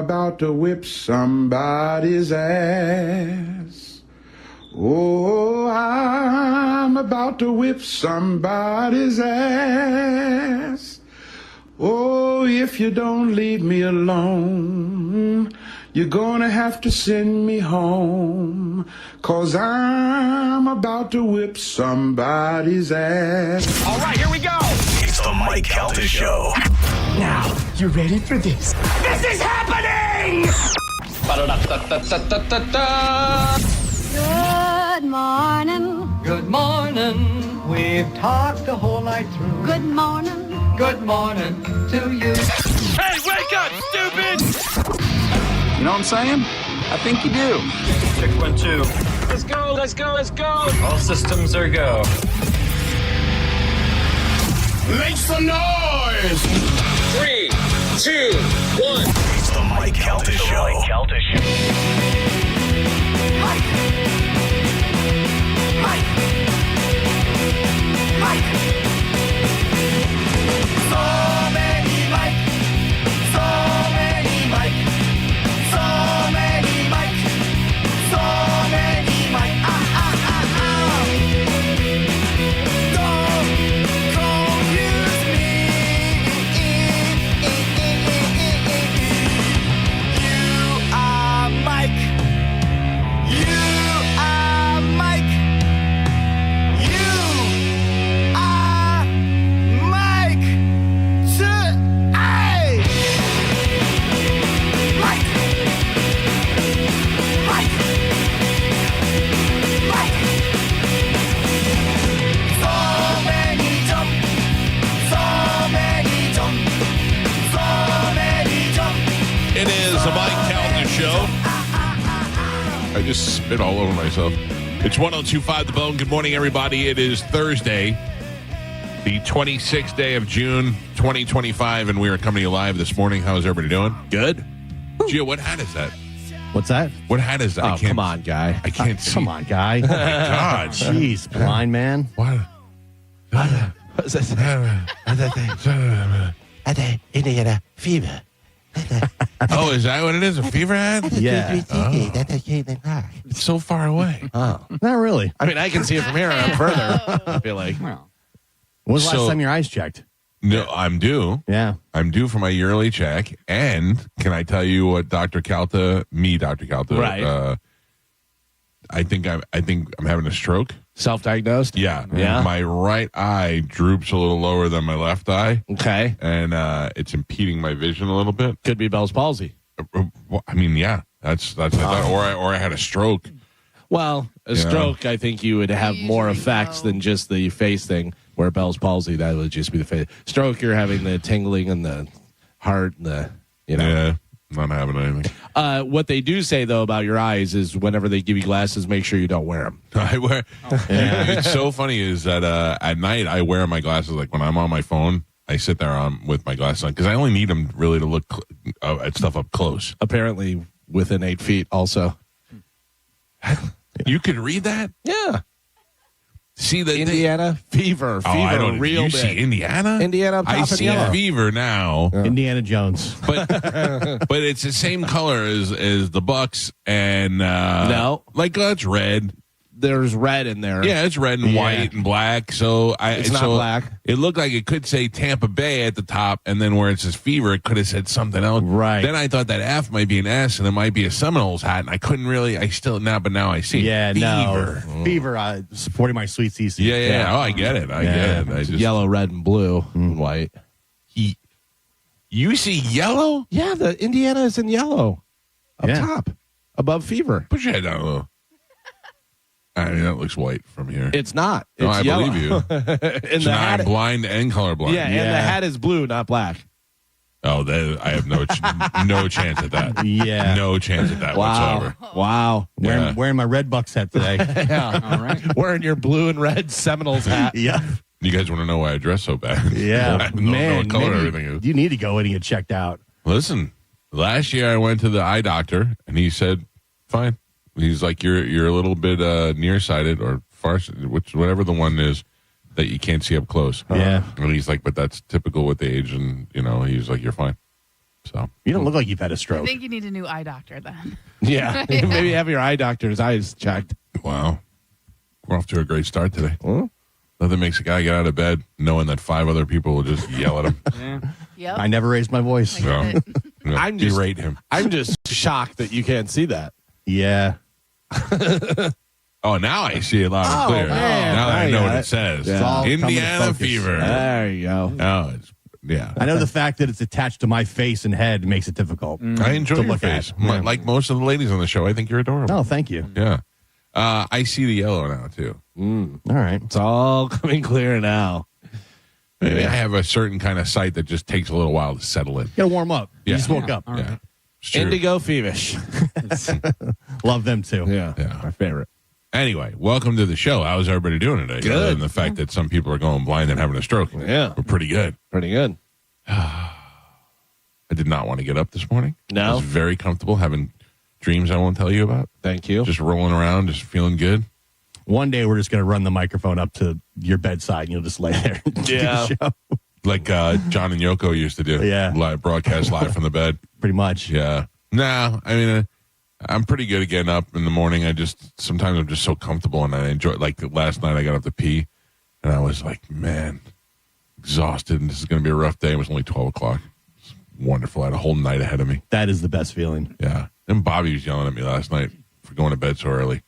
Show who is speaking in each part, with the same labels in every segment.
Speaker 1: about to whip somebody's ass. Oh, I'm about to whip somebody's ass. Oh, if you don't leave me alone, you're gonna have to send me home, 'cause I'm about to whip somebody's ass.
Speaker 2: All right, here we go.
Speaker 3: It's the Mike Calta Show.
Speaker 2: Now, you ready for this? This is happening! Ba-da-da-da-da-da-da-da.
Speaker 4: Good morning.
Speaker 5: Good morning. We've talked the whole night through.
Speaker 4: Good morning.
Speaker 5: Good morning to you.
Speaker 2: Hey, wake up, stupid!
Speaker 6: You know what I'm saying? I think you do.
Speaker 7: Check 1, 2.
Speaker 2: Let's go, let's go, let's go!
Speaker 7: All systems are go.
Speaker 2: Make some noise! 3, 2, 1.
Speaker 3: It's the Mike Calta Show.
Speaker 5: Mike! So many Mike. So many Mike. So many Mike. So many Mike. Don't confuse me. You are Mike. You are Mike. You are Mike. Mike. Mike. Mike. So many jump. So many jump. So many jump.
Speaker 8: It is the Mike Calta Show. I just spit all over myself. It's 102.5 The Bone. Good morning, everybody. It is Thursday, the 26th day of June, 2025, and we are coming to you live this morning. How is everybody doing? Good? Gio, what hat is that?
Speaker 9: What's that?
Speaker 8: What hat is that?
Speaker 9: Oh, come on, guy.
Speaker 8: I can't see.
Speaker 9: Come on, guy.
Speaker 8: Oh, my God.
Speaker 9: Jeez, blind man.
Speaker 8: What?
Speaker 9: What's this?
Speaker 10: Indiana fever.
Speaker 8: Oh, is that what it is? A fever hat?
Speaker 9: Yeah.
Speaker 8: It's so far away.
Speaker 9: Oh, not really.
Speaker 10: I mean, I can see it from here. I'm further. I feel like.
Speaker 9: When was the last time your eyes checked?
Speaker 8: No, I'm due.
Speaker 9: Yeah.
Speaker 8: I'm due for my yearly check. And can I tell you what Dr. Calta,
Speaker 10: Right.
Speaker 8: I think I'm having a stroke.
Speaker 10: Self-diagnosed?
Speaker 8: Yeah.
Speaker 10: Yeah.
Speaker 8: My right eye droops a little lower than my left eye.
Speaker 10: Okay.
Speaker 8: And it's impeding my vision a little bit.
Speaker 10: Could be Bell's palsy.
Speaker 8: I mean, yeah. That's I thought, or I had a stroke.
Speaker 10: Well, a stroke, I think you would have more effects than just the face thing, where Bell's palsy, that would just be the face. Stroke, you're having the tingling in the heart and the,
Speaker 8: Yeah. Not having anything.
Speaker 10: What they do say, though, about your eyes is whenever they give you glasses, make sure you don't wear them.
Speaker 8: I wear. It's so funny is that at night I wear my glasses. Like when I'm on my phone, I sit there with my glasses on because I only need them really to look at stuff up close.
Speaker 10: Apparently within 8 feet also.
Speaker 8: You could read that?
Speaker 10: Yeah.
Speaker 8: See the
Speaker 10: Indiana fever. Fever,
Speaker 8: I don't.
Speaker 10: real
Speaker 8: You
Speaker 10: big.
Speaker 8: see Indiana?
Speaker 10: Indiana.
Speaker 8: I see
Speaker 10: yellow.
Speaker 8: fever now,
Speaker 9: Indiana Jones.
Speaker 8: but it's the same color as the Bucks and
Speaker 10: No.
Speaker 8: like it's red.
Speaker 10: There's red in there.
Speaker 8: Yeah, it's red and white and black. So
Speaker 10: It's not black.
Speaker 8: It looked like it could say Tampa Bay at the top, and then where it says fever, it could have said something else.
Speaker 9: Right.
Speaker 8: Then I thought that F might be an S, and it might be a Seminoles hat, and I couldn't really. But now I see.
Speaker 9: Yeah,
Speaker 8: fever.
Speaker 9: no. Fever, supporting my sweet CC.
Speaker 8: Yeah. Oh, I get it. I get it. I just
Speaker 10: Yellow, red, and blue and white.
Speaker 8: You see yellow?
Speaker 10: Yeah, the Indiana is in yellow. Up
Speaker 9: Yeah.
Speaker 10: top. Above fever.
Speaker 8: Put your head down a little. I mean, that looks white from here.
Speaker 10: It's not. It's
Speaker 8: No, I
Speaker 10: yellow.
Speaker 8: believe you.
Speaker 10: And
Speaker 8: So
Speaker 10: the
Speaker 8: now I'm
Speaker 10: hat,
Speaker 8: blind and colorblind.
Speaker 10: yeah, and the hat is blue, not black.
Speaker 8: Oh, I have no chance at that.
Speaker 9: Yeah.
Speaker 8: No chance at that whatsoever.
Speaker 10: Wow.
Speaker 8: Yeah.
Speaker 9: Wearing my Red Bucks hat today.
Speaker 10: Yeah. All right. Wearing your blue and red Seminoles hat.
Speaker 9: Yeah.
Speaker 8: You guys want to know why I dress so bad?
Speaker 9: Yeah.
Speaker 8: I don't know what color everything is.
Speaker 9: You need to go in and get checked out.
Speaker 8: Listen, last year I went to the eye doctor, and he said, fine. He's like, you're a little bit nearsighted or farsighted, whatever the one is that you can't see up close.
Speaker 9: Yeah.
Speaker 8: And he's like, but that's typical with age, and, he's like, you're fine. So
Speaker 9: You don't look like you've had a
Speaker 11: I
Speaker 9: stroke.
Speaker 11: think you need a new eye doctor then.
Speaker 10: Yeah. Maybe have your eye doctor's eyes checked.
Speaker 8: wow, we're off to a great start today.
Speaker 10: Huh?
Speaker 8: Nothing makes a guy get out of bed knowing that 5 other people will just yell at him.
Speaker 11: Yep.
Speaker 9: I never raised my voice.
Speaker 11: I get it.
Speaker 8: You know,
Speaker 10: I'm just-
Speaker 8: berate him.
Speaker 10: I'm just shocked that you can't see that.
Speaker 9: Yeah.
Speaker 8: Oh, now I see it loud and clear.
Speaker 10: man.
Speaker 8: Now that I
Speaker 10: I
Speaker 8: know
Speaker 10: got
Speaker 8: what
Speaker 10: it.
Speaker 8: it says.
Speaker 9: It's all coming to
Speaker 8: Indiana
Speaker 9: focus.
Speaker 8: fever.
Speaker 10: There you go.
Speaker 8: Oh, it's, yeah.
Speaker 9: I know the fact that it's attached to my face and head makes it difficult.
Speaker 8: I enjoy
Speaker 9: to
Speaker 8: your
Speaker 9: look at.
Speaker 8: face.
Speaker 9: Yeah.
Speaker 8: Like most of the ladies on the show, I think you're adorable.
Speaker 9: Oh, thank you.
Speaker 8: Yeah. I see the yellow now, too.
Speaker 9: All right.
Speaker 10: It's all coming clear now.
Speaker 8: Maybe I have a certain kind of sight that just takes a little while to settle in.
Speaker 9: You gotta warm up.
Speaker 8: Yeah.
Speaker 9: You just woke up.
Speaker 8: Yeah. It's true.
Speaker 10: Indigo Fevish.
Speaker 9: Love them too.
Speaker 10: Yeah.
Speaker 8: Yeah.
Speaker 10: My favorite.
Speaker 8: Anyway, welcome to the show. How's everybody doing today?
Speaker 10: Good.
Speaker 8: Other than the fact that some people are going blind and having a stroke.
Speaker 10: Yeah.
Speaker 8: We're pretty good.
Speaker 10: Pretty good.
Speaker 8: I did not want to get up this morning.
Speaker 10: No?
Speaker 8: I was very comfortable having dreams I won't tell you about.
Speaker 10: Thank you.
Speaker 8: Just rolling around, just feeling good.
Speaker 9: One day we're just gonna run the microphone up to your bedside and you'll just lay there and do
Speaker 10: Yeah.
Speaker 9: the show.
Speaker 8: Like John and Yoko used to do.
Speaker 9: Yeah.
Speaker 8: Live, broadcast live from the bed.
Speaker 9: Pretty much.
Speaker 8: Yeah. No, I mean, I'm pretty good at getting up in the morning. Sometimes I'm just so comfortable and I enjoy it. Like last night I got up to pee and I was like, man, exhausted. And this is going to be a rough day. It was only 12 o'clock. It's wonderful. I had a whole night ahead of me.
Speaker 9: That is the best feeling.
Speaker 8: Yeah. And Bobby was yelling at me last night for going to bed so early.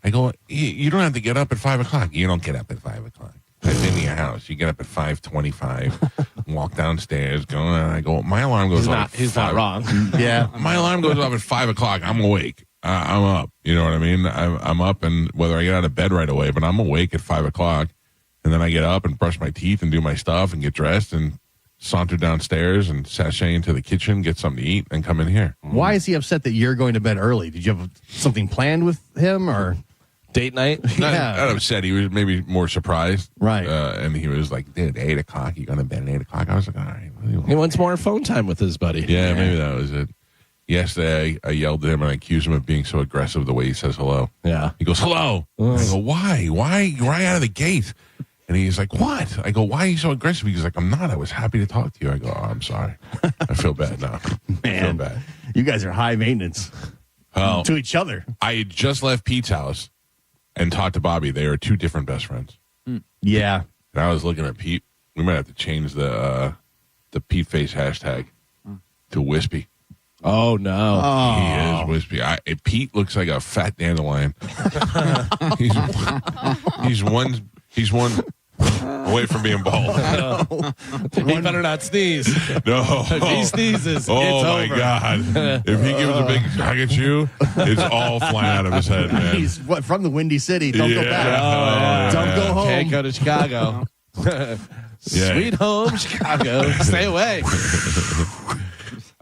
Speaker 8: I go, you don't have to get up at 5 o'clock. You don't get up at 5 o'clock. I've been in your house. You get up at 5:25, walk downstairs, go, and I go, my alarm goes off.
Speaker 10: He's not wrong.
Speaker 9: Yeah.
Speaker 8: My alarm goes off at 5 o'clock. I'm awake. I'm up. You know what I mean? I'm up, and whether I get out of bed right away, but I'm awake at 5 o'clock. And then I get up and brush my teeth and do my stuff and get dressed and saunter downstairs and sashay into the kitchen, get something to eat, and come in here.
Speaker 9: Why is he upset that you're going to bed early? Did you have something planned with him or?
Speaker 10: Date night?
Speaker 8: Not
Speaker 9: Yeah.
Speaker 8: upset. He was maybe more surprised.
Speaker 9: Right.
Speaker 8: And he was like, dude, 8 o'clock. You going to bed at 8 o'clock? I was like, all right. What do you want?
Speaker 10: He wants more phone time with his buddy.
Speaker 8: Yeah, maybe that was it. Yesterday, I yelled at him and I accused him of being so aggressive the way he says hello.
Speaker 10: Yeah.
Speaker 8: He goes, hello. I go, why? Why? Right out of the gate. And he's like, what? I go, why are you so aggressive? He's like, I'm not. I was happy to talk to you. I go, oh, I'm sorry. I feel bad now. I feel
Speaker 9: Man,
Speaker 8: bad.
Speaker 9: you guys are high maintenance
Speaker 8: Oh,
Speaker 9: to each other.
Speaker 8: I had just left Pete's house and talked to Bobby. They are two different best friends.
Speaker 9: Yeah.
Speaker 8: And I was looking at Pete. We might have to change the Pete face hashtag to Wispy.
Speaker 10: Oh, no.
Speaker 8: He is wispy. Pete looks like a fat dandelion. he's one away from being bald.
Speaker 10: He better not sneeze.
Speaker 8: No.
Speaker 10: If he sneezes,
Speaker 8: Oh
Speaker 10: it's
Speaker 8: my
Speaker 10: over.
Speaker 8: God. If he gives a big hug at you, it's all flying out of his head, man.
Speaker 9: He's from the Windy City. Don't go
Speaker 8: Yeah.
Speaker 9: back. Don't go home.
Speaker 10: Can't go to Chicago.
Speaker 8: Yeah.
Speaker 10: Sweet home, Chicago. Stay away.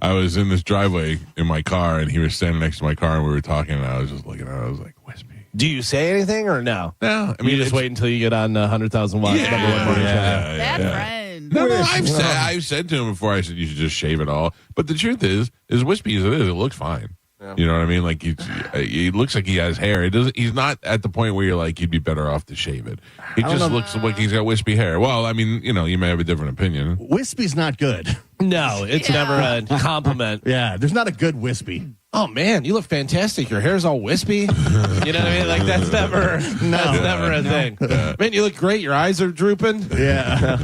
Speaker 8: I was in this driveway in my car, and he was standing next to my car, and we were talking, and I was just looking at it. I was like, Wispy.
Speaker 10: Do you say anything or no?
Speaker 8: No. I
Speaker 10: You
Speaker 8: mean,
Speaker 10: just
Speaker 8: it's-
Speaker 10: wait until you get on 100,000 watts.
Speaker 8: Yeah.
Speaker 10: Number one morning show.
Speaker 11: Bad
Speaker 8: yeah.
Speaker 11: friend.
Speaker 8: No, I've said to him before, I said, you should just shave it all. But the truth is wispy as it is, it looks fine.
Speaker 10: Yeah.
Speaker 8: You know what I mean? Like, he looks like he has hair. It doesn't. He's not at the point where you're like, you'd be better off to shave it. He just looks like he's got wispy hair. Well, I mean, you know, you may have a different opinion.
Speaker 9: Wispy's not good.
Speaker 10: No, it's never a compliment.
Speaker 9: Yeah, there's not a good wispy.
Speaker 10: Oh man, you look fantastic. Your hair's all wispy. You know what I mean? Like that's never a thing. Man, you look great. Your eyes are drooping.
Speaker 9: Yeah.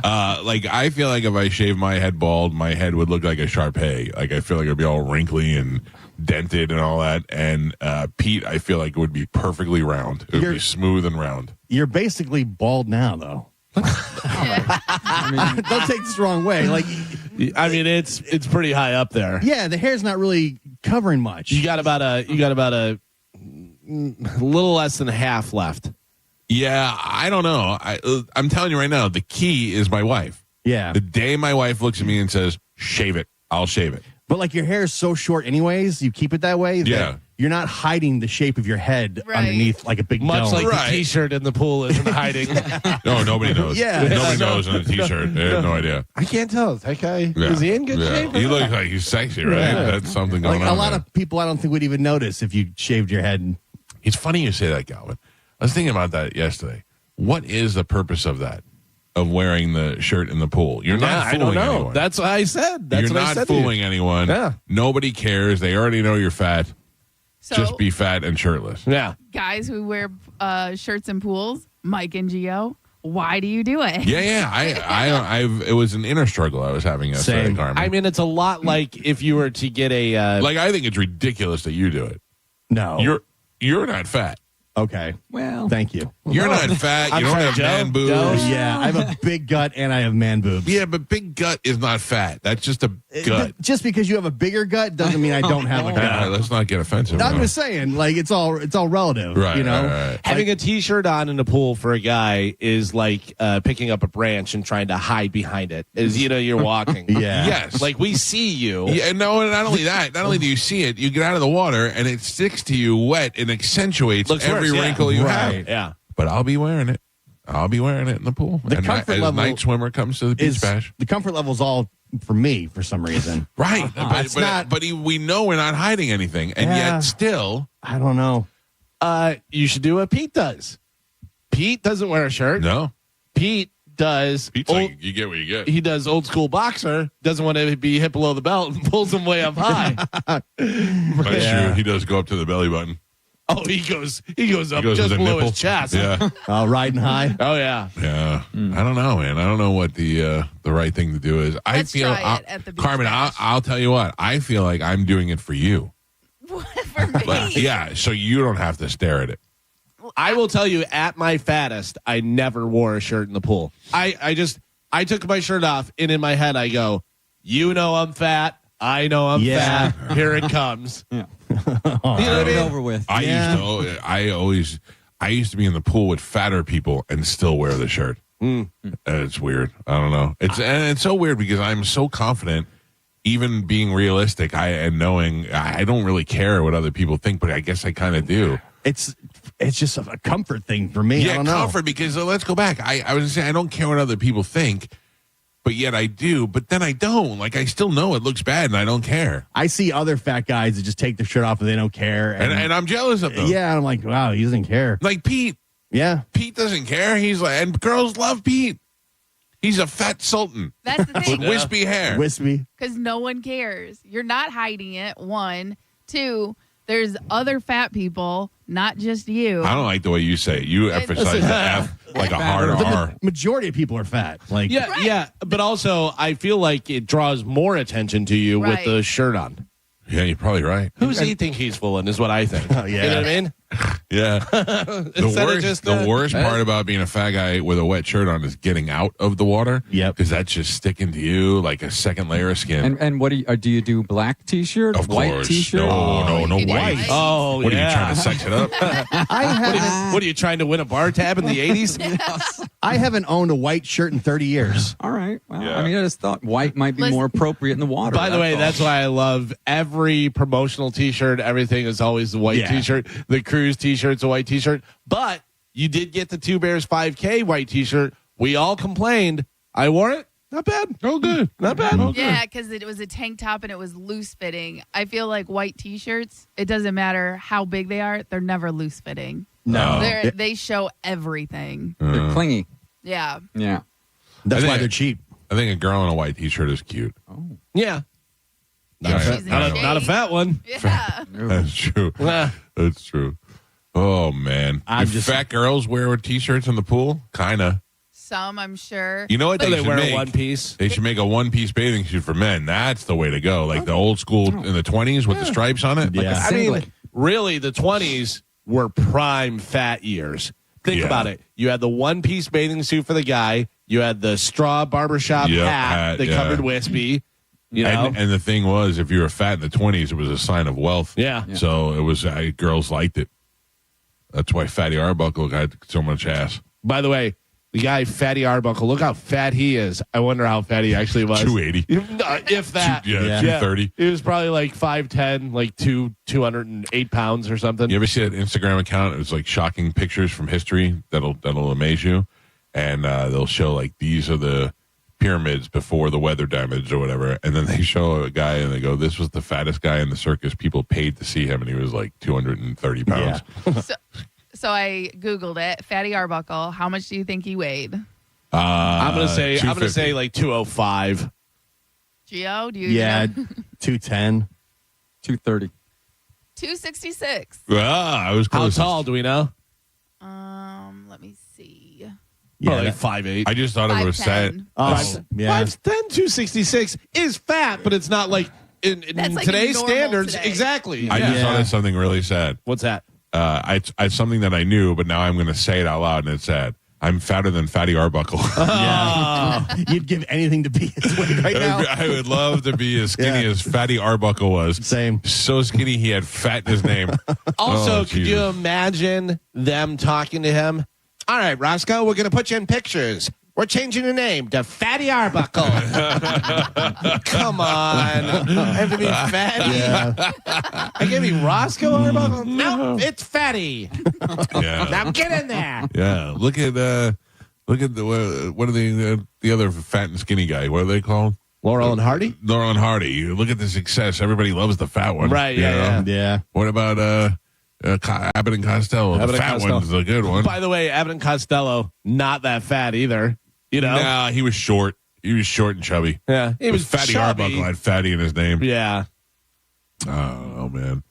Speaker 8: Like, I feel like if I shave my head bald, my head would look like a Shar-Pei. Like, I feel like it'd be all wrinkly and dented and all that. And Pete, I feel like it would be perfectly round. It would be smooth and round.
Speaker 9: You're basically bald now, though. Don't take this the wrong way. Like,
Speaker 10: I mean, it's pretty high up there.
Speaker 9: yeah, the hair's not really covering much.
Speaker 10: You got about a little less than half left.
Speaker 8: Yeah, I don't know. I'm telling you right now, the key is my wife.
Speaker 9: Yeah.
Speaker 8: The day my wife looks at me and says, shave it, I'll shave it.
Speaker 9: But like your hair is so short anyways, you keep it that way. That
Speaker 8: Yeah.
Speaker 9: You're not hiding the shape of your head
Speaker 11: Right.
Speaker 9: underneath like a big
Speaker 10: Much
Speaker 9: dome.
Speaker 10: like
Speaker 8: Right.
Speaker 10: the T-shirt in the pool isn't hiding.
Speaker 8: No, nobody knows.
Speaker 9: Yeah.
Speaker 8: Nobody knows in a T-shirt. They have no idea.
Speaker 10: I can't tell. Is that guy?
Speaker 8: Yeah.
Speaker 10: Is he in good
Speaker 8: Yeah.
Speaker 10: shape?
Speaker 8: He looks like he's sexy, right?
Speaker 9: Yeah.
Speaker 8: That's something going
Speaker 9: Like
Speaker 8: on
Speaker 9: a lot
Speaker 8: there.
Speaker 9: of people I don't think would even notice if you shaved your head.
Speaker 8: It's funny you say that, Galvin. I was thinking about that yesterday. What is the purpose of that? of wearing the shirt in the pool. You're not
Speaker 10: I
Speaker 8: fooling
Speaker 10: don't know.
Speaker 8: anyone.
Speaker 10: That's what I said. That's
Speaker 8: you're
Speaker 10: what I
Speaker 8: not
Speaker 10: said to you.
Speaker 8: fooling anyone.
Speaker 10: Yeah.
Speaker 8: Nobody cares. They already know you're fat.
Speaker 11: So,
Speaker 8: Just be fat and shirtless.
Speaker 10: Yeah.
Speaker 11: guys who wear shirts in pools, Mike and Gio, why do you do it?
Speaker 8: Yeah. It was an inner struggle I was having yesterday,
Speaker 9: Same.
Speaker 8: Carmen.
Speaker 10: I mean, it's a lot like if you were to get a
Speaker 8: I think it's ridiculous that you do it.
Speaker 9: No.
Speaker 8: You're not fat.
Speaker 9: Okay.
Speaker 2: Well,
Speaker 9: Thank you.
Speaker 8: You're not fat.
Speaker 10: I'm
Speaker 8: You don't
Speaker 10: sorry,
Speaker 8: have
Speaker 10: Joe?
Speaker 8: man boobs.
Speaker 10: Joe?
Speaker 9: Yeah, I have a big gut and I have man boobs.
Speaker 8: Yeah, but big gut is not fat. That's just a gut.
Speaker 9: Just because you have a bigger gut doesn't mean I don't have a gut.
Speaker 8: Let's not get offensive.
Speaker 9: I'm
Speaker 8: no.
Speaker 9: just saying, like it's all relative,
Speaker 8: Right,
Speaker 9: you know.
Speaker 8: right.
Speaker 10: having a T-shirt on in the pool for a guy is like picking up a branch and trying to hide behind it. As you're walking.
Speaker 9: Yeah.
Speaker 8: Yes.
Speaker 10: Like we see you.
Speaker 8: Yeah, no, and not only that, not only do you see it, you get out of the water and it sticks to you wet and accentuates
Speaker 10: Looks
Speaker 8: every
Speaker 10: worse, yeah.
Speaker 8: wrinkle you have.
Speaker 10: Yeah.
Speaker 8: But I'll be wearing it. I'll be wearing it in the pool.
Speaker 9: The
Speaker 8: and
Speaker 9: comfort
Speaker 8: as
Speaker 9: level
Speaker 8: night swimmer comes to the beach
Speaker 9: Is
Speaker 8: bash.
Speaker 9: the comfort level is all for me for some reason.
Speaker 8: Right.
Speaker 9: It's not-
Speaker 8: We know we're not hiding anything. And
Speaker 9: Yeah.
Speaker 8: yet still,
Speaker 9: I don't know.
Speaker 10: You should do what Pete does. Pete doesn't wear a shirt.
Speaker 8: no.
Speaker 10: Pete does.
Speaker 8: Pete's like, you get what you get.
Speaker 10: He does old school boxer. Doesn't want to be hit below the belt and pulls him way up high.
Speaker 8: That's
Speaker 9: Yeah.
Speaker 8: true. He does go up to the belly button.
Speaker 10: Oh, he goes up
Speaker 8: He goes
Speaker 10: just
Speaker 8: with the
Speaker 10: below
Speaker 8: nipple.
Speaker 10: his chest.
Speaker 8: Yeah.
Speaker 9: Riding high.
Speaker 10: Oh yeah.
Speaker 8: Yeah. I don't know, man. I don't know what the right thing to do is.
Speaker 11: Let's try it at the beach
Speaker 8: Carmen,
Speaker 11: bash.
Speaker 8: I'll tell you what. I feel like I'm doing it for you.
Speaker 11: For me.
Speaker 8: Yeah, so you don't have to stare at it.
Speaker 10: I will tell you, at my fattest, I never wore a shirt in the pool. I took my shirt off, and in my head, I go, "You know I'm fat. I know I'm
Speaker 9: Yeah.
Speaker 10: fat. Here it comes."
Speaker 2: yeah.
Speaker 10: You know what I
Speaker 2: Get it
Speaker 10: mean?
Speaker 2: over with.
Speaker 8: I used to be in the pool with fatter people and still wear the shirt. It's weird. I don't know. It's so weird because I'm so confident, even being realistic, and knowing I don't really care what other people think, but I guess I kind of do.
Speaker 9: It's just a comfort thing for me. I
Speaker 8: Yeah,
Speaker 9: don't know.
Speaker 8: comfort because let's go back. I was saying I don't care what other people think, but yet I do. But then I don't. Like I still know it looks bad, and I don't care.
Speaker 9: I see other fat guys that just take their shirt off and they don't care.
Speaker 8: And I'm jealous of them.
Speaker 9: yeah, I'm like, wow, he doesn't care.
Speaker 8: Like Pete.
Speaker 9: Yeah.
Speaker 8: Pete doesn't care. He's like, and girls love Pete. He's a fat sultan
Speaker 11: That's the
Speaker 8: with
Speaker 11: thing.
Speaker 8: wispy hair.
Speaker 9: Wispy.
Speaker 11: Because no one cares. You're not hiding it, one. Two, there's other fat people, not just you.
Speaker 8: I don't like the way you say it. You emphasize the F like a hard R.
Speaker 9: Majority of people are fat. Like,
Speaker 10: Yeah. But also, I feel like it draws more attention to you with
Speaker 11: Right.
Speaker 10: the shirt on.
Speaker 8: Yeah, you're probably right.
Speaker 10: Who's he think he's fooling? Is what I think.
Speaker 9: yeah.
Speaker 10: You know what I mean?
Speaker 8: Yeah.
Speaker 10: Instead of just,
Speaker 8: the worst part about being a fat guy with a wet shirt on is getting out of the water.
Speaker 9: Yep.
Speaker 8: Because that's just sticking to you like a second layer of skin.
Speaker 2: And what do you do? Black T-shirt,
Speaker 8: Of
Speaker 2: white
Speaker 8: course.
Speaker 2: T-shirt?
Speaker 8: No,
Speaker 11: you do
Speaker 8: white.
Speaker 11: white.
Speaker 10: Oh,
Speaker 8: What are
Speaker 10: yeah.
Speaker 8: you trying to sex it up?
Speaker 10: What are you trying to win a bar tab in the 80s?
Speaker 9: I haven't owned a white shirt in 30 years.
Speaker 2: All right. Well,
Speaker 8: Yeah.
Speaker 2: I mean, I just thought white might be
Speaker 11: Listen-
Speaker 2: more appropriate in the water.
Speaker 10: By the way,
Speaker 2: all.
Speaker 10: that's why I love every promotional T-shirt. Everything is always the white
Speaker 9: Yeah.
Speaker 10: T-shirt. The cruise T-shirt's a white T-shirt. But you did get the Two Bears 5K white T-shirt. We all complained. I wore it. Not bad.
Speaker 8: Oh, good.
Speaker 10: Not bad.
Speaker 11: Yeah, because it was a tank top and it was loose fitting. I feel like white T-shirts, it doesn't matter how big they are, they're never loose fitting.
Speaker 9: No.
Speaker 11: They show everything.
Speaker 2: They're clingy.
Speaker 11: Yeah.
Speaker 2: Yeah.
Speaker 9: That's
Speaker 8: I
Speaker 9: why
Speaker 8: think-
Speaker 9: they're cheap.
Speaker 8: I think a girl in a white T-shirt is cute.
Speaker 10: Yeah.
Speaker 8: Yeah,
Speaker 11: She's in shape.
Speaker 10: Not a fat one.
Speaker 11: Yeah.
Speaker 8: That's true.
Speaker 10: Ah.
Speaker 8: That's true. Oh man,
Speaker 9: I'm
Speaker 8: do
Speaker 9: just-
Speaker 8: fat girls wear T-shirts in the pool? Kinda.
Speaker 11: Some, I'm sure.
Speaker 8: You know what
Speaker 10: So they
Speaker 8: should
Speaker 10: wear
Speaker 8: make?
Speaker 10: one piece.
Speaker 8: They should make a one-piece bathing suit for men. That's the way to go. Like the old school in the 20s with the stripes on it.
Speaker 9: Yeah.
Speaker 10: I mean, really, the 20s were prime fat years. Think
Speaker 8: Yeah.
Speaker 10: about it. You had the one-piece bathing suit for the guy. You had the straw barbershop
Speaker 8: Yep,
Speaker 10: hat
Speaker 8: hat,
Speaker 10: that
Speaker 8: yeah.
Speaker 10: covered wispy. You know?
Speaker 8: And the thing was, if you were fat in the 20s, it was a sign of wealth.
Speaker 10: Yeah.
Speaker 8: So it was girls liked it. That's why Fatty Arbuckle got so much ass.
Speaker 10: By the way, the guy, Fatty Arbuckle, look how fat he is. I wonder how fat he actually was.
Speaker 8: 280.
Speaker 10: If that.
Speaker 8: Yeah, 230.
Speaker 10: He was probably like 5'10", like 208 pounds or something.
Speaker 8: You ever see that Instagram account? It was like shocking pictures from history that'll amaze you, and they'll show like these are the pyramids before the weather damage or whatever, and then they show a guy and they go, "This was the fattest guy in the circus. People paid to see him, and he was like 230 pounds."
Speaker 11: So I Googled it. Fatty Arbuckle, how much do you think he weighed?
Speaker 10: I'm gonna say
Speaker 8: 250.
Speaker 10: like 205.
Speaker 11: Gio, do you?
Speaker 9: Yeah,
Speaker 11: know?
Speaker 9: 210.
Speaker 2: 230.
Speaker 11: 266.
Speaker 8: I was
Speaker 10: How
Speaker 8: close.
Speaker 10: tall do we know?
Speaker 11: Let me see.
Speaker 9: Yeah,
Speaker 10: Probably
Speaker 9: that-
Speaker 10: 5'8".
Speaker 8: I just thought it was set.
Speaker 11: 5'10".
Speaker 9: Oh, yeah.
Speaker 10: 5'10", 266 is fat, but it's not like in
Speaker 11: That's like
Speaker 10: today's
Speaker 11: normal
Speaker 10: standards.
Speaker 11: today.
Speaker 10: Exactly.
Speaker 8: I just
Speaker 9: Yeah.
Speaker 8: thought of something really sad.
Speaker 10: What's that?
Speaker 8: It's something that I knew, but now I'm going to say it out loud, and it's sad. I'm fatter than Fatty Arbuckle.
Speaker 9: Yeah. You'd give anything to be his weight right now.
Speaker 8: I would love to be as skinny as Fatty Arbuckle was.
Speaker 9: Same.
Speaker 8: So skinny, he had fat in his name.
Speaker 10: Also,
Speaker 8: Oh,
Speaker 10: could you
Speaker 8: Jesus.
Speaker 10: imagine them talking to him? All right, Roscoe, we're going to put you in pictures. We're changing your name to Fatty Arbuckle. Come on. I have to be Fatty.
Speaker 9: Yeah.
Speaker 10: I give you Roscoe Arbuckle? No, it's Fatty.
Speaker 8: Yeah.
Speaker 10: Now get in there.
Speaker 8: Yeah. Look at the what are the other fat and skinny guy? What are they called?
Speaker 10: Laurel and Hardy?
Speaker 8: Laurel and Hardy. You look at the success. Everybody loves the fat one.
Speaker 10: Right,
Speaker 8: you
Speaker 10: yeah,
Speaker 8: know?
Speaker 9: Yeah.
Speaker 8: What about Abbott and Costello?
Speaker 10: Abbott
Speaker 8: The
Speaker 10: and
Speaker 8: fat
Speaker 10: Costello.
Speaker 8: one's the good one.
Speaker 10: By the way, Abbott and Costello, not that fat either. You know?
Speaker 8: Nah, he was short. He was short and chubby.
Speaker 10: Yeah. He was
Speaker 8: Fatty
Speaker 10: chubby.
Speaker 8: Arbuckle had Fatty in his name.
Speaker 10: Yeah.
Speaker 8: Oh, man.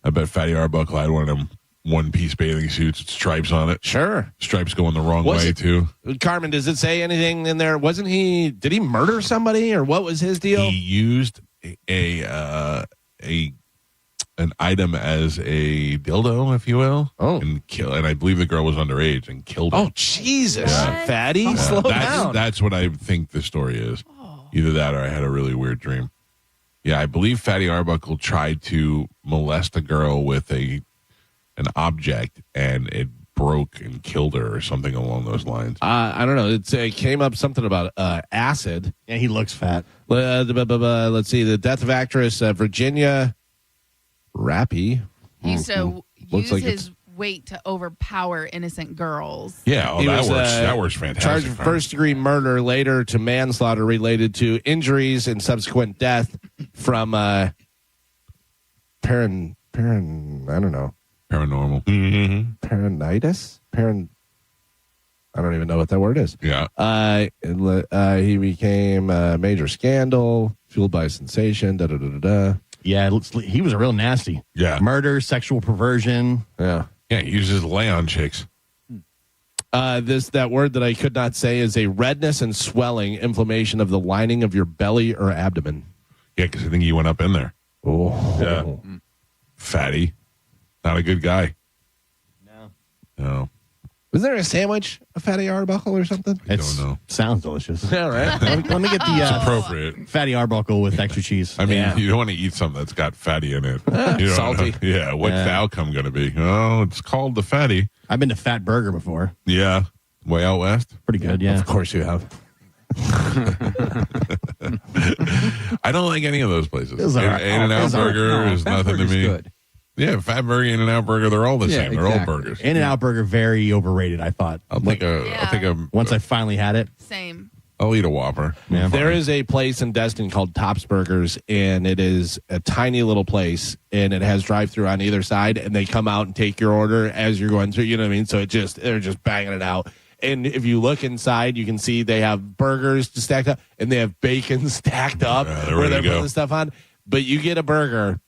Speaker 8: I bet Fatty Arbuckle had one of them one-piece bathing suits with stripes on it.
Speaker 10: Sure.
Speaker 8: Stripes going the wrong
Speaker 10: Was
Speaker 8: way,
Speaker 10: it-
Speaker 8: too.
Speaker 10: Carmen, does it say anything in there? Did he murder somebody or what was his deal?
Speaker 8: He used an item as a dildo, if you will.
Speaker 10: Oh.
Speaker 8: And I believe the girl was underage and killed her.
Speaker 10: Oh, Jesus.
Speaker 11: Yeah.
Speaker 10: Fatty, slow down.
Speaker 8: That's what I think the story is. Either that or I had a really weird dream. Yeah, I believe Fatty Arbuckle tried to molest a girl with an object, and it broke and killed her or something along those lines.
Speaker 10: I don't know. It came up something about acid.
Speaker 9: Yeah, he looks fat.
Speaker 10: Let's see. The death of actress Virginia Rappy.
Speaker 11: He used to
Speaker 10: Looks
Speaker 11: use
Speaker 10: like
Speaker 11: his weight to overpower innocent girls.
Speaker 8: Yeah,
Speaker 10: He
Speaker 8: that
Speaker 10: was,
Speaker 8: works. That works fantastic.
Speaker 10: Charged with first-degree murder, later to manslaughter related to injuries and subsequent death from I don't know,
Speaker 8: Paranormal. Mm-hmm.
Speaker 10: paranitis? I don't even know what that word is.
Speaker 8: Yeah.
Speaker 10: He became a major scandal, fueled by sensation, da-da-da-da-da.
Speaker 9: Yeah, he was a real nasty.
Speaker 8: Yeah.
Speaker 9: Murder, sexual perversion.
Speaker 10: Yeah.
Speaker 8: Yeah, he uses lay on chicks.
Speaker 10: That word that I could not say is a redness and swelling, inflammation of the lining of your belly or abdomen.
Speaker 8: Yeah, because I think he went up in there.
Speaker 10: Oh.
Speaker 8: Yeah. Fatty. Not a good guy. No.
Speaker 10: Was there a sandwich, a Fatty Arbuckle or something?
Speaker 8: I don't know.
Speaker 9: Sounds delicious.
Speaker 10: Yeah, right.
Speaker 9: Let me get the
Speaker 8: Appropriate.
Speaker 9: Fatty Arbuckle with extra cheese.
Speaker 8: I mean,
Speaker 10: Yeah.
Speaker 8: you don't want to eat something that's got fatty in it. You don't
Speaker 10: salty.
Speaker 8: know. Yeah, what's the outcome going to be? Oh, it's called the fatty.
Speaker 9: I've been to Fat Burger before.
Speaker 8: Yeah. Way out west.
Speaker 9: Pretty good, yeah.
Speaker 10: Of course you have.
Speaker 8: I don't like any of those places.
Speaker 9: Those are-
Speaker 8: In-N-Out
Speaker 9: those are-
Speaker 8: Burger
Speaker 2: No,
Speaker 8: is
Speaker 2: Fat
Speaker 8: nothing to
Speaker 2: Burger's
Speaker 8: me.
Speaker 2: good.
Speaker 8: Yeah, Fat Burger, In-N-Out Burger, they're all the
Speaker 2: Yeah,
Speaker 8: same. They're all
Speaker 2: exactly.
Speaker 8: burgers.
Speaker 9: In-N-Out Burger, very overrated, I thought.
Speaker 8: I'll take a
Speaker 9: Once I finally had it.
Speaker 11: Same.
Speaker 8: I'll eat a Whopper.
Speaker 9: Yeah.
Speaker 10: There is a place in Destin called Tops Burgers, and it is a tiny little place, and it has drive-through on either side, and they come out and take your order as you're going through. You know what I mean? So they're just banging it out. And if you look inside, you can see they have burgers stacked up, and they have bacon stacked up
Speaker 8: they're
Speaker 10: where
Speaker 8: ready
Speaker 10: they're
Speaker 8: to go.
Speaker 10: putting stuff on. But you get a burger,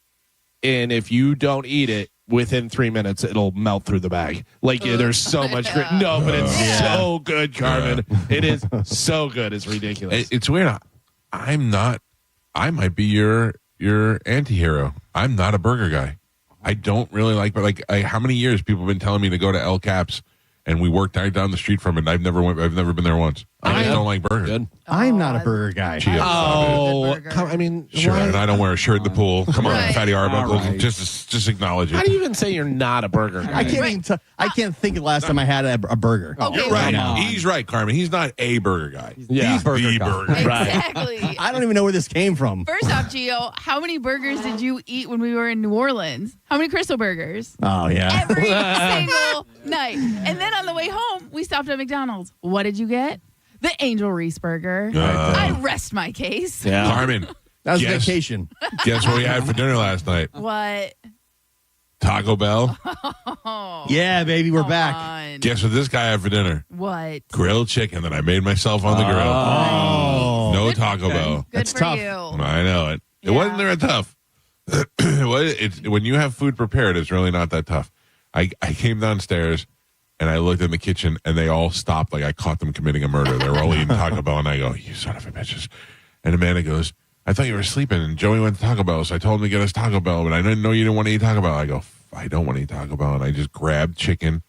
Speaker 10: and if you don't eat it within 3 minutes, it'll melt through the bag. Like there's so much. No, but it's so good, Carmen. It is so good. It's ridiculous.
Speaker 8: It's weird. I might be your anti-hero. I'm not a burger guy. I don't really like, but how many years people have been telling me to go to El Caps, and we worked right down the street from it. And I've never been there once. I just don't like burgers.
Speaker 10: Good.
Speaker 9: I'm not a burger guy.
Speaker 10: Oh,
Speaker 11: Good burger.
Speaker 10: I mean,
Speaker 8: Sure,
Speaker 10: why-
Speaker 8: and I don't wear a shirt in the pool. Come on,
Speaker 11: Right.
Speaker 8: Fatty Arbuckle.
Speaker 2: All right.
Speaker 8: Just acknowledge
Speaker 10: How do
Speaker 8: it.
Speaker 10: you even say you're not a burger guy?
Speaker 9: I can't even I can't think of the last time I had a burger.
Speaker 11: Okay,
Speaker 8: You're right.
Speaker 2: Come on.
Speaker 8: He's right, Carmen. He's not a burger guy.
Speaker 10: Yeah.
Speaker 8: He's the
Speaker 2: guy.
Speaker 8: burger guy.
Speaker 10: Right.
Speaker 11: Exactly.
Speaker 9: I don't even know where this came from.
Speaker 11: First off, Gio, how many burgers did you eat when we were in New Orleans? How many Crystal burgers?
Speaker 9: Oh, yeah.
Speaker 11: Every single night. And then on the way home, we stopped at McDonald's. What did you get? The Angel Reese burger. I rest my case.
Speaker 10: Yeah.
Speaker 8: Carmen,
Speaker 9: That was
Speaker 8: Yes.
Speaker 9: vacation.
Speaker 8: guess what we had for dinner last night?
Speaker 11: What?
Speaker 8: Taco Bell.
Speaker 9: Yeah, baby, we're back.
Speaker 11: On.
Speaker 8: Guess what this guy had for dinner?
Speaker 11: What?
Speaker 8: Grilled chicken that I made myself on the grill.
Speaker 9: Oh.
Speaker 8: No
Speaker 11: Good-
Speaker 8: Taco Bell.
Speaker 11: Good
Speaker 9: That's
Speaker 11: for
Speaker 9: tough.
Speaker 11: you.
Speaker 8: I know it. It
Speaker 11: Yeah.
Speaker 8: wasn't that tough. When you have food prepared, it's really not that tough. I came downstairs and I looked in the kitchen and they all stopped like I caught them committing a murder. They were all eating Taco Bell and I go, you son of a bitches. And Amanda goes, I thought you were sleeping. And Joey went to Taco Bell, so I told him to get us Taco Bell, but I didn't know you didn't want to eat Taco Bell. I go, I don't want to eat Taco Bell. And I just grabbed chicken,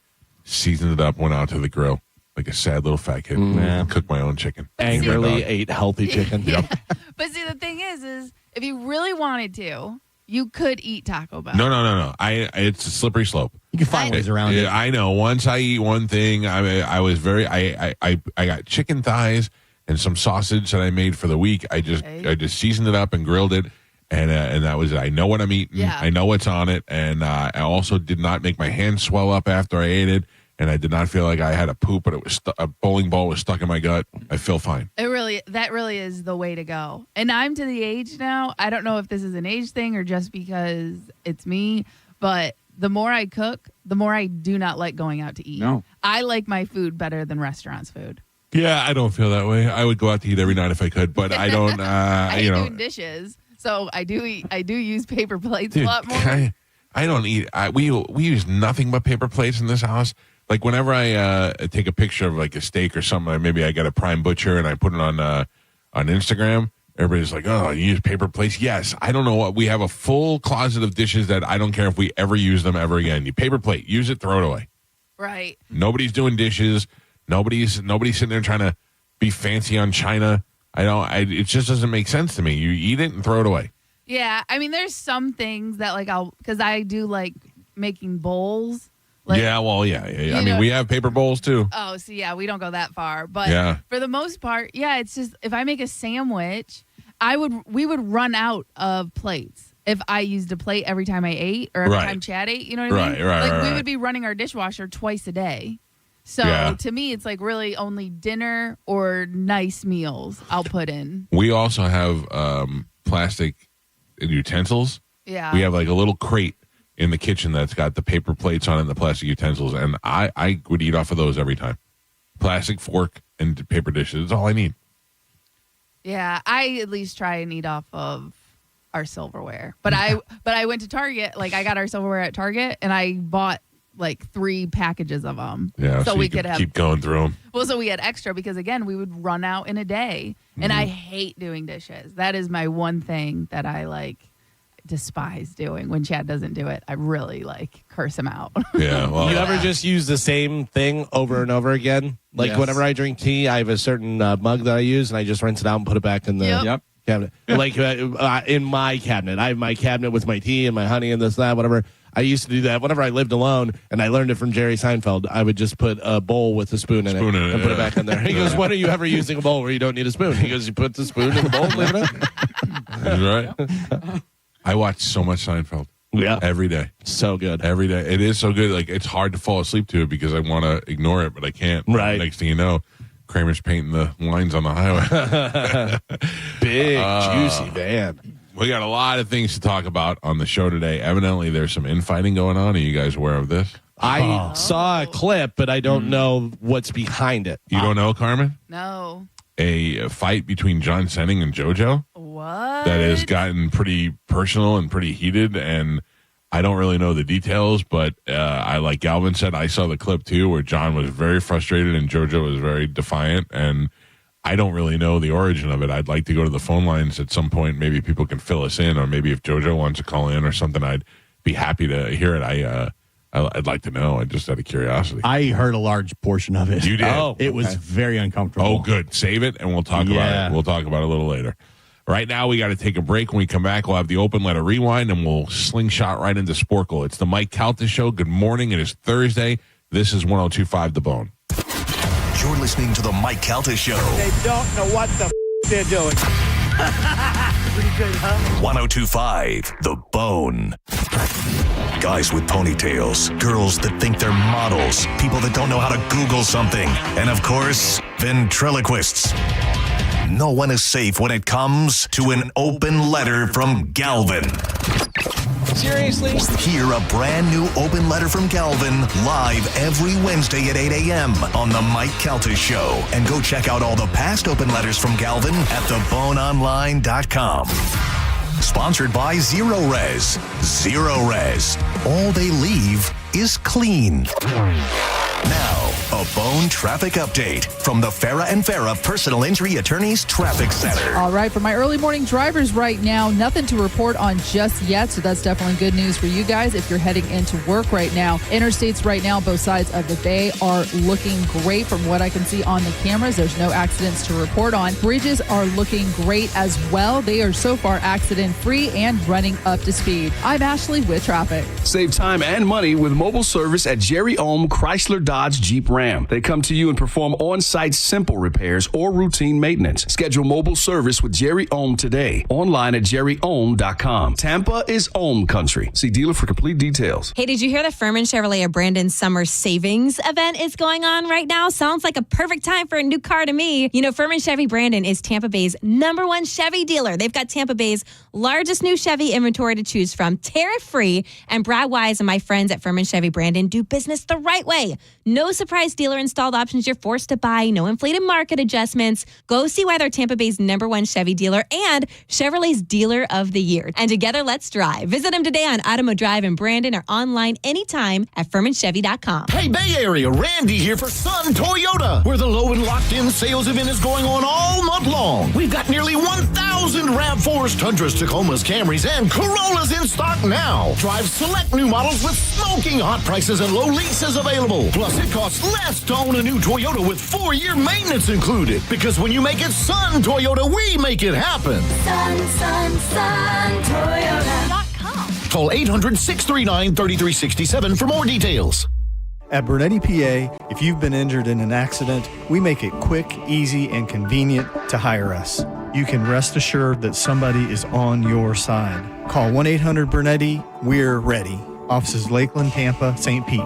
Speaker 8: seasoned it up, went out to the grill like a sad little fat kid.
Speaker 9: Yeah.
Speaker 8: Cooked my own chicken.
Speaker 10: Angrily ate healthy chicken.
Speaker 11: Yeah. But see, the thing is if you really wanted to, you could eat Taco Bell.
Speaker 8: No. It's a slippery slope.
Speaker 9: You can find ways around it.
Speaker 8: I know. Once I eat one thing, I was very. I got chicken thighs and some sausage that I made for the week. I just seasoned it up and grilled it, and that was it. I know what I'm eating.
Speaker 11: Yeah.
Speaker 8: I know what's on it, and I also did not make my hands swell up after I ate it, and I did not feel like I had a poop, but it was a bowling ball was stuck in my gut. I feel fine.
Speaker 11: That really is the way to go. And I'm to the age now. I don't know if this is an age thing or just because it's me, but the more I cook, the more I do not like going out to eat.
Speaker 2: No.
Speaker 11: I like my food better than restaurants' food.
Speaker 8: Yeah, I don't feel that way. I would go out to eat every night if I could, but I don't.
Speaker 11: I hate doing dishes, so I do use paper plates a lot more.
Speaker 8: I don't eat. We use nothing but paper plates in this house. Like whenever I take a picture of like a steak or something, maybe I got a prime butcher and I put it on Instagram. Everybody's like, "Oh, you use paper plates?" Yes. I don't know what we have a full closet of dishes that I don't care if we ever use them ever again. You paper plate, use it, throw it away.
Speaker 11: Right.
Speaker 8: Nobody's doing dishes. Nobody's sitting there trying to be fancy on china. It just doesn't make sense to me. You eat it and throw it away.
Speaker 11: Yeah, I mean, there's some things that because I do like making bowls. Like,
Speaker 8: yeah. I mean, we have paper bowls too.
Speaker 11: Oh, so yeah, we don't go that far. But for the most part, yeah, it's just if I make a sandwich, we would run out of plates if I used a plate every time I ate or every time Chad ate. You know what I mean?
Speaker 8: Right.
Speaker 11: We would be running our dishwasher twice a day. So to me, it's like really only dinner or nice meals I'll put in.
Speaker 8: We also have plastic utensils.
Speaker 11: Yeah.
Speaker 8: We have like a little crate in the kitchen that's got the paper plates on it and the plastic utensils, and I would eat off of those every time. Plastic fork and paper dishes is all I need.
Speaker 11: Yeah, I at least try and eat off of our silverware. But I went to Target, like I got our silverware at Target, and I bought like 3 packages of them.
Speaker 8: Yeah, so
Speaker 11: we
Speaker 8: you
Speaker 11: could have
Speaker 8: keep going through them.
Speaker 11: Well, so we had extra because again, we would run out in a day, and I hate doing dishes. That is my one thing that I despise doing. When Chad doesn't do it, I really curse him out.
Speaker 8: Yeah. Well,
Speaker 10: You ever just use the same thing over and over again? Like
Speaker 2: Yes.
Speaker 10: whenever I drink tea, I have a certain mug that I use, and I just rinse it out and put it back in the
Speaker 11: Yep.
Speaker 10: cabinet. Like in my cabinet, I have my cabinet with my tea and my honey and this, that, whatever. I used to do that whenever I lived alone, and I learned it from Jerry Seinfeld. I would just put a bowl with a spoon in it and put it back in there. He goes, "When are you ever using a bowl where you don't need a spoon?" He goes, "You put the spoon in the bowl and leave it up."
Speaker 8: That's right. I watch so much Seinfeld.
Speaker 10: Yeah.
Speaker 8: Every day.
Speaker 10: So good.
Speaker 8: Every day. It is so good. Like, it's hard to fall asleep to it because I want to ignore it, but I can't.
Speaker 10: Right.
Speaker 8: Next thing you know, Kramer's painting the lines on the highway.
Speaker 10: Big, juicy van.
Speaker 8: We got a lot of things to talk about on the show today. Evidently, there's some infighting going on. Are you guys aware of this?
Speaker 10: I saw a clip, but I don't know what's behind it.
Speaker 8: You don't know, Carmen?
Speaker 11: No.
Speaker 8: A fight between John Senning and JoJo
Speaker 11: What?
Speaker 8: that has gotten pretty personal and pretty heated, and I don't really know the details, but I, like Galvin said, I saw the clip too where John was very frustrated and JoJo was very defiant, and I don't really know the origin of it. I'd like to go to the phone lines at some point. Maybe people can fill us in, or maybe if JoJo wants to call in or something, I'd be happy to hear it. I'd like to know. I just out of curiosity.
Speaker 9: I heard a large portion of it.
Speaker 8: You did?
Speaker 10: Oh,
Speaker 9: It was very uncomfortable.
Speaker 8: Oh, good. Save it, and we'll talk about it. We'll talk about it a little later. Right now, we got to take a break. When we come back, we'll have the open letter rewind, and we'll slingshot right into Sporkle. It's the Mike Calta Show. Good morning. It is Thursday. This is 102.5 The Bone.
Speaker 3: You're listening to the Mike Calta Show.
Speaker 2: They don't know what the they're doing. Pretty good, huh?
Speaker 3: 102.5 The Bone. Guys with ponytails, girls that think they're models, people that don't know how to Google something, and of course, ventriloquists. No one is safe when it comes to an open letter from Galvin.
Speaker 10: Seriously?
Speaker 3: Hear a brand new open letter from Calvin live every Wednesday at 8 a.m. on the Mike Calta Show. And go check out all the past open letters from Calvin at theboneonline.com. Sponsored by Zero Res. Zero Res. All they leave is clean. Now, a Bone traffic update from the Farah and Farah Personal Injury Attorneys Traffic Center.
Speaker 12: All right, for my early morning drivers right now, nothing to report on just yet, so that's definitely good news for you guys if you're heading into work right now. Interstates right now, both sides of the bay are looking great from what I can see on the cameras. There's no accidents to report on. Bridges are looking great as well. They are so far accident-free and running up to speed. I'm Ashley with traffic.
Speaker 13: Save time and money with mobile service at Jerry Ohm Chrysler Dodge Jeep Ram. They come to you and perform on-site simple repairs or routine maintenance. Schedule mobile service with Jerry Ohm today. Online at jerryohm.com. Tampa is Ohm country. See dealer for complete details.
Speaker 14: Hey, did you hear the Furman Chevrolet of Brandon Summer Savings event is going on right now? Sounds like a perfect time for a new car to me. You know, Furman Chevy Brandon is Tampa Bay's #1 Chevy dealer. They've got Tampa Bay's largest new Chevy inventory to choose from, tariff-free, and Brad Wise and my friends at Furman Chevy Brandon do business the right way. No surprise dealer installed options you're forced to buy, no inflated market adjustments. Go see why they're Tampa Bay's #1 Chevy dealer and Chevrolet's Dealer of the Year. And together, let's drive. Visit them today on Automo Drive in Brandon or online anytime at FurmanChevy.com.
Speaker 15: Hey, Bay Area, Randy here for Sun Toyota, where the low and locked-in sales event is going on all month long. We've got nearly 1,000 RAV4s, Tundras, Tacomas, Camrys, and Corollas in stock now. Drive select new models with smoking hot prices and low leases available. Plus, it costs less to own a new Toyota with 4-year maintenance included. Because when you make it Sun Toyota, we make it happen.
Speaker 4: Sun, Toyota.com.
Speaker 15: Call 800-639-3367 for more details.
Speaker 16: At Bernetti PA, if you've been injured in an accident, we make it quick, easy, and convenient to hire us. You can rest assured that somebody is on your side. Call 1-800-BERNETTI. We're ready. Offices Lakeland, Tampa, St. Pete.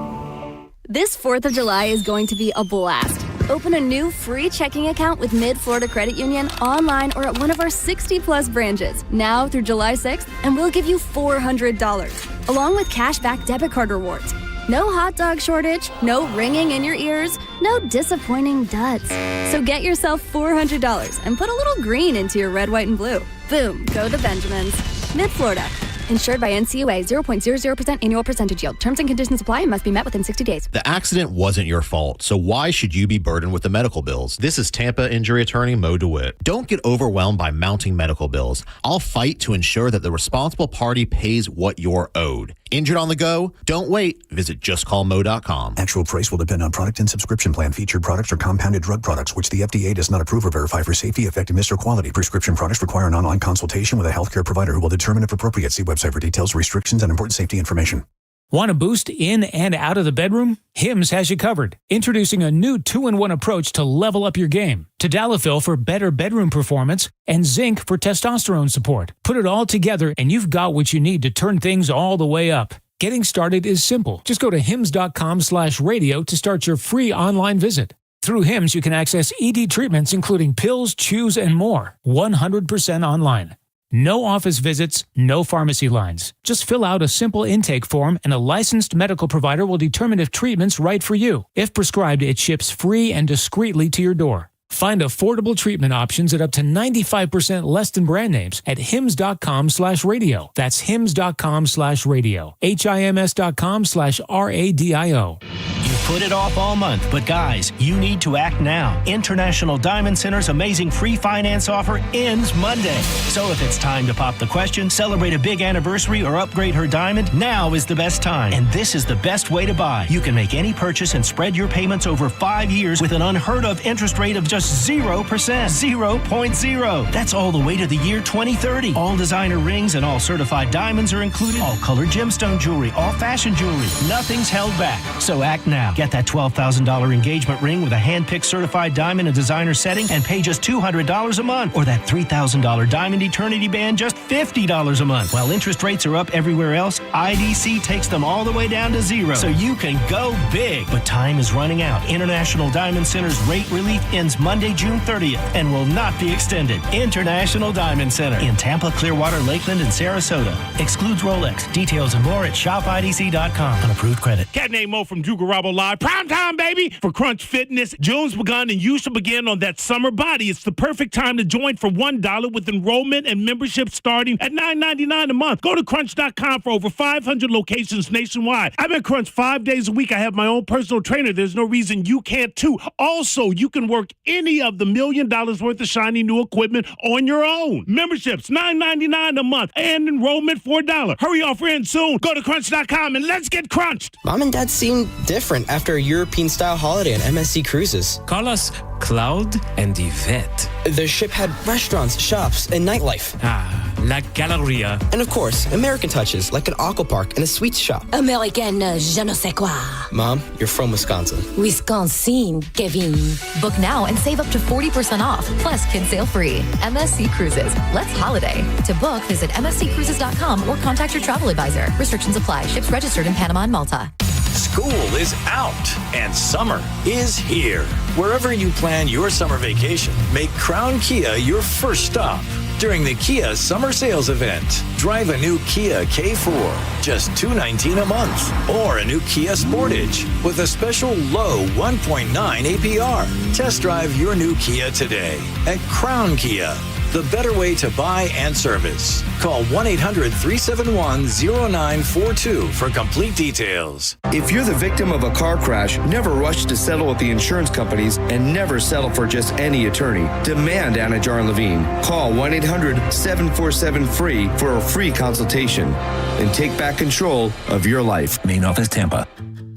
Speaker 17: This 4th of July is going to be a blast. Open a new free checking account with Mid-Florida Credit Union online or at one of our 60-plus branches now through July 6th, and we'll give you $400, along with cashback debit card rewards. No hot dog shortage, no ringing in your ears, no disappointing duds. So get yourself $400 and put a little green into your red, white, and blue. Boom, go the Benjamins. Mid-Florida. Insured by NCUA, 0.00% annual percentage yield. Terms and conditions apply and must be met within 60 days.
Speaker 18: The accident wasn't your fault, so why should you be burdened with the medical bills? This is Tampa injury attorney Mo DeWitt. Don't get overwhelmed by mounting medical bills. I'll fight to ensure that the responsible party pays what you're owed. Injured on the go? Don't wait. Visit justcallmo.com.
Speaker 19: Actual price will depend on product and subscription plan. Featured products are compounded drug products, which the FDA does not approve or verify for safety, effectiveness, or quality. Prescription products require an online consultation with a healthcare provider who will determine if appropriate. See website for details, restrictions, and important safety information.
Speaker 20: Want a boost in and out of the bedroom? Hims has you covered. Introducing a new 2-in-1 approach to level up your game. Tadalafil for better bedroom performance and zinc for testosterone support. Put it all together and you've got what you need to turn things all the way up. Getting started is simple. Just go to hims.com/radio to start your free online visit. Through Hims, you can access ED treatments including pills, chews, and more. 100% online. No office visits, no pharmacy lines. Just fill out a simple intake form and a licensed medical provider will determine if treatment's right for you. If prescribed, it ships free and discreetly to your door. Find affordable treatment options at up to 95% less than brand names at hims.com/radio. That's hims.com/radio. HIMS.com/RADIO.
Speaker 21: You put it off all month, but guys, you need to act now. International Diamond Center's amazing free finance offer ends Monday. So if it's time to pop the question, celebrate a big anniversary, or upgrade her diamond, now is the best time. And this is the best way to buy. You can make any purchase and spread your payments over 5 years with an unheard of interest rate of just 0%. 0.0. That's all the way to the year 2030. All designer rings and all certified diamonds are included. All colored gemstone jewelry, all fashion jewelry. Nothing's held back. So act now. Get that $12,000 engagement ring with a hand-picked certified diamond and designer setting and pay just $200 a month. Or that $3,000 diamond eternity band, just $50 a month. While interest rates are up everywhere else, IDC takes them all the way down to zero. So you can go big. But time is running out. International Diamond Center's rate relief ends Monday, June 30th and will not be extended. International Diamond Center in Tampa, Clearwater, Lakeland, and Sarasota. Excludes Rolex. Details and more at shopidc.com. On approved credit.
Speaker 2: Cat named Mo from Drew Garabo Live. Prime time, baby, for Crunch Fitness. June's begun and you should begin on that summer body. It's the perfect time to join for $1 with enrollment and membership starting at $9.99 a month. Go to crunch.com for over 500 locations nationwide. I'm at Crunch 5 days a week. I have my own personal trainer. There's no reason you can't too. Also, you can work any of the $1 million worth of shiny new equipment on your own. Memberships $9.99 a month and enrollment $4. Hurry off, we're in soon. Go to crunch.com and let's get crunched.
Speaker 1: Mom and Dad seemed different after a European-style holiday on MSC Cruises.
Speaker 22: Call us Cloud and Yvette.
Speaker 1: The ship had restaurants, shops, and nightlife.
Speaker 22: Ah, La Galleria.
Speaker 1: And of course, American touches like an aqua park and a sweets shop.
Speaker 23: American je ne sais quoi.
Speaker 1: Mom, you're from Wisconsin.
Speaker 23: Wisconsin, Kevin.
Speaker 24: Book now and save up to 40% off, plus kids sail free. MSC Cruises. Let's holiday. To book, visit msccruises.com or contact your travel advisor. Restrictions apply. Ships registered in Panama and Malta.
Speaker 25: School is out and summer is here. Wherever you plan your summer vacation, make Crown Kia your first stop. During the Kia Summer Sales Event, drive a new Kia K4, just $219 a month, or a new Kia Sportage with a special low 1.9 APR. Test drive your new Kia today at Crown Kia. The better way to buy and service. Call 1-800-371-0942 for complete details.
Speaker 26: If you're the victim of a car crash, never rush to settle with the insurance companies and never settle for just any attorney. Demand Anna Jar Levine. Call 1-800-747-FREE for a free consultation and take back control of your life.
Speaker 27: Main office, Tampa.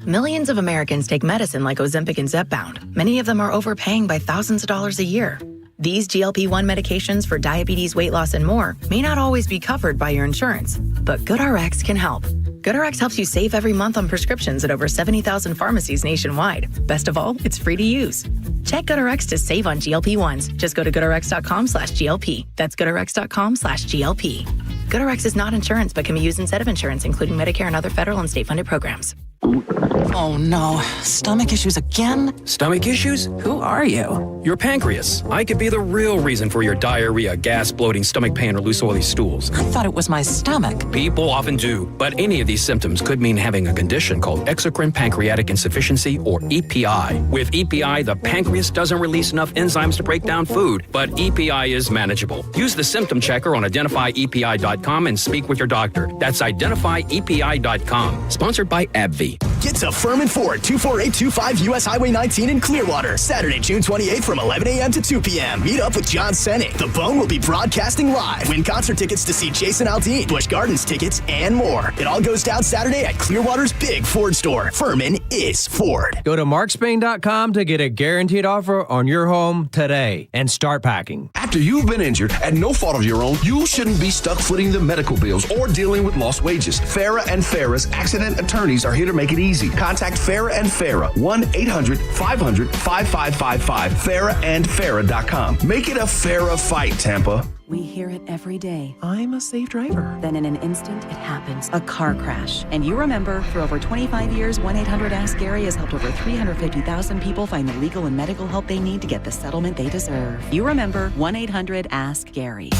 Speaker 24: Millions of Americans take medicine like Ozempic and Zepbound. Many of them are overpaying by thousands of dollars a year. These GLP-1 medications for diabetes, weight loss, and more may not always be covered by your insurance, but GoodRx can help. GoodRx helps you save every month on prescriptions at over 70,000 pharmacies nationwide. Best of all, it's free to use. Check GoodRx to save on GLP-1s. Just go to goodrx.com/GLP. That's goodrx.com/GLP. GoodRx is not insurance, but can be used instead of insurance, including Medicare and other federal and state-funded programs.
Speaker 28: Oh no, stomach issues again?
Speaker 29: Stomach issues?
Speaker 28: Who are you?
Speaker 29: Your pancreas. I could be the real reason for your diarrhea, gas, bloating, stomach pain, or loose oily stools.
Speaker 28: I thought it was my stomach.
Speaker 29: People often do, but any of these symptoms could mean having a condition called exocrine pancreatic insufficiency, or EPI. With EPI, the pancreas doesn't release enough enzymes to break down food, but EPI is manageable. Use the symptom checker on identifyepi.com and speak with your doctor. That's identifyepi.com. Sponsored by AbbVie.
Speaker 30: Get to Furman Ford, 24825 US Highway 19 in Clearwater, Saturday, June 28th from 11 a.m. to 2 p.m. Meet up with John Senning. The Bone will be broadcasting live. Win concert tickets to see Jason Aldean, Busch Gardens tickets, and more. It all goes down Saturday at Clearwater's big Ford store. Furman is Ford.
Speaker 31: Go to markspain.com to get a guaranteed offer on your home today and start packing.
Speaker 13: After you've been injured at no fault of your own, you shouldn't be stuck footing the medical bills or dealing with lost wages. Farah and Farah's accident attorneys are here to make it easy. Contact Farah and Farah, 1-800-500-5555, farahandfarah.com. Make it a Farah fight, Tampa.
Speaker 32: We hear it every day. I'm a safe driver. Then in an instant, it happens. A car crash. And you remember, for over 25 years, 1-800-ASK-GARY has helped over 350,000 people find the legal and medical help they need to get the settlement they deserve. You remember 1-800-ASK-GARY.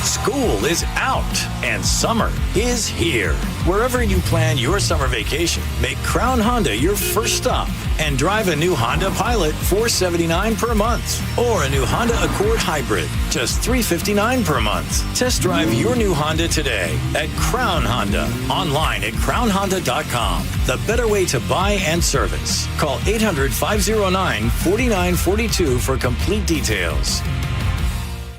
Speaker 25: School is out and summer is here. Wherever you plan your summer vacation, make Crown Honda your first stop and drive a new Honda Pilot, $479 per month, or a new Honda Accord Hybrid, just $359 per month. Test drive your new Honda today at Crown Honda, online at crownhonda.com. The better way to buy and service. Call 800-509-4942 for complete details.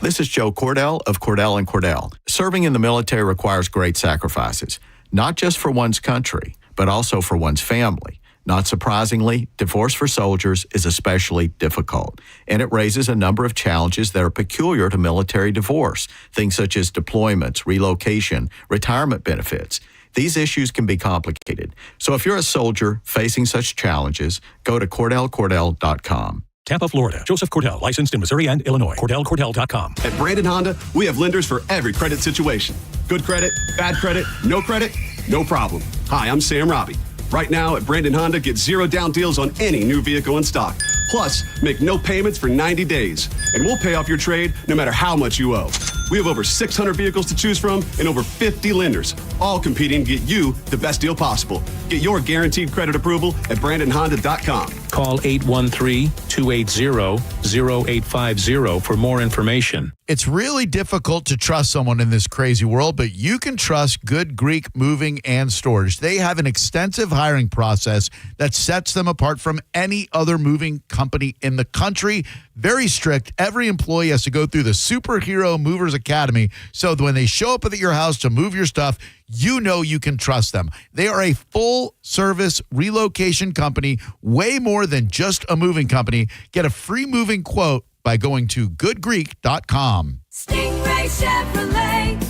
Speaker 33: This is Joe Cordell of Cordell & Cordell. Serving in the military requires great sacrifices, not just for one's country, but also for one's family. Not surprisingly, divorce for soldiers is especially difficult, and it raises a number of challenges that are peculiar to military divorce, things such as deployments, relocation, retirement benefits. These issues can be complicated. So if you're a soldier facing such challenges, go to CordellCordell.com.
Speaker 3: Tampa, Florida. Joseph Cordell, licensed in Missouri and Illinois. CordellCordell.com.
Speaker 4: At Brandon Honda, we have lenders for every credit situation. Good credit, bad credit, no credit, no problem. Hi, I'm Sam Robbie. Right now at Brandon Honda, get 0 down deals on any new vehicle in stock. Plus, make no payments for 90 days. And we'll pay off your trade no matter how much you owe. We have over 600 vehicles to choose from and over 50 lenders, all competing to get you the best deal possible. Get your guaranteed credit approval at BrandonHonda.com.
Speaker 5: Call 813-280-0850 for more information.
Speaker 6: It's really difficult to trust someone in this crazy world, but you can trust Good Greek Moving and Storage. They have an extensive hiring process that sets them apart from any other moving company in the country. Very strict. Every employee has to go through the Superhero Movers Academy, so that when they show up at your house to move your stuff, you know you can trust them. They are a full-service relocation company, way more than just a moving company. Get a free moving quote by going to goodgreek.com.
Speaker 7: Stingray Chevrolet.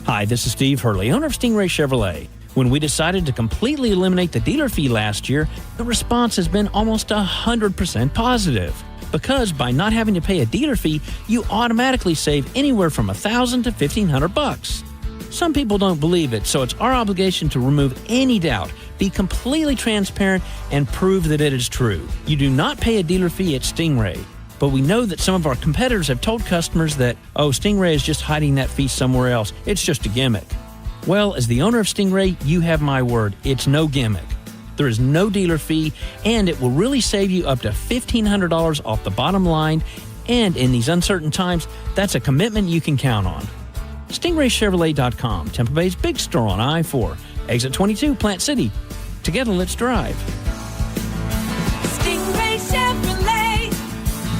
Speaker 8: Hi, this is Steve Hurley, owner of Stingray Chevrolet. When we decided to completely eliminate the dealer fee last year, the response has been almost 100% positive. Because by not having to pay a dealer fee, you automatically save anywhere from $1,000 to $1,500. Some people don't believe it, so it's our obligation to remove any doubt, be completely transparent, and prove that it is true. You do not pay a dealer fee at Stingray. But we know that some of our competitors have told customers that, Stingray is just hiding that fee somewhere else. It's just a gimmick. Well, as the owner of Stingray, you have my word. It's no gimmick. There is no dealer fee, and it will really save you up to $1,500 off the bottom line. And in these uncertain times, that's a commitment you can count on. StingrayChevrolet.com, Tampa Bay's big store on I-4, exit 22, Plant City. Together, let's drive.
Speaker 7: Stingray Chevrolet.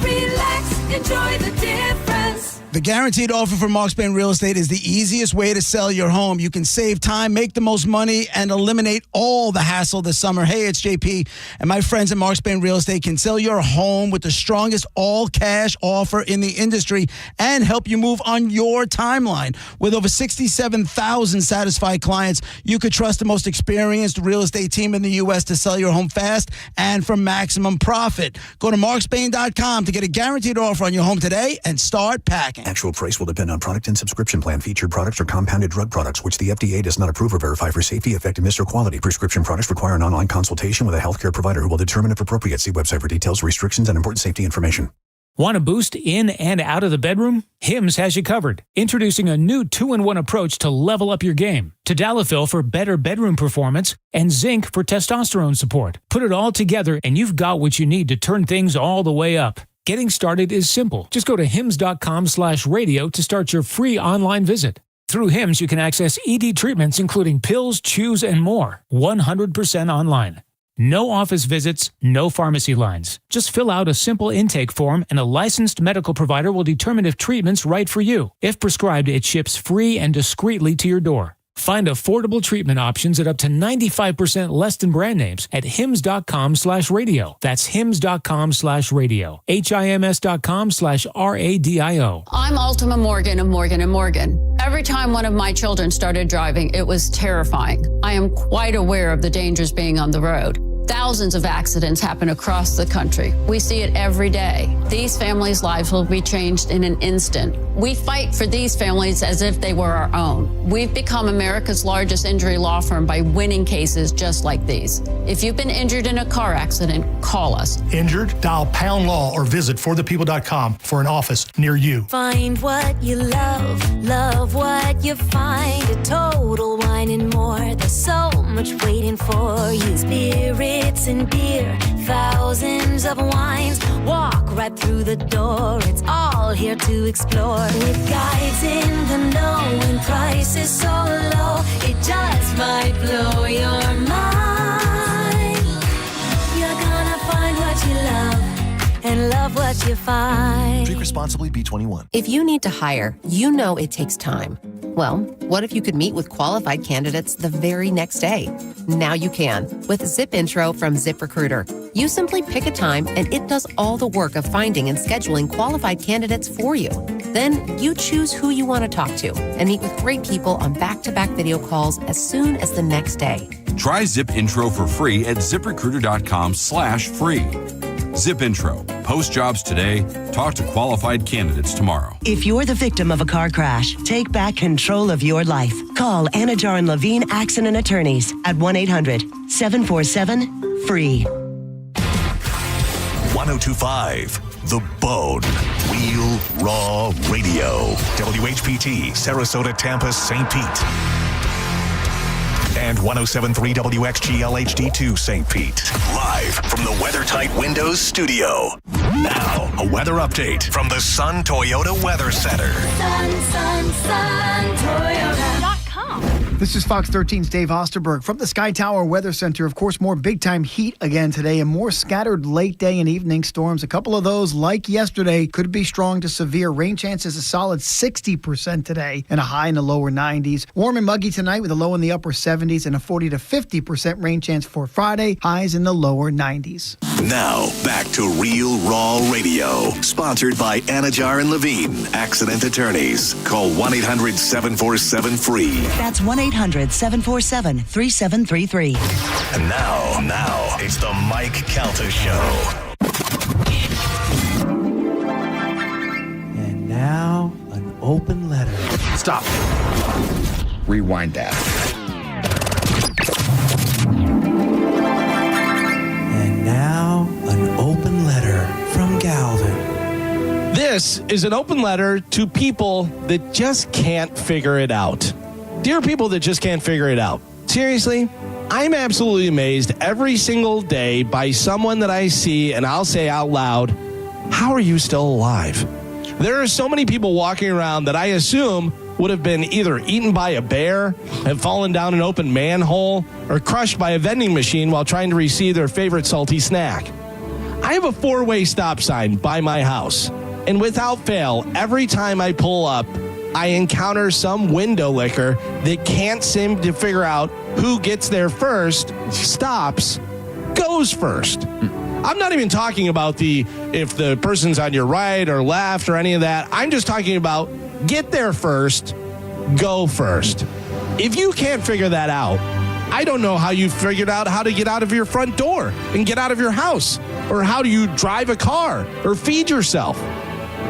Speaker 7: Relax, enjoy the difference.
Speaker 9: The guaranteed offer from Mark Spain Real Estate is the easiest way to sell your home. You can save time, make the most money, and eliminate all the hassle this summer. Hey, it's JP, and my friends at Mark Spain Real Estate can sell your home with the strongest all-cash offer in the industry and help you move on your timeline. With over 67,000 satisfied clients, you could trust the most experienced real estate team in the U.S. to sell your home fast and for maximum profit. Go to markspain.com to get a guaranteed offer on your home today and start packing.
Speaker 19: Actual price will depend on product and subscription plan. Featured products are compounded drug products, which the FDA does not approve or verify for safety, effectiveness, or quality. Prescription products require an online consultation with a healthcare provider who will determine if appropriate. See website for details, restrictions, and important safety information.
Speaker 20: Want to boost in and out of the bedroom? Hims has you covered. Introducing a new 2-in-1 approach to level up your game. Tadalafil for better bedroom performance and zinc for testosterone support. Put it all together and you've got what you need to turn things all the way up. Getting started is simple. Just go to hims.com/radio to start your free online visit. Through Hims, you can access ED treatments including pills, chews, and more. 100% online. No office visits, no pharmacy lines. Just fill out a simple intake form and a licensed medical provider will determine if treatment's right for you. If prescribed, it ships free and discreetly to your door. Find affordable treatment options at up to 95% less than brand names at hims.com/radio. That's hims.com/radio. HIMS.com/RADIO.
Speaker 10: I'm Altima Morgan of Morgan & Morgan. Every time one of my children started driving, it was terrifying. I am quite aware of the dangers being on the road. Thousands of accidents happen across the country. We see it every day. These families' lives will be changed in an instant. We fight for these families as if they were our own. We've become America's largest injury law firm by winning cases just like these. If you've been injured in a car accident, call us.
Speaker 11: Injured? Dial Pound Law or visit forthepeople.com for an office near you.
Speaker 7: Find what you love, love what you find. A Total Wine and More. There's so much waiting for you. Spirits and beer, thousands of wines. Walk right through the door. It's all here to explore. With guides in the know and prices so low, it just might blow your mind. You're gonna find what you love and love what you find.
Speaker 12: Drink responsibly, B21.
Speaker 14: If you need to hire, you know it takes time. Well, what if you could meet with qualified candidates the very next day? Now you can with Zip Intro from ZipRecruiter. You simply pick a time and it does all the work of finding and scheduling qualified candidates for you. Then you choose who you want to talk to and meet with great people on back-to-back video calls as soon as the next day.
Speaker 1: Try Zip Intro for free at ZipRecruiter.com/free. Zip Intro. Post jobs today. Talk to qualified candidates tomorrow.
Speaker 2: If you're the victim of a car crash, take back control of your life. Call Anajar and Levine Accident Attorneys at 1-800-747-FREE.
Speaker 12: 1025 The Bone. Real Raw Radio. WHPT, Sarasota, Tampa, St. Pete. And 107.3 WXGL HD2 St. Pete. Live from the WeatherTight Windows studio. Now, a weather update from the Sun Toyota Weather Center.
Speaker 7: Sun, Toyota.com.
Speaker 15: This is Fox 13's Dave Osterberg from the Sky Tower Weather Center. Of course, more big-time heat again today and more scattered late day and evening storms. A couple of those, like yesterday, could be strong to severe. Rain chances a solid 60% today and a high in the lower 90s. Warm and muggy tonight with a low in the upper 70s and a 40 to 50% rain chance for Friday. Highs in the lower 90s.
Speaker 12: Now, back to Real Raw Radio. Sponsored by Anajar and Levine, Accident Attorneys. Call 1-800-747-FREE.
Speaker 2: That's 1-800-747-3733.
Speaker 12: And now, it's the Mike Calta Show.
Speaker 16: And now, an open letter.
Speaker 17: Stop. Rewind that.
Speaker 16: And now, an open letter from Galvin.
Speaker 18: This is an open letter to people that just can't figure it out. Dear people that just can't figure it out. Seriously, I'm absolutely amazed every single day by someone that I see and I'll say out loud, how are you still alive? There are so many people walking around that I assume would have been either eaten by a bear, have fallen down an open manhole, or crushed by a vending machine while trying to receive their favorite salty snack. I have a 4-way stop sign by my house, and without fail, every time I pull up, I encounter some window licker that can't seem to figure out who gets there first, stops, goes first. I'm not even talking about if the person's on your right or left or any of that. I'm just talking about get there first, go first. If you can't figure that out, I don't know how you figured out how to get out of your front door and get out of your house, or how do you drive a car or feed yourself.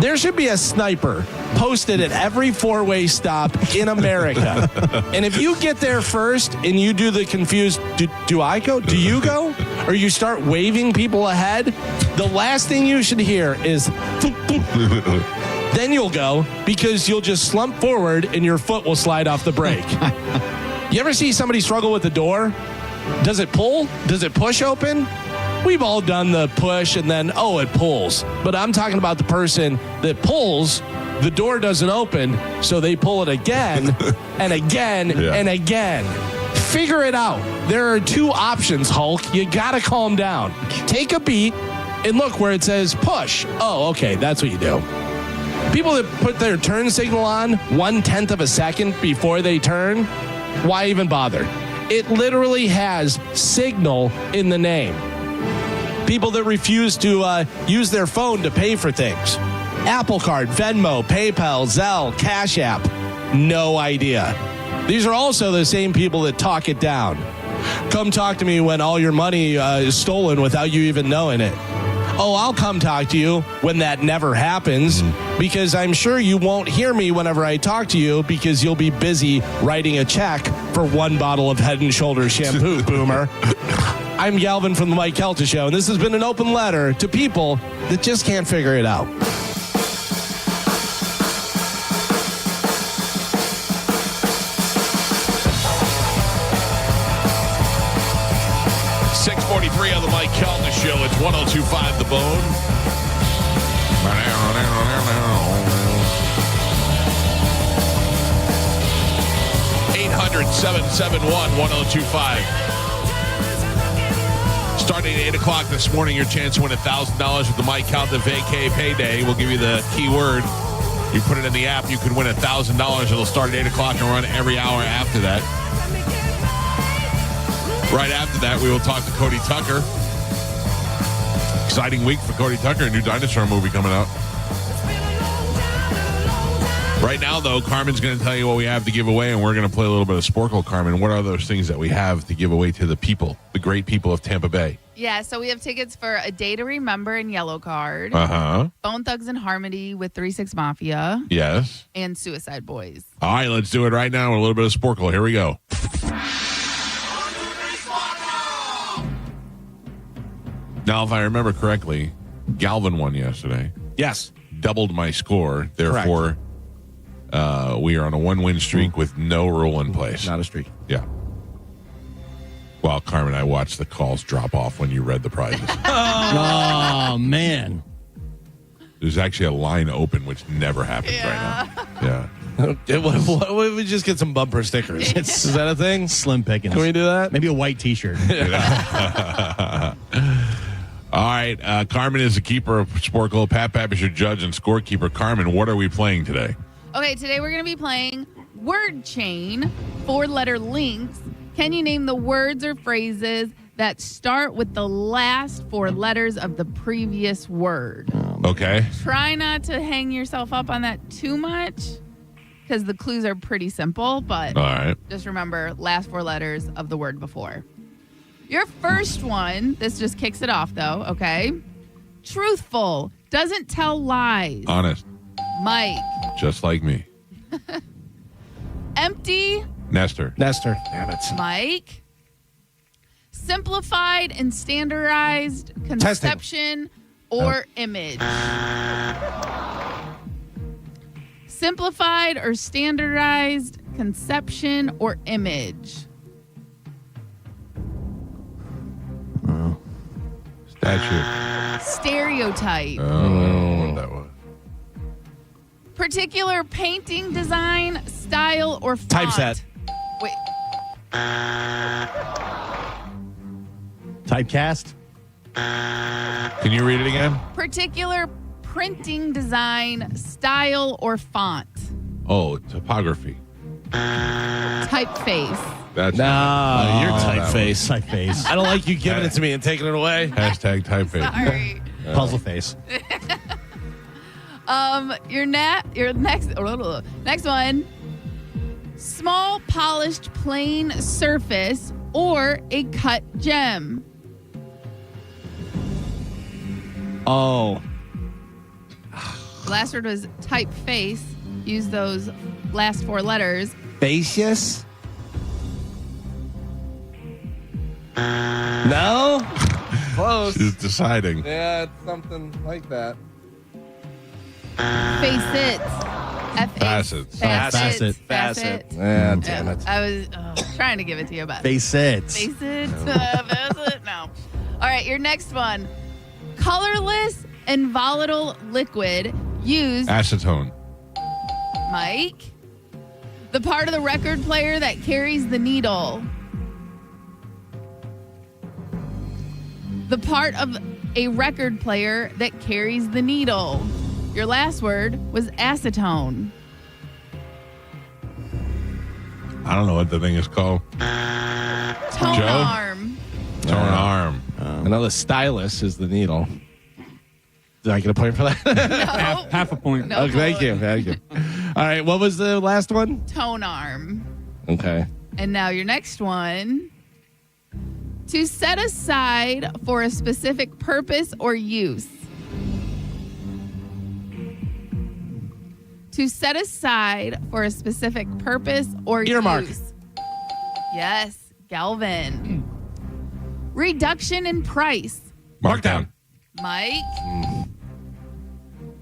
Speaker 18: There should be a sniper posted at every 4-way stop in America. And if you get there first and you do the confused, do I go? Do you go? Or you start waving people ahead, the last thing you should hear is, then you'll go, because you'll just slump forward and your foot will slide off the brake. You ever see somebody struggle with the door? Does it pull? Does it push open? We've all done the push and then, it pulls. But I'm talking about the person that pulls, the door doesn't open, so they pull it again and again and again. Figure it out. There are 2 options, Hulk. You got to calm down. Take a beat and look where it says push. Oh, okay, that's what you do. People that put their turn signal on 1/10 of a second before they turn, why even bother? It literally has signal in the name. People that refuse to use their phone to pay for things. Apple Card, Venmo, PayPal, Zelle, Cash App. No idea. These are also the same people that talk it down. Come talk to me when all your money is stolen without you even knowing it. Oh, I'll come talk to you when that never happens, because I'm sure you won't hear me whenever I talk to you because you'll be busy writing a check for 1 bottle of Head & Shoulders shampoo, boomer. I'm Galvin from the Mike Calta Show, and this has been an open letter to people that just can't figure it out.
Speaker 21: On the Mike Calta Show. It's 1025 The Bone. 800-771-1025. Starting at 8 o'clock this morning, your chance to win $1,000 with the Mike Calta Vacay Payday. We'll give you the keyword. You put it in the app, you can win $1,000. It'll start at 8 o'clock and run every hour after that. Right after that, we will talk to Cody Tucker. Exciting week for Cody Tucker, a new dinosaur movie coming out. Right now, though, Carmen's going to tell you what we have to give away, and we're going to play a little bit of Sporkle. Carmen, what are those things that we have to give away to the people, the great people of Tampa Bay?
Speaker 13: Yeah, so we have tickets for A Day to Remember in Yellow Card.
Speaker 21: Uh-huh.
Speaker 13: Bone Thugs and Harmony with 3-6 Mafia.
Speaker 21: Yes.
Speaker 13: And Suicide Boys.
Speaker 21: All right, let's do it right now with a little bit of Sporkle. Here we go. Now, if I remember correctly, Galvin won yesterday.
Speaker 18: Yes.
Speaker 21: Doubled my score. Therefore, we are on a one-win streak with no rule in place.
Speaker 18: Not a streak.
Speaker 21: Yeah. Well, Carmen, I watched the calls drop off when you read the prizes.
Speaker 18: Oh, man.
Speaker 21: There's actually a line open, which never happens right now. Yeah.
Speaker 18: What we just get some bumper stickers? Is that a thing?
Speaker 3: Slim pickings.
Speaker 18: Can we do that?
Speaker 3: Maybe a white T-shirt.
Speaker 21: All right. Carmen is the keeper of Sporkle. Pat is your judge and scorekeeper. Carmen, what are we playing today?
Speaker 13: Okay, today we're going to be playing Word Chain, 4-letter links. Can you name the words or phrases that start with the last 4 letters of the previous word?
Speaker 21: Okay.
Speaker 13: Try not to hang yourself up on that too much because the clues are pretty simple, but
Speaker 21: all right.
Speaker 13: Just remember last 4 letters of the word before. Your first one, this just kicks it off though, okay? Truthful, doesn't tell lies.
Speaker 21: Honest.
Speaker 13: Mike.
Speaker 21: Just like me.
Speaker 13: Empty.
Speaker 21: Nestor.
Speaker 18: Damn it.
Speaker 13: Mike. Simplified and standardized conception or image. Simplified or standardized conception or image.
Speaker 21: Statue.
Speaker 13: Stereotype.
Speaker 21: Oh, that was.
Speaker 13: Particular painting design, style, or font.
Speaker 18: Typeset.
Speaker 13: Wait.
Speaker 3: Typecast.
Speaker 21: Can you read it again?
Speaker 13: Particular printing design, style, or font.
Speaker 21: Oh, typography.
Speaker 13: Typeface.
Speaker 21: That's
Speaker 18: you're
Speaker 21: that
Speaker 18: typeface.
Speaker 3: Typeface.
Speaker 18: I don't like you giving it to me and taking it away.
Speaker 21: Hashtag typeface.
Speaker 13: Sorry.
Speaker 3: Puzzle face.
Speaker 13: Your next one. Small polished plain surface or a cut gem.
Speaker 18: Oh.
Speaker 13: Last word was typeface. Use those last 4 letters.
Speaker 18: Facious? No? Close.
Speaker 21: She's deciding.
Speaker 18: Yeah, it's something like that.
Speaker 13: Facets.
Speaker 21: Facet.
Speaker 18: Yeah, damn it.
Speaker 13: I was trying to give it to you, but
Speaker 3: Face it.
Speaker 13: Facet. No. All right, your next one. Colorless and volatile liquid used.
Speaker 21: Acetone.
Speaker 13: Mike. The part of the record player that carries the needle. The part of a record player that carries the needle. Your last word was acetone.
Speaker 21: I don't know what the thing is called.
Speaker 13: Tone arm.
Speaker 21: Tone arm.
Speaker 18: Another stylus is the needle. Did I get a point for that?
Speaker 13: No.
Speaker 3: Half a point.
Speaker 13: No
Speaker 18: Thank you. All right, what was the last one?
Speaker 13: Tone arm.
Speaker 18: Okay.
Speaker 13: And now your next one. To set aside for a specific purpose or use. To set aside for a specific purpose or
Speaker 18: Earmark.
Speaker 13: use. Yes, Galvin. Reduction in price.
Speaker 21: Markdown.
Speaker 13: Mike.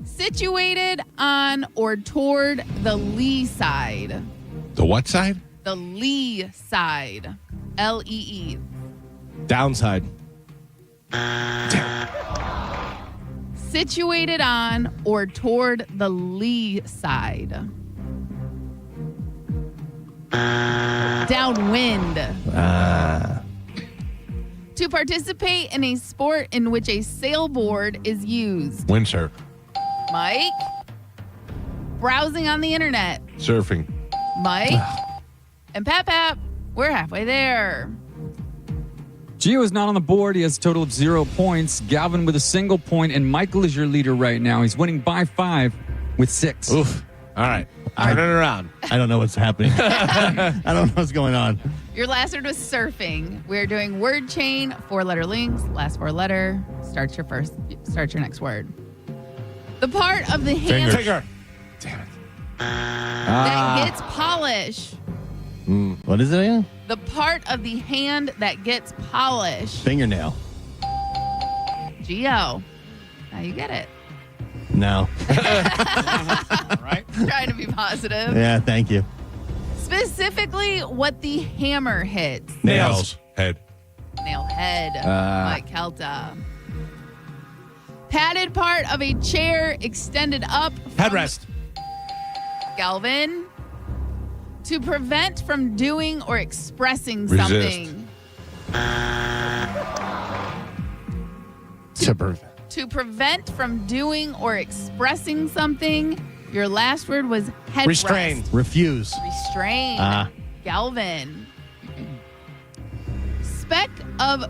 Speaker 13: Situated on or toward the lee side.
Speaker 21: The what side?
Speaker 13: The lee side. L-E-E.
Speaker 18: Downside.
Speaker 13: Situated on or toward the lee side. Downwind. To participate in a sport in which a sailboard is used.
Speaker 21: Windsurf.
Speaker 13: Mike. Browsing on the internet.
Speaker 21: Surfing.
Speaker 13: Mike. And Pap, we're halfway there.
Speaker 4: Gio is not on the board. He has a total of 0 points. Galvin with a single point, and Michael is your leader right now. He's winning by 5 with 6.
Speaker 18: Oof. All right. Turn it around.
Speaker 22: I don't know what's happening. I don't know what's going on.
Speaker 13: Your last word was surfing. We're doing word chain, 4-letter links. Last 4 letter. Start your next word. The part of the hand
Speaker 18: Finger.
Speaker 13: that gets polish.
Speaker 22: What is it again?
Speaker 13: The part of the hand that gets polish.
Speaker 22: Fingernail.
Speaker 13: Gio. Now you get it.
Speaker 22: No.
Speaker 13: Right? Trying to be positive.
Speaker 22: Yeah, thank you.
Speaker 13: Specifically, what the hammer hits.
Speaker 21: Nails. Head.
Speaker 13: Nail head. Like Calta. Padded part of a chair extended up.
Speaker 18: Headrest.
Speaker 13: Galvin. To prevent from doing or expressing
Speaker 21: Resist.
Speaker 13: something. To prevent from doing or expressing something. Your last word was headrest.
Speaker 18: Restrain.
Speaker 22: Refuse.
Speaker 13: Restrain. Galvin. Speck of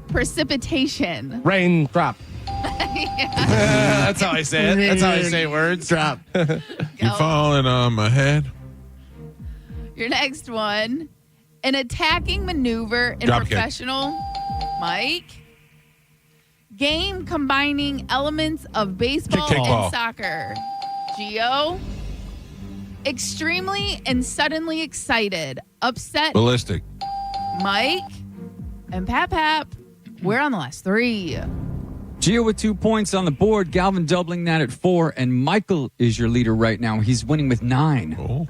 Speaker 13: precipitation.
Speaker 18: Raindrop. That's how I say it. That's how I say words.
Speaker 22: Drop.
Speaker 21: You falling on my head?
Speaker 13: Your next one. An attacking maneuver in
Speaker 21: Drop kick.
Speaker 13: professional. Mike. Game combining elements of baseball
Speaker 21: Kickball.
Speaker 13: and soccer. Gio. Extremely and suddenly excited. Upset.
Speaker 21: Ballistic.
Speaker 13: Mike. And Pap. We're on the last 3.
Speaker 4: Gio with 2 points on the board. Galvin doubling that at 4. And Michael is your leader right now. He's winning with 9.
Speaker 21: Oh.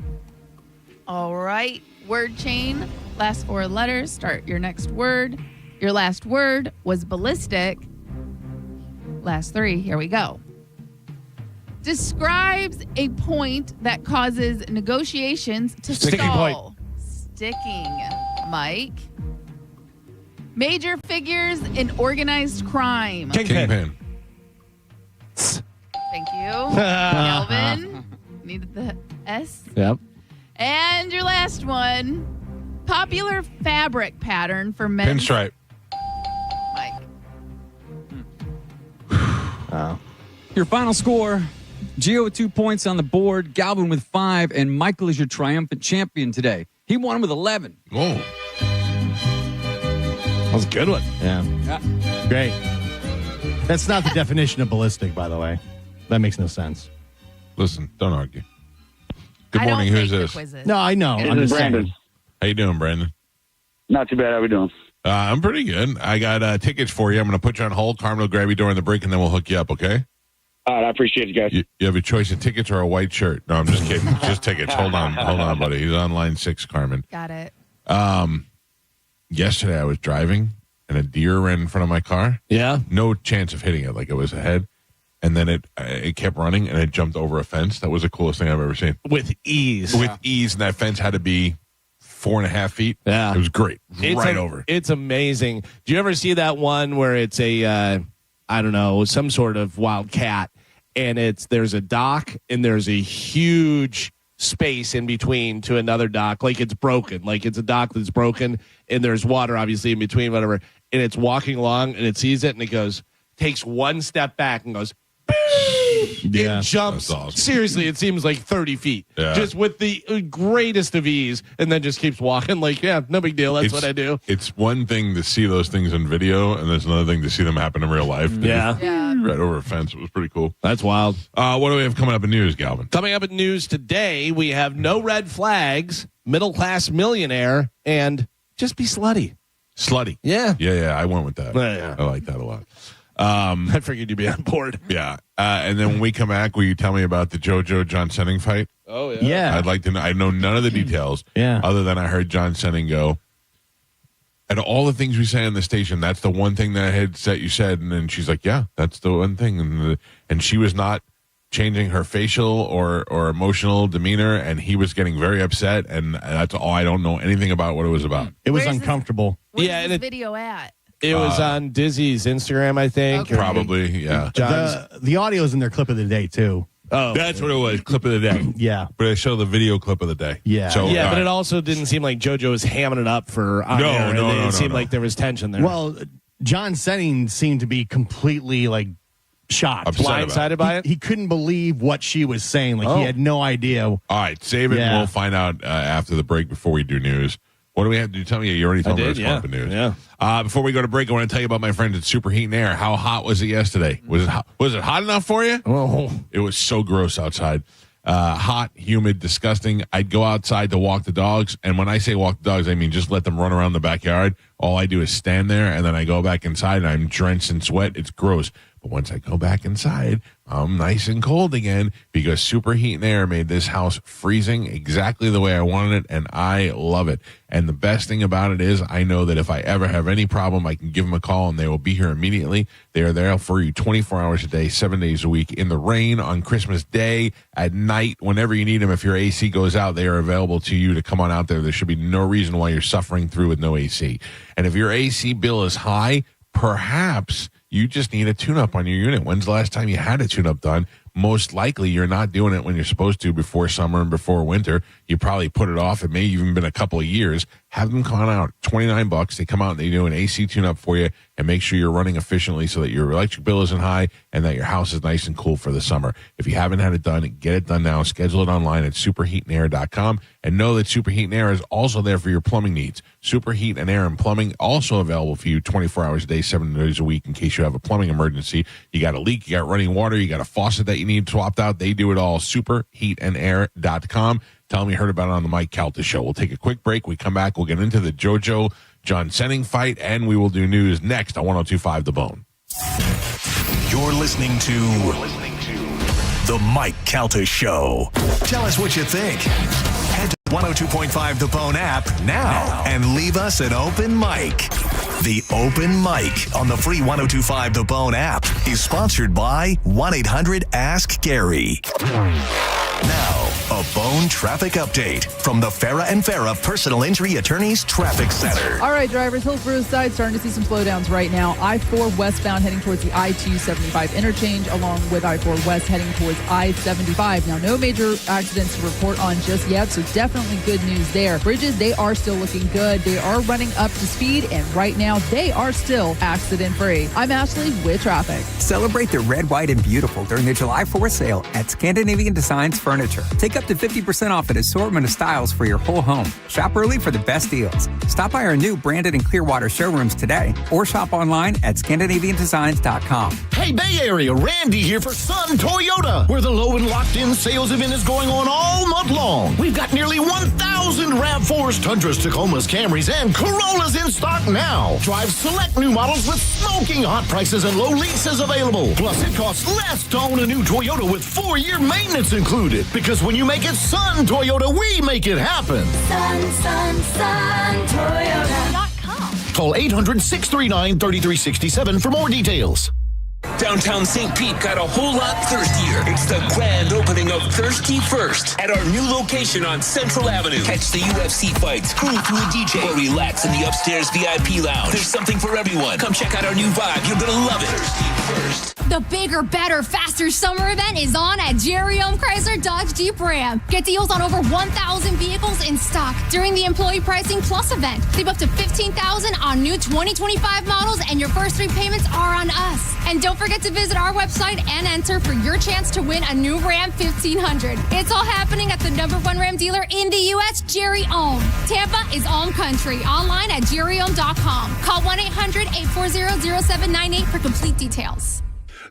Speaker 13: All right. Word chain. Last 4 letters. Start your next word. Your last word was ballistic. Last 3. Here we go. Describes a point that causes negotiations to
Speaker 18: Sticking
Speaker 13: stall. Sticking. Mike. Major figures in organized crime.
Speaker 21: Kingpin.
Speaker 13: Thank you. Calvin. Needed the S.
Speaker 22: Yep.
Speaker 13: And your last one. Popular fabric pattern for men.
Speaker 21: Pinstripe.
Speaker 13: Mike.
Speaker 4: Your final score. Gio with 2 points on the board. Galvin with 5. And Michael is your triumphant champion today. He won with 11.
Speaker 21: Whoa.
Speaker 18: That was a good one.
Speaker 22: Yeah. Great. That's not the definition of ballistic, by the way. That makes no sense.
Speaker 21: Listen, don't argue. Good
Speaker 13: I don't
Speaker 21: morning. Who's
Speaker 13: take the
Speaker 21: this?
Speaker 13: quizzes.
Speaker 22: No, I know.
Speaker 23: This
Speaker 22: I'm
Speaker 23: is
Speaker 22: just
Speaker 23: Brandon.
Speaker 22: saying.
Speaker 21: How you doing, Brandon?
Speaker 23: Not too bad. How we doing?
Speaker 21: I'm pretty good. I got tickets for you. I'm going to put you on hold. Carmen will grab you during the break, and then we'll hook you up, okay?
Speaker 23: All right, I appreciate you guys.
Speaker 21: You have a choice of tickets or a white shirt. No, I'm just kidding. Just tickets. Hold on, buddy. He's on line 6, Carmen.
Speaker 13: Got it.
Speaker 21: Yesterday I was driving, and a deer ran in front of my car.
Speaker 18: Yeah.
Speaker 21: No chance of hitting it. Like, it was ahead. And then it kept running, and it jumped over a fence. That was the coolest thing I've ever seen.
Speaker 18: With ease.
Speaker 21: With ease, and that fence had to be 4.5 feet.
Speaker 18: Yeah.
Speaker 21: It was great.
Speaker 18: It's
Speaker 21: over.
Speaker 18: It's amazing. Do you ever see that one where it's a, I don't know, some sort of wild cat, and there's a dock, and there's a huge space in between to another dock, like it's broken, like it's a dock that's broken, and there's water obviously in between, whatever, and it's walking along, and it sees it, and it goes, takes one step back, and goes,
Speaker 22: Yeah.
Speaker 18: it jumps.
Speaker 21: That's awesome.
Speaker 18: Seriously, it seems like 30 feet.
Speaker 21: Yeah.
Speaker 18: Just with the greatest of ease, and then just keeps walking like, yeah, no big deal. That's what I do.
Speaker 21: It's one thing to see those things in video, and there's another thing to see them happen in real life.
Speaker 18: Yeah.
Speaker 21: Right over a fence. It was pretty cool.
Speaker 18: That's wild.
Speaker 21: What do we have coming up in news, Galvin?
Speaker 18: Coming up in news today, we have no red flags, middle class millionaire, and just be slutty.
Speaker 21: Slutty.
Speaker 18: Yeah.
Speaker 21: Yeah. I went with that.
Speaker 18: Yeah.
Speaker 21: I like that a lot.
Speaker 18: I figured you'd be on board.
Speaker 21: Yeah. And then when we come back, will you tell me about the JoJo John Senning fight?
Speaker 18: Oh, yeah.
Speaker 22: Yeah.
Speaker 21: I'd like to know. I know none of the details.
Speaker 22: Yeah.
Speaker 21: Other than I heard John Senning go, out of all the things we say on the station, that's the one thing that you said. And then she's like, yeah, that's the one thing. And she was not changing her facial or emotional demeanor. And he was getting very upset. And that's all. I don't know anything about what it was about.
Speaker 22: It was
Speaker 13: Where's
Speaker 22: uncomfortable.
Speaker 13: Where's
Speaker 18: Yeah,
Speaker 13: this
Speaker 18: and
Speaker 13: video at?
Speaker 18: It was on Dizzy's Instagram, I think.
Speaker 13: Okay.
Speaker 21: Probably, yeah.
Speaker 18: John's.
Speaker 22: The audio's in their clip of the day, too.
Speaker 18: Oh.
Speaker 21: That's what it was. Clip of the day.
Speaker 22: Yeah.
Speaker 21: But I show the video clip of the day.
Speaker 22: Yeah.
Speaker 21: So,
Speaker 18: Yeah, but it also didn't seem like JoJo was hamming it up for on air. It seemed like there was tension there.
Speaker 22: Well, John Senning seemed to be completely like shocked,
Speaker 18: blindsided by it.
Speaker 22: He couldn't believe what she was saying. Like he had no idea.
Speaker 21: All right, save it.
Speaker 22: Yeah.
Speaker 21: We'll find out after the break before we do news. What do we have to do? Tell me. You already told me this part of the news.
Speaker 18: Yeah.
Speaker 21: Before we go to break, I want to tell you about my friends at Super Heat and Air. How hot was it yesterday? Was it hot enough for you?
Speaker 18: Oh,
Speaker 21: it was so gross outside. Hot, humid, disgusting. I'd go outside to walk the dogs, and when I say walk the dogs, I mean just let them run around the backyard. All I do is stand there, and then I go back inside, and I'm drenched in sweat. It's gross. But once I go back inside, I'm nice and cold again because Super Heat and Air made this house freezing exactly the way I wanted it, and I love it. And the best thing about it is I know that if I ever have any problem, I can give them a call, and they will be here immediately. They are there for you 24 hours a day, 7 days a week, in the rain, on Christmas Day, at night, whenever you need them. If your AC goes out, they are available to you to come on out there. There should be no reason why you're suffering through with no AC. And if your AC bill is high, perhaps you just need a tune-up on your unit. When's the last time you had a tune-up done? Most likely you're not doing it when you're supposed to before summer and before winter. You probably put it off. It may even been a couple of years. Have them come out. $29. They come out and they do an AC tune-up for you and make sure you're running efficiently so that your electric bill isn't high and that your house is nice and cool for the summer. If you haven't had it done, get it done now. Schedule it online at superheatandair.com and know that Super Heat and Air is also there for your plumbing needs. Super Heat and Air and Plumbing also available for you 24 hours a day, 7 days a week in case you have a plumbing emergency. You got a leak, you got running water, you got a faucet that you need swapped out. They do it all. Superheatandair.com. Tell them you heard about it on the Mike Calta Show. We'll take a quick break. We come back. We'll get into the JoJo John Senning fight, and we will do news next on 102.5 The Bone.
Speaker 12: You're listening to The Mike Calta Show. Tell us what you think. Head to 102.5 The Bone app now and leave us an open mic. The Open Mic on the free 102.5 The Bone app is sponsored by 1-800-ASK-GARY. Now, a Bone traffic update from the Farah and Farah Personal Injury Attorneys Traffic Center.
Speaker 5: All right, drivers, Hillsborough side starting to see some slowdowns right now. I-4 westbound heading towards the I-275 interchange, along with I-4 west heading towards I-75. Now, no major accidents to report on just yet, so definitely good news there. Bridges, they are still looking good. They are running up to speed, and right now they are still accident-free. I'm Ashley with traffic.
Speaker 6: Celebrate the red, white, and beautiful during the July 4th sale at Scandinavian Designs Furniture. Take up to 50% off an assortment of styles for your whole home. Shop early for the best deals. Stop by our new Brandon and Clearwater showrooms today or shop online at ScandinavianDesigns.com.
Speaker 8: Hey, Bay Area, Randy here for Sun Toyota, where the low and locked-in sales event is going on all month long. We've got nearly 1,000 RAV4s, Tundras, Tacomas, Camrys, and Corollas in stock now. Drive select new models with smoking hot prices and low leases available. Plus, it costs less to own a new Toyota with 4-year maintenance included. Because when you make it Sun Toyota, we make it happen.
Speaker 7: Sun, Toyota.com.
Speaker 8: Call 800-639-3367 for more details.
Speaker 24: Downtown St. Pete got a whole lot thirstier. It's the grand opening of Thirsty First at our new location on Central Avenue. Catch the UFC fights, groove to a DJ, or relax in the upstairs VIP lounge. There's something for everyone. Come check out our new vibe. You're gonna love it. Thirsty First.
Speaker 25: The bigger, better, faster summer event is on at Jerry Ohm Chrysler Dodge Jeep Ram. Get deals on over 1,000 vehicles in stock during the Employee Pricing Plus event. Save up to $15,000 on new 2025 models, and your first 3 payments are on us. And don't forget to visit our website and enter for your chance to win a new Ram 1500. It's all happening at the #1 Ram dealer in the U.S., Jerry Ohm. Tampa is Ohm Country. Online at jerryohm.com. Call 1-800-840-0798 for complete details.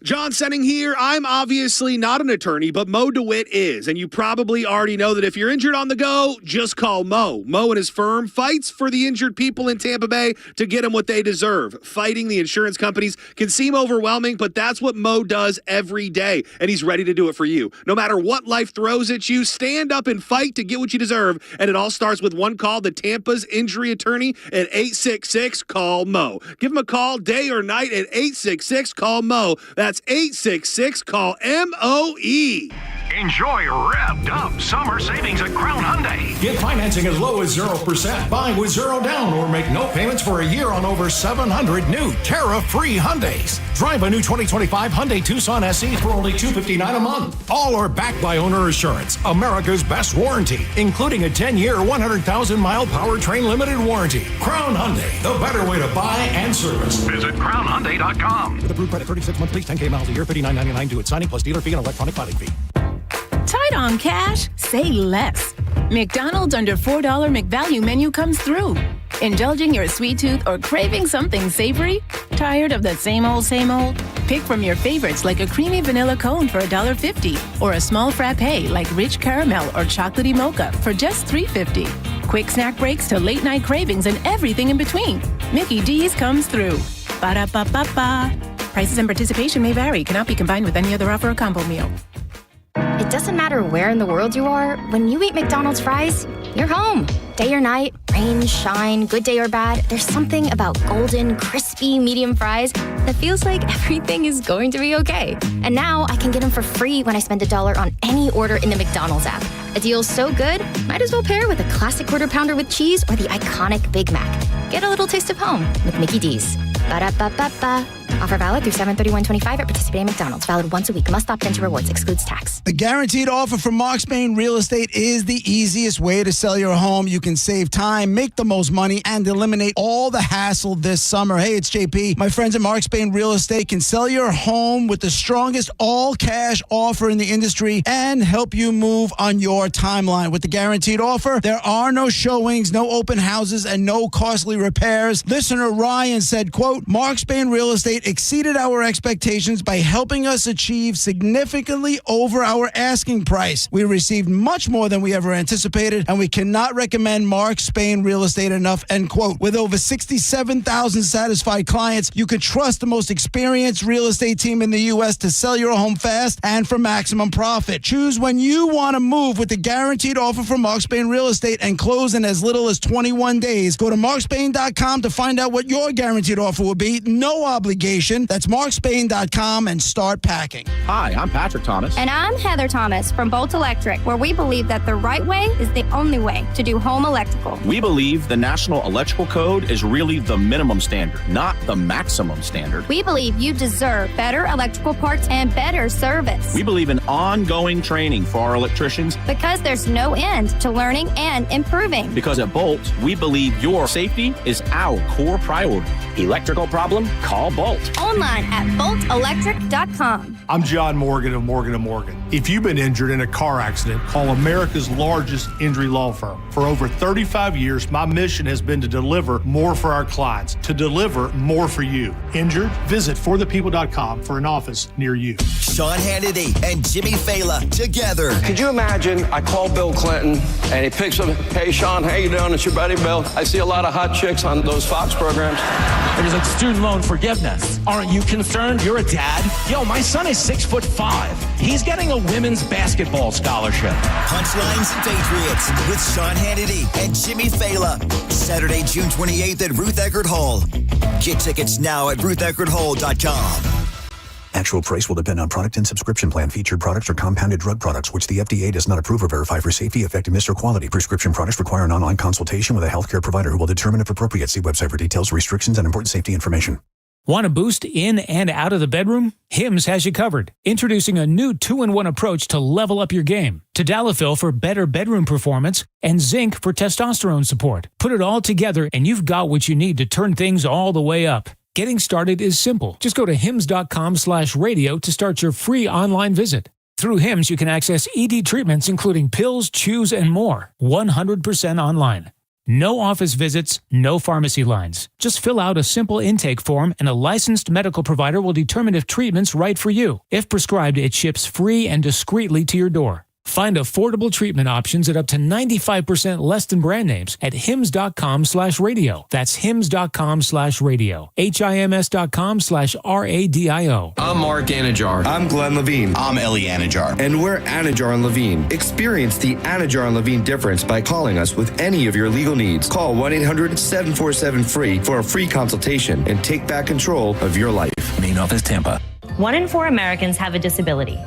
Speaker 26: John Senning here. I'm obviously not an attorney, but Mo DeWitt is. And you probably already know that if you're injured on the go, just call Mo. Mo and his firm fights for the injured people in Tampa Bay to get them what they deserve. Fighting the insurance companies can seem overwhelming, but that's what Mo does every day. And he's ready to do it for you. No matter what life throws at you, stand up and fight to get what you deserve. And it all starts with one call to Tampa's injury attorney at 866-CALL-MO. Give him a call day or night at 866-CALL-MO. That's That's 866-CALL-MOE.
Speaker 9: Enjoy revved up summer savings at Crown Hyundai.
Speaker 10: Get financing as low as 0%. Buy with zero down or make no payments for a year on over 700 new tariff-free Hyundais. Drive a new 2025 Hyundai Tucson SE for only $259 a month. All are backed by Owner Assurance, America's best warranty, including a 10-year, 100,000-mile powertrain limited warranty. Crown Hyundai, the better way to buy and service.
Speaker 9: Visit CrownHyundai.com.
Speaker 10: With approved credit, 36 months lease, 10K miles a year, $59.99 due at signing plus dealer fee and electronic filing fee.
Speaker 11: Tight on cash? Say less. McDonald's under $4 McValue menu comes through. Indulging your sweet tooth or craving something savory? Tired of the same old, same old? Pick from your favorites like a creamy vanilla cone for $1.50 or a small frappe like rich caramel or chocolatey mocha for just $3.50. Quick snack breaks to late night cravings and everything in between. Mickey D's comes through. Ba-da-ba-ba-ba. Prices and participation may vary. Cannot be combined with any other offer or combo meal.
Speaker 14: It doesn't matter where in the world you are, when you eat McDonald's fries, you're home. Day or night, rain, shine, good day or bad, there's something about golden, crispy, medium fries that feels like everything is going to be okay. And now I can get them for free when I spend $1 on any order in the McDonald's app. A deal so good, might as well pair with a classic quarter pounder with cheese or the iconic Big Mac. Get a little taste of home with Mickey D's. Ba-da-ba-ba-ba. Offer valid through 7/31/25 at participating McDonald's. Valid once a week. Must opt into rewards. Excludes tax.
Speaker 19: The guaranteed offer from Mark Spain Real Estate is the easiest way to sell your home. You can save time, make the most money, and eliminate all the hassle this summer. Hey, it's JP. My friends at Mark Spain Real Estate can sell your home with the strongest all-cash offer in the industry and help you move on your timeline. With the guaranteed offer, there are no showings, no open houses, and no costly repairs. Listener Ryan said, quote, Mark Spain Real Estate exceeded our expectations by helping us achieve significantly over our asking price. We received much more than we ever anticipated, and we cannot recommend Mark Spain Real Estate enough, end quote. With over 67,000 satisfied clients, you can trust the most experienced real estate team in the U.S. to sell your home fast and for maximum profit. Choose when you want to move with the guaranteed offer from Mark Spain Real Estate and close in as little as 21 days. Go to markspain.com to find out what your guaranteed offer will be. No obligation. That's markspain.com and start packing.
Speaker 20: Hi, I'm Patrick Thomas.
Speaker 27: And I'm Heather Thomas from Bolt Electric, where we believe that the right way is the only way to do home electrical.
Speaker 20: We believe the National Electrical Code is really the minimum standard, not the maximum standard.
Speaker 27: We believe you deserve better electrical parts and better service.
Speaker 20: We believe in ongoing training for our electricians.
Speaker 27: Because there's no end to learning and improving.
Speaker 20: Because at Bolt, we believe your safety is our core priority. Electrical problem? Call Bolt.
Speaker 27: Online at boltelectric.com.
Speaker 28: I'm John Morgan of Morgan & Morgan. If you've been injured in a car accident, call America's largest injury law firm. For over 35 years, my mission has been to deliver more for our clients, to deliver more for you. Injured? Visit forthepeople.com for an office near you.
Speaker 29: Sean Hannity and Jimmy Fallon together.
Speaker 30: Could you imagine I call Bill Clinton and he picks up, hey, Sean, how you doing? It's your buddy Bill. I see a lot of hot chicks on those Fox programs.
Speaker 31: It was like student loan forgiveness. Aren't you concerned? You're a dad. Yo, my son is 6'5". He's getting a women's basketball scholarship.
Speaker 29: Punchlines and Patriots with Sean Hannity and Jimmy Fallon. Saturday, June 28th at Ruth Eckerd Hall. Get tickets now at rutheckerdhall.com.
Speaker 32: Actual price will depend on product and subscription plan. Featured products are compounded drug products, which the FDA does not approve or verify for safety, effectiveness, or quality. Prescription products require an online consultation with a healthcare provider who will determine if appropriate. See website for details, restrictions, and important safety information.
Speaker 33: Want to boost in and out of the bedroom? Hims has you covered. Introducing a new 2-in-1 approach to level up your game. Tadalafil for better bedroom performance and zinc for testosterone support. Put it all together and you've got what you need to turn things all the way up. Getting started is simple. Just go to hims.com/radio to start your free online visit. Through Hims, you can access ED treatments including pills, chews, and more. 100% online. No office visits, no pharmacy lines. Just fill out a simple intake form and a licensed medical provider will determine if treatment's right for you. If prescribed, it ships free and discreetly to your door. Find affordable treatment options at up to 95% less than brand names at hims.com/radio. That's hims.com/radio. HIMS.com/RADIO.
Speaker 34: I'm Mark Anajar. I'm Glenn Levine. I'm Ellie Anajar. And we're Anajar and Levine. Experience the Anajar and Levine difference by calling us with any of your legal needs. Call 1-800-747-FREE for a free consultation and take back control of your life.
Speaker 35: Main office, Tampa.
Speaker 1: 1 in 4 Americans have a disability.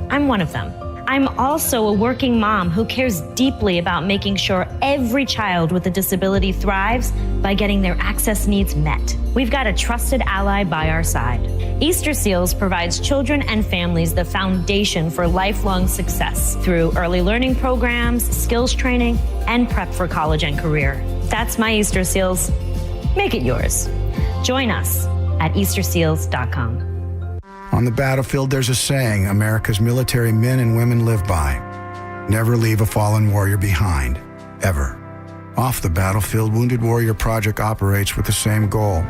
Speaker 1: I'm one of them. I'm also a working mom who cares deeply about making sure every child with a disability thrives by getting their access needs met. We've got a trusted ally by our side. Easter Seals provides children and families the foundation for lifelong success through early learning programs, skills training, and prep for college and career. That's my Easter Seals. Make it yours. Join us at easterseals.com.
Speaker 2: On the battlefield, there's a saying America's military men and women live by. Never leave a fallen warrior behind, ever. Off the battlefield, Wounded Warrior Project operates with the same goal.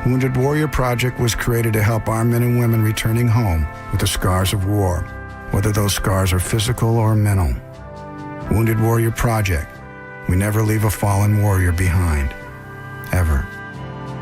Speaker 2: Wounded Warrior Project was created to help our men and women returning home with the scars of war, whether those scars are physical or mental. Wounded Warrior Project. We never leave a fallen warrior behind, ever.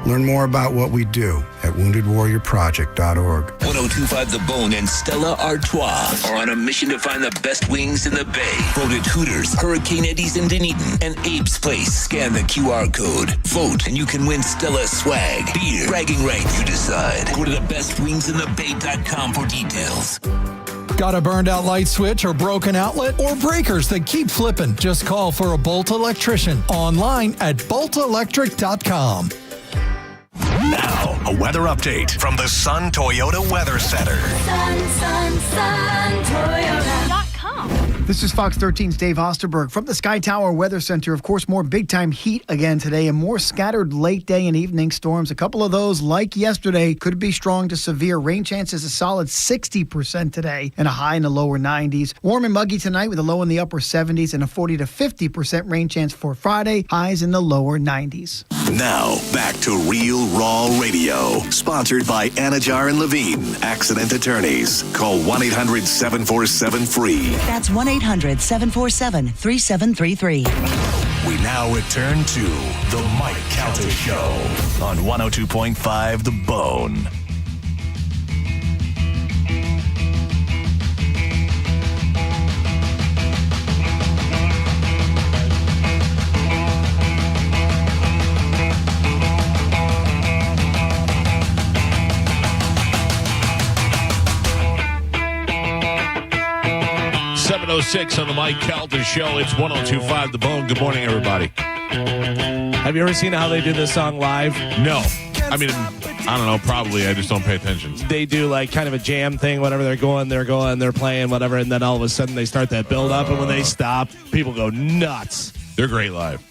Speaker 2: Learn more about what we do at woundedwarriorproject.org.
Speaker 24: 1025 The Bone and Stella Artois are on a mission to find the best wings in the Bay. Voted Hooters, Hurricane Eddie's in Dunedin, and Abe's Place. Scan the QR code. Vote, and you can win Stella swag, beer, bragging rights, you decide. Go to thebestwingsinthebay.com for details.
Speaker 3: Got a burned out light switch or broken outlet or breakers that keep flipping? Just call for a Bolt electrician online at boltelectric.com.
Speaker 10: Now, a weather update from the Sun Toyota Weather Center.
Speaker 1: Toyota.com.
Speaker 4: This is Fox 13's Dave Osterberg from the Sky Tower Weather Center. Of course, more big-time heat again today and more scattered late day and evening storms. A couple of those, like yesterday, could be strong to severe. Rain chances a solid 60% today and a high in the lower 90s. Warm and muggy tonight with a low in the upper 70s and a 40 to 50% rain chance for Friday. Highs in the lower 90s.
Speaker 10: Now, back to Real Raw Radio. Sponsored by Anajar and Levine, accident attorneys. Call 1-800-747-FREE.
Speaker 5: That's 1-800-747-3733.
Speaker 10: We now return to The Mike Calta Show on 102.5 The Bone.
Speaker 12: On the Mike Calta Show. It's 102.5 The Bone. Good morning, everybody.
Speaker 13: Have you ever seen how they do this song live?
Speaker 12: No. I mean, I don't know. Probably. I just don't pay attention.
Speaker 13: They do like kind of a jam thing, whatever. They're playing, whatever. And then all of a sudden they start that build up. And when they stop, people go nuts.
Speaker 12: They're great live.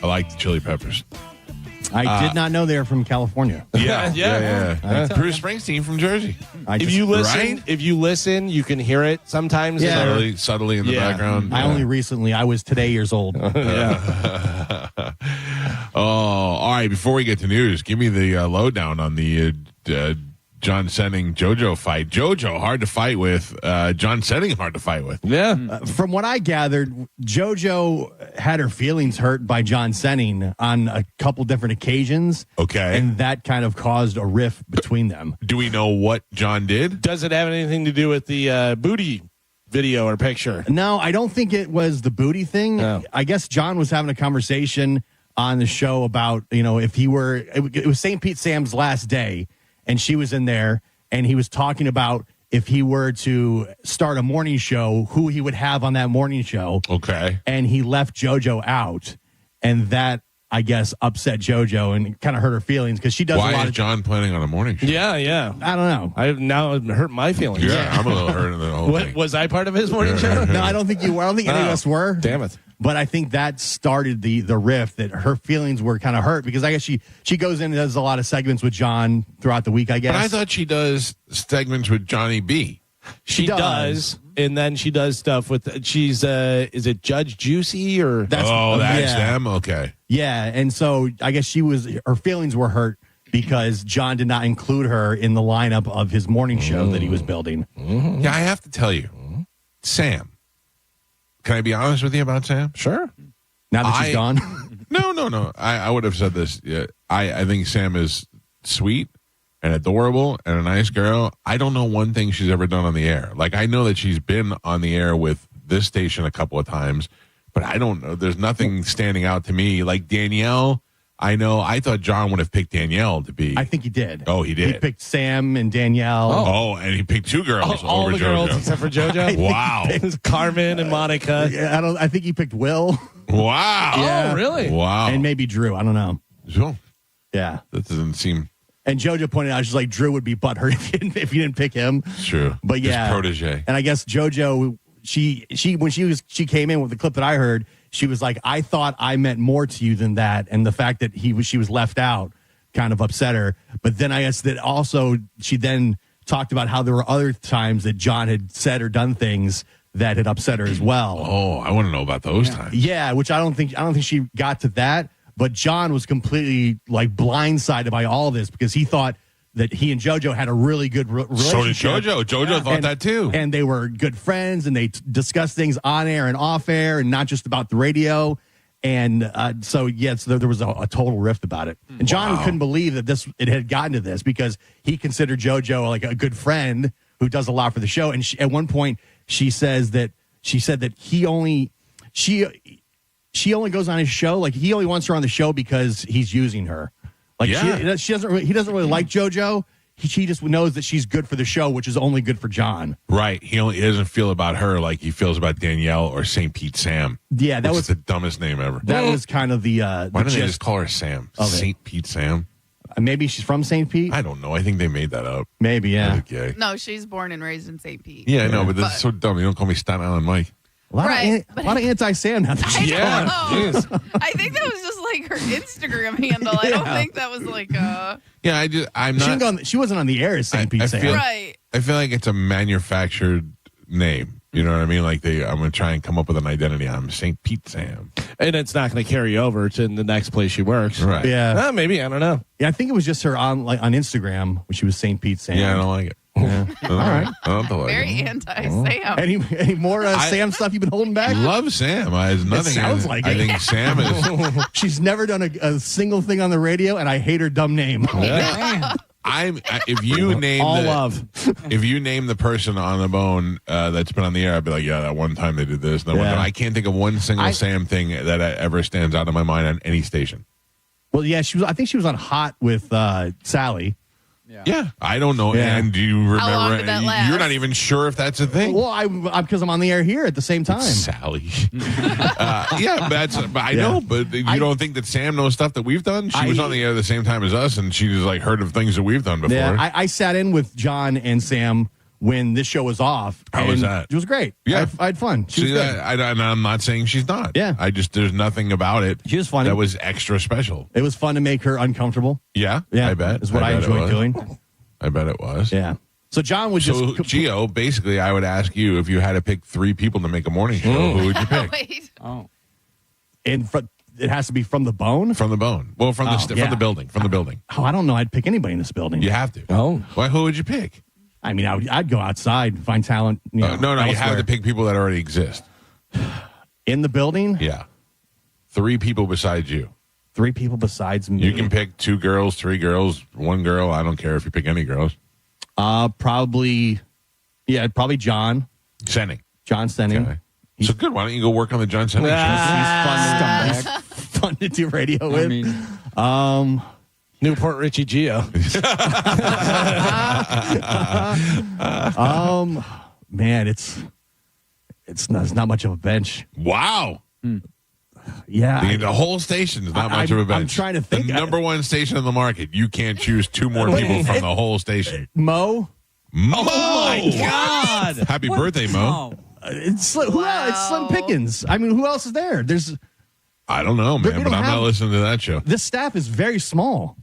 Speaker 12: I like the Chili Peppers.
Speaker 13: I did not know they were from California.
Speaker 12: Yeah. Bruce Springsteen from Jersey.
Speaker 13: If you listen, you can hear it sometimes.
Speaker 12: Subtly in the background.
Speaker 13: I was today years old.
Speaker 12: All right. Before we get to news, give me the lowdown on the John Senning JoJo fight. JoJo hard to fight with. John Senning hard to fight with.
Speaker 13: Yeah.
Speaker 15: From what I gathered, JoJo had her feelings hurt by John Senning on a couple different occasions.
Speaker 12: Okay.
Speaker 15: And that kind of caused a rift between them.
Speaker 12: Do we know what John did?
Speaker 13: Does it have anything to do with the booty video or picture?
Speaker 15: No, I don't think it was the booty thing.
Speaker 13: No.
Speaker 15: I guess John was having a conversation on the show about, if he were, it was St. Pete Sam's last day. And she was in there, and he was talking about if he were to start a morning show, who he would have on that morning show.
Speaker 12: Okay.
Speaker 15: And he left JoJo out, and that, I guess, upset JoJo and kind of hurt her feelings because she does a lot of...
Speaker 12: Why is John planning on a morning show?
Speaker 13: Yeah.
Speaker 15: I don't know.
Speaker 13: I've now hurt my feelings.
Speaker 12: Yeah, I'm a little hurt in the whole thing.
Speaker 13: Was I part of his morning show?
Speaker 15: No, I don't think you were. I don't think any of us were.
Speaker 13: Damn it.
Speaker 15: But I think that started the rift, that her feelings were kind of hurt because I guess she goes in and does a lot of segments with John throughout the week, I guess.
Speaker 12: But I thought she does segments with Johnny B.
Speaker 13: She does. And then she does stuff with, is it Judge Juicy or?
Speaker 12: That's them? Okay.
Speaker 15: Yeah. And so I guess her feelings were hurt because John did not include her in the lineup of his morning show that he was building.
Speaker 12: Mm-hmm. Yeah, I have to tell you, Sam. Can I be honest with you about Sam?
Speaker 13: Sure.
Speaker 15: Now that she's gone?
Speaker 12: No. I would have said this. Yeah, I think Sam is sweet and adorable and a nice girl. I don't know one thing she's ever done on the air. Like, I know that she's been on the air with this station a couple of times, but I don't know. There's nothing standing out to me. Like Danielle, I know. I thought John would have picked Danielle to be.
Speaker 15: I think he did.
Speaker 12: Oh, he did.
Speaker 15: He picked Sam and Danielle.
Speaker 12: Oh, and he picked 2 girls
Speaker 13: all
Speaker 12: over
Speaker 13: the
Speaker 12: JoJo.
Speaker 13: girls except for JoJo.
Speaker 12: Wow.
Speaker 13: Carmen and Monica.
Speaker 15: Yeah, I think he picked Will.
Speaker 12: Wow.
Speaker 15: Yeah.
Speaker 13: Oh, really?
Speaker 12: Wow.
Speaker 15: And maybe Drew. I don't know.
Speaker 12: Sure.
Speaker 15: Yeah.
Speaker 12: That doesn't seem
Speaker 15: And JoJo pointed out, she's like, Drew would be butthurt if you didn't pick him.
Speaker 12: true.
Speaker 15: But yeah.
Speaker 12: His protege.
Speaker 15: And I guess JoJo, she when she came in with the clip that I heard, she was like, I thought I meant more to you than that. And the fact that she was left out kind of upset her. But then I guess that also she then talked about how there were other times that John had said or done things that had upset her as well.
Speaker 12: Oh, I want to know about those times.
Speaker 15: Yeah, which I don't think she got to that. But John was completely like blindsided by all this because he thought that he and JoJo had a really good relationship.
Speaker 12: So did JoJo. JoJo thought that too.
Speaker 15: And they were good friends and they discussed things on air and off air and not just about the radio. And so there was a total rift about it. And John couldn't believe that it had gotten to this because he considered JoJo like a good friend who does a lot for the show. And at one point she said that she only goes on his show. Like he only wants her on the show because he's using her. Like he doesn't really like JoJo. He just knows that she's good for the show, which is only good for John.
Speaker 12: Right. He doesn't feel about her like he feels about Danielle or St. Pete Sam.
Speaker 15: Yeah, that was
Speaker 12: the dumbest name ever.
Speaker 15: That was kind of the.
Speaker 12: Why don't they just call her Sam? St. Pete Sam.
Speaker 15: Maybe she's from St. Pete.
Speaker 12: I don't know. I think they made that up.
Speaker 15: Maybe, yeah.
Speaker 12: Okay.
Speaker 5: No, she's born and raised in St. Pete.
Speaker 12: Yeah, I know, but that's so dumb. You don't call me Staten Island Mike.
Speaker 15: A lot of anti-Sam now.
Speaker 12: Yeah.
Speaker 5: I think that was just like her Instagram handle. I don't think that was like a.
Speaker 12: Yeah, I'm not.
Speaker 15: She wasn't on the air as St. Pete Sam.
Speaker 5: Right.
Speaker 12: I feel like it's a manufactured name. You know what I mean? Like I'm going to try and come up with an identity. I'm St. Pete Sam.
Speaker 13: And it's not going to carry over to the next place she works.
Speaker 12: Right.
Speaker 15: Yeah.
Speaker 13: Maybe. I don't know.
Speaker 15: Yeah, I think it was just her on Instagram when she was St. Pete Sam.
Speaker 12: Yeah, I don't like it.
Speaker 15: Yeah. All right.
Speaker 12: I don't like
Speaker 5: Very
Speaker 12: it.
Speaker 5: anti-Sam.
Speaker 15: Any more Sam stuff you've been holding back?
Speaker 12: Love Sam. There's nothing.
Speaker 15: Sounds like
Speaker 12: I
Speaker 15: it.
Speaker 12: think Sam is.
Speaker 15: She's never done a single thing on the radio, and I hate her dumb name.
Speaker 12: If you name
Speaker 13: all love.
Speaker 12: If you name the person on the bone that's been on the air, I'd be like, yeah, that one time they did this. That one time. I can't think of one single Sam thing that ever stands out in my mind on any station.
Speaker 15: Well, yeah, I think she was on Hot with Sally.
Speaker 12: Yeah, I don't know.
Speaker 15: Yeah.
Speaker 12: And do you remember?
Speaker 5: How long did that last?
Speaker 12: You're not even sure if that's a thing.
Speaker 15: Well, I'm because I'm on the air here at the same time.
Speaker 12: Sally. Yeah, but I know. But you don't think that Sam knows stuff that we've done? She was on the air at the same time as us, and she's like heard of things that we've done before.
Speaker 15: Yeah, I sat in with John and Sam when this show was off.
Speaker 12: How was that?
Speaker 15: It was great.
Speaker 12: Yeah,
Speaker 15: I had fun. She was
Speaker 12: See,
Speaker 15: good.
Speaker 12: I'm not saying she's not.
Speaker 15: Yeah.
Speaker 12: There's nothing about it.
Speaker 15: She was funny.
Speaker 12: That was extra special.
Speaker 15: It was fun to make her uncomfortable.
Speaker 12: Yeah,
Speaker 15: Yeah,
Speaker 12: I bet.
Speaker 15: is what I enjoyed doing.
Speaker 12: I bet it was.
Speaker 15: Yeah. So John would just.
Speaker 12: Gio, basically, I would ask you if you had to pick 3 people to make a morning show, who would you pick?
Speaker 5: Wait.
Speaker 19: Oh.
Speaker 15: It has to be from the bone?
Speaker 12: From the bone. Well, from the building. From the building.
Speaker 15: Oh, I don't know. I'd pick anybody in this building.
Speaker 12: You have to.
Speaker 13: Oh.
Speaker 12: Why? Who would you pick?
Speaker 15: I mean, I'd go outside and find talent.
Speaker 12: No, you have
Speaker 15: elsewhere.
Speaker 12: to pick people that already exist.
Speaker 15: In the building?
Speaker 12: Yeah. 3 people besides you.
Speaker 15: 3 people besides me.
Speaker 12: You can pick 2 girls, 3 girls, 1 girl. I don't care if you pick any girls.
Speaker 15: Probably John.
Speaker 12: Senning.
Speaker 15: John Senning.
Speaker 12: Okay. So good. Why don't you go work on the John Senning show?
Speaker 15: He's fun to do radio with.
Speaker 13: Newport Richie Gio.
Speaker 15: Man, it's not much of a bench.
Speaker 12: Wow.
Speaker 15: Yeah.
Speaker 12: The whole station is not much of a bench.
Speaker 15: I'm trying to think.
Speaker 12: The number 1 station in the market. You can't choose 2 more people from the whole station.
Speaker 15: Mo?
Speaker 12: Mo!
Speaker 19: Oh my God!
Speaker 12: Happy birthday, Mo.
Speaker 15: It's Slim Pickens. I mean, who else is there?
Speaker 12: I don't know, man, but I'm not listening to that show.
Speaker 15: This staff is very small.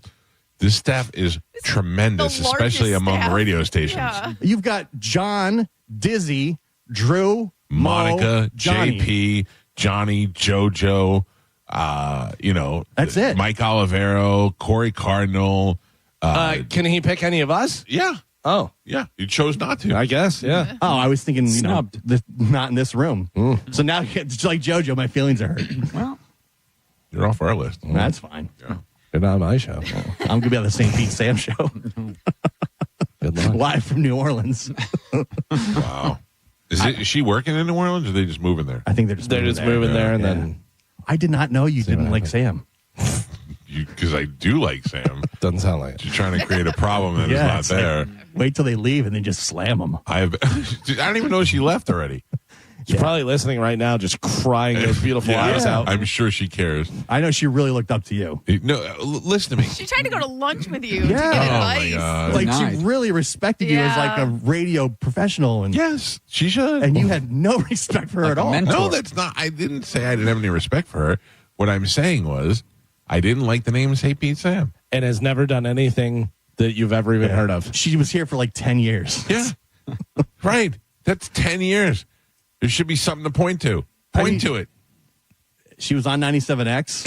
Speaker 12: This staff is tremendous, especially among radio stations.
Speaker 5: Yeah.
Speaker 15: You've got John, Dizzy, Drew,
Speaker 12: Monica,
Speaker 15: Mo, Johnny.
Speaker 12: JP, Johnny, JoJo,
Speaker 15: That's it.
Speaker 12: Mike Olivero, Corey Cardinal.
Speaker 13: Can he pick any of us?
Speaker 12: Yeah.
Speaker 13: Oh.
Speaker 12: Yeah. You chose not to.
Speaker 13: I guess, yeah.
Speaker 15: Oh, I was thinking,
Speaker 19: Snubbed.
Speaker 15: not in this room. So now, it's like JoJo, my feelings are hurt.
Speaker 19: Well,
Speaker 12: You're off our list.
Speaker 15: That's fine.
Speaker 12: Yeah.
Speaker 13: You're not on my show.
Speaker 15: I'm going to be on the St. Pete Sam show.
Speaker 13: Good luck.
Speaker 15: Live from New Orleans.
Speaker 12: Wow. Is she working in New Orleans or are they just moving there?
Speaker 15: I think they're just
Speaker 13: They're just moving there and
Speaker 15: Yeah.
Speaker 13: then.
Speaker 15: I did not know you didn't like Sam.
Speaker 12: because I do like Sam.
Speaker 13: Doesn't sound like it.
Speaker 12: You're trying to create a problem that
Speaker 15: Yeah,
Speaker 12: is not there.
Speaker 15: Wait till they leave and then just slam them.
Speaker 12: I don't even know she left already.
Speaker 13: She's probably listening right now, just crying those beautiful eyes out.
Speaker 12: I'm sure she cares.
Speaker 15: I know she really looked up to you.
Speaker 12: No, listen to me.
Speaker 5: She tried to go to lunch with you
Speaker 15: Yeah.
Speaker 5: to get
Speaker 12: Oh, my
Speaker 5: advice.
Speaker 12: God.
Speaker 15: Like
Speaker 19: Nice.
Speaker 15: she really respected you as like a radio professional, and
Speaker 12: Yes, she should.
Speaker 15: and you had no respect for her
Speaker 19: Like
Speaker 15: at
Speaker 19: a
Speaker 15: all.
Speaker 19: mentor.
Speaker 12: No, that's not. I didn't say I didn't have any respect for her. What I'm saying was I didn't like the name St. Pete Sam.
Speaker 13: And has never done anything that you've ever even heard of.
Speaker 15: She was here for like 10 years.
Speaker 12: Yeah. Right. That's 10 years. There should be something to point to. Point to it.
Speaker 15: She was on 97X.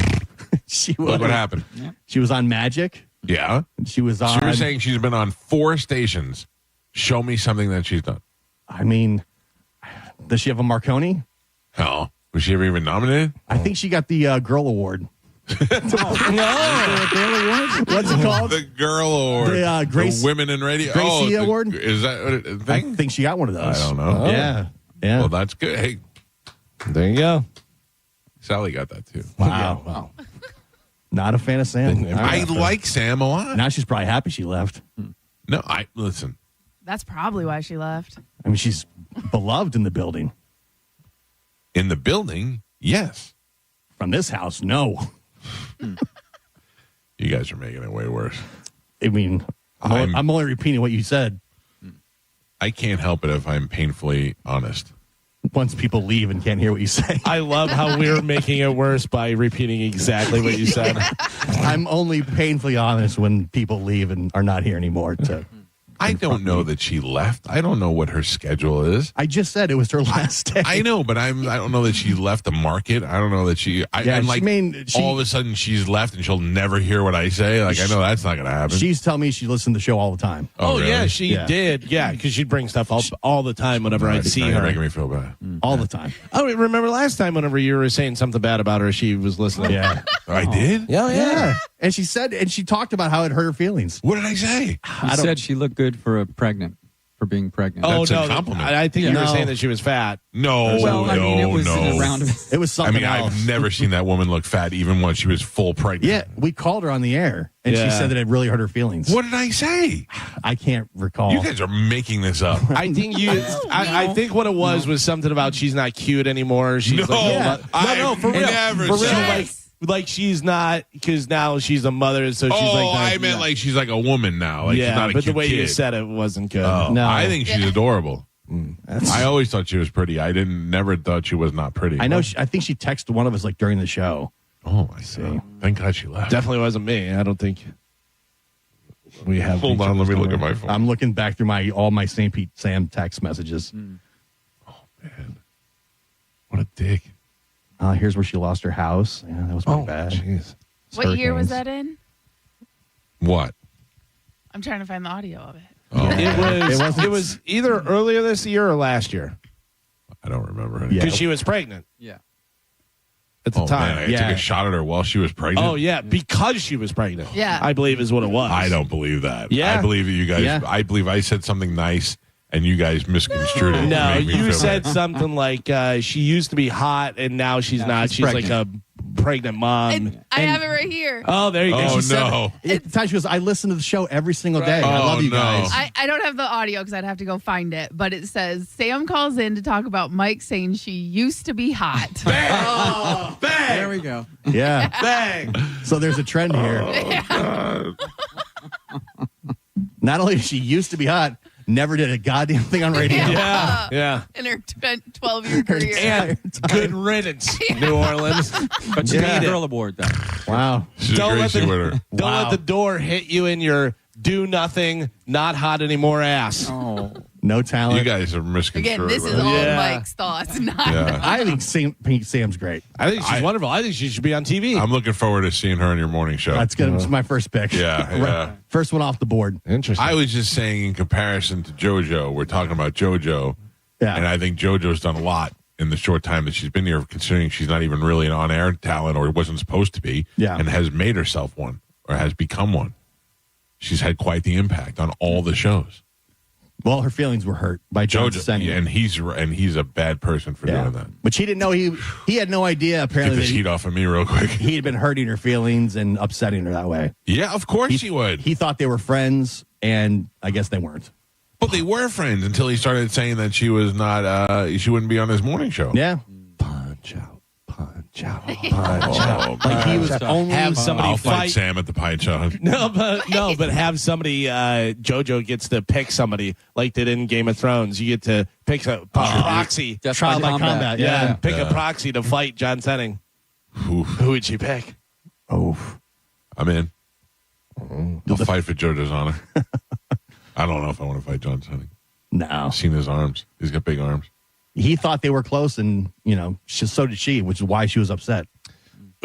Speaker 15: She was.
Speaker 12: Look what happened.
Speaker 15: She was on Magic.
Speaker 12: Yeah.
Speaker 15: She was on.
Speaker 12: She was saying she's been on 4 stations. Show me something that she's done.
Speaker 15: I mean, does she have a Marconi?
Speaker 12: Hell, was she ever even nominated?
Speaker 15: I think she got the Girl Award. What's it called?
Speaker 12: The Girl Award.
Speaker 15: The, Grace-
Speaker 12: the Women in Radio.
Speaker 15: Gracie Award?
Speaker 12: Is that a
Speaker 15: I
Speaker 12: thing?
Speaker 15: think she got one of those.
Speaker 12: I don't know.
Speaker 15: Yeah. Yeah.
Speaker 12: Well, that's good. Hey,
Speaker 13: There you go.
Speaker 12: Sally got that too.
Speaker 15: Wow. Wow. Not a fan of Sam.
Speaker 12: I like Sam a lot.
Speaker 15: Now she's probably happy she left.
Speaker 12: No, listen.
Speaker 5: That's probably why she left.
Speaker 15: I mean, she's beloved in the building.
Speaker 12: In the building, yes.
Speaker 15: From this house, no.
Speaker 12: You guys are making it way worse.
Speaker 15: I mean, I'm only repeating what you said.
Speaker 12: I can't help it if I'm painfully honest.
Speaker 15: Once people leave and can't hear what you say.
Speaker 13: I love how we're making it worse by repeating exactly what you said.
Speaker 15: I'm only painfully honest when people leave and are not here anymore.
Speaker 12: I don't know that she left. I don't know what her schedule is.
Speaker 15: I just said it was her last day.
Speaker 12: I know, but I don't know that she left the market. I don't know that I'm like, all of a sudden she's left and she'll never hear what I say. Like, I know that's not going to happen.
Speaker 15: She's telling me she listened to the show all the time.
Speaker 13: Oh,
Speaker 12: really?
Speaker 13: yeah, she did. Yeah, because she'd bring stuff up all the time whenever I'd see
Speaker 12: Now you're
Speaker 13: her.
Speaker 12: making me feel bad.
Speaker 15: All the time.
Speaker 13: Oh, remember last time whenever you were saying something bad about her, she was listening.
Speaker 15: Yeah.
Speaker 12: I did?
Speaker 15: Yeah. And she said, and she talked about how it hurt her feelings.
Speaker 12: What did I say?
Speaker 19: She said she looked good for being pregnant.
Speaker 13: Oh,
Speaker 12: That's
Speaker 13: no.
Speaker 12: a compliment.
Speaker 13: I think you were
Speaker 15: No.
Speaker 13: saying that she was fat.
Speaker 12: No,
Speaker 19: Well, I mean, it was
Speaker 12: no.
Speaker 19: in a round of
Speaker 15: It was something else.
Speaker 12: I've never seen that woman look fat even when she was full pregnant.
Speaker 15: Yeah, we called her on the air, and she
Speaker 13: Yeah.
Speaker 15: said that it really hurt her feelings.
Speaker 12: What did I say?
Speaker 15: I can't recall.
Speaker 12: You guys are making this up.
Speaker 13: I think I think what it was something about she's not cute anymore. She's
Speaker 12: No,
Speaker 13: like,
Speaker 12: I've
Speaker 13: for real.
Speaker 12: never
Speaker 13: For real,
Speaker 12: said
Speaker 13: like she's not, because now she's a mother, so she's
Speaker 12: Oh,
Speaker 13: like.
Speaker 12: I meant like she's like a woman now. Like she's
Speaker 13: yeah,
Speaker 12: not a
Speaker 13: but the
Speaker 12: cute
Speaker 13: way
Speaker 12: kid.
Speaker 13: you said it wasn't good.
Speaker 12: Oh,
Speaker 15: No.
Speaker 12: I think she's adorable. I always thought she was pretty. I never thought she was not pretty.
Speaker 15: I know. I think she texted one of us like during the show.
Speaker 12: Oh, I see. Thank God she left.
Speaker 13: Definitely wasn't me. I don't think we have.
Speaker 12: Hold on, let me look at my phone.
Speaker 15: I'm looking back through all my St. Pete Sam text messages.
Speaker 12: Man, what a dick.
Speaker 15: Here's where she lost her house. Yeah, that was pretty bad.
Speaker 12: Jeez.
Speaker 5: What year was
Speaker 15: Hurricanes.
Speaker 5: that in?
Speaker 12: What?
Speaker 5: I'm trying to find the audio of it.
Speaker 12: Oh,
Speaker 13: It was either earlier this year or last year
Speaker 12: I don't remember.
Speaker 15: Yeah.
Speaker 13: because she was pregnant
Speaker 19: Yeah.
Speaker 13: at the
Speaker 12: Oh,
Speaker 13: time.
Speaker 12: man, I took a shot at her while she was pregnant.
Speaker 13: Oh yeah, because she was pregnant.
Speaker 5: Yeah.
Speaker 13: I believe is what it was.
Speaker 12: I don't believe that.
Speaker 13: Yeah.
Speaker 12: I believe that you guys.
Speaker 15: Yeah.
Speaker 12: I believe I said something nice and you guys misconstrued it. to
Speaker 13: No,
Speaker 12: make me
Speaker 13: you
Speaker 12: feel
Speaker 13: said
Speaker 12: bad.
Speaker 13: something like she used to be hot and now she's not.
Speaker 19: she's
Speaker 13: She's like
Speaker 19: pregnant.
Speaker 13: a pregnant mom.
Speaker 5: I have it right here.
Speaker 13: Oh, there you go.
Speaker 12: Oh
Speaker 13: She said
Speaker 12: no!
Speaker 15: At the time, she goes, I listen to the show every single day.
Speaker 13: Right.
Speaker 15: I
Speaker 12: Oh,
Speaker 15: love you
Speaker 12: no.
Speaker 15: guys.
Speaker 5: I don't have the audio because I'd have to go find it, but it says Sam calls in to talk about Mike saying she used to be hot.
Speaker 12: Bang! Bang!
Speaker 19: There we go.
Speaker 15: Yeah.
Speaker 12: Bang!
Speaker 15: So there's a trend here. Not only she used to be hot, never did a goddamn thing on radio.
Speaker 13: Yeah, yeah.
Speaker 5: In her 12-year career.
Speaker 13: And good riddance, New Orleans.
Speaker 19: But she
Speaker 13: Yeah.
Speaker 19: got a girl award, though.
Speaker 15: Wow.
Speaker 12: She's
Speaker 13: Don't
Speaker 12: a
Speaker 13: let
Speaker 12: Gracie
Speaker 13: the-
Speaker 12: winner.
Speaker 13: Don't
Speaker 15: Wow.
Speaker 13: let the door hit you in your do nothing, not hot anymore ass.
Speaker 19: Oh.
Speaker 15: No talent.
Speaker 12: You guys are misconstrued.
Speaker 5: Again, this is
Speaker 12: right?
Speaker 5: all
Speaker 13: Yeah.
Speaker 5: Mike's thoughts, not
Speaker 12: Yeah.
Speaker 15: I think Sam's great.
Speaker 13: I think she's wonderful. I think she should be on TV.
Speaker 12: I'm looking forward to seeing her on your morning show.
Speaker 15: That's good. It's my first pick.
Speaker 12: Yeah, yeah.
Speaker 15: First one off the board.
Speaker 13: Interesting.
Speaker 12: I was just saying, in comparison to JoJo, we're talking about JoJo,
Speaker 15: Yeah.
Speaker 12: and I think JoJo's done a lot in the short time that she's been here, considering she's not even really an on-air talent or wasn't supposed to be,
Speaker 15: Yeah.
Speaker 12: and has made herself one or has become one. She's had quite the impact on all the shows.
Speaker 15: Well, her feelings were hurt by John sending.
Speaker 12: And he's a bad person for doing that.
Speaker 15: But she didn't know he had no idea. Apparently,
Speaker 12: get this heat off of me real quick.
Speaker 15: He had been hurting her feelings and upsetting her that way.
Speaker 12: Yeah, of course he would.
Speaker 15: He thought they were friends, and I guess they weren't.
Speaker 12: But they were friends until he started saying that she was not. She wouldn't be on his morning show.
Speaker 15: Yeah.
Speaker 13: Punch out.
Speaker 15: Like he was only
Speaker 13: have somebody
Speaker 12: I'll fight
Speaker 13: fight
Speaker 12: Sam at the pie shop.
Speaker 13: but have somebody. JoJo gets to pick somebody like they did in Game of Thrones. You get to pick a proxy,
Speaker 15: trial by combat.
Speaker 13: Yeah, pick a proxy to fight John Senning. Who would you pick?
Speaker 15: Oh,
Speaker 12: I'm in. I'll fight for JoJo's honor. I don't know if I want to fight John Senning.
Speaker 15: No,
Speaker 12: I've seen his arms. He's got big arms.
Speaker 15: He thought they were close, and so did she, which is why she was upset.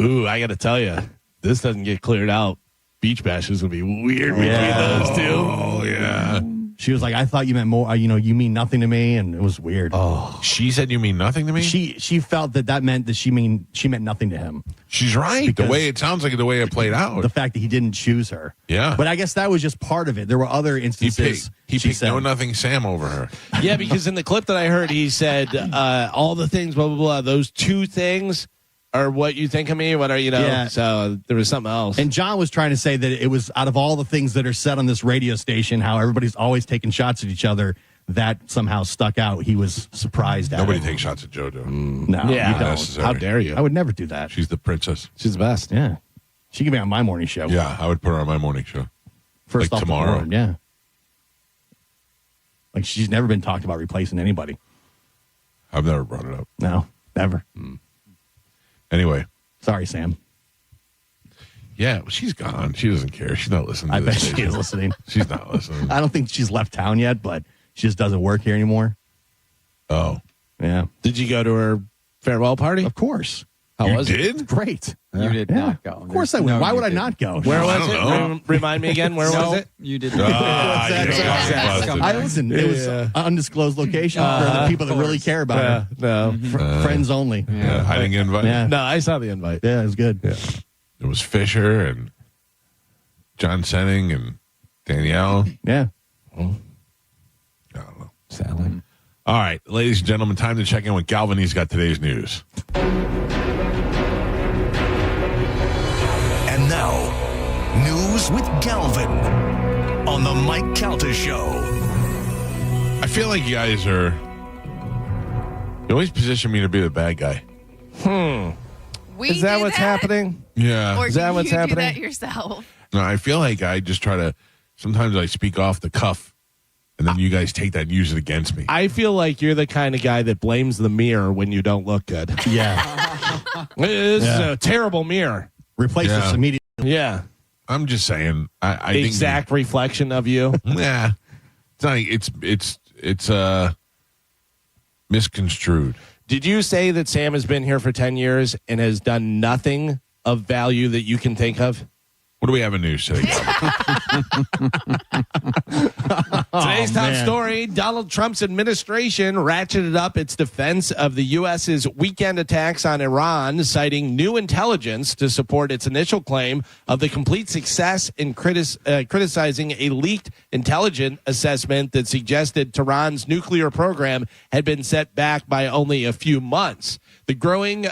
Speaker 13: Ooh, I got to tell you, this doesn't get cleared out. Beach Bash is going to be weird between those two.
Speaker 12: Oh, yeah.
Speaker 15: She was like, I thought you meant more, you mean nothing to me, and it was weird.
Speaker 12: Oh. She said you mean nothing to me?
Speaker 15: She felt that meant that she meant nothing to him.
Speaker 12: She's right. The way it sounds like the way it played out.
Speaker 15: The fact that he didn't choose her.
Speaker 12: Yeah.
Speaker 15: But I guess that was just part of it. There were other instances.
Speaker 12: He picked No Nothing Sam over her.
Speaker 13: Yeah, because in the clip that I heard, he said all the things, blah, blah, blah. Those two things are what you think of me. What are
Speaker 15: Yeah.
Speaker 13: So there was something else.
Speaker 15: And John was trying to say that it was out of all the things that are said on this radio station, how everybody's always taking shots at each other, that somehow stuck out. He was surprised at
Speaker 12: Nobody
Speaker 15: it.
Speaker 12: takes shots at JoJo.
Speaker 15: No,
Speaker 13: Yeah.
Speaker 15: you don't.
Speaker 12: Necessary.
Speaker 13: How dare you?
Speaker 15: I would never do that.
Speaker 12: She's the princess.
Speaker 13: She's the best.
Speaker 15: Yeah. She could be on my morning show.
Speaker 12: Yeah, I would put her on my morning show.
Speaker 15: First
Speaker 12: like
Speaker 15: off
Speaker 12: tomorrow.
Speaker 15: The board, yeah. Like she's never been talked about replacing anybody.
Speaker 12: I've never brought it up.
Speaker 15: No, never.
Speaker 12: Anyway.
Speaker 15: Sorry, Sam.
Speaker 12: Yeah, she's gone. She doesn't care. She's not listening to
Speaker 15: I
Speaker 12: this
Speaker 15: bet she
Speaker 12: station.
Speaker 15: is listening.
Speaker 12: She's not listening.
Speaker 15: I don't think she's left town yet, but she just doesn't work here anymore.
Speaker 12: Oh.
Speaker 15: Yeah.
Speaker 13: Did you go to her farewell party?
Speaker 15: Of course.
Speaker 13: How was
Speaker 12: it?
Speaker 15: Great.
Speaker 6: You did not go.
Speaker 15: Of course I would. Why would I not go?
Speaker 13: Where was it? Remind me again. Where was it?
Speaker 6: You did not.
Speaker 15: I listened. It was an undisclosed location for the people that really care about her.
Speaker 13: No.
Speaker 15: Friends only.
Speaker 12: Yeah, I didn't get invited.
Speaker 15: Yeah.
Speaker 13: No, I saw the invite.
Speaker 15: Yeah, it was good.
Speaker 12: Yeah. It was Fisher and John Senning and Danielle.
Speaker 15: Yeah.
Speaker 12: I don't know.
Speaker 13: Sadly.
Speaker 12: All right, ladies and gentlemen, time to check in with Galvin. He's got today's news.
Speaker 7: And now, news with Galvin on the Mike Calta Show.
Speaker 12: I feel like you guys are. You always position me to be the bad guy.
Speaker 13: Is that what's happening?
Speaker 12: Yeah.
Speaker 5: Or
Speaker 13: Is that
Speaker 5: do
Speaker 13: what's
Speaker 5: you
Speaker 13: happening?
Speaker 5: do that yourself?
Speaker 12: No, I feel like I just try to. Sometimes I speak off the cuff, and then you guys take that and use it against me.
Speaker 13: I feel like you're the kind of guy that blames the mirror when you don't look good.
Speaker 15: Yeah.
Speaker 13: This is a terrible mirrr.
Speaker 15: Replace this immediately.
Speaker 13: Yeah.
Speaker 12: I'm just saying. I
Speaker 13: The
Speaker 12: think
Speaker 13: exact reflection of you.
Speaker 12: Nah, it's not. It's misconstrued.
Speaker 13: Did you say that Sam has been here for 10 years and has done nothing of value that you can think of?
Speaker 12: What do we have in news today?
Speaker 13: Today's top story, Donald Trump's administration ratcheted up its defense of the U.S.'s weekend attacks on Iran, citing new intelligence to support its initial claim of the complete success in criticizing a leaked intelligence assessment that suggested Tehran's nuclear program had been set back by only a few months. The growing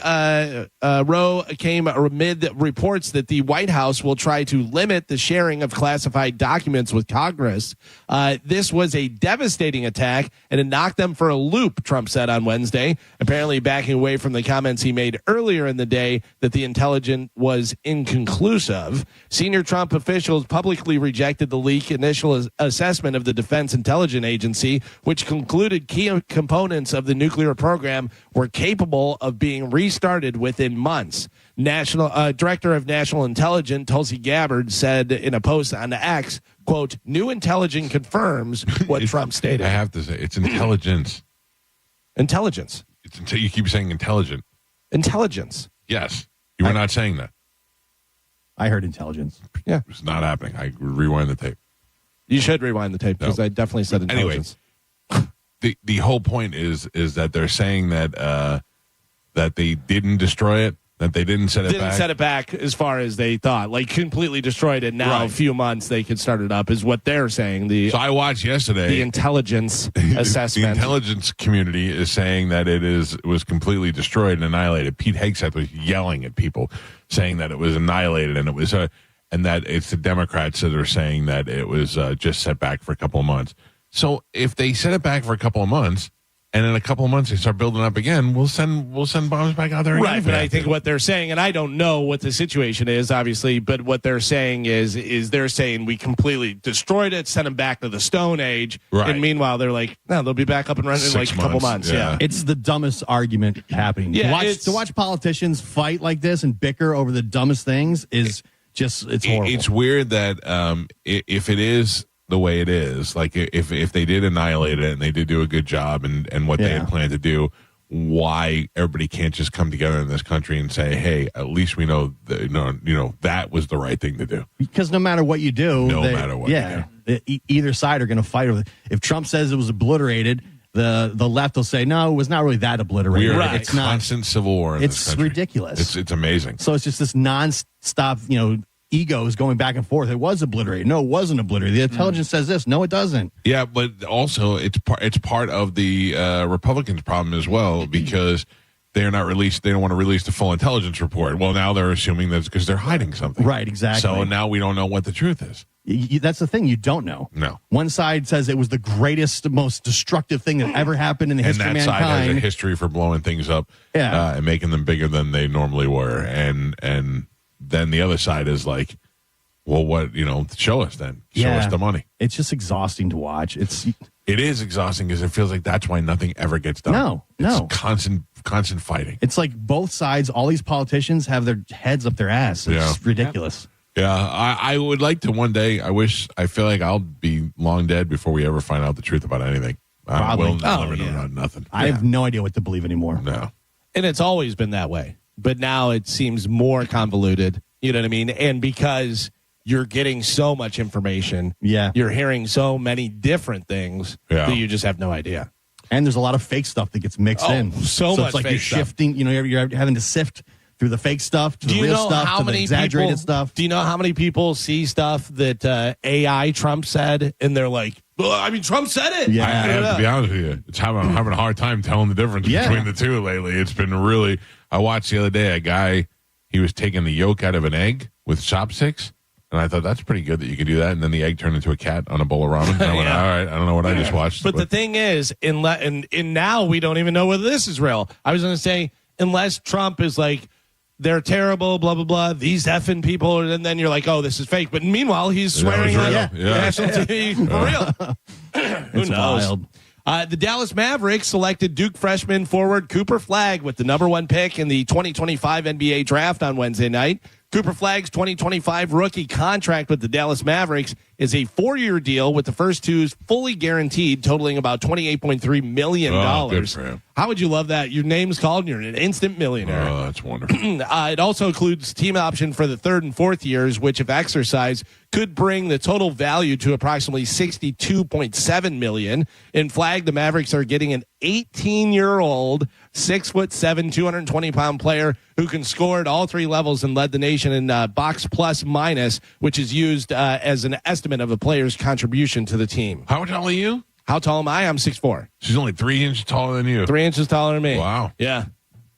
Speaker 13: row came amid reports that the White House will try to limit the sharing of classified documents with Congress. This was a devastating attack, and it knocked them for a loop, Trump said on Wednesday, apparently backing away from the comments he made earlier in the day that the intelligence was inconclusive. Senior Trump officials publicly rejected the leak initial assessment of the Defense Intelligence Agency, which concluded key components of the nuclear program were capable of being restarted within months. National Director of National Intelligence Tulsi Gabbard said in a post on X, quote, "New intelligence confirms what Trump stated."
Speaker 12: I have to say, it's intelligence.
Speaker 13: Intelligence.
Speaker 12: It's until you keep saying intelligent.
Speaker 13: Intelligence.
Speaker 12: Yes, you were not saying that.
Speaker 15: I heard intelligence.
Speaker 13: Yeah,
Speaker 12: it's not happening. I rewind the tape.
Speaker 13: You should rewind the tape because I definitely said intelligence.
Speaker 12: Anyway, the whole point is that they're saying that that they didn't destroy it, That they didn't set it back?
Speaker 13: Didn't set it back as far as they thought. Like, completely destroyed it. Now, a few months, they could start it up, is what they're saying.
Speaker 12: So I watched yesterday.
Speaker 13: The intelligence assessment.
Speaker 12: The intelligence community is saying that it was completely destroyed and annihilated. Pete Hegseth was yelling at people, saying that it was annihilated, and it was and that it's the Democrats that are saying that it was just set back for a couple of months. So if they set it back for a couple of months, and in a couple of months they start building up again, we'll send bombs back out there again.
Speaker 13: Right, but I think what they're saying, and I don't know what the situation is, obviously, but what they're saying is they're saying we completely destroyed it, sent them back to the Stone Age,
Speaker 12: right.
Speaker 13: And meanwhile they're like, no, they'll be back up and running in like a couple months. Yeah.
Speaker 15: It's the dumbest argument happening.
Speaker 13: Yeah,
Speaker 15: to watch politicians fight like this and bicker over the dumbest things is just, it's horrible.
Speaker 12: It's weird that if it is the way it is, like if they did annihilate it and they did do a good job and what they had planned to do, why everybody can't just come together in this country and say, hey, at least we know that, that was the right thing to do.
Speaker 15: Because no matter what you do, either side are going to fight over it. If Trump says it was obliterated, the left will say, no, it was not really that obliterated.
Speaker 12: We are in a constant civil war in this country.
Speaker 15: Ridiculous.
Speaker 12: It's amazing.
Speaker 15: So it's just this nonstop, egos going back and forth. It was obliterated. No, it wasn't obliterated. The intelligence says this. No, it doesn't.
Speaker 12: Yeah, but also it's part of the Republicans' problem as well, because they're not released. They don't want to release the full intelligence report. Well, now they're assuming that's because they're hiding something.
Speaker 15: Right, exactly.
Speaker 12: So now we don't know what the truth is.
Speaker 15: That's the thing. You don't know.
Speaker 12: No.
Speaker 15: One side says it was the greatest, most destructive thing that ever happened in the history of mankind.
Speaker 12: And that side has a history for blowing things up and making them bigger than they normally were. And then the other side is like, well, what, show us then. Show us the money.
Speaker 15: It's just exhausting to watch. It
Speaker 12: is exhausting because it feels like that's why nothing ever gets done.
Speaker 15: No.
Speaker 12: It's constant fighting.
Speaker 15: It's like both sides, all these politicians have their heads up their ass. It's ridiculous.
Speaker 12: Yeah, I would like to one day. I feel like I'll be long dead before we ever find out the truth about anything.
Speaker 15: Probably.
Speaker 12: Never know nothing.
Speaker 15: I have no idea what to believe anymore.
Speaker 12: No.
Speaker 13: And it's always been that way. But now it seems more convoluted. You know what I mean? And because you're getting so much information.
Speaker 15: Yeah.
Speaker 13: You're hearing so many different things that you just have no idea.
Speaker 15: And there's a lot of fake stuff that gets mixed in.
Speaker 13: So much
Speaker 15: it's like
Speaker 13: fake
Speaker 15: you're shifting, you're having to sift through the fake stuff to the real stuff to the exaggerated stuff.
Speaker 13: Do you know how many people see stuff that AI Trump said and they're like, Trump said it.
Speaker 12: Yeah. I have to be honest with you. It's having a hard time telling the difference between the two lately. It's been really, I watched the other day a guy, he was taking the yolk out of an egg with chopsticks. And I thought, that's pretty good that you can do that. And then the egg turned into a cat on a bowl of ramen. And I went, all right, I don't know what I just watched.
Speaker 13: But the thing is, in now we don't even know whether this is real. I was going to say, unless Trump is like, they're terrible, blah, blah, blah, these effing people, and then you're like, oh, this is fake. But meanwhile, he's swearing on national TV for real. Who knows? Wild. The Dallas Mavericks selected Duke freshman forward Cooper Flagg with the #1 pick in the 2025 NBA draft on Wednesday night. Cooper Flagg's 2025 rookie contract with the Dallas Mavericks is a 4-year deal with the first two fully guaranteed, totaling about $28.3 million.
Speaker 12: Good for him.
Speaker 13: How would you love that? Your name's called and you're an instant millionaire.
Speaker 12: Oh, that's wonderful.
Speaker 13: It also includes team option for the 3rd and 4th years, which, if exercised, could bring the total value to approximately $62.7 million. In Flagg, the Mavericks are getting an 18-year-old, 6'7", 220-pound player who can score at all 3 levels and led the nation in box plus minus, which is used as an estimate of a player's contribution to the team.
Speaker 12: How tall are you?
Speaker 13: How tall am I? I'm 6'4".
Speaker 12: She's only 3 inches taller than you.
Speaker 13: 3 inches taller than me.
Speaker 12: Wow.
Speaker 13: Yeah.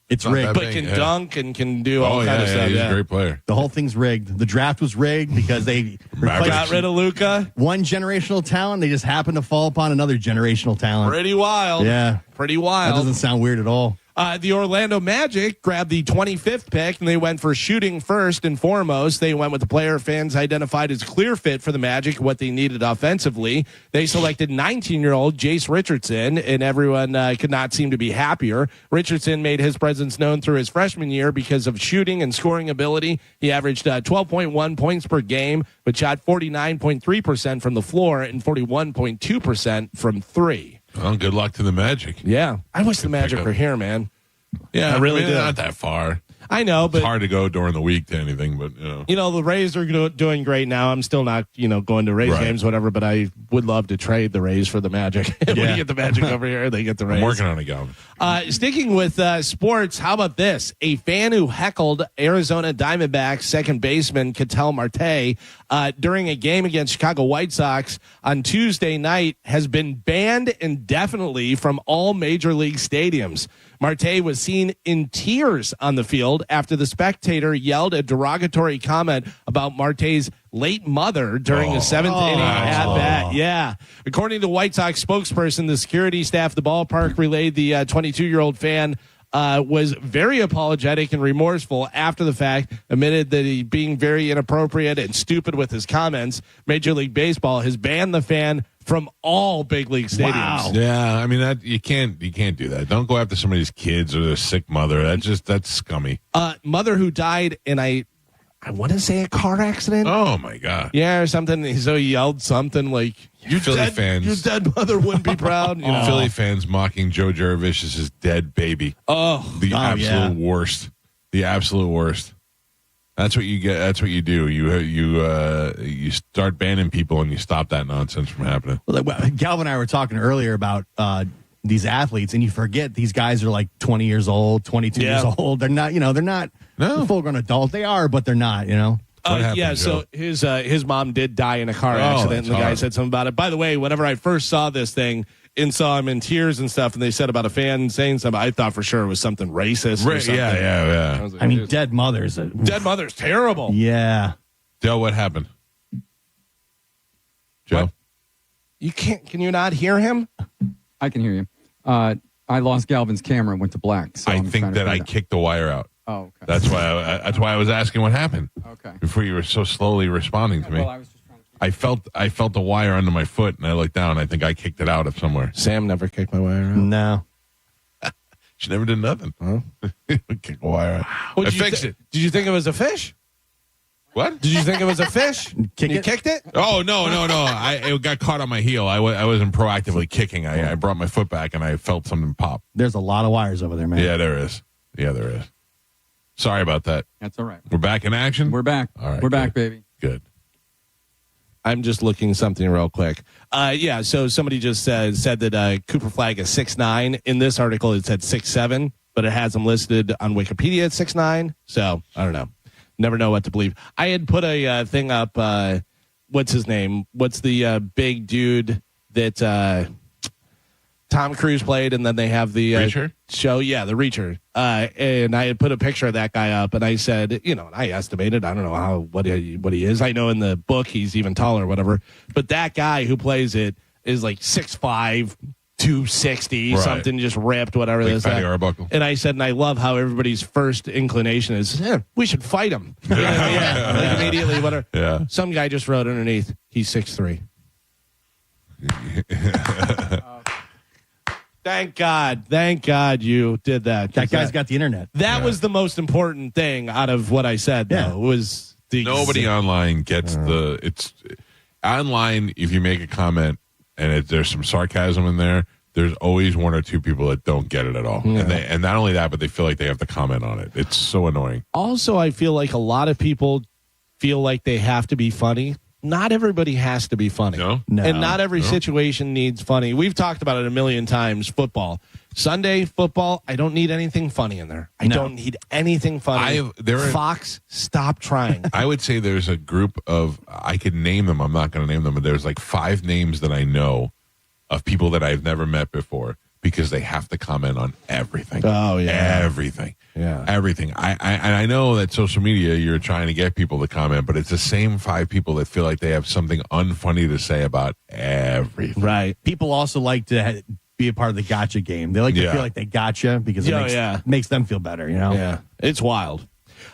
Speaker 15: It's rigged.
Speaker 13: But can dunk and can do all kinds of stuff.
Speaker 12: He's a great player.
Speaker 15: The whole thing's rigged. The draft was rigged because they
Speaker 13: got rid of Luka.
Speaker 15: One generational talent. They just happened to fall upon another generational talent.
Speaker 13: Pretty wild.
Speaker 15: Yeah.
Speaker 13: Pretty wild.
Speaker 15: That doesn't sound weird at all.
Speaker 13: The Orlando Magic grabbed the 25th pick, and they went for shooting first and foremost. They went with the player fans identified as clear fit for the Magic, what they needed offensively. They selected 19-year-old Jace Richardson, and everyone could not seem to be happier. Richardson made his presence known through his freshman year because of shooting and scoring ability. He averaged 12.1 points per game, but shot 49.3% from the floor and 41.2% from 3.
Speaker 12: Well, good luck to the Magic.
Speaker 13: Yeah. I wish the Magic were here, man.
Speaker 12: Yeah,
Speaker 13: I really do.
Speaker 12: Not that far.
Speaker 13: I know, but
Speaker 12: it's hard to go during the week to anything. But
Speaker 13: the Rays are doing great now. I'm still not going to Rays games, whatever. But I would love to trade the Rays for the Magic. We get the Magic over here, they get the Rays.
Speaker 12: I'm working on it, Galvin.
Speaker 13: Sticking with sports, how about this? A fan who heckled Arizona Diamondbacks second baseman Ketel Marte during a game against Chicago White Sox on Tuesday night has been banned indefinitely from all major league stadiums. Marte was seen in tears on the field after the spectator yelled a derogatory comment about Marte's late mother during the seventh inning at bat. Yeah. According to White Sox spokesperson, the security staff at the ballpark relayed the 22-year-old fan was very apologetic and remorseful after the fact, admitted that he being very inappropriate and stupid with his comments. Major League Baseball has banned the fan from all big league stadiums.
Speaker 12: Wow. Yeah, I mean that you can't do that. Don't go after somebody's kids or their sick mother. That's scummy.
Speaker 13: Mother who died in I want to say a car accident.
Speaker 12: Oh my God.
Speaker 13: Yeah, or something. So he yelled something like,
Speaker 12: "You Philly fans,
Speaker 13: your dead mother wouldn't be proud."
Speaker 12: Philly fans mocking Joe Jervis as his dead baby. The absolute worst. The absolute worst. That's what you get. That's what you do. You start banning people and you stop that nonsense from happening.
Speaker 15: Well, Galvin and I were talking earlier about these athletes, and you forget these guys are like 20 years old, 22 years old. They're not, they're not full-grown adults. They are, but they're not,
Speaker 13: happened,
Speaker 15: so
Speaker 13: his mom did die in a car accident, and the guy said something about it. By the way, whenever I first saw this thing and saw him in tears and stuff, and they said about a fan saying something, I thought for sure it was something racist or something.
Speaker 12: Yeah.
Speaker 13: I was like,
Speaker 15: I mean, dead mothers.
Speaker 13: Dead mother's terrible.
Speaker 15: Yeah.
Speaker 12: Joe, what happened? Joe?
Speaker 13: What? Can you not hear him?
Speaker 6: I can hear you. I lost Galvin's camera and went to black. So
Speaker 12: I think that I kicked the wire out.
Speaker 6: Oh, okay.
Speaker 12: That's why I was asking what happened.
Speaker 6: Okay.
Speaker 12: Before you were so slowly responding to me.
Speaker 6: Well,
Speaker 12: I felt the wire under my foot, and I looked down. I think I kicked it out of somewhere.
Speaker 13: Sam never kicked my wire out.
Speaker 15: No.
Speaker 12: She never did nothing. Huh? Kick the wire out.
Speaker 13: Well,
Speaker 12: I fixed it.
Speaker 13: Did you think it was a fish?
Speaker 12: What?
Speaker 13: Did you think it was a fish? You kicked it?
Speaker 12: Oh, no. It got caught on my heel. I wasn't proactively kicking. I brought my foot back, and I felt something pop.
Speaker 15: There's a lot of wires over there, man.
Speaker 12: Yeah, there is. Sorry about that.
Speaker 6: That's all right.
Speaker 12: We're back in action?
Speaker 6: We're back.
Speaker 12: All right.
Speaker 6: We're back, baby.
Speaker 12: Good.
Speaker 13: I'm just looking something real quick. So somebody just said that Cooper Flag is 6'9". In this article, it said 6'7", but it has him listed on Wikipedia at 6'9". So, I don't know. Never know what to believe. I had put a thing up. What's his name? What's the big dude that Tom Cruise played, and then they have the show? Yeah, the Reacher. And I had put a picture of that guy up, and I said, I estimated, I don't know what he is. I know in the book he's even taller or whatever. But that guy who plays it is like 6'5", 260, something just ripped, whatever this is. And I said, and I love how everybody's first inclination is, we should fight him. Like immediately, whatever.
Speaker 12: Yeah.
Speaker 13: Some guy just wrote underneath, he's 6'3". Thank God you did that.
Speaker 15: That guy's got the internet.
Speaker 13: That was the most important thing out of what I said, though. Was
Speaker 12: nobody online gets it's online. If you make a comment and there's some sarcasm in there, there's always one or two people that don't get it at all.
Speaker 13: Yeah.
Speaker 12: And not only that, but they feel like they have to comment on it. It's so annoying.
Speaker 13: Also, I feel like a lot of people feel like they have to be funny. Not everybody has to be funny.
Speaker 12: No.
Speaker 13: And not every situation needs funny. We've talked about it a million times. Football. Sunday football, I don't need anything funny in there. I don't need anything funny. Fox, stop trying.
Speaker 12: I would say there's a group of, I could name them, I'm not going to name them, but there's like 5 names that I know of people that I've never met before because they have to comment on everything.
Speaker 13: Oh, yeah.
Speaker 12: Everything.
Speaker 13: Yeah.
Speaker 12: Everything. I know that social media, you're trying to get people to comment, but it's the same 5 people that feel like they have something unfunny to say about everything.
Speaker 13: Right.
Speaker 15: People also like to be a part of the gotcha game. They like to feel like they gotcha because it makes them feel better,
Speaker 13: Yeah. It's wild.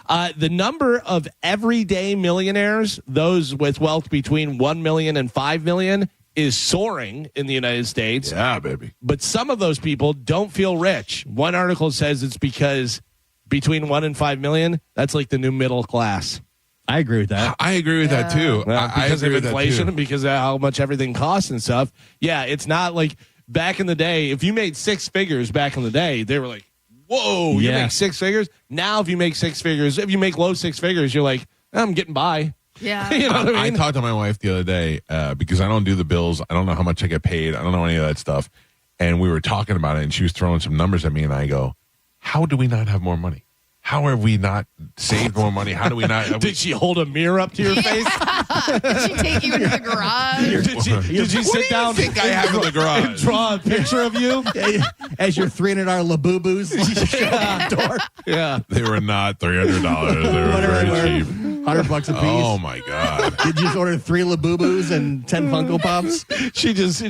Speaker 13: The number of everyday millionaires, those with wealth between 1 million and 5 million, is soaring in the United States.
Speaker 12: Yeah, baby.
Speaker 13: But some of those people don't feel rich. One article says it's because between 1 and 5 million, that's like the new middle class.
Speaker 15: I agree with that.
Speaker 12: I agree with that too.
Speaker 13: Because of inflation
Speaker 12: and
Speaker 13: because of how much everything costs and stuff. Yeah, it's not like back in the day. If you made 6 figures back in the day, they were like, whoa, you
Speaker 15: Yeah.
Speaker 13: make six figures. Now, if you make six figures, if you make low six figures, you're like, I'm getting by.
Speaker 5: Yeah.
Speaker 13: You know what I
Speaker 12: I
Speaker 13: mean?
Speaker 12: talked to my wife the other day because I don't do the bills. I don't know how much I get paid. I don't know any of that stuff. And we were talking about it, and she was throwing some numbers at me, and I go, how do we not have more money? How have we not saved more money? How do we not?
Speaker 13: Did she hold a mirror up to your face?
Speaker 5: Did she take you into the garage?
Speaker 13: Did you sit down?
Speaker 12: think I have in the garage?
Speaker 13: And draw a picture of you?
Speaker 15: As your $300 Labubus show at the door.
Speaker 13: Yeah.
Speaker 12: They were not $300. They were very cheap.
Speaker 15: $100 a piece.
Speaker 12: Oh my God!
Speaker 15: Did you just order 3 Labubus and 10 Funko Pops?
Speaker 13: She just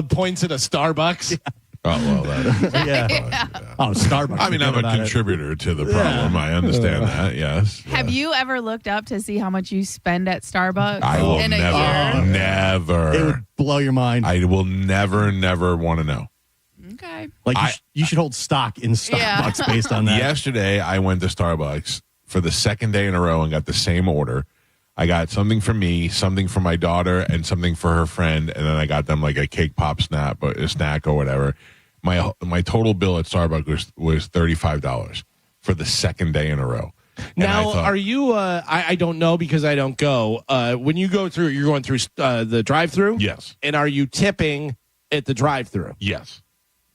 Speaker 13: points at a Starbucks.
Speaker 12: Oh well, that,
Speaker 15: Yeah. Oh, Starbucks.
Speaker 12: I mean, I'm a contributor to the problem. I understand that. Yes.
Speaker 5: Have you ever looked up to see how much you spend at Starbucks
Speaker 12: I will
Speaker 5: in a
Speaker 12: never,
Speaker 5: year?
Speaker 12: never.
Speaker 15: It would blow your mind.
Speaker 12: I will never want to know.
Speaker 5: Okay.
Speaker 15: Like you should hold stock in Starbucks based on that.
Speaker 12: Yesterday, I went to Starbucks for the second day in a row and got the same order. I got something for me, something for my daughter, and something for her friend, and then I got them like a cake pop a snack or whatever. My total bill at Starbucks was $35 for the second day in a row. And
Speaker 13: Now,
Speaker 12: I thought,
Speaker 13: are you? I don't know because I don't go. When you go through, you're going through the drive-through.
Speaker 12: Yes.
Speaker 13: And are you tipping at the drive-through?
Speaker 12: Yes.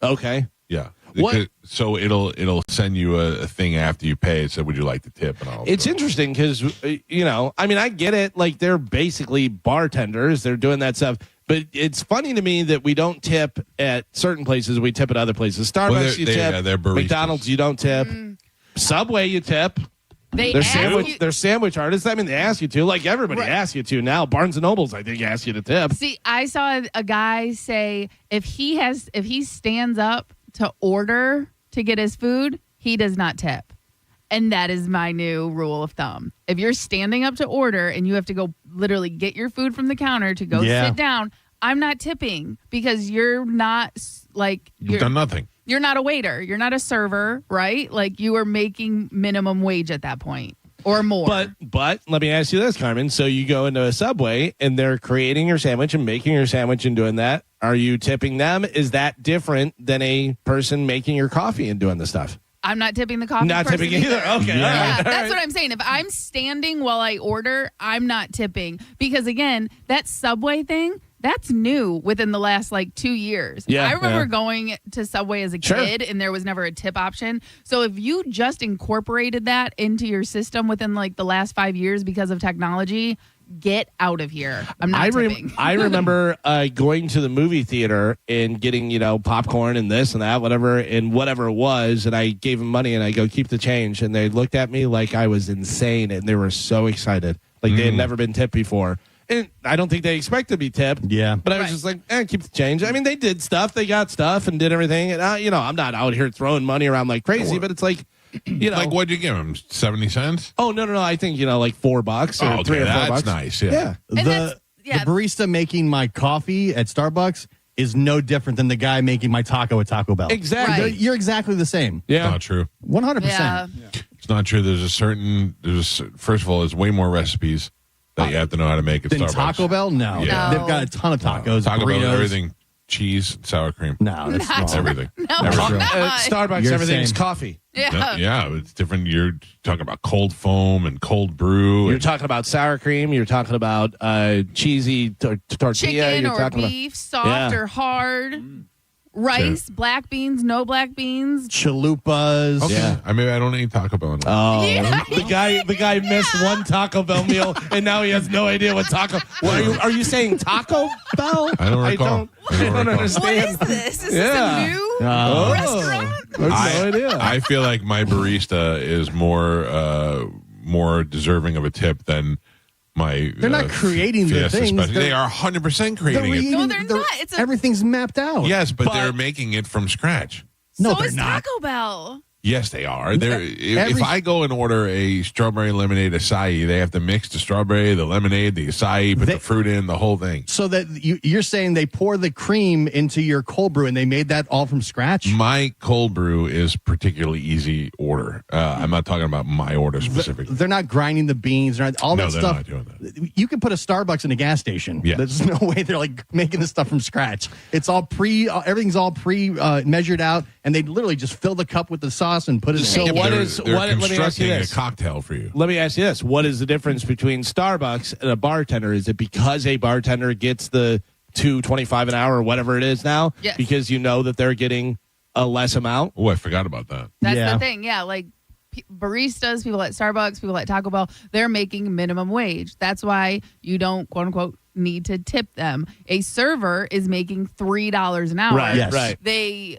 Speaker 13: Okay.
Speaker 12: Yeah.
Speaker 13: What?
Speaker 12: So it'll send you a thing after you pay. It said, "Would you like to tip?" And all.
Speaker 13: It's interesting because I mean, I get it. Like they're basically bartenders. They're doing that stuff. But it's funny to me that we don't tip at certain places. We tip at other places. Starbucks, you tip.
Speaker 12: Yeah, they're baristas.
Speaker 13: McDonald's, you don't tip. Subway, you tip.
Speaker 5: They
Speaker 13: They're
Speaker 5: ask you-
Speaker 13: they're sandwich artists. I mean, they ask you to. Like everybody asks you to now. Barnes and Nobles, I think, ask you to tip.
Speaker 5: See, I saw a guy say if he stands up to order to get his food, he does not tip. And that is my new rule of thumb. If you're standing up to order and you have to go literally get your food from the counter to go sit down, I'm not tipping because you're not
Speaker 12: You've done nothing.
Speaker 5: You're not a waiter. You're not a server, right? Like you are making minimum wage at that point or more.
Speaker 13: But let me ask you this, Carmen. So you go into a Subway and they're creating your sandwich and making your sandwich and doing that. Are you tipping them? Is that different than a person making your coffee and doing the stuff?
Speaker 5: I'm not tipping the coffee.
Speaker 13: Not
Speaker 5: person
Speaker 13: tipping either. Okay.
Speaker 5: Yeah,
Speaker 13: All right.
Speaker 5: that's what I'm saying. If I'm standing while I order, I'm not tipping because again, that Subway thing, that's new within the last 2 years.
Speaker 13: Yeah,
Speaker 5: I remember
Speaker 13: yeah.
Speaker 5: going to Subway as a
Speaker 13: Sure.
Speaker 5: kid and there was never a tip option. So if you just incorporated that into your system within the last 5 years because of technology, get out of here. I'm not tipping.
Speaker 13: I remember going to the movie theater and getting, popcorn and this and that, whatever it was. And I gave them money and I go, keep the change. And they looked at me like I was insane. And they were so excited. Like they had never been tipped before. And I don't think they expect to be tipped.
Speaker 15: Yeah.
Speaker 13: But I was just like, keep the change. I mean, they did stuff. They got stuff and did everything. And, I'm not out here throwing money around like crazy, but it's like,
Speaker 12: like what'd you give him? 70 cents?
Speaker 13: Oh, no. I think, like $4 or
Speaker 12: Oh, okay,
Speaker 13: $3 or $4.
Speaker 12: that's nice. Yeah.
Speaker 15: The barista making my coffee at Starbucks is no different than the guy making my taco at Taco Bell.
Speaker 13: Exactly.
Speaker 5: Right.
Speaker 15: You're exactly the same.
Speaker 12: It's not true.
Speaker 15: 100%.
Speaker 5: Yeah.
Speaker 12: It's not true. First of all, there's way more recipes that you have to know how to make at
Speaker 15: Than
Speaker 12: Starbucks.
Speaker 15: Taco Bell? No.
Speaker 12: Yeah.
Speaker 15: They've got a ton of tacos,
Speaker 12: Taco Bell,
Speaker 15: burritos.
Speaker 12: everything. Cheese, sour cream.
Speaker 15: No, that's
Speaker 5: Not-
Speaker 15: wrong.
Speaker 12: Everything.
Speaker 5: No,
Speaker 12: Everything.
Speaker 5: it's not.
Speaker 13: Starbucks,
Speaker 15: You're
Speaker 13: everything's
Speaker 15: saying-
Speaker 13: coffee.
Speaker 5: Yeah.
Speaker 12: Yeah, it's different. You're talking about cold foam and cold brew.
Speaker 13: You're
Speaker 12: and-
Speaker 13: talking about sour cream. You're talking about cheesy tortilla.
Speaker 5: Chicken
Speaker 13: You're
Speaker 5: or
Speaker 13: talking
Speaker 5: beef, soft
Speaker 13: Yeah.
Speaker 5: or hard. Rice, black beans, no black beans.
Speaker 15: Chalupas.
Speaker 12: Okay.
Speaker 13: Yeah.
Speaker 12: Maybe I don't eat Taco Bell anymore.
Speaker 13: Oh,
Speaker 5: Yeah.
Speaker 13: the guy missed one Taco Bell meal, and now he has no idea what taco. Well, are you saying Taco Bell?
Speaker 12: I don't recall.
Speaker 13: I don't
Speaker 5: What
Speaker 13: understand.
Speaker 5: is this? Is
Speaker 13: Yeah.
Speaker 5: this a new
Speaker 13: Oh.
Speaker 5: restaurant?
Speaker 13: I have no idea.
Speaker 12: I feel like my barista is more deserving of a tip than my.
Speaker 15: They're not creating the
Speaker 12: Fiesta
Speaker 15: things.
Speaker 12: special. They are 100% creating it.
Speaker 5: No, they're not. It's a-
Speaker 15: everything's mapped out.
Speaker 12: Yes, but they're making it from scratch.
Speaker 15: No,
Speaker 5: so
Speaker 15: they're
Speaker 5: is
Speaker 15: not.
Speaker 5: Taco Bell.
Speaker 12: Yes, they are. They're, if
Speaker 15: Every-
Speaker 12: I go and order a strawberry lemonade acai, they have to mix the strawberry, the lemonade, the acai, put the fruit in, the whole thing.
Speaker 15: So that you're saying they pour the cream into your cold brew and they made that all from scratch?
Speaker 12: My cold brew is particularly easy order. I'm not talking about my order specifically.
Speaker 15: They're not grinding the beans. All
Speaker 12: No,
Speaker 15: that
Speaker 12: they're
Speaker 15: stuff.
Speaker 12: not doing that.
Speaker 15: You can put a Starbucks in a gas station.
Speaker 12: Yeah.
Speaker 15: There's no way they're making this stuff from scratch. It's all everything's all measured out and they'd literally just fill the cup with the sauce and put it in.
Speaker 13: So what is
Speaker 12: They're
Speaker 13: what? Let me ask you
Speaker 12: constructing a
Speaker 13: this.
Speaker 12: cocktail for you.
Speaker 13: Let me ask you this: what is the difference between Starbucks and a bartender? Is it because a bartender gets the $2.25 an hour or whatever it is now?
Speaker 5: Yes.
Speaker 13: Because you know that they're getting a less amount.
Speaker 12: Oh, I forgot about that.
Speaker 5: That's the thing. Yeah, like baristas, people at Starbucks, people at Taco Bell, they're making minimum wage. That's why you don't, quote unquote, need to tip them. A server is making $3 an hour.
Speaker 13: Right. Yes. Right.
Speaker 5: They,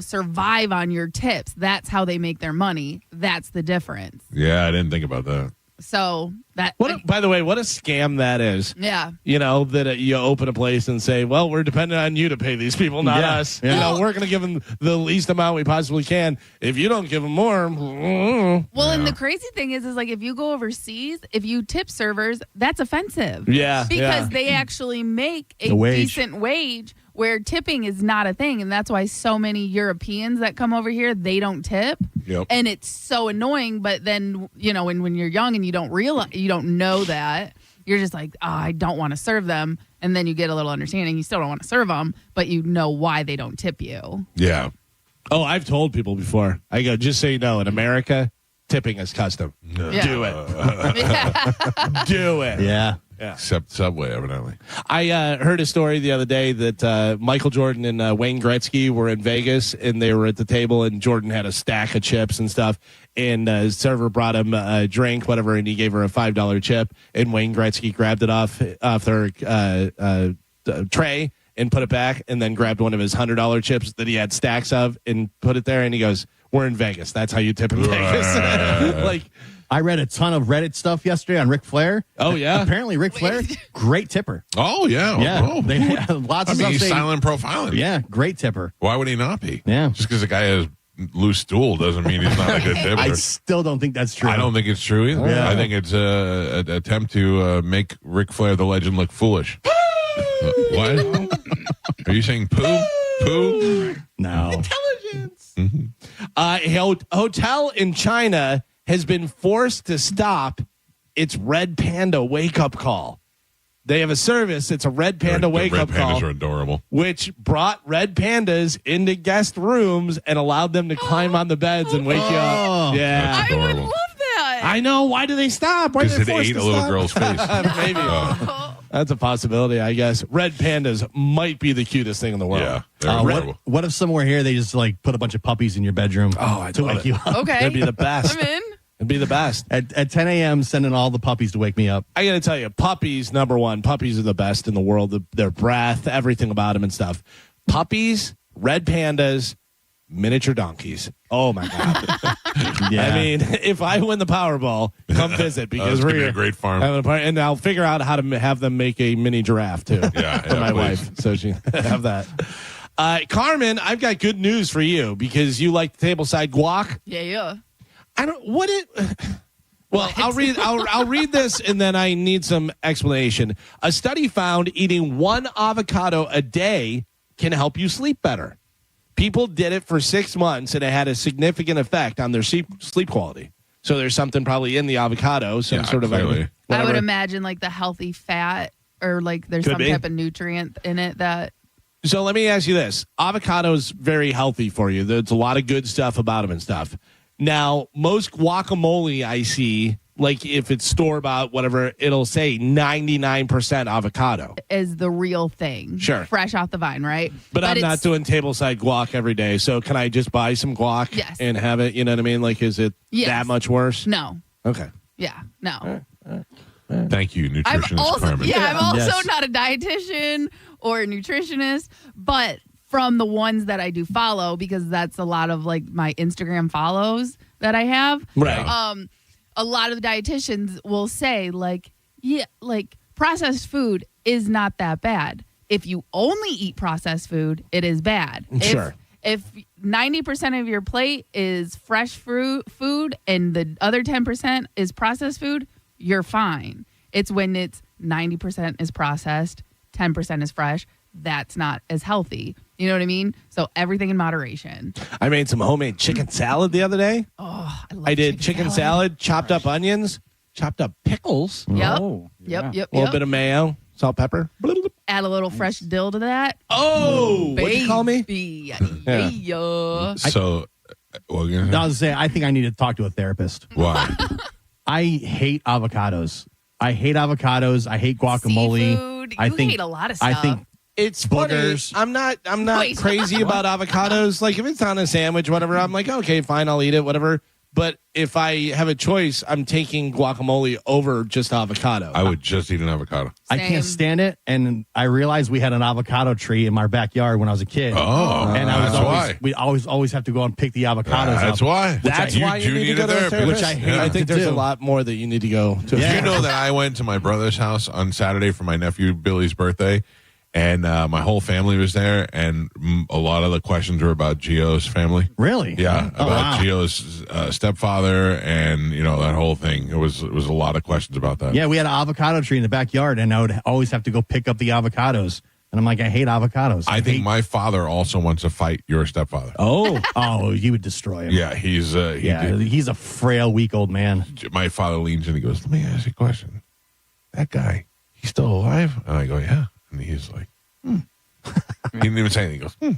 Speaker 5: survive on your tips. That's how they make their money. That's the difference.
Speaker 12: Yeah, I didn't think about that.
Speaker 5: So that.
Speaker 13: By the way, what a scam that is.
Speaker 5: Yeah.
Speaker 13: That you open a place and say, well, we're dependent on you to pay these people, not us.
Speaker 15: Yeah.
Speaker 13: We're going to give them the least amount we possibly can. If you don't give them more.
Speaker 5: Well, and the crazy thing is like if you go overseas, if you tip servers, that's offensive.
Speaker 13: Yeah.
Speaker 5: Because they actually make a decent wage where tipping is not a thing. And that's why so many Europeans that come over here, they don't tip.
Speaker 12: Yep.
Speaker 5: And it's so annoying. But then, when you're young and you don't know that, you're just like, I don't want to serve them. And then you get a little understanding. You still don't want to serve them, but you know why they don't tip you.
Speaker 12: Yeah.
Speaker 13: Oh, I've told people before. I go, just so you know, in America, tipping is custom.
Speaker 5: Yeah.
Speaker 13: Do it. Do it.
Speaker 15: Yeah.
Speaker 13: Yeah.
Speaker 12: Except Subway, evidently.
Speaker 13: I heard a story the other day that Michael Jordan and Wayne Gretzky were in Vegas, and they were at the table, and Jordan had a stack of chips and stuff, and his server brought him a drink, whatever, and he gave her a $5 chip, and Wayne Gretzky grabbed it off their tray and put it back, and then grabbed one of his $100 chips that he had stacks of and put it there, and he goes, "We're in Vegas. That's how you tip in Vegas."
Speaker 15: I read a ton of Reddit stuff yesterday on Ric Flair.
Speaker 13: Oh, yeah?
Speaker 15: Apparently, Ric Flair, great tipper.
Speaker 12: Oh, yeah.
Speaker 15: Yeah.
Speaker 12: Oh,
Speaker 15: They had lots of stuff
Speaker 12: he's
Speaker 15: saying-
Speaker 12: silent profiling.
Speaker 15: Yeah, great tipper.
Speaker 12: Why would he not be?
Speaker 15: Yeah.
Speaker 12: Just because a guy has loose stool doesn't mean he's not a good tipper.
Speaker 15: I still don't think that's true.
Speaker 12: I don't think it's true either.
Speaker 15: Yeah.
Speaker 12: I think it's an attempt to make Ric Flair the legend look foolish. What? Are you saying poo? Poo?
Speaker 15: No.
Speaker 13: Intelligence. A hotel in China has been forced to stop its Red Panda wake-up call. They have a service. It's a Red Panda wake-up call.
Speaker 12: Red pandas are adorable.
Speaker 13: Which brought red pandas into guest rooms and allowed them to climb on the beds and wake you up. Yeah.
Speaker 12: That's adorable.
Speaker 5: I would love that.
Speaker 13: I know. Why do they stop? Why
Speaker 12: Because
Speaker 13: they
Speaker 12: it
Speaker 13: forced
Speaker 12: ate
Speaker 13: to
Speaker 12: a little
Speaker 13: stop?
Speaker 12: girl's face.
Speaker 13: Maybe. That's a possibility, I guess. Red pandas might be the cutest thing in the world.
Speaker 12: Yeah, they're adorable.
Speaker 15: What if somewhere here they just put a bunch of puppies in your bedroom to wake you up?
Speaker 5: Okay.
Speaker 13: That'd be the best.
Speaker 5: I'm in.
Speaker 13: It'd be the best.
Speaker 15: At 10 a.m., sending all the puppies to wake me up.
Speaker 13: I got to tell you, puppies, number one. Puppies are the best in the world. Their breath, everything about them and stuff. Puppies, red pandas, miniature donkeys. Oh, my God.
Speaker 15: Yeah.
Speaker 13: I mean, if I win the Powerball, come visit because
Speaker 12: it's
Speaker 13: we're
Speaker 12: gonna be
Speaker 13: here
Speaker 12: a great farm.
Speaker 13: having a party, and I'll figure out how to have them make a mini giraffe, too, for my
Speaker 12: please.
Speaker 13: wife. So she have that. Carmen, I've got good news for you because you like the tableside guac.
Speaker 5: Yeah.
Speaker 13: I don't what it. Well, I'll read. I'll read this, and then I need some explanation. A study found eating one avocado a day can help you sleep better. People did it for 6 months, and it had a significant effect on their sleep quality. So there's something probably in the avocado, some sort of
Speaker 12: clearly.
Speaker 5: I would imagine like the healthy fat or like there's
Speaker 13: Could
Speaker 5: some
Speaker 13: be.
Speaker 5: type of nutrient in it that.
Speaker 13: So let me ask you this: avocado is very healthy for you. There's a lot of good stuff about them and stuff. Now, most guacamole I see, like if it's store-bought, whatever, it'll say 99% avocado.
Speaker 5: Is the real thing.
Speaker 13: Sure.
Speaker 5: Fresh off the vine, right?
Speaker 13: But I'm not
Speaker 5: it's-
Speaker 13: doing tableside guac every day. So can I just buy some guac
Speaker 5: Yes.
Speaker 13: and have it? You know what I mean? Like, is it
Speaker 5: Yes.
Speaker 13: that much worse?
Speaker 5: No.
Speaker 13: Okay.
Speaker 5: Yeah. No.
Speaker 12: Thank you,
Speaker 5: I'm
Speaker 12: nutritionist
Speaker 5: also
Speaker 12: Carmen.
Speaker 5: I'm also
Speaker 15: Yes.
Speaker 5: not a dietitian or a nutritionist, but from the ones that I do follow, because that's a lot of like my Instagram follows that I have.
Speaker 13: Right.
Speaker 5: A lot of the dietitians will say like, yeah, like processed food is not that bad. If you only eat processed food, it is bad.
Speaker 13: Sure.
Speaker 5: If 90% of your plate is fresh food and the other 10% is processed food, you're fine. It's when it's 90% is processed, 10% is fresh, that's not as healthy. You know what I mean? So everything in moderation.
Speaker 13: I made some homemade chicken salad the other day.
Speaker 5: Oh,
Speaker 13: I did chicken salad, chopped up onions, chopped up pickles.
Speaker 5: Yep.
Speaker 6: Oh,
Speaker 5: Yep.
Speaker 13: A little bit of mayo, salt, pepper.
Speaker 5: Add a little fresh dill to that.
Speaker 13: Oh, what'd you call me?
Speaker 5: Yeah.
Speaker 12: So,
Speaker 15: I was gonna say, I think I need to talk to a therapist.
Speaker 12: Why?
Speaker 15: I hate avocados. I hate guacamole.
Speaker 5: Seafood. You hate a lot of stuff.
Speaker 15: I think
Speaker 13: it's
Speaker 15: boogers.
Speaker 13: Funny. I'm not
Speaker 5: Wait.
Speaker 13: crazy about avocados. Like if it's on a sandwich, whatever, I'm like, okay, fine, I'll eat it, whatever. But if I have a choice, I'm taking guacamole over just avocado.
Speaker 12: I would just eat an avocado.
Speaker 15: I can't stand it, and I realized we had an avocado tree in our backyard when I was a kid.
Speaker 12: Oh,
Speaker 15: and
Speaker 12: that's why.
Speaker 15: We always have to go and pick the avocados up.
Speaker 12: That's why.
Speaker 13: That's why you need to go to a therapist.
Speaker 15: Which I hate.
Speaker 13: I think
Speaker 15: to
Speaker 13: there's
Speaker 15: do.
Speaker 13: a lot more that you need to go to.
Speaker 12: You know that I went to my brother's house on Saturday for my nephew Billy's birthday, and my whole family was there, and a lot of the questions were about Gio's family.
Speaker 15: Really?
Speaker 12: Yeah,
Speaker 15: Oh,
Speaker 12: about
Speaker 15: wow.
Speaker 12: Gio's stepfather, and that whole thing. It was a lot of questions about that.
Speaker 15: Yeah, we had an avocado tree in the backyard, and I would always have to go pick up the avocados. And I'm like, I hate avocados.
Speaker 12: I think my father also wants to fight your stepfather.
Speaker 15: Oh, you would destroy him.
Speaker 12: Yeah, he's
Speaker 15: he's a frail, weak old man.
Speaker 12: My father leans in and he goes, "Let me ask you a question. That guy, he's still alive?" And I go, "Yeah." And he's like, He didn't even say anything. He goes,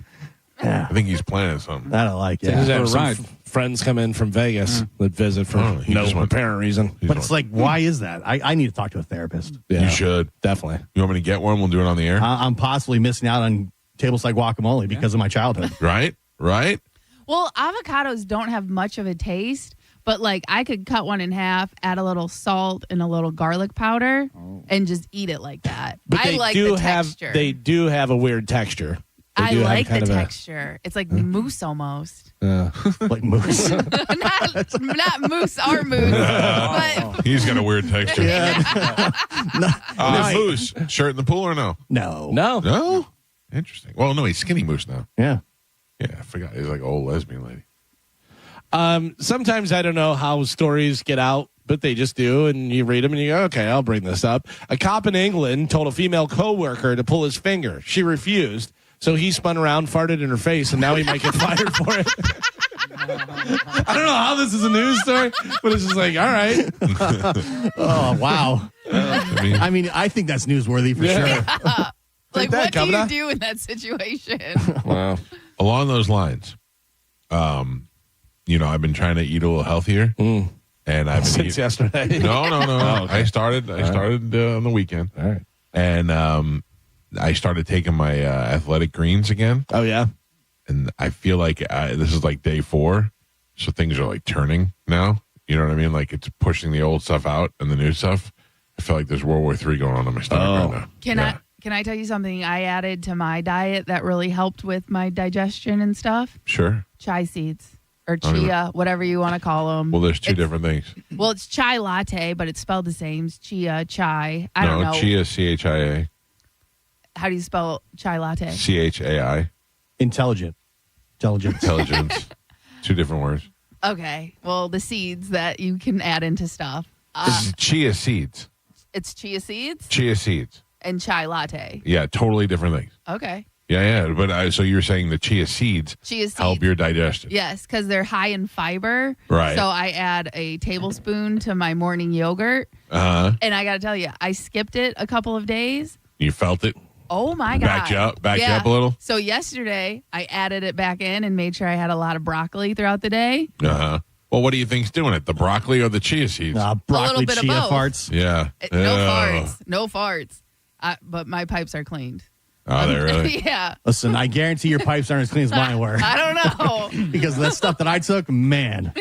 Speaker 15: Yeah.
Speaker 12: I think he's planning something.
Speaker 15: I don't like it.
Speaker 13: Just have some friends come in from Vegas that visit for no apparent reason.
Speaker 15: But it's like, why is that? I need to talk to a therapist.
Speaker 12: You should.
Speaker 13: Definitely.
Speaker 12: You want me to get one? We'll do it on the air.
Speaker 15: I'm possibly missing out on tableside guacamole because of my childhood.
Speaker 12: Right?
Speaker 5: Well, avocados don't have much of a taste, but like I could cut one in half, add a little salt and a little garlic powder, and just eat it like that.
Speaker 13: But
Speaker 5: I
Speaker 13: they
Speaker 5: like
Speaker 13: do
Speaker 5: the texture.
Speaker 13: They do have a weird texture. They
Speaker 5: I
Speaker 13: do have
Speaker 5: like the
Speaker 13: kind of a-
Speaker 5: texture. It's like mousse almost.
Speaker 15: Like mousse.
Speaker 5: not mousse, our mousse. But
Speaker 12: He's got a weird texture.
Speaker 15: No,
Speaker 12: Moose, shirt in the pool or no?
Speaker 15: No.
Speaker 12: No? Interesting. Well, no, he's skinny Moose now.
Speaker 15: Yeah.
Speaker 12: Yeah, I forgot. He's like an old lesbian lady.
Speaker 13: Sometimes I don't know how stories get out, but they just do, and you read them and you go, okay, I'll bring this up. A cop in England told a female coworker to pull his finger. She refused, so he spun around, farted in her face, and now he might get fired for it. I don't know how this is a news story, but it's just like, all right.
Speaker 15: Oh, wow. I mean, I think that's newsworthy for sure.
Speaker 5: like,
Speaker 13: that,
Speaker 5: what do
Speaker 13: Governor.
Speaker 5: you do in that situation?
Speaker 12: Wow. Along those lines, I've been trying to eat a little healthier, and I've been
Speaker 13: Since yesterday.
Speaker 12: No.
Speaker 13: Oh, okay.
Speaker 12: I started on the weekend,
Speaker 13: All right.
Speaker 12: and I started taking my athletic greens again,
Speaker 13: Oh, yeah.
Speaker 12: and I feel like this is like day 4, so things are like turning now. You know what I mean? Like it's pushing the old stuff out and the new stuff. I feel like there's World War III going on in my stomach right now.
Speaker 5: Can I tell you something I added to my diet that really helped with my digestion and stuff?
Speaker 12: Sure.
Speaker 5: Chai seeds or
Speaker 12: don't even-
Speaker 5: chia, whatever you want to call them.
Speaker 12: Well, there's two different things.
Speaker 5: Well, it's chai latte, but it's spelled the same. It's chia, chai. I don't know.
Speaker 12: Chia, CHIA.
Speaker 5: How do you spell chai latte?
Speaker 12: CHAI.
Speaker 15: Intelligence.
Speaker 12: Intelligence. Two different words.
Speaker 5: Okay. Well, the seeds that you can add into stuff.
Speaker 12: This is chia seeds.
Speaker 5: It's chia seeds
Speaker 12: Chia seeds.
Speaker 5: and chai latte.
Speaker 12: Yeah, totally different things.
Speaker 5: Okay.
Speaker 12: Yeah. But so you're saying the chia seeds help your digestion.
Speaker 5: Yes, because they're high in fiber.
Speaker 12: Right.
Speaker 5: So I add a tablespoon to my morning yogurt.
Speaker 12: Uh-huh.
Speaker 5: And I got to tell you, I skipped it a couple of days.
Speaker 12: You felt it?
Speaker 5: Oh, my God.
Speaker 12: Backed you up a little?
Speaker 5: So yesterday, I added it back in and made sure I had a lot of broccoli throughout the day.
Speaker 12: Uh-huh. Well, what do you think's doing it? The broccoli or the chia seeds?
Speaker 15: Broccoli,
Speaker 5: bit of
Speaker 15: chia
Speaker 5: both.
Speaker 15: farts.
Speaker 12: Yeah.
Speaker 5: No farts. But my pipes are cleaned.
Speaker 12: Oh, they really?
Speaker 5: Yeah.
Speaker 15: Listen, I guarantee your pipes aren't as clean as mine were.
Speaker 5: I don't know.
Speaker 15: Because of that stuff that I took, man.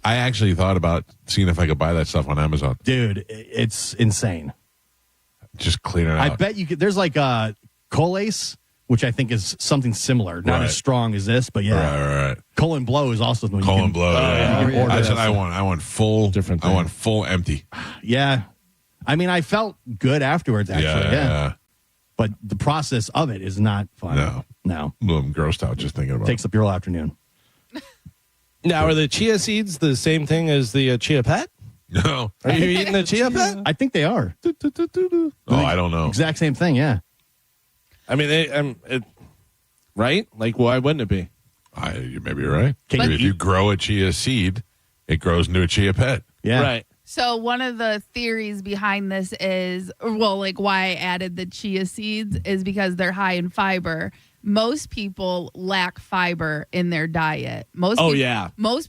Speaker 12: I actually thought about seeing if I could buy that stuff on Amazon.
Speaker 15: Dude, it's insane.
Speaker 12: Just clean it out.
Speaker 15: I bet you could. There's like Colace, which I think is something similar. Not as strong as this, but yeah.
Speaker 12: Right.
Speaker 15: Colon Blow is also the
Speaker 12: Colon Blow. Yeah.
Speaker 15: you can order
Speaker 12: I said
Speaker 15: that
Speaker 12: I
Speaker 15: stuff.
Speaker 12: want full.
Speaker 13: Different
Speaker 12: I
Speaker 13: thing.
Speaker 12: want full empty.
Speaker 15: Yeah. I mean, I felt good afterwards, actually.
Speaker 12: Yeah.
Speaker 15: But the process of it is not fun. No.
Speaker 12: I'm grossed out just thinking about
Speaker 15: Takes up your whole afternoon.
Speaker 13: Now, are the chia seeds the same thing as the chia pet?
Speaker 12: it. No.
Speaker 13: Are you eating the chia pet?
Speaker 15: I think they are.
Speaker 12: Oh, I don't know.
Speaker 15: Exact same thing, yeah.
Speaker 13: I mean, right? Like, why wouldn't it be?
Speaker 12: You maybe you're right.
Speaker 15: Can
Speaker 12: If you grow a chia seed, it grows into a chia pet.
Speaker 15: Yeah.
Speaker 13: Right.
Speaker 5: So one of the theories behind this is, like why I added the chia seeds is because they're high in fiber. Most people lack fiber in their diet. Most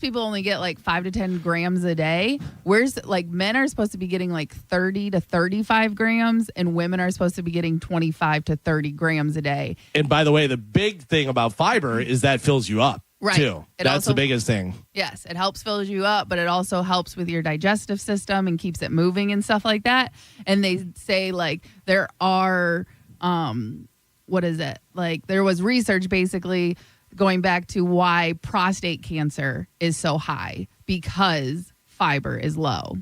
Speaker 5: people only get like 5 to 10 grams a day. Whereas like men are supposed to be getting like 30 to 35 grams and women are supposed to be getting 25 to 30 grams a day.
Speaker 13: And by the way, the big thing about fiber is that fills you up.
Speaker 5: Right.
Speaker 13: Too. That's the biggest thing.
Speaker 5: Yes, it helps fill you up, but it also helps with your digestive system and keeps it moving and stuff like that. And they say like there are, there was research basically going back to why prostate cancer is so high because fiber is low.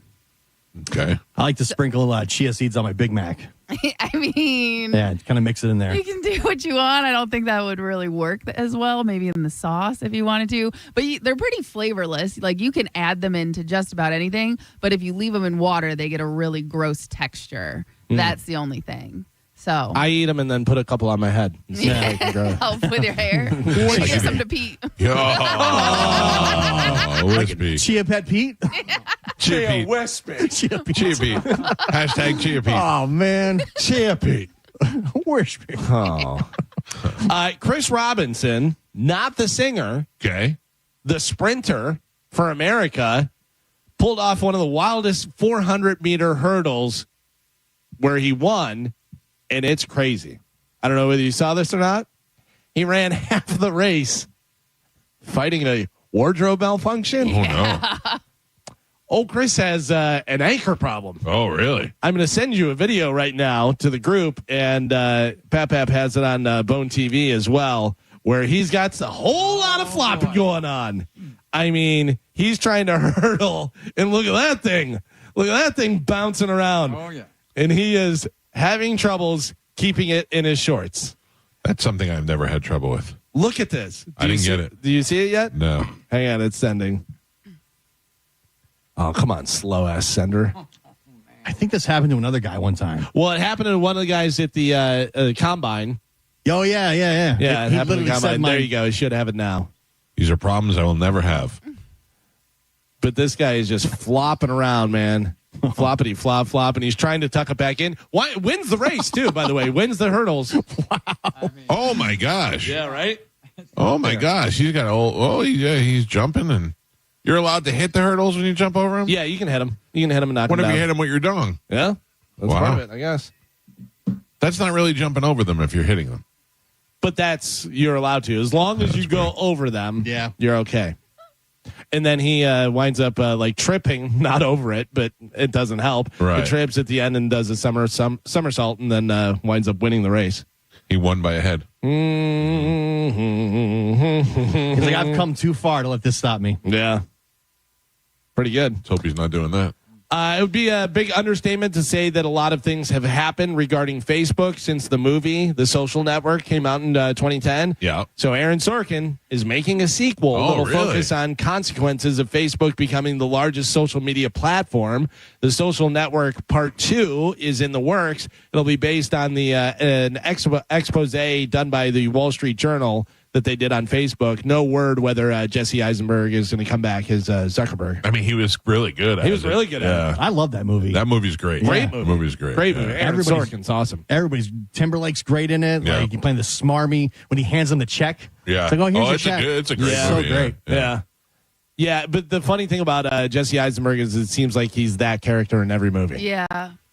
Speaker 12: Okay.
Speaker 15: I like to sprinkle chia seeds on my Big Mac.
Speaker 5: I mean,
Speaker 15: yeah, kind of mix it in there.
Speaker 5: You can do what you want. I don't think that would really work as well. Maybe in the sauce if you wanted to, but they're pretty flavorless. Like you can add them into just about anything, but if you leave them in water, they get a really gross texture. That's the only thing. So
Speaker 13: I eat them and then put a couple on my head.
Speaker 5: Help with your hair. Or give some to Pete.
Speaker 12: Wispy.
Speaker 15: Chia Pet Pete?
Speaker 12: Chia Pete.
Speaker 13: Wispy.
Speaker 12: Chia Pete. Hashtag Chia Pete.
Speaker 15: Oh, man.
Speaker 13: Chia Pete.
Speaker 15: Wispy.
Speaker 13: Oh. Chris Robinson, not the singer.
Speaker 12: Okay.
Speaker 13: The sprinter for America, pulled off one of the wildest 400-meter hurdles where he won. And it's crazy. I don't know whether you saw this or not. He ran half the race fighting a wardrobe malfunction.
Speaker 12: Oh, no.
Speaker 13: Chris has an anchor problem.
Speaker 12: Oh, really?
Speaker 13: I'm going to send you a video right now to the group, and Pap has it on Bone TV as well, where he's got a whole lot of flopping going on. I mean, he's trying to hurdle, and look at that thing. Look at that thing bouncing around.
Speaker 6: Oh, yeah.
Speaker 13: And he is having troubles keeping it in his shorts.
Speaker 12: That's something I've never had trouble with.
Speaker 13: Look at this.
Speaker 12: I didn't get it.
Speaker 13: Do you see it yet?
Speaker 12: No.
Speaker 13: Hang on, it's sending. Oh, come on, slow ass sender.
Speaker 15: I think this happened to another guy one time.
Speaker 13: Well, it happened to one of the guys at the combine.
Speaker 15: Oh, yeah.
Speaker 13: Yeah, it happened to the combine. There you go. He should have it now.
Speaker 12: These are problems I will never have.
Speaker 13: But this guy is just flopping around, man. Floppity flop, and he's trying to tuck it back in. Wins the race too, by the way. Wins the hurdles.
Speaker 12: Wow. Oh my gosh.
Speaker 13: Yeah, right.
Speaker 12: Oh my gosh. He's got he's jumping, and you're allowed to hit the hurdles when you jump over him.
Speaker 13: Yeah, you can hit him. You can hit him and knock him
Speaker 12: What
Speaker 13: down.
Speaker 12: if you hit him with your dong?
Speaker 13: Yeah, that's part of it, I guess.
Speaker 12: That's not really jumping over them if you're hitting them.
Speaker 13: But you're allowed to, as long as you go over them.
Speaker 15: Yeah,
Speaker 13: you're okay. And then he winds up tripping, not over it, but it doesn't help.
Speaker 12: Right.
Speaker 13: He trips at the end and does a somersault and then winds up winning the race.
Speaker 12: He won by a head.
Speaker 15: He's like, I've come too far to let this stop me.
Speaker 13: Yeah. Pretty good.
Speaker 12: Let's hope he's not doing that.
Speaker 13: It would be a big understatement to say that a lot of things have happened regarding Facebook since the movie The Social Network came out in 2010.
Speaker 12: Yeah.
Speaker 13: So Aaron Sorkin is making a sequel that will focus on consequences of Facebook becoming the largest social media platform. The Social Network Part 2 is in the works. It'll be based on an expose done by the Wall Street Journal that they did on Facebook. No word whether Jesse Eisenberg is going to come back as Zuckerberg.
Speaker 12: I mean, he was really good at it.
Speaker 13: He was really good at it.
Speaker 15: I love that movie.
Speaker 12: That movie's great.
Speaker 13: Great movie.
Speaker 12: The movie's great.
Speaker 13: Great movie. Aaron Sorkin's awesome.
Speaker 15: Timberlake's great in it.
Speaker 12: Yeah.
Speaker 15: Like, he's playing the smarmy when he hands him the check.
Speaker 12: Yeah.
Speaker 15: It's like, oh, here's your check.
Speaker 12: It's a great
Speaker 15: so
Speaker 12: movie.
Speaker 15: great.
Speaker 13: Yeah. Yeah, but the funny thing about Jesse Eisenberg is it seems like he's that character in every movie.
Speaker 5: Yeah.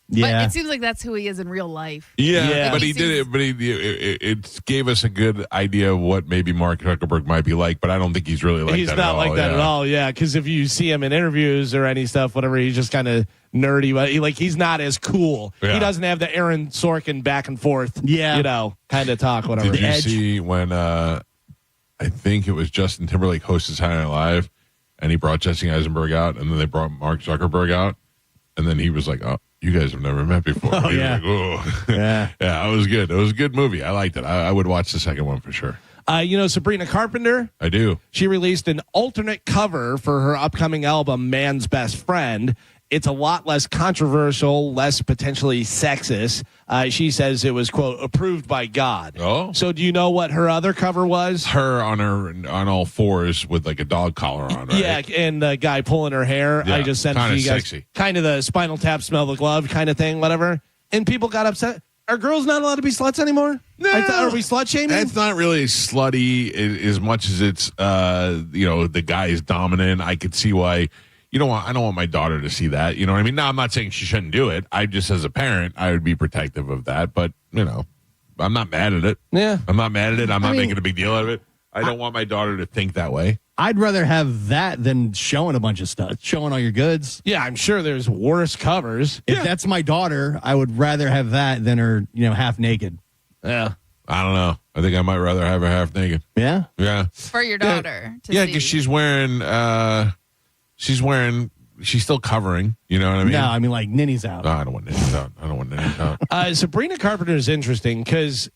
Speaker 15: Yeah.
Speaker 5: But it seems like that's who he is in real life.
Speaker 12: Yeah,
Speaker 5: Like
Speaker 12: but he did it. But it gave us a good idea of what maybe Mark Zuckerberg might be like. But I don't think he's really like
Speaker 13: he's
Speaker 12: that.
Speaker 13: not like that at all. Yeah, because if you see him in interviews or any stuff, whatever, he's just kind of nerdy. But he's not as cool.
Speaker 12: Yeah.
Speaker 13: He doesn't have the Aaron Sorkin back and forth.
Speaker 15: Yeah,
Speaker 13: kind of talk. Whatever.
Speaker 12: Did you see when I think it was Justin Timberlake hosted Saturday Night Live, and he brought Jesse Eisenberg out, and then they brought Mark Zuckerberg out, and then he was like, "Oh, you guys have never met before."
Speaker 15: Oh,
Speaker 12: He was
Speaker 15: yeah.
Speaker 12: like, "Oh."
Speaker 15: Yeah.
Speaker 12: Yeah, it was good. It was a good movie. I liked it. I would watch the second one for sure.
Speaker 13: Sabrina Carpenter?
Speaker 12: I do.
Speaker 13: She released an alternate cover for her upcoming album, Man's Best Friend. it's a lot less controversial, less potentially sexist. She says it was, quote, approved by God.
Speaker 12: Oh.
Speaker 13: So do you know what her other cover was?
Speaker 12: Her on all fours with like a dog collar on, right?
Speaker 13: Yeah, and the guy pulling her hair.
Speaker 12: Yeah,
Speaker 13: I just sent it to
Speaker 12: kinda
Speaker 13: you guys.
Speaker 12: sexy.
Speaker 13: Kind of the Spinal Tap, Smell the Glove kind of thing, whatever. And people got upset. Are girls not allowed to be sluts anymore?
Speaker 12: No.
Speaker 13: Are we slut shaming?
Speaker 12: It's not really slutty as much as it's, the guy is dominant. I could see why. I don't want my daughter to see that. You know what I mean? Now, I'm not saying she shouldn't do it. I just, as a parent, I would be protective of that. But, I'm not mad at it.
Speaker 13: Yeah.
Speaker 12: I'm not mad at it. I'm not making a big deal out of it. I don't want my daughter to think that way.
Speaker 15: I'd rather have that than showing a bunch of stuff, showing all your goods.
Speaker 13: Yeah, I'm sure there's worse covers.
Speaker 15: If that's my daughter, I would rather have that than her, half naked.
Speaker 13: Yeah.
Speaker 12: I don't know. I think I might rather have her half naked.
Speaker 15: Yeah?
Speaker 12: Yeah.
Speaker 5: For your daughter.
Speaker 12: Yeah, because she's wearing, she's still covering. You know what I mean?
Speaker 15: No, I mean like ninnies out.
Speaker 12: No, I don't want ninnies out.
Speaker 13: Sabrina Carpenter is interesting because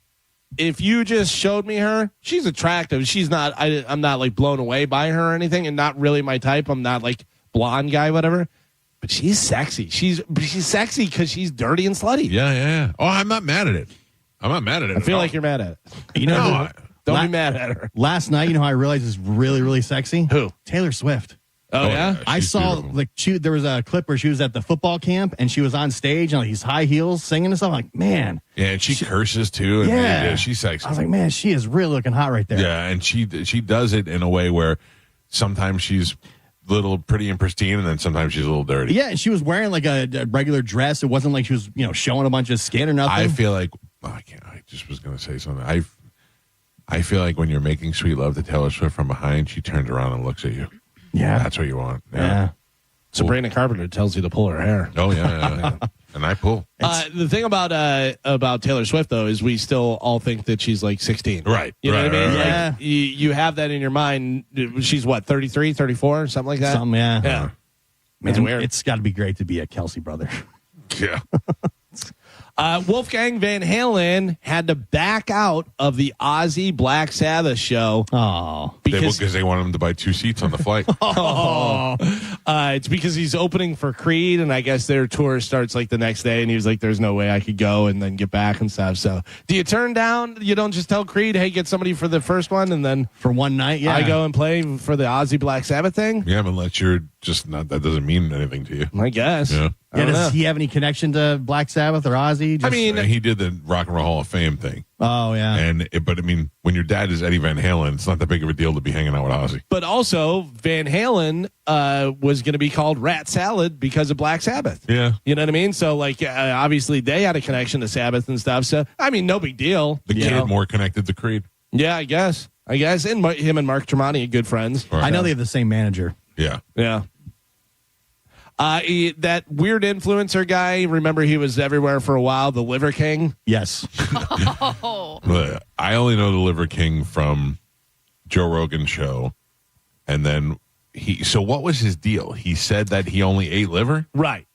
Speaker 13: if you just showed me her, she's attractive. She's not, I'm not like blown away by her or anything, and not really my type. I'm not like blonde guy, whatever. But she's sexy. She's sexy because she's dirty and slutty.
Speaker 12: Yeah. Oh, I'm not mad at it.
Speaker 13: I feel like you're mad at it. Don't be mad at her.
Speaker 15: Last night, who I realized is really, really sexy?
Speaker 13: Who?
Speaker 15: Taylor Swift.
Speaker 13: Oh, yeah?
Speaker 15: I saw there was a clip where she was at the football camp and she was on stage on these high heels singing and stuff. I'm like, man.
Speaker 12: Yeah, and she curses too. And
Speaker 15: yeah,
Speaker 12: she's sexy.
Speaker 15: I was like, man, she is really looking hot right there.
Speaker 12: Yeah, and she does it in a way where sometimes she's little pretty and pristine, and then sometimes she's a little dirty.
Speaker 15: Yeah, and she was wearing like a regular dress. It wasn't like she was showing a bunch of skin or nothing.
Speaker 12: I feel like I just was going to say something. I feel like when you're making sweet love to Taylor Swift from behind, she turns around and looks at you.
Speaker 15: Yeah.
Speaker 12: That's what you want.
Speaker 15: Yeah.
Speaker 13: Sabrina Carpenter tells you to pull her hair.
Speaker 12: Oh, yeah. And I pull.
Speaker 13: The thing about Taylor Swift, though, is we still all think that she's like 16.
Speaker 12: Right.
Speaker 13: You know what I mean?
Speaker 15: Right. Yeah.
Speaker 13: Like, you have that in your mind. She's what, 33, 34, something like that?
Speaker 15: Something, yeah.
Speaker 13: Yeah.
Speaker 15: Man,
Speaker 13: It's weird.
Speaker 15: It's got to be great to be a Kelsey brother.
Speaker 12: Yeah.
Speaker 13: Wolfgang Van Halen had to back out of the Ozzy Black Sabbath show.
Speaker 15: Oh.
Speaker 12: Because they want him to buy 2 seats on the flight.
Speaker 13: It's because he's opening for Creed, and I guess their tour starts like the next day, and he was like, there's no way I could go and then get back and stuff. So do you turn down, you don't just tell Creed, hey, get somebody for the first one, and then
Speaker 15: for one night, yeah,
Speaker 13: I go and play for the Ozzy Black Sabbath thing?
Speaker 12: Yeah, unless you're just not, that doesn't mean anything to you.
Speaker 13: I guess.
Speaker 12: Yeah.
Speaker 15: Yeah, does he have any connection to Black Sabbath or Ozzy?
Speaker 12: I mean, he did the Rock and Roll Hall of Fame thing.
Speaker 15: Oh, yeah.
Speaker 12: But I mean, when your dad is Eddie Van Halen, it's not that big of a deal to be hanging out with Ozzy.
Speaker 13: But also, Van Halen was going to be called Rat Salad because of Black Sabbath.
Speaker 12: Yeah.
Speaker 13: You know what I mean? So, like, obviously, they had a connection to Sabbath and stuff. So, I mean, no big deal.
Speaker 12: The kid more connected to Creed.
Speaker 13: Yeah, I guess. And him and Mark Tremonti are good friends.
Speaker 12: Right.
Speaker 15: I know they have the same manager.
Speaker 12: Yeah.
Speaker 13: Yeah. That weird influencer guy, remember he was everywhere for a while, the Liver King?
Speaker 15: Yes.
Speaker 12: I only know the Liver King from Joe Rogan's show. And then so what was his deal? He said that he only ate liver?
Speaker 13: Right.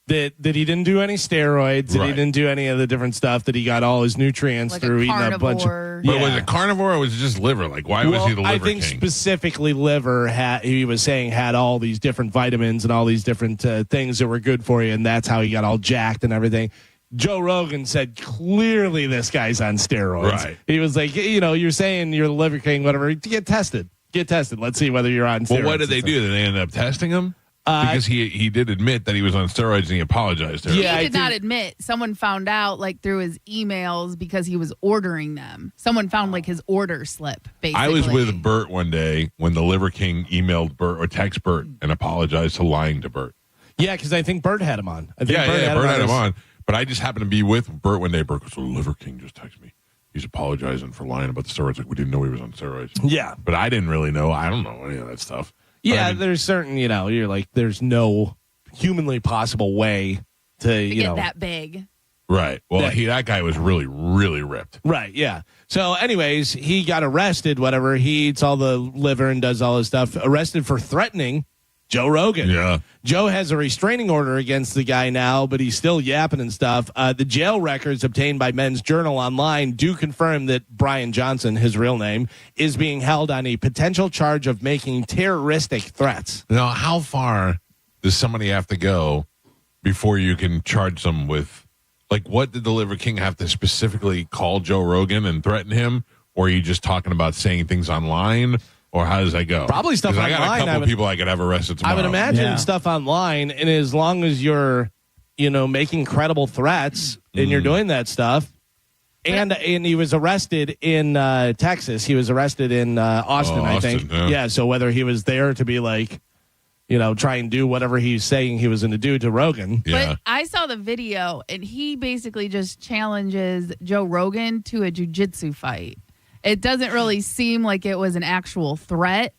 Speaker 13: That he didn't do any steroids, that he didn't do any of the different stuff, that he got all his nutrients through eating a bunch of...
Speaker 12: But was it carnivore or was it just liver? Like, why was he the liver king?
Speaker 13: I think specifically liver, he was saying, had all these different vitamins and all these different things that were good for you, and that's how he got all jacked and everything. Joe Rogan said, clearly this guy's on steroids.
Speaker 12: Right.
Speaker 13: He was like, you're saying you're the liver king, whatever. Get tested. Let's see whether you're on steroids.
Speaker 12: Well, what did they do? Did they end up testing him? Because he did admit that he was on steroids and he apologized to her.
Speaker 5: Yeah, he did not admit. Someone found out like through his emails because he was ordering them. Someone found like his order slip, basically.
Speaker 12: I was with Bert one day when the Liver King emailed Bert or texted Bert and apologized to lying to Bert.
Speaker 13: Yeah, because I think Bert had him on.
Speaker 12: Bert had him on. But I just happened to be with Bert one day. Bert goes, "So the Liver King just texted me. He's apologizing for lying about the steroids. Like, we didn't know he was on steroids."
Speaker 13: Yeah.
Speaker 12: But I didn't really know. I don't know any of that stuff.
Speaker 13: Yeah,
Speaker 12: I mean,
Speaker 13: there's certain, you're like, there's no humanly possible way to
Speaker 5: get that big.
Speaker 12: Right. Well, that guy was really, really ripped.
Speaker 13: Right, yeah. So, anyways, he got arrested, whatever. He eats all the liver and does all this stuff. Arrested for threatening Joe Rogan.
Speaker 12: Yeah.
Speaker 13: Joe has a restraining order against the guy now, but he's still yapping and stuff. The jail records obtained by Men's Journal Online do confirm that Brian Johnson, his real name, is being held on a potential charge of making terroristic threats.
Speaker 12: Now, how far does somebody have to go before you can charge them with, like, what did the Liver King have to specifically call Joe Rogan and threaten him? Or are you just talking about saying things online? Or how does that go?
Speaker 13: Probably stuff
Speaker 12: 'Cause
Speaker 13: online.
Speaker 12: I got a couple people I could have arrested tomorrow.
Speaker 13: I would imagine stuff online, and as long as you're, making credible threats and you're doing that stuff. And he was arrested in Texas. He was arrested in Austin, I think. Yeah, so whether he was there to be like, try and do whatever he's saying he was going to do to Rogan.
Speaker 5: But I saw the video, and he basically just challenges Joe Rogan to a jiu-jitsu fight. It doesn't really seem like it was an actual threat.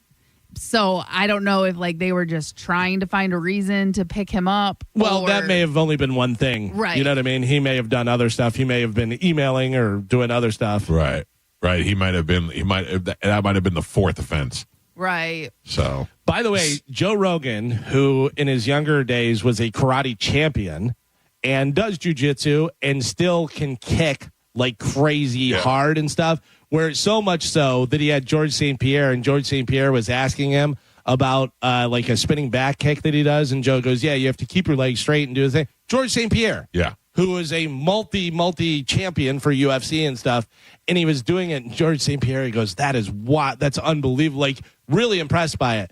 Speaker 5: So I don't know if they were just trying to find a reason to pick him up.
Speaker 13: Well, that may have only been one thing.
Speaker 5: Right.
Speaker 13: You know what I mean? He may have done other stuff. He may have been emailing or doing other stuff.
Speaker 12: Right. He might have been, that might have been the fourth offense.
Speaker 5: Right.
Speaker 12: So,
Speaker 13: by the way, Joe Rogan, who in his younger days was a karate champion and does jujitsu and still can kick like crazy hard and stuff, where so much so that he had George St. Pierre, and George St. Pierre was asking him about like a spinning back kick that he does. And Joe goes, yeah, you have to keep your legs straight and do the thing. George St. Pierre.
Speaker 12: Yeah.
Speaker 13: Who is a multi champion for UFC and stuff. And he was doing it. And George St. Pierre, he goes, that's unbelievable. Like, really impressed by it.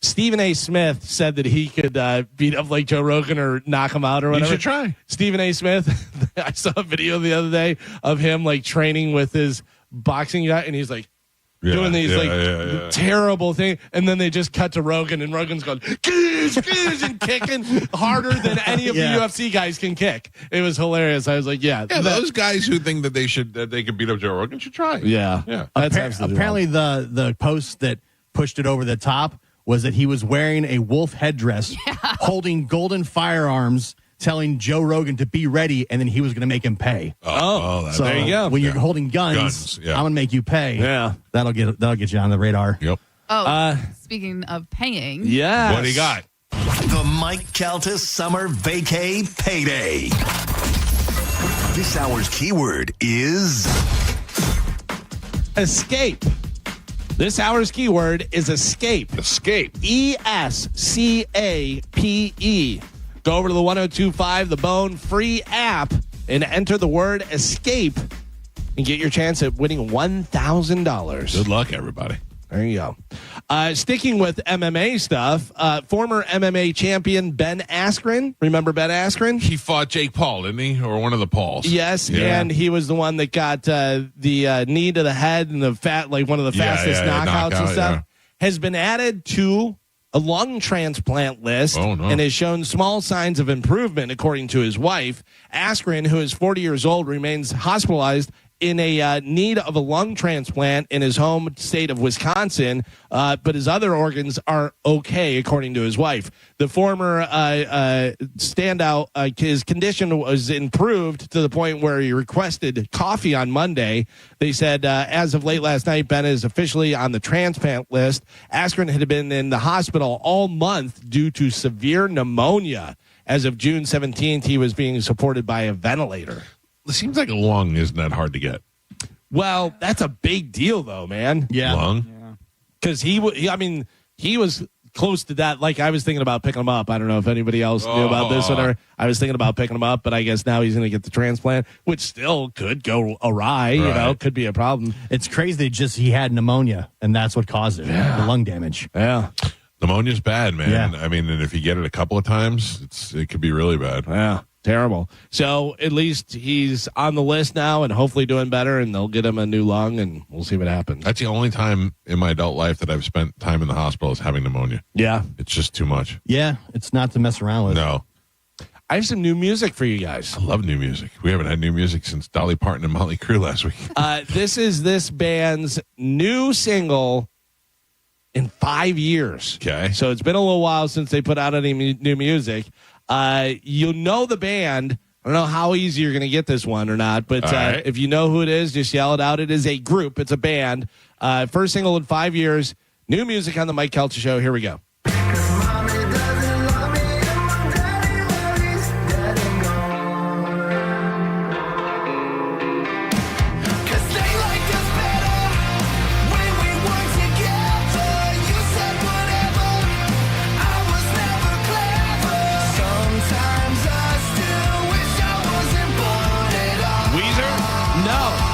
Speaker 13: Stephen A. Smith said that he could beat up like Joe Rogan or knock him out or whatever.
Speaker 12: You should try.
Speaker 13: Stephen A. Smith, I saw a video the other day of him like training with his boxing guy, and he's like doing these terrible things. And then they just cut to Rogan, and Rogan's going, and kicking harder than any of the UFC guys can kick. It was hilarious. I was like,
Speaker 12: those guys who think that they could beat up Joe Rogan should try.
Speaker 13: Yeah. That's
Speaker 15: apparently the post that pushed it over the top was that he was wearing a wolf headdress, holding golden firearms, telling Joe Rogan to be ready, and then he was going to make him pay.
Speaker 13: So
Speaker 15: there you go. When you're holding guns, I'm going to make you pay.
Speaker 13: Yeah,
Speaker 15: that'll get you on the radar.
Speaker 12: Yep.
Speaker 5: Speaking of paying.
Speaker 13: Yeah.
Speaker 12: What do you got?
Speaker 7: The Mike Calta Summer Vacay Payday. This hour's keyword is
Speaker 13: escape. This hour's keyword is escape.
Speaker 12: Escape.
Speaker 13: ESCAPE. Go over to the 1025 The Bone free app and enter the word escape and get your chance at winning $1,000.
Speaker 12: Good luck, everybody.
Speaker 13: There you go. Sticking with MMA stuff, former MMA champion Ben Askren. Remember Ben Askren?
Speaker 12: He fought Jake Paul, didn't he? Or one of the Pauls.
Speaker 13: Yes, and he was the one that got the knee to the head and one of the fastest knockouts and stuff. Has been added to a lung transplant list and has shown small signs of improvement, according to his wife. Askren, who is 40 years old, remains hospitalized in a need of a lung transplant in his home state of Wisconsin, but his other organs are okay, according to his wife. The former standout, his condition was improved to the point where he requested coffee on Monday. They said, as of late last night, Ben is officially on the transplant list. Askren had been in the hospital all month due to severe pneumonia. As of June 17th, he was being supported by a ventilator.
Speaker 12: It seems like a lung isn't that hard to get.
Speaker 13: Well, that's a big deal, though, man.
Speaker 15: Yeah.
Speaker 12: Lung?
Speaker 13: Because he was close to that. Like, I was thinking about picking him up. I don't know if anybody else knew about this or I was thinking about picking him up, but I guess now he's going to get the transplant, which still could go awry, could be a problem.
Speaker 15: It's crazy that he had pneumonia, and that's what caused it, the lung damage.
Speaker 13: Yeah.
Speaker 12: Pneumonia's bad, man.
Speaker 15: Yeah.
Speaker 12: I mean, and if you get it a couple of times, it could be really bad.
Speaker 13: Yeah. Terrible. So at least he's on the list now and hopefully doing better, and they'll get him a new lung, and we'll see what happens.
Speaker 12: That's the only time in my adult life that I've spent time in the hospital is having pneumonia.
Speaker 13: Yeah.
Speaker 12: It's just too much.
Speaker 15: Yeah, it's not to mess around with.
Speaker 12: No.
Speaker 13: I have some new music for you guys.
Speaker 12: I love new music. We haven't had new music since Dolly Parton and Motley Crue last week.
Speaker 13: This is this band's new single in 5 years.
Speaker 12: Okay.
Speaker 13: So it's been a little while since they put out any new music. You'll know the band. I don't know how easy you're going to get this one or not, but if you know who it is, just yell it out. It is a group. It's a band. First single in 5 years. New music on the Mike Calta Show. Here we go. No.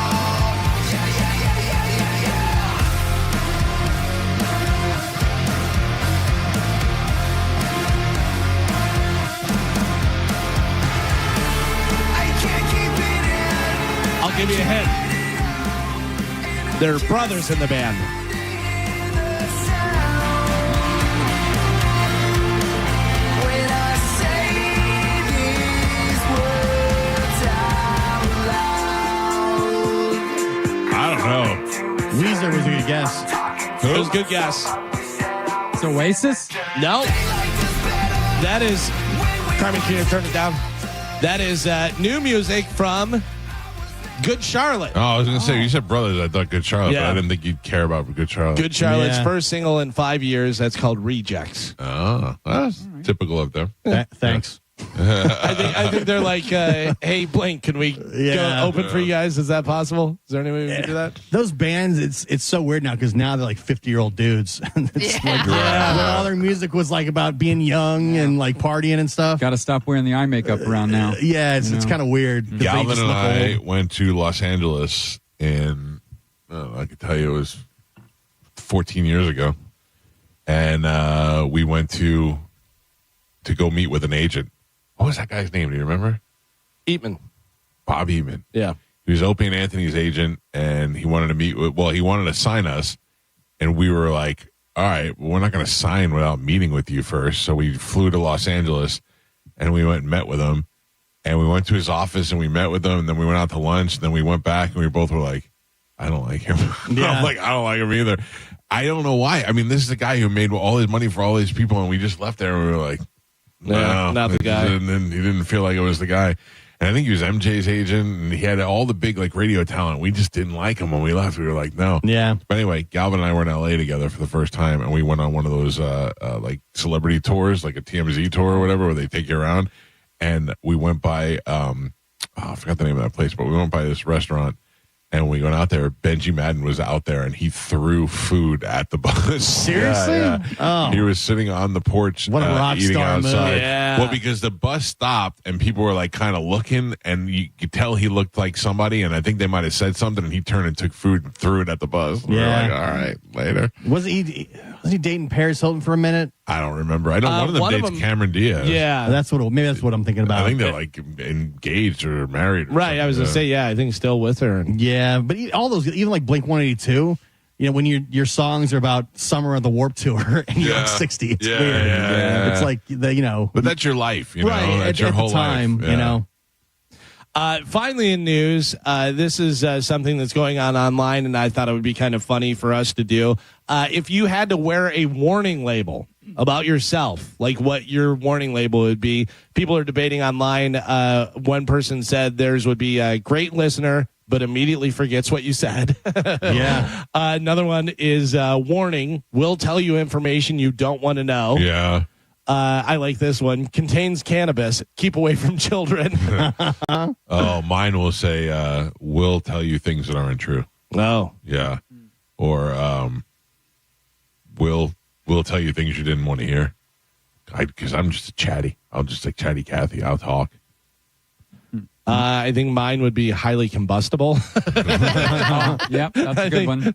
Speaker 13: I'll give you a hint. They're brothers in the band.
Speaker 12: I don't know.
Speaker 15: Weezer was a good guess.
Speaker 13: It was a good guess.
Speaker 6: It's Oasis?
Speaker 13: No. That is, Carmen, can you turn it down? That is new music from Good Charlotte.
Speaker 12: Oh, I was going to say, you said brothers. I thought Good Charlotte,
Speaker 13: Yeah.
Speaker 12: but I didn't think you'd care about Good Charlotte.
Speaker 13: Good Charlotte's first single in 5 years. That's called Rejects.
Speaker 12: Oh, that's typical of them.
Speaker 15: Thanks.
Speaker 13: I think they're like, hey, Blink, can we go open for you guys? Is that possible? Is there any way we can do that?
Speaker 15: Those bands, it's so weird now because now they're like 50-year-old dudes. It's like, when all their music was like about being young and like partying and stuff.
Speaker 6: Got to stop wearing the eye makeup around now.
Speaker 15: Yeah, it's kind of weird. 'cause they
Speaker 12: Galvin
Speaker 15: just
Speaker 12: and
Speaker 15: look
Speaker 12: I
Speaker 15: old.
Speaker 12: went to Los Angeles in, I could tell you it was 14 years ago. And we went to go meet with an agent. What was that guy's name? Do you remember?
Speaker 13: Eatman.
Speaker 12: Bob Eatman.
Speaker 13: Yeah.
Speaker 12: He was Opie and Anthony's agent, and he wanted to meet with, he wanted to sign us. And we were like, all right, well, we're not going to sign without meeting with you first. So we flew to Los Angeles, and we went and met with him. And we went to his office, and we met with him. And then we went out to lunch. And then we went back, and we both were like, I don't like him.
Speaker 15: Yeah.
Speaker 12: I'm like, I don't like him either. I don't know why. I mean, this is the guy who made all his money for all these people, and we just left there, and we were like,
Speaker 13: Yeah, not the guy.
Speaker 12: And then he didn't feel like it was the guy. And I think he was MJ's agent, and he had all the big like radio talent. We just didn't like him when we left. We were like, no.
Speaker 15: Yeah.
Speaker 12: But anyway, Galvin and I were in LA together for the first time, and we went on one of those like celebrity tours, like a TMZ tour or whatever, where they take you around. And we went by, I forgot the name of that place, but we went by this restaurant. And we went out there. Benji Madden was out there, and he threw food at the bus.
Speaker 15: Seriously?
Speaker 12: Yeah.
Speaker 15: Oh.
Speaker 12: He was sitting on the porch
Speaker 15: What a rock
Speaker 12: eating
Speaker 15: star move.
Speaker 12: outside.
Speaker 13: Yeah.
Speaker 12: Well, because the bus stopped, and people were like kind of looking, and you could tell he looked like somebody, and I think they might have said something, and he turned and took food and threw it at the bus. We were
Speaker 15: Yeah.
Speaker 12: like, all right, later.
Speaker 15: Wasn't he dating Paris Hilton for a minute?
Speaker 12: I don't remember. I know one of them dates Cameron Diaz.
Speaker 13: Yeah.
Speaker 15: Maybe that's what I'm thinking about.
Speaker 12: I think they're like engaged or married. Or
Speaker 13: Right. I was going to say, yeah, I think still with her.
Speaker 15: Yeah, but all those, even like Blink 182, you know, when your songs are about Summer of the Warp Tour and you're like 60, it's
Speaker 12: Yeah,
Speaker 15: weird.
Speaker 12: yeah.
Speaker 15: It's like,
Speaker 12: But that's your life, you know?
Speaker 15: right,
Speaker 12: That's
Speaker 15: at,
Speaker 12: your
Speaker 15: at
Speaker 12: whole
Speaker 15: the time,
Speaker 12: life.
Speaker 15: you know.
Speaker 13: Finally, in news, this is something that's going on online, and I thought it would be kind of funny for us to do. If you had to wear a warning label about yourself, like what your warning label would be, people are debating online. One person said theirs would be a great listener, but immediately forgets what you said.
Speaker 15: Yeah.
Speaker 13: Another one is warning, will tell you information you don't want to know.
Speaker 12: Yeah.
Speaker 13: I like this one. Contains cannabis. Keep away from children.
Speaker 12: Oh, mine will say, will tell you things that aren't true.
Speaker 13: No.
Speaker 12: Yeah. Or will tell you things you didn't want to hear. Because I'm just a chatty. I'll just like chatty Cathy. I'll talk.
Speaker 13: I think mine would be highly combustible.
Speaker 6: Yeah, that's a good one.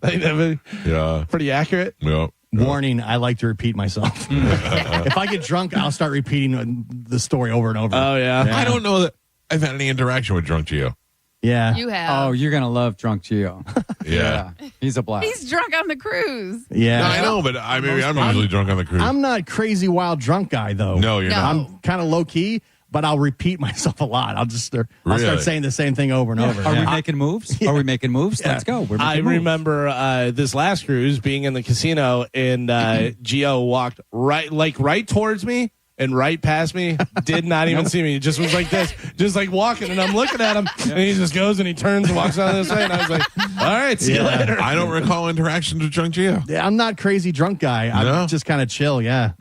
Speaker 12: Yeah.
Speaker 13: Pretty accurate.
Speaker 12: Yeah.
Speaker 15: Warning, I like to repeat myself. If I get drunk, I'll start repeating the story over and over.
Speaker 13: Oh, yeah.
Speaker 12: I don't know that I've had any interaction with Drunk Gio.
Speaker 15: Yeah.
Speaker 5: You have.
Speaker 6: Oh, you're going to love Drunk Gio.
Speaker 12: Yeah.
Speaker 6: He's a blast.
Speaker 5: He's drunk on the cruise.
Speaker 15: Yeah.
Speaker 12: No, I know, but I'm usually drunk on the cruise.
Speaker 15: I'm not crazy wild drunk guy though.
Speaker 12: No, you're not.
Speaker 15: I'm kind of low key, but I'll repeat myself a lot. I'll start
Speaker 12: Really?
Speaker 15: saying the same thing over and over.
Speaker 6: Are we making moves? Are we making moves? Let's go. We're making
Speaker 13: I
Speaker 6: moves.
Speaker 13: remember this last cruise being in the casino, and Gio walked right towards me and right past me. Did not even see me. He just was like this, just like walking, and I'm looking at him, and he just goes and he turns and walks on this way, and I was like, all right, see you later.
Speaker 12: I don't recall interactions with Drunk Gio.
Speaker 15: Yeah, I'm not crazy drunk guy. I'm
Speaker 12: No?
Speaker 15: just kind of chill. Yeah.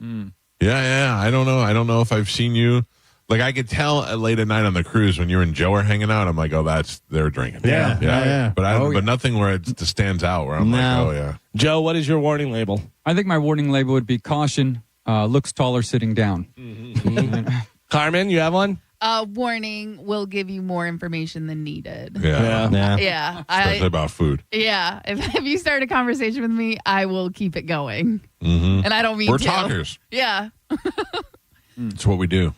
Speaker 12: Yeah. I don't know. I don't know if I've seen you. Like, I could tell late at night on the cruise when you and Joe are hanging out. I'm like, oh, they're drinking.
Speaker 15: Yeah.
Speaker 12: But nothing where it stands out where I'm like, oh, yeah.
Speaker 13: Joe, what is your warning label?
Speaker 6: I think my warning label would be caution, looks taller sitting down.
Speaker 13: Carmen, you have one?
Speaker 5: Warning will give you more information than needed.
Speaker 12: Yeah. Especially about food.
Speaker 5: Yeah. If you start a conversation with me, I will keep it going.
Speaker 12: Mm-hmm.
Speaker 5: And I don't mean
Speaker 12: We're
Speaker 5: to.
Speaker 12: talkers.
Speaker 5: Yeah.
Speaker 12: It's what we do.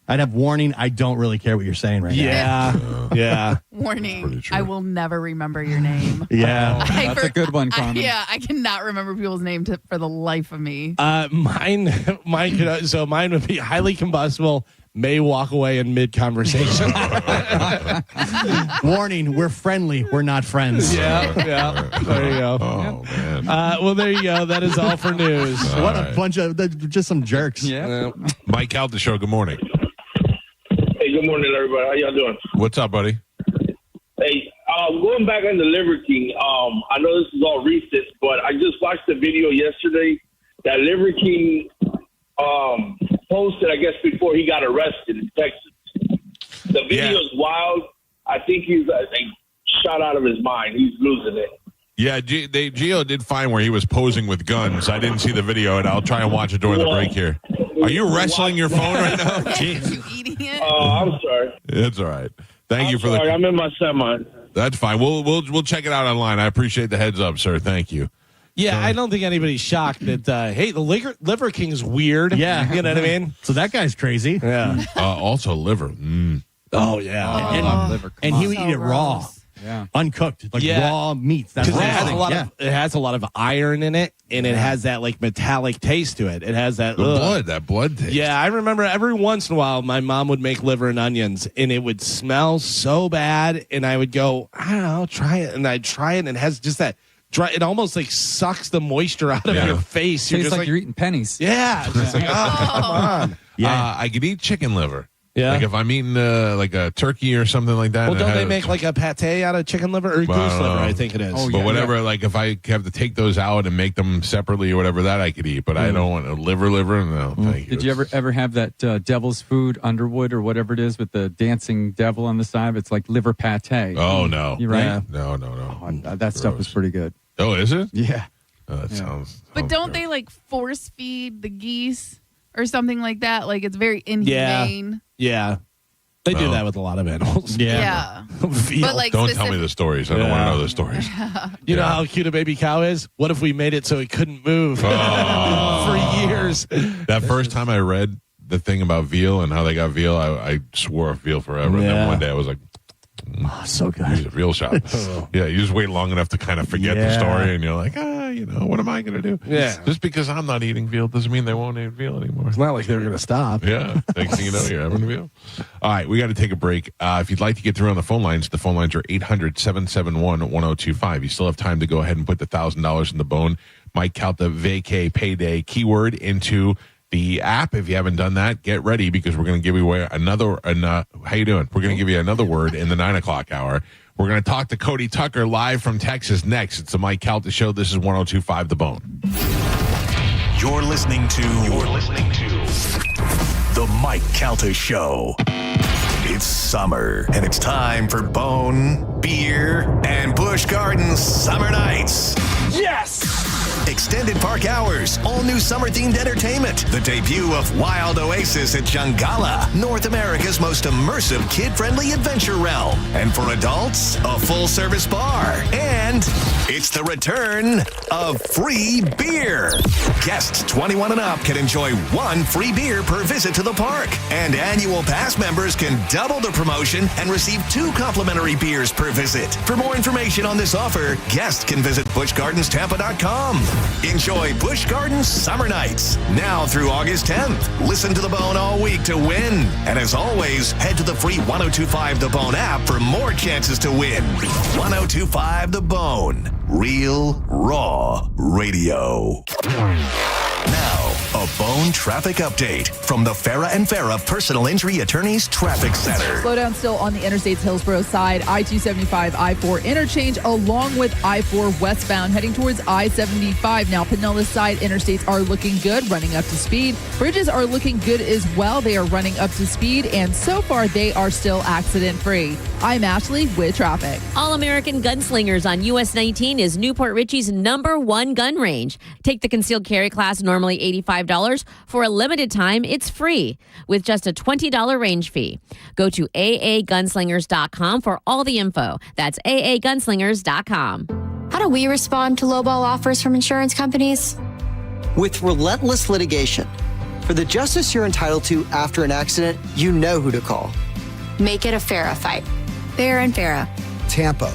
Speaker 15: I'd have warning. I don't really care what you're saying right now.
Speaker 13: Yeah.
Speaker 5: Warning. I will never remember your name.
Speaker 15: Yeah.
Speaker 6: That's a good one, Carmen.
Speaker 5: I cannot remember people's names for the life of me.
Speaker 13: Mine would be highly combustible. May walk away in mid-conversation.
Speaker 15: Warning, we're friendly. We're not friends.
Speaker 13: Yeah. There you go.
Speaker 12: Oh, man.
Speaker 13: Well, there you go. That is all for news.
Speaker 15: What a bunch of just some jerks.
Speaker 6: Yeah.
Speaker 12: Mike Calta Show, good morning.
Speaker 8: Hey, good morning, everybody. How y'all doing?
Speaker 12: What's up, buddy?
Speaker 8: Hey, going back on the Liver King, I know this is all recent, but I just watched the video yesterday that Liver King posted, I guess, before he got arrested in Texas. The video's wild. I think he's shot out of his mind. He's losing it.
Speaker 12: Yeah, Gio did find where he was posing with guns. I didn't see the video, and I'll try and watch it during the break here. Are you wrestling your phone right now?
Speaker 5: Jeez. You eating it?
Speaker 8: I'm sorry.
Speaker 12: It's all right. Thank you for
Speaker 8: sorry, I'm in my semi.
Speaker 12: That's fine. We'll check it out online. I appreciate the heads up, sir. Thank you.
Speaker 13: Yeah, I don't think anybody's shocked that, hey, the Liver King's weird.
Speaker 15: Yeah.
Speaker 13: You know what I mean?
Speaker 15: So that guy's crazy.
Speaker 13: Yeah.
Speaker 12: Also liver.
Speaker 13: Oh, yeah.
Speaker 15: And he would eat it raw.
Speaker 6: Yeah.
Speaker 15: Uncooked. Like raw meats. That's
Speaker 13: Because
Speaker 15: what
Speaker 13: it has a lot of iron in it, and it has that like metallic taste to it. It has that
Speaker 12: blood taste.
Speaker 13: Yeah, I remember every once in a while my mom would make liver and onions, and it would smell so bad, and I would go, I don't know, try it, and I'd try it, and it has just that dry. It almost like sucks the moisture out of your face.
Speaker 6: Tastes like you're eating pennies.
Speaker 13: Yeah, it's like, come on.
Speaker 12: Yeah, I could eat chicken liver.
Speaker 13: Yeah.
Speaker 12: Like if I'm eating like a turkey or something like that.
Speaker 13: Well, don't they make like a pate out of chicken liver or goose liver? I think it is.
Speaker 12: But whatever, like if I have to take those out and make them separately or whatever, that I could eat. But I don't want a liver. No, thank you.
Speaker 6: Did you ever have that Devil's Food Underwood or whatever it is with the dancing devil on the side? It's like liver pate.
Speaker 12: Oh, no.
Speaker 6: You right?
Speaker 12: Yeah. No.
Speaker 6: Oh, that stuff was pretty good.
Speaker 12: Oh, is it?
Speaker 6: Yeah.
Speaker 12: Oh, that sounds.
Speaker 5: But don't they like force feed the geese or something like that? Like it's very inhumane.
Speaker 13: Yeah. They do that with a lot of animals.
Speaker 5: Yeah.
Speaker 13: But
Speaker 5: like
Speaker 12: don't tell me the stories. I don't want to know the stories.
Speaker 13: You know how cute a baby cow is? What if we made it so it couldn't move for years?
Speaker 12: That first time I read the thing about veal and how they got veal, I swore off veal forever. And then one day I was like,
Speaker 15: so good.
Speaker 12: He's a real shot. Yeah, you just wait long enough to kind of forget the story, and you're like, what am I going to do?
Speaker 13: Yeah.
Speaker 12: Just because I'm not eating veal doesn't mean they won't eat veal anymore.
Speaker 13: It's not like they're going to stop.
Speaker 12: Yeah. Next thing you know, you're having veal. All right, we got to take a break. If you'd like to get through on the phone lines are 800-771-1025. You still have time to go ahead and put the $1,000 in the bone. Mike Calta vacay payday keyword into the app. If you haven't done that, get ready because we're going to give you away another. How you doing? We're going to give you another word in the 9 o'clock hour. We're going to talk to Cody Tucker live from Texas next. It's the Mike Calta Show. This is 102.5 The Bone.
Speaker 7: You're listening to the Mike Calta Show. It's summer, and it's time for Bone, Beer, and Busch Gardens Summer Nights.
Speaker 31: Yes!
Speaker 7: Extended park hours, all new summer-themed entertainment, the debut of Wild Oasis at Jungala, North America's most immersive kid-friendly adventure realm. And for adults, a full-service bar. And it's the return of free beer. Guests 21 and up can enjoy 1 free beer per visit to the park. And annual pass members can double the promotion and receive 2 complimentary beers per visit. For more information on this offer, guests can visit BuschGardensTampa.com. Enjoy Busch Gardens Summer Nights now through August 10th. Listen to The Bone all week to win. And as always, head to the free 102.5 The Bone app for more chances to win. 102.5 The Bone. Real, raw radio. Now, a Bone traffic update from the Farah and Farah Personal Injury Attorneys Traffic Center.
Speaker 9: Slowdown still on the Interstate's Hillsborough side, I-275, I-4 interchange, along with I-4 westbound, heading towards I-75. Now, Pinellas side interstates are looking good, running up to speed. Bridges are looking good as well. They are running up to speed, and so far, they are still accident-free. I'm Ashley with traffic.
Speaker 11: All-American Gunslingers on US 19 is Newport Richie's #1 gun range. Take the concealed carry class, normally $85. For a limited time, it's free with just a $20 range fee. Go to aagunslingers.com for all the info. That's aagunslingers.com.
Speaker 14: How do we respond to lowball offers from insurance companies?
Speaker 16: With relentless litigation. For the justice you're entitled to after an accident, you know who to call.
Speaker 14: Make it a FARA fight. Fair and FARA.
Speaker 16: Tampa.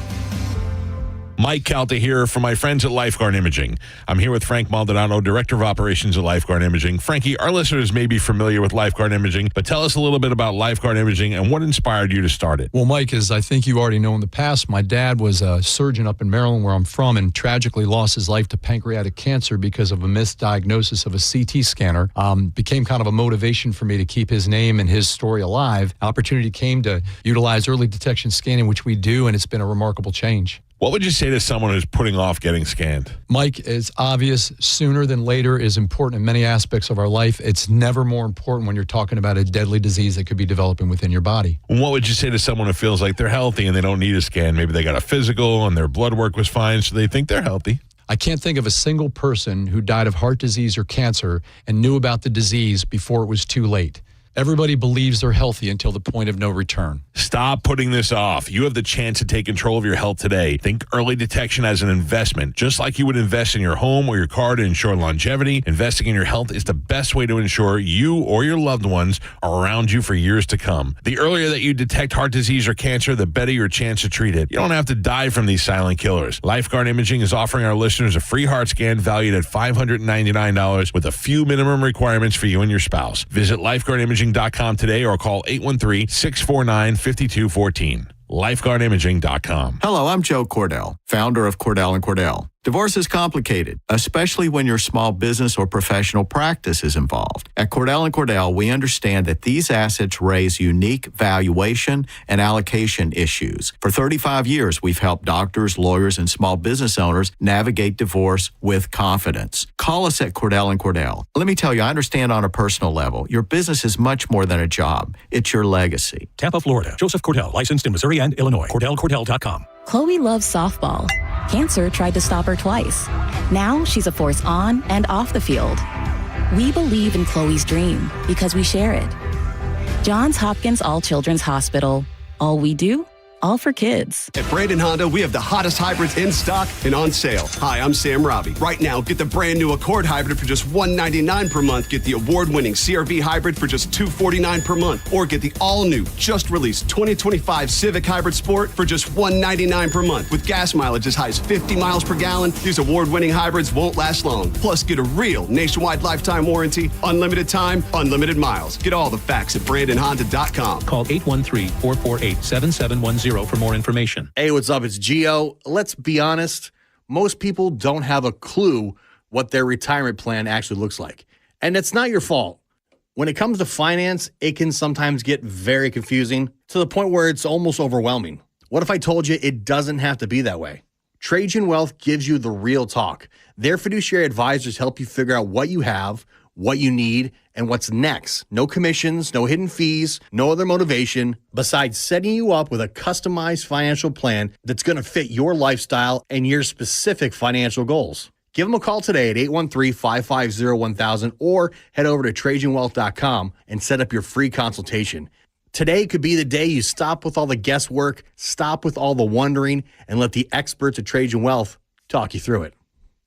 Speaker 12: Mike Calta here from my friends at Lifeguard Imaging. I'm here with Frank Maldonado, Director of Operations at Lifeguard Imaging. Frankie, our listeners may be familiar with Lifeguard Imaging, but tell us a little bit about Lifeguard Imaging and what inspired you to start it.
Speaker 17: Well, Mike, as I think you already know in the past, my dad was a surgeon up in Maryland, where I'm from, and tragically lost his life to pancreatic cancer because of a misdiagnosis of a CT scanner. Became kind of a motivation for me to keep his name and his story alive. Opportunity came to utilize early detection scanning, which we do, and it's been a remarkable change.
Speaker 12: What would you say to someone who's putting off getting scanned?
Speaker 17: Mike, it's obvious sooner than later is important in many aspects of our life. It's never more important when you're talking about a deadly disease that could be developing within your body.
Speaker 12: What would you say to someone who feels like they're healthy and they don't need a scan? Maybe they got a physical and their blood work was fine, so they think they're healthy.
Speaker 17: I can't think of a single person who died of heart disease or cancer and knew about the disease before it was too late. Everybody believes they're healthy until the point of no return.
Speaker 12: Stop putting this off. You have the chance to take control of your health today. Think early detection as an investment. Just like you would invest in your home or your car to ensure longevity, investing in your health is the best way to ensure you or your loved ones are around you for years to come. The earlier that you detect heart disease or cancer, the better your chance to treat it. You don't have to die from these silent killers. Lifeguard Imaging is offering our listeners a free heart scan valued at $599 with a few minimum requirements for you and your spouse. Visit lifeguardimaging.com today or call 813-649-5214. lifeguardimaging.com.
Speaker 18: Hello, I'm Joe Cordell, founder of Cordell & Cordell. Divorce is complicated, especially when your small business or professional practice is involved. At Cordell & Cordell, we understand that these assets raise unique valuation and allocation issues. For 35 years, we've helped doctors, lawyers, and small business owners navigate divorce with confidence. Call us at Cordell & Cordell. Let me tell you, I understand on a personal level, your business is much more than a job. It's your legacy.
Speaker 31: Tampa, Florida. Joseph Cordell, licensed in Missouri and Illinois. CordellCordell.com.
Speaker 20: Chloe loves softball. Cancer tried to stop her twice. Now she's a force on and off the field. We believe in Chloe's dream because we share it. Johns Hopkins All Children's Hospital. All we do, all for kids.
Speaker 21: At Brandon Honda, we have the hottest hybrids in stock and on sale. Hi, I'm Sam Robbie. Right now, get the brand new Accord hybrid for just $199 per month. Get the award-winning CR-V hybrid for just $249 per month. Or get the all-new, just released 2025 Civic Hybrid Sport for just $199 per month. With gas mileage as high as 50 miles per gallon, these award-winning hybrids won't last long. Plus, get a real nationwide lifetime warranty, unlimited time, unlimited miles. Get all the facts at BrandonHonda.com.
Speaker 31: Call 813-448-7710 for more information.
Speaker 15: Hey, what's up? It's Gio. Let's be honest. Most people don't have a clue what their retirement plan actually looks like. And it's not your fault. When it comes to finance, it can sometimes get very confusing to the point where it's almost overwhelming. What if I told you it doesn't have to be that way? Trajan Wealth gives you the real talk. Their fiduciary advisors help you figure out what you have, what you need, and what's next. No commissions, no hidden fees, no other motivation besides setting you up with a customized financial plan that's going to fit your lifestyle and your specific financial goals. Give them a call today at 813-550-1000 or head over to TrajanWealth.com and set up your free consultation. Today could be the day you stop with all the guesswork, stop with all the wondering, and let the experts at Trajan Wealth talk you through it.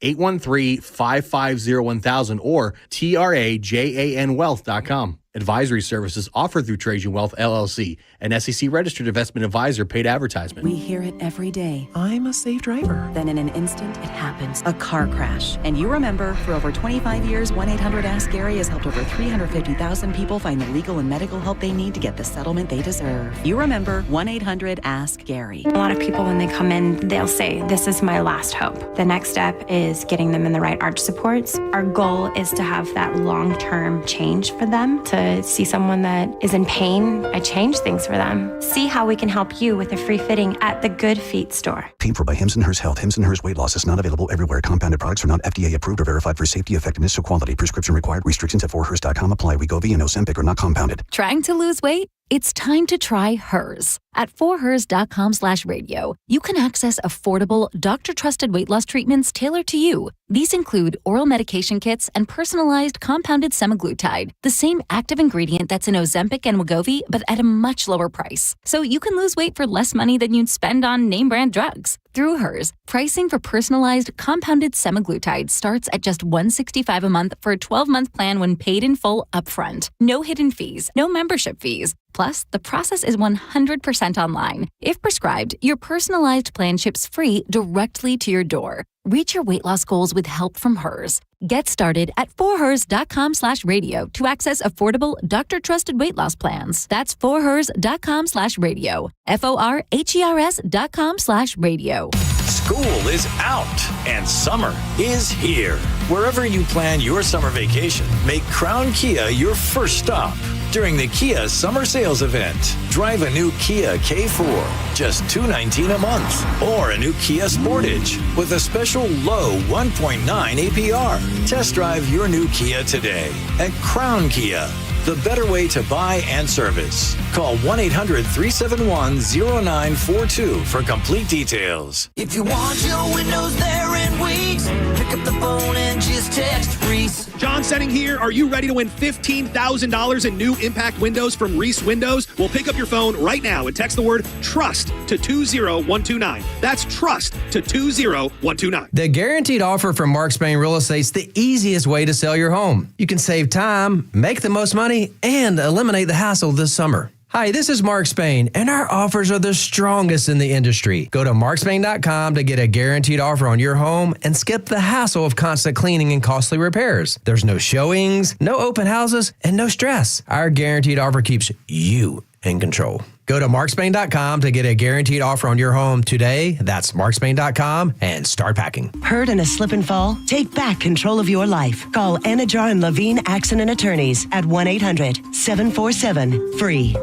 Speaker 15: 813-550-1000 or TRAJANwealth.com. Advisory services offered through Trajan Wealth, LLC, an SEC-registered investment advisor, paid advertisement.
Speaker 22: We hear it every day. I'm a safe driver. Then in an instant, it happens. A car crash. And you remember, for over 25 years, 1-800-ASK-GARY has helped over 350,000 people find the legal and medical help they need to get the settlement they deserve. You remember 1-800-ASK-GARY.
Speaker 14: A lot of people, when they come in, they'll say, this is my last hope. The next step is getting them in the right arch supports. Our goal is to have that long-term change for them, to see someone that is in pain. I change things for them. See how we can help you with a free fitting at the Good Feet store.
Speaker 32: Paid for by Hims & Hers Health. Hims & Hers Weight Loss is not available everywhere. Compounded products are not FDA approved or verified for safety, effectiveness, or quality. Prescription required. Restrictions at forhers.com apply. Wegovy and Ozempic are not compounded.
Speaker 23: Trying to lose weight?
Speaker 1: It's time to try Hers. At forhers.com/radio, you can access affordable, doctor-trusted weight loss treatments tailored to you. These include oral medication kits and personalized compounded semaglutide, the same active ingredient that's in Ozempic and Wegovy, but at a much lower price. So you can lose weight for less money than you'd spend on name-brand drugs. Through Hers, pricing for personalized compounded semaglutide starts at just $165 a month for a 12-month plan when paid in full upfront. No hidden fees, no membership fees. Plus, the process is 100% online. If prescribed, your personalized plan ships free directly to your door. Reach your weight loss goals with help from Hers. Get started at forhers.com/radio to access affordable, doctor-trusted weight loss plans. That's forhers.com/radio. forhers.com/radio.
Speaker 2: School is out and summer is here. Wherever you plan your summer vacation, make Crown Kia your first stop. During the Kia Summer Sales Event, drive a new Kia K4, just $219 a month, or a new Kia Sportage with a special low 1.9 APR. Test drive your new Kia today at Crown Kia, the better way to buy and service. Call 1-800-371-0942 for complete details.
Speaker 3: If you want your windows there in weeks, pick up the phone and just text Reese.
Speaker 4: John Setting here. Are you ready to win $15,000 in new impact windows from Reese Windows? Well, pick up your phone right now and text the word TRUST to 20129. That's TRUST to 20129.
Speaker 23: The guaranteed offer from Mark Spain Real Estate's the easiest way to sell your home. You can save time, make the most money, and eliminate the hassle this summer. Hi, this is Mark Spain, and our offers are the strongest in the industry. Go to markspain.com to get a guaranteed offer on your home and skip the hassle of constant cleaning and costly repairs. There's no showings, no open houses, and no stress. Our guaranteed offer keeps you in control. Go to markspain.com to get a guaranteed offer on your home today. That's markspain.com and start packing.
Speaker 24: Hurt in a slip and fall? Take back control of your life. Call Anajar and Levine Accident Attorneys at 1-800-747-FREE.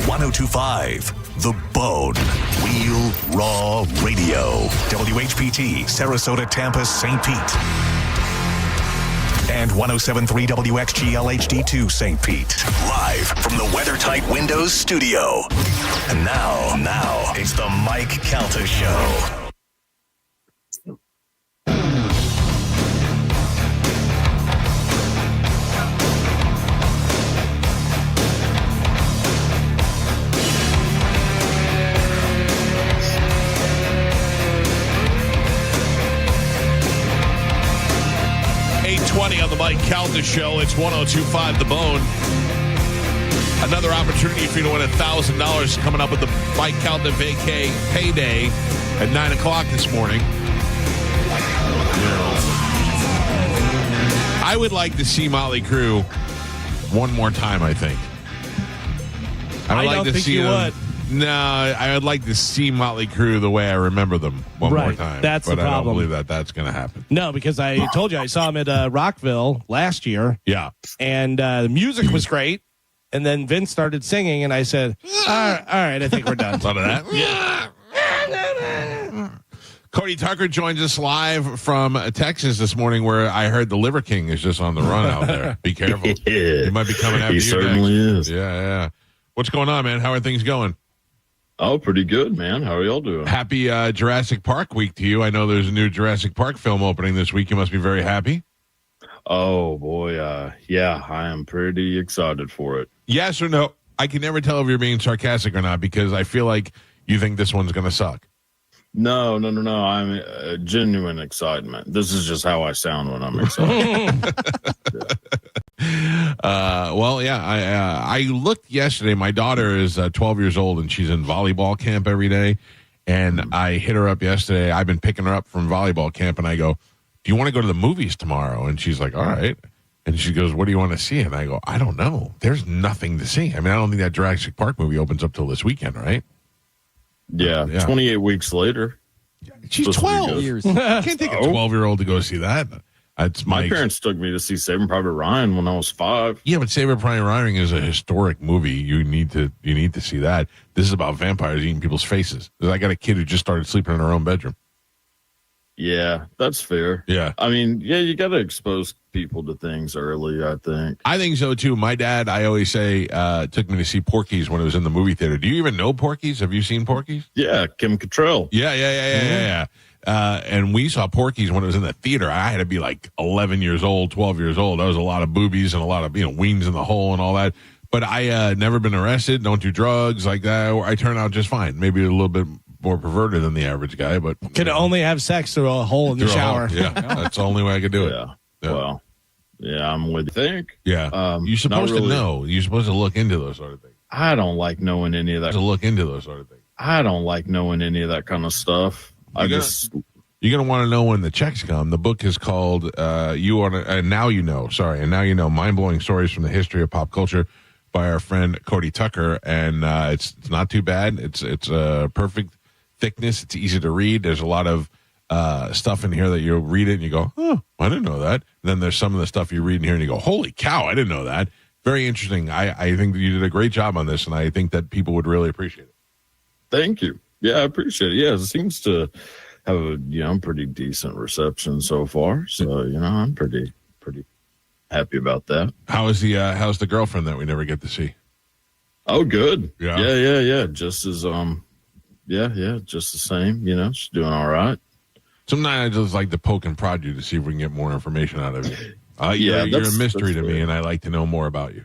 Speaker 7: 1025 The Bone. Wheel Raw Radio. WHPT, Sarasota, Tampa, St. Pete. And 1073 WXGL HD2 St. Pete. Live from the WeatherTight Windows studio. And now, it's the Mike Calta Show.
Speaker 12: On the Mike Calta Show. It's 1025 The Bone. Another opportunity for you to win $1,000 coming up with the Mike Calta Vacay Payday at 9 o'clock this morning. I would like to see Motley Crue one more time, I think.
Speaker 13: I don't think you would.
Speaker 12: No, I would like to see Motley Crue the way I remember them one more time.
Speaker 13: That's the
Speaker 12: problem. But I don't believe that's going to happen.
Speaker 13: No, because I told you I saw him at Rockville last year.
Speaker 12: Yeah.
Speaker 13: And the music was great. And then Vince started singing, and I said, all right, I think we're done.
Speaker 12: Thought of that? Yeah. Cody Tucker joins us live from Texas this morning, where I heard the Liver King is just on the run out there. Be careful. He might be coming after you.
Speaker 25: He certainly is.
Speaker 12: Yeah. What's going on, man? How are things going?
Speaker 25: Oh, pretty good, man. How are y'all doing?
Speaker 12: Happy Jurassic Park week to you. I know there's a new Jurassic Park film opening this week. You must be very happy.
Speaker 25: Oh, boy. Yeah, I am pretty excited for it.
Speaker 12: Yes or no? I can never tell if you're being sarcastic or not, because I feel like you think this one's going to suck.
Speaker 25: No. I'm genuine excitement. This is just how I sound when I'm excited.
Speaker 12: I looked yesterday. My daughter is 12 years old, and she's in volleyball camp every day. And I hit her up yesterday. I've been picking her up from volleyball camp, and I go, do you want to go to the movies tomorrow? And she's like, all right. And she goes, what do you want to see? And I go, I don't know. There's nothing to see. I mean, I don't think that Jurassic Park movie opens up till this weekend, right?
Speaker 25: Yeah. 28 weeks later.
Speaker 12: She's 12 years. You can't take a 12-year-old to go see that.
Speaker 25: My parents took me to see Saving Private Ryan when I was 5.
Speaker 12: Yeah, but Saving Private Ryan is a historic movie. You need to see that. This is about vampires eating people's faces. I got a kid who just started sleeping in her own bedroom.
Speaker 25: Yeah, that's fair.
Speaker 12: Yeah.
Speaker 25: I mean, yeah, you got to expose people to things early, I think.
Speaker 12: I think so, too. My dad, I always say, took me to see Porky's when it was in the movie theater. Do you even know Porky's? Have you seen Porky's?
Speaker 25: Yeah, Kim Cattrall.
Speaker 12: Yeah. And we saw Porky's when it was in the theater. I had to be like 11 years old, 12 years old. That was a lot of boobies and a lot of, wings in the hole and all that. But I never been arrested, don't do drugs like that. I turn out just fine. Maybe a little bit more perverted than the average guy, but
Speaker 13: Could only have sex through a hole in the shower.
Speaker 12: Yeah, that's the only way I could do it.
Speaker 25: Yeah. Well, yeah, I'm with you. Think.
Speaker 12: Yeah. You're supposed to know. You're supposed to look into those sort of things.
Speaker 25: I don't like knowing any of that.
Speaker 12: To look into those sort of things.
Speaker 25: I don't like knowing any of that kind of stuff.
Speaker 12: You're going to want to know when the checks come. The book is called And Now You Know. Mind-Blowing Stories from the History of Pop Culture by our friend Cody Tucker. And it's not too bad. It's a perfect thickness. It's easy to read. There's a lot of stuff in here that you read it and you go, oh, I didn't know that. And then there's some of the stuff you read in here and you go, holy cow, I didn't know that. Very interesting. I think that you did a great job on this, and I think that people would really appreciate it.
Speaker 25: Thank you. Yeah, I appreciate it. Yeah, it seems to have a pretty decent reception so far. So, I'm pretty happy about that.
Speaker 12: How's the girlfriend that we never get to see?
Speaker 25: Oh, good.
Speaker 12: Yeah.
Speaker 25: Just as just the same. She's doing all right.
Speaker 12: Sometimes I just like to poke and prod you to see if we can get more information out of you.
Speaker 25: You're
Speaker 12: a mystery to me, and I like to know more about you.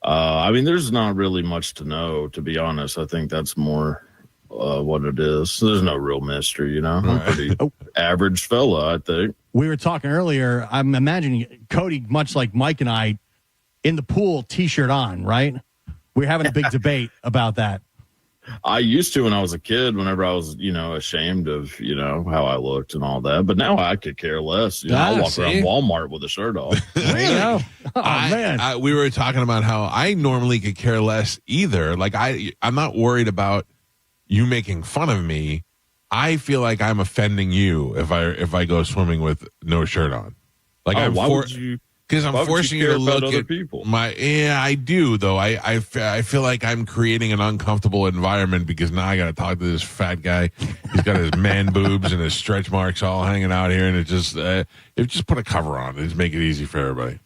Speaker 25: I mean, there's not really much to know, to be honest. I think that's more what it is. There's no real mystery, I'm a pretty average fella, I think.
Speaker 15: We were talking earlier. I'm imagining Cody, much like Mike and I, in the pool, T-shirt on, right? We're having a big debate about that.
Speaker 25: I used to when I was a kid, whenever I was, ashamed of, how I looked and all that. But now I could care less. I walk around Walmart with a shirt off.
Speaker 15: There you go. Oh, man.
Speaker 12: We were talking about how I normally could care less either. Like, I'm not worried about you making fun of me. I feel like I'm offending you if I go swimming with no shirt on. Like,
Speaker 25: why would you?
Speaker 12: Because I'm forcing you to look
Speaker 25: other
Speaker 12: at
Speaker 25: people.
Speaker 12: I do, though. I feel like I'm creating an uncomfortable environment because now I got to talk to this fat guy. He's got his man boobs and his stretch marks all hanging out here, and it just put a cover on. Just make it easy for everybody.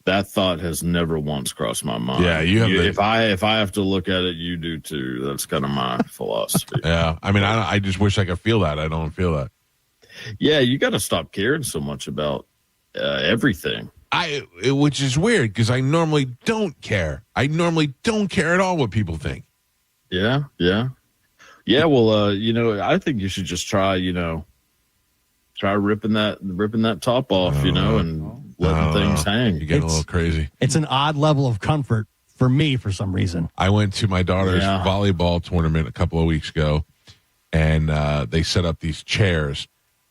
Speaker 25: That thought has never once crossed my mind.
Speaker 12: Yeah, you have.
Speaker 25: If I have to look at it, you do too. That's kind of my philosophy.
Speaker 12: Yeah, I mean, I just wish I could feel that. I don't feel that.
Speaker 25: Yeah, you got to stop caring so much about everything.
Speaker 12: Which is weird because I normally don't care. I normally don't care at all what people think.
Speaker 25: Yeah. Well, I think you should just try ripping that top off, and letting things hang.
Speaker 12: You get a little crazy.
Speaker 15: It's an odd level of comfort for me for some reason.
Speaker 12: I went to my daughter's volleyball tournament a couple of weeks ago, and they set up these chairs.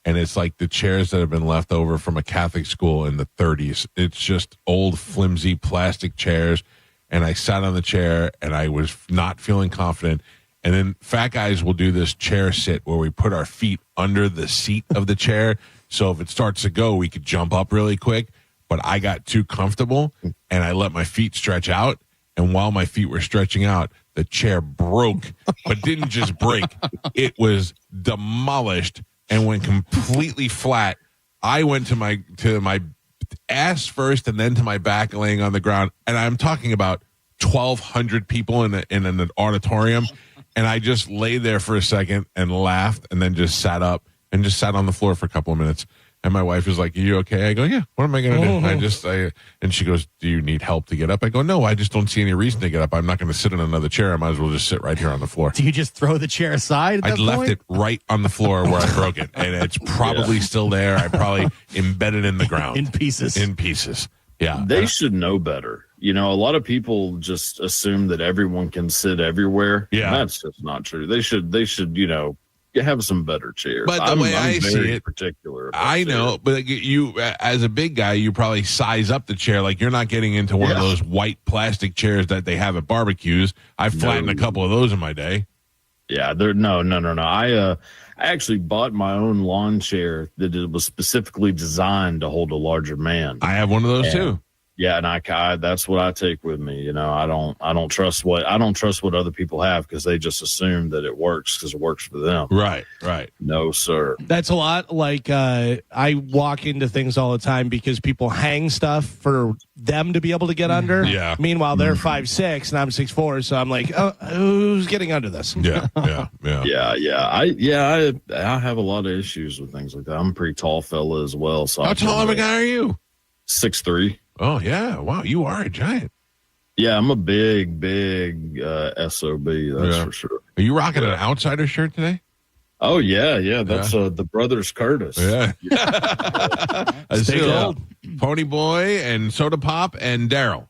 Speaker 12: And it's like the chairs that have been left over from a Catholic school in the 30s. It's just old, flimsy plastic chairs. And I sat on the chair, and I was not feeling confident. And then fat guys will do this chair sit where we put our feet under the seat of the chair. So if it starts to go, we could jump up really quick. But I got too comfortable, and I let my feet stretch out. And while my feet were stretching out, the chair broke, but didn't just break. It was demolished and went completely flat. I went to my ass first and then to my back laying on the ground. And I'm talking about 1,200 people in an auditorium. And I just lay there for a second and laughed and then just sat up and just sat on the floor for a couple of minutes. And my wife was like, "Are you okay?" I go, "Yeah, what am I going to do?" And she goes, "Do you need help to get up?" I go, "No, I just don't see any reason to get up. I'm not going to sit in another chair. I might as well just sit right here on the floor."
Speaker 15: Do you just throw the chair aside at that
Speaker 12: I left
Speaker 15: point?
Speaker 12: it right on the floor where I broke it. And it's probably still there. I probably embedded in the ground.
Speaker 15: In pieces.
Speaker 12: Yeah.
Speaker 25: They should know better. A lot of people just assume that everyone can sit everywhere.
Speaker 12: Yeah.
Speaker 25: And that's just not true. They should, have some better chairs.
Speaker 12: But the way I see it,
Speaker 25: particular.
Speaker 12: I know, but you, as a big guy, you probably size up the chair. Like, you're not getting into one of those white plastic chairs that they have at barbecues. I've flattened a couple of those in my day.
Speaker 25: Yeah, no. I actually bought my own lawn chair that it was specifically designed to hold a larger man.
Speaker 12: I have one of those too.
Speaker 25: Yeah, and I that's what I take with me. You know, I don't trust what other people have because they just assume that it works because it works for them.
Speaker 12: Right.
Speaker 25: No, sir.
Speaker 13: That's a lot like I walk into things all the time because people hang stuff for them to be able to get under.
Speaker 12: Yeah.
Speaker 13: Meanwhile, they're 5'6" and I'm 6'4", so I'm like, oh, who's getting under this?
Speaker 12: Yeah.
Speaker 25: I have a lot of issues with things like that. I'm a pretty tall fella as well. So
Speaker 12: how tall of a guy are you?
Speaker 25: 6'3".
Speaker 12: Oh yeah, wow, you are a giant.
Speaker 25: Yeah, I'm a big SOB. That's for sure.
Speaker 12: Are you rocking an outsider shirt today?
Speaker 25: Oh yeah. That's the Brothers Curtis.
Speaker 12: Yeah.
Speaker 25: Stay gold.
Speaker 12: Pony Boy and Soda Pop and Daryl.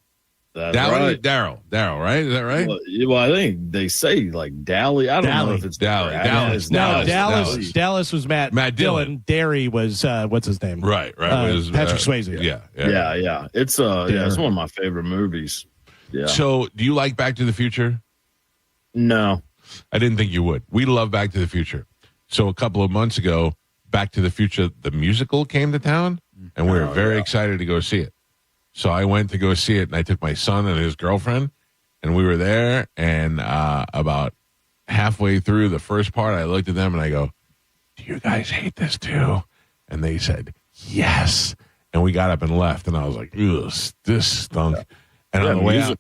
Speaker 25: That's
Speaker 12: Daryl,
Speaker 25: right.
Speaker 12: Daryl, right? Is that right?
Speaker 25: Well, I think they say like Dally. I don't know if it's
Speaker 12: Dallas.
Speaker 13: Dallas was Matt Dillon. Derry was what's his name?
Speaker 12: Right.
Speaker 13: Was, Patrick Swayze.
Speaker 12: Yeah.
Speaker 25: It's it's one of my favorite movies. Yeah.
Speaker 12: So, do you like Back to the Future?
Speaker 25: No,
Speaker 12: I didn't think you would. We love Back to the Future. So a couple of months ago, Back to the Future the musical came to town, and we were very excited to go see it. So I went to go see it, and I took my son and his girlfriend, and we were there. And about halfway through the first part, I looked at them and I go, "Do you guys hate this too?" And they said, "Yes." And we got up and left, and I was like, "Ugh, this stunk." And on the way out,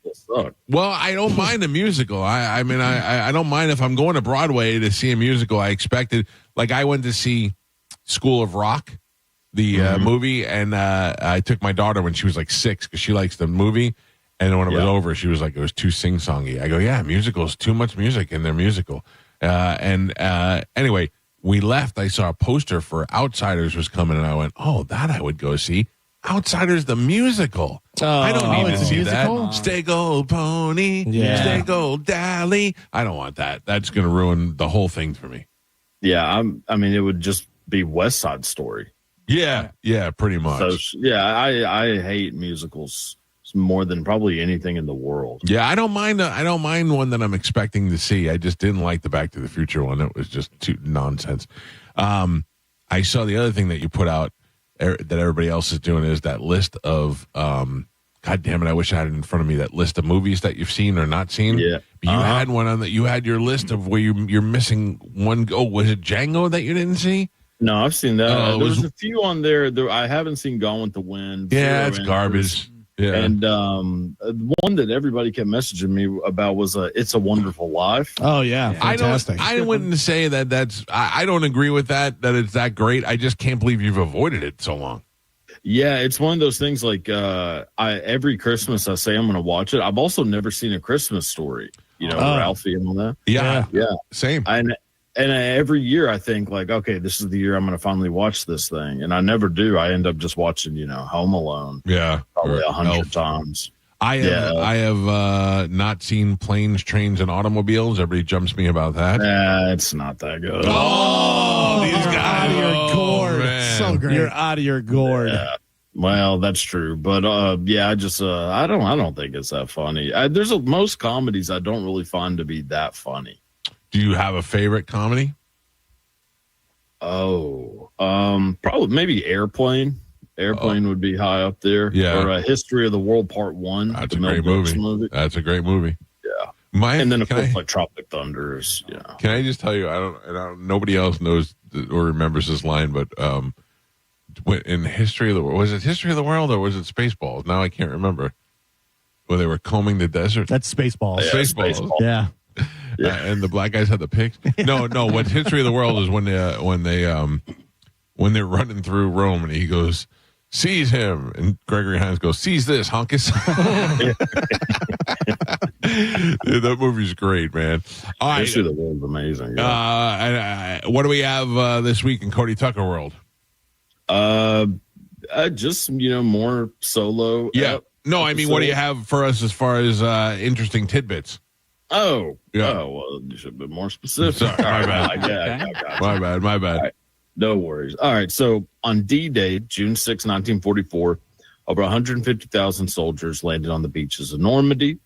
Speaker 12: well, I don't mind a musical. I mean, I don't mind if I'm going to Broadway to see a musical. I expected, like, I went to see School of Rock, the movie, and I took my daughter when she was like 6 because she likes the movie. And when it was over, she was like, it was too sing-songy. I go, yeah, musicals, too much music in their musical. Anyway, we left. I saw a poster for Outsiders was coming, and I went, oh, that I would go see. Outsiders, the musical. I don't need to see that. Stay gold, pony.
Speaker 25: Yeah.
Speaker 12: Stay gold, Dally. I don't want that. That's going to ruin the whole thing for me.
Speaker 25: Yeah, I mean, it would just be West Side Story.
Speaker 12: Yeah, pretty much.
Speaker 25: So, yeah, I hate musicals more than probably anything in the world.
Speaker 12: Yeah, I don't mind one that I'm expecting to see. I just didn't like the Back to the Future one. It was just too nonsense. I saw the other thing that you put out that everybody else is doing is that list of God damn it, I wish I had it in front of me, that list of movies that you've seen or not seen.
Speaker 25: Yeah.
Speaker 12: But you had one on that. You had your list of where you're missing one. Oh, was it Django that you didn't see?
Speaker 25: No, I've seen that. There's a few on there. I haven't seen Gone with the Wind.
Speaker 12: Yeah, it's garbage. Yeah.
Speaker 25: And one that everybody kept messaging me about was It's a Wonderful Life.
Speaker 13: Oh, yeah. Fantastic.
Speaker 12: I wouldn't say that's I don't agree with that it's that great. I just can't believe you've avoided it so long.
Speaker 25: Yeah, it's one of those things like every Christmas I say I'm going to watch it. I've also never seen A Christmas Story, Ralphie and all that.
Speaker 12: Yeah.
Speaker 25: Same. And every year I think like, okay, this is the year I'm going to finally watch this thing. And I never do. I end up just watching, Home Alone.
Speaker 12: Yeah.
Speaker 25: Probably 100 times.
Speaker 12: I have not seen Planes, Trains, and Automobiles. Everybody jumps me about that.
Speaker 25: It's not that good.
Speaker 12: Oh, these guys.
Speaker 13: Out of your gourd.
Speaker 12: Man.
Speaker 13: So great. You're out of your gourd.
Speaker 25: Yeah. Well, that's true. But I just I don't think it's that funny. Most comedies I don't really find to be that funny.
Speaker 12: Do you have a favorite comedy?
Speaker 25: Oh, probably maybe Airplane. Airplane would be high up there.
Speaker 12: Yeah.
Speaker 25: Or History of the World Part 1.
Speaker 12: That's a great movie. That's a great movie.
Speaker 25: Yeah. And then of course like Tropic Thunder is. Yeah.
Speaker 12: Can I just tell you? I don't. Nobody else knows or remembers this line, but in History of the World, was it History of the World or was it Spaceballs? Now I can't remember. When they were combing the desert.
Speaker 15: That's Spaceballs.
Speaker 25: Yeah,
Speaker 12: Spaceballs.
Speaker 15: Yeah.
Speaker 12: And the black guys had the picks. No. What's History of the World is when they're running through Rome and he goes, "Seize him," and Gregory Hines goes, "Seize this, honkus." That movie's great, man. All right.
Speaker 25: History of the World is amazing.
Speaker 12: What do we have this week in Cody Tucker world?
Speaker 25: Just more solo.
Speaker 12: Yeah. No, I mean, what do you have for us as far as interesting tidbits?
Speaker 25: Oh,
Speaker 12: yeah.
Speaker 25: Oh, well, you should be more specific.
Speaker 12: Sorry, my bad.
Speaker 25: Yeah,
Speaker 12: My bad.
Speaker 25: Right. No worries. All right. So on D-Day, June 6, 1944, over 150,000 soldiers landed on the beaches of Normandy.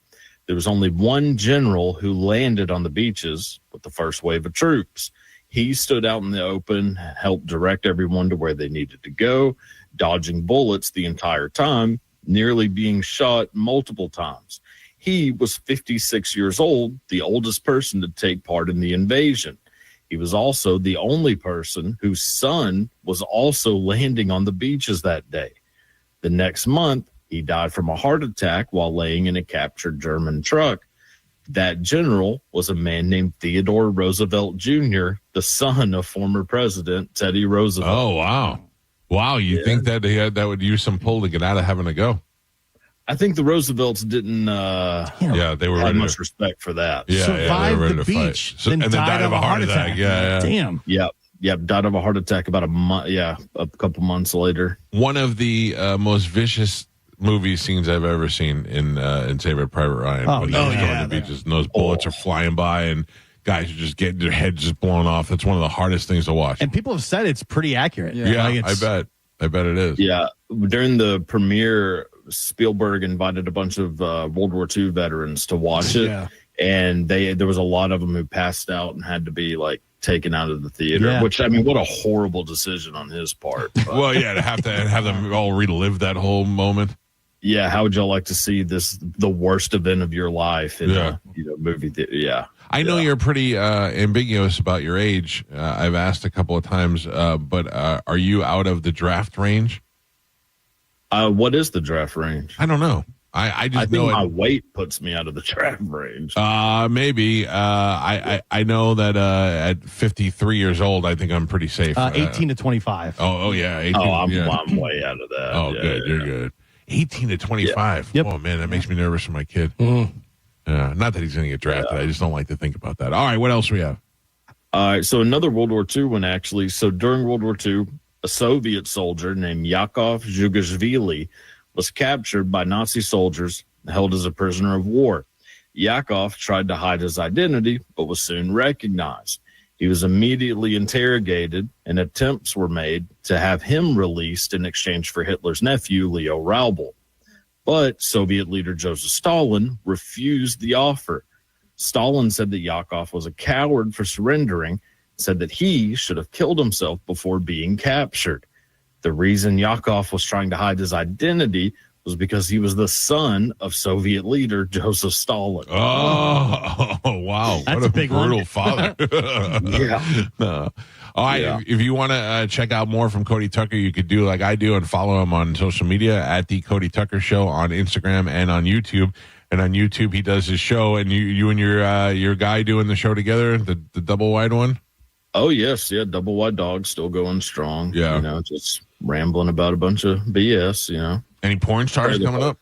Speaker 25: There was only one general who landed on the beaches with the first wave of troops. He stood out in the open, helped direct everyone to where they needed to go, dodging bullets the entire time. nearly being shot multiple times. He was 56 years old, the oldest person to take part in the invasion. He was also the only person whose son was also landing on the beaches that day. The next month, he died from a heart attack while laying in a captured German truck. That general was a man named Theodore Roosevelt Jr., the son of former President Teddy Roosevelt.
Speaker 12: Oh, wow. Wow, you think that that would use some pull to get out of having to go?
Speaker 25: I think the Roosevelts didn't
Speaker 12: they were
Speaker 25: have
Speaker 12: ready
Speaker 25: much respect for that.
Speaker 12: Yeah, they were ready to fight. And then died of a heart attack. Yeah.
Speaker 15: Damn.
Speaker 25: Yep, died of a heart attack about a couple months later.
Speaker 12: One of the most vicious movie scenes I've ever seen in Saving Private Ryan.
Speaker 15: Oh,
Speaker 12: when
Speaker 15: yeah.
Speaker 12: they go to the beaches and those bullets are flying by and guys are just getting their heads just blown off. That's one of the hardest things to watch.
Speaker 15: And people have said it's pretty accurate.
Speaker 12: Yeah,
Speaker 15: Like,
Speaker 12: I bet it is.
Speaker 25: Yeah, during the premiere, Spielberg invited a bunch of World War II veterans to watch it, and there was a lot of them who passed out and had to be like taken out of the theater. Which, I mean, what a horrible decision on his part. But,
Speaker 12: well, yeah, to have them all relive that whole moment.
Speaker 25: Yeah, how would y'all like to see the worst event of your life in a movie theater? Yeah.
Speaker 12: I know you're pretty ambiguous about your age. I've asked a couple of times, but are you out of the draft range?
Speaker 25: What is the draft range?
Speaker 12: I don't know. I just
Speaker 25: think
Speaker 12: know
Speaker 25: my weight puts me out of the draft range.
Speaker 12: Maybe. I know that at 53 years old, I think I'm pretty safe.
Speaker 15: 18 to 25.
Speaker 12: Oh yeah. 18,
Speaker 25: I'm way out of that.
Speaker 12: Oh, good. You're good. 18 to 25.
Speaker 15: Yep.
Speaker 12: Oh man, that makes me nervous for my kid. Not that he's going to get drafted. I just don't like to think about that. All right, what else we have?
Speaker 25: All right, so another World War II one, actually. So during World War II, a Soviet soldier named Yakov Zhugashvili was captured by Nazi soldiers and held as a prisoner of war. Yakov tried to hide his identity, but was soon recognized. He was immediately interrogated, and attempts were made to have him released in exchange for Hitler's nephew, Leo Raubal. But Soviet leader Joseph Stalin refused the offer. Stalin said that Yakov was a coward for surrendering, said that he should have killed himself before being captured. The reason Yakov was trying to hide his identity was because he was the son of Soviet leader Joseph Stalin.
Speaker 12: Oh, wow.
Speaker 15: That's
Speaker 12: what a
Speaker 15: big
Speaker 12: brutal
Speaker 15: one.
Speaker 12: father.
Speaker 25: Yeah.
Speaker 12: All right.
Speaker 25: Yeah.
Speaker 12: If you want to check out more from Cody Tucker, you could do like I do and follow him on social media at The Cody Tucker Show on Instagram and on YouTube. And on YouTube, he does his show, and you and your guy doing the show together, the double wide one.
Speaker 25: Oh, yes. Yeah. Double Wide Dog still going strong.
Speaker 12: Yeah.
Speaker 25: Just rambling about a bunch of BS,
Speaker 12: Any porn stars coming up?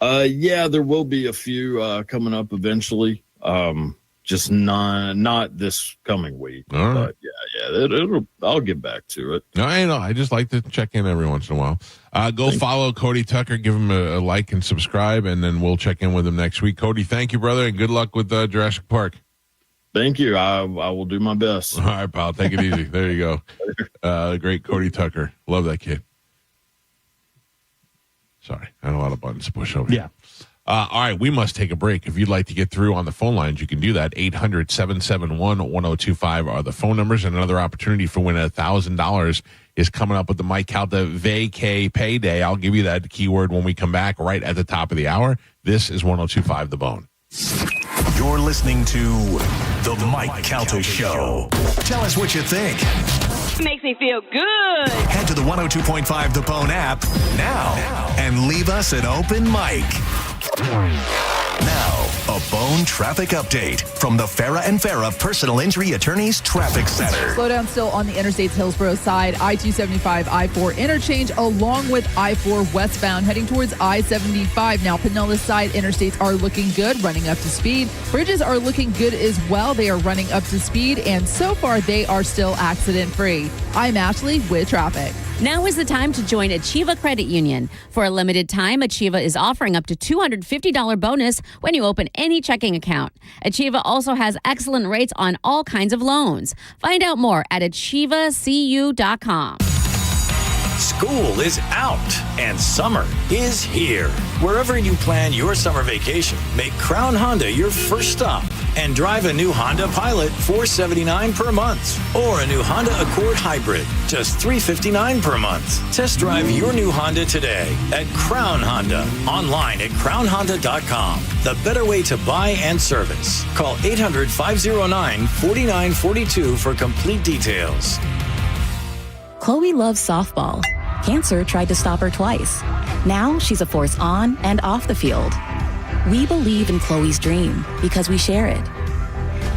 Speaker 25: Yeah, there will be a few coming up eventually. Just not this coming week.
Speaker 12: All right.
Speaker 25: But yeah, I'll get back to it.
Speaker 12: No, I know. I just like to check in every once in a while. Go follow Cody Tucker, give him a like and subscribe, and then we'll check in with him next week. Cody, thank you, brother, and good luck with Jurassic Park.
Speaker 25: Thank you. I will do my best.
Speaker 12: All right, pal. Take it easy. There you go. Great Cody Tucker. Love that kid. Sorry, I had a lot of buttons to push over.
Speaker 15: Yeah.
Speaker 12: All right, we must take a break. If you'd like to get through on the phone lines, you can do that. 800-771-1025 are the phone numbers. And another opportunity for winning $1,000 is coming up with the Mike Calta Vacay Payday. I'll give you that keyword when we come back right at the top of the hour. This is 102.5 The Bone.
Speaker 7: You're listening to The Mike Calta Show. Tell us what you think.
Speaker 5: Makes me feel good.
Speaker 7: Head to the 102.5 The Bone app now and leave us an open mic. Now, a Bone traffic update from the Farah and Farah Personal Injury Attorneys Traffic Center.
Speaker 6: Slowdown still on the Interstate's Hillsborough side, I-275, I-4 interchange, along with I-4 westbound, heading towards I-75. Now, Pinellas side interstates are looking good, running up to speed. Bridges are looking good as well. They are running up to speed, and so far, they are still accident-free. I'm Ashley with traffic.
Speaker 8: Now is the time to join Achieva Credit Union. For a limited time, Achieva is offering up to $250 bonus when you open any checking account. Achieva also has excellent rates on all kinds of loans. Find out more at achievacu.com.
Speaker 2: School is out and summer is here. Wherever you plan your summer vacation, make Crown Honda your first stop and drive a new Honda Pilot, $479 per month, or a new Honda Accord Hybrid, just $359 per month. Test drive your new Honda today at Crown Honda, online at crownhonda.com. The better way to buy and service. Call 800-509-4942 for complete details.
Speaker 20: Chloe loves softball. Cancer tried to stop her twice. Now she's a force on and off the field. We believe in Chloe's dream because we share it.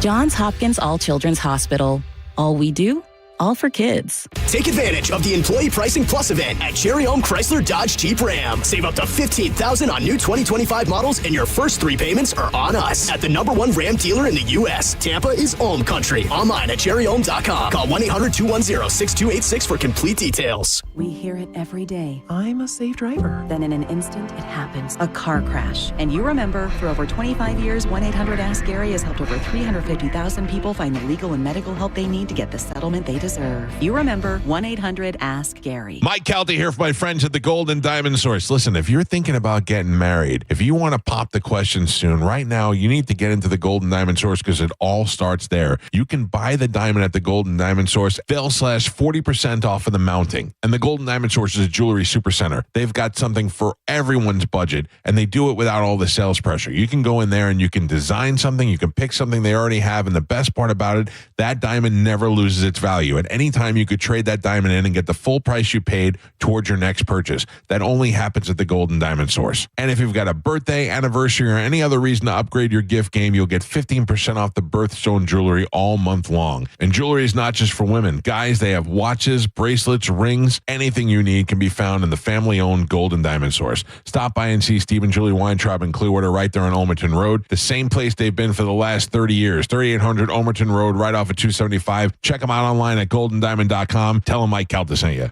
Speaker 20: Johns Hopkins All Children's Hospital. All we do, all for kids.
Speaker 9: Take advantage of the Employee Pricing Plus event at Cherry Home Chrysler Dodge Jeep Ram. Save up to $15,000 on new 2025 models, and your first 3 payments are on us at the #1 Ram dealer in the U.S. Tampa is Home Country. Online at cherryhome.com. Call 1-800-210-6286 for complete details.
Speaker 22: We hear it every day. I'm a safe driver. Then in an instant, it happens. A car crash. And you remember, for over 25 years, 1-800-ASK-GARY has helped over 350,000 people find the legal and medical help they need to get the settlement they deserve. You remember 1-800-ASK-GARY.
Speaker 12: Mike Calta here for my friends at the Golden Diamond Source. Listen, if you're thinking about getting married, if you want to pop the question soon, right now you need to get into the Golden Diamond Source because it all starts there. You can buy the diamond at the Golden Diamond Source. They'll slash 40% off of the mounting. And the Golden Diamond Source is a jewelry supercenter. They've got something for everyone's budget, and they do it without all the sales pressure. You can go in there and you can design something. You can pick something they already have. And the best part about it, that diamond never loses its value. At any time, you could trade that diamond in and get the full price you paid towards your next purchase. That only happens at the Golden Diamond Source. And if you've got a birthday, anniversary, or any other reason to upgrade your gift game, you'll get 15% off the birthstone jewelry all month long. And jewelry is not just for women. Guys, they have watches, bracelets, rings. Anything you need can be found in the family-owned Golden Diamond Source. Stop by and see Steve and Julie Weintraub in Clearwater right there on Olmerton Road. The same place they've been for the last 30 years. 3800 Olmerton Road, right off of 275. Check them out online at goldendiamond.com. Tell them Mike Calta sent you.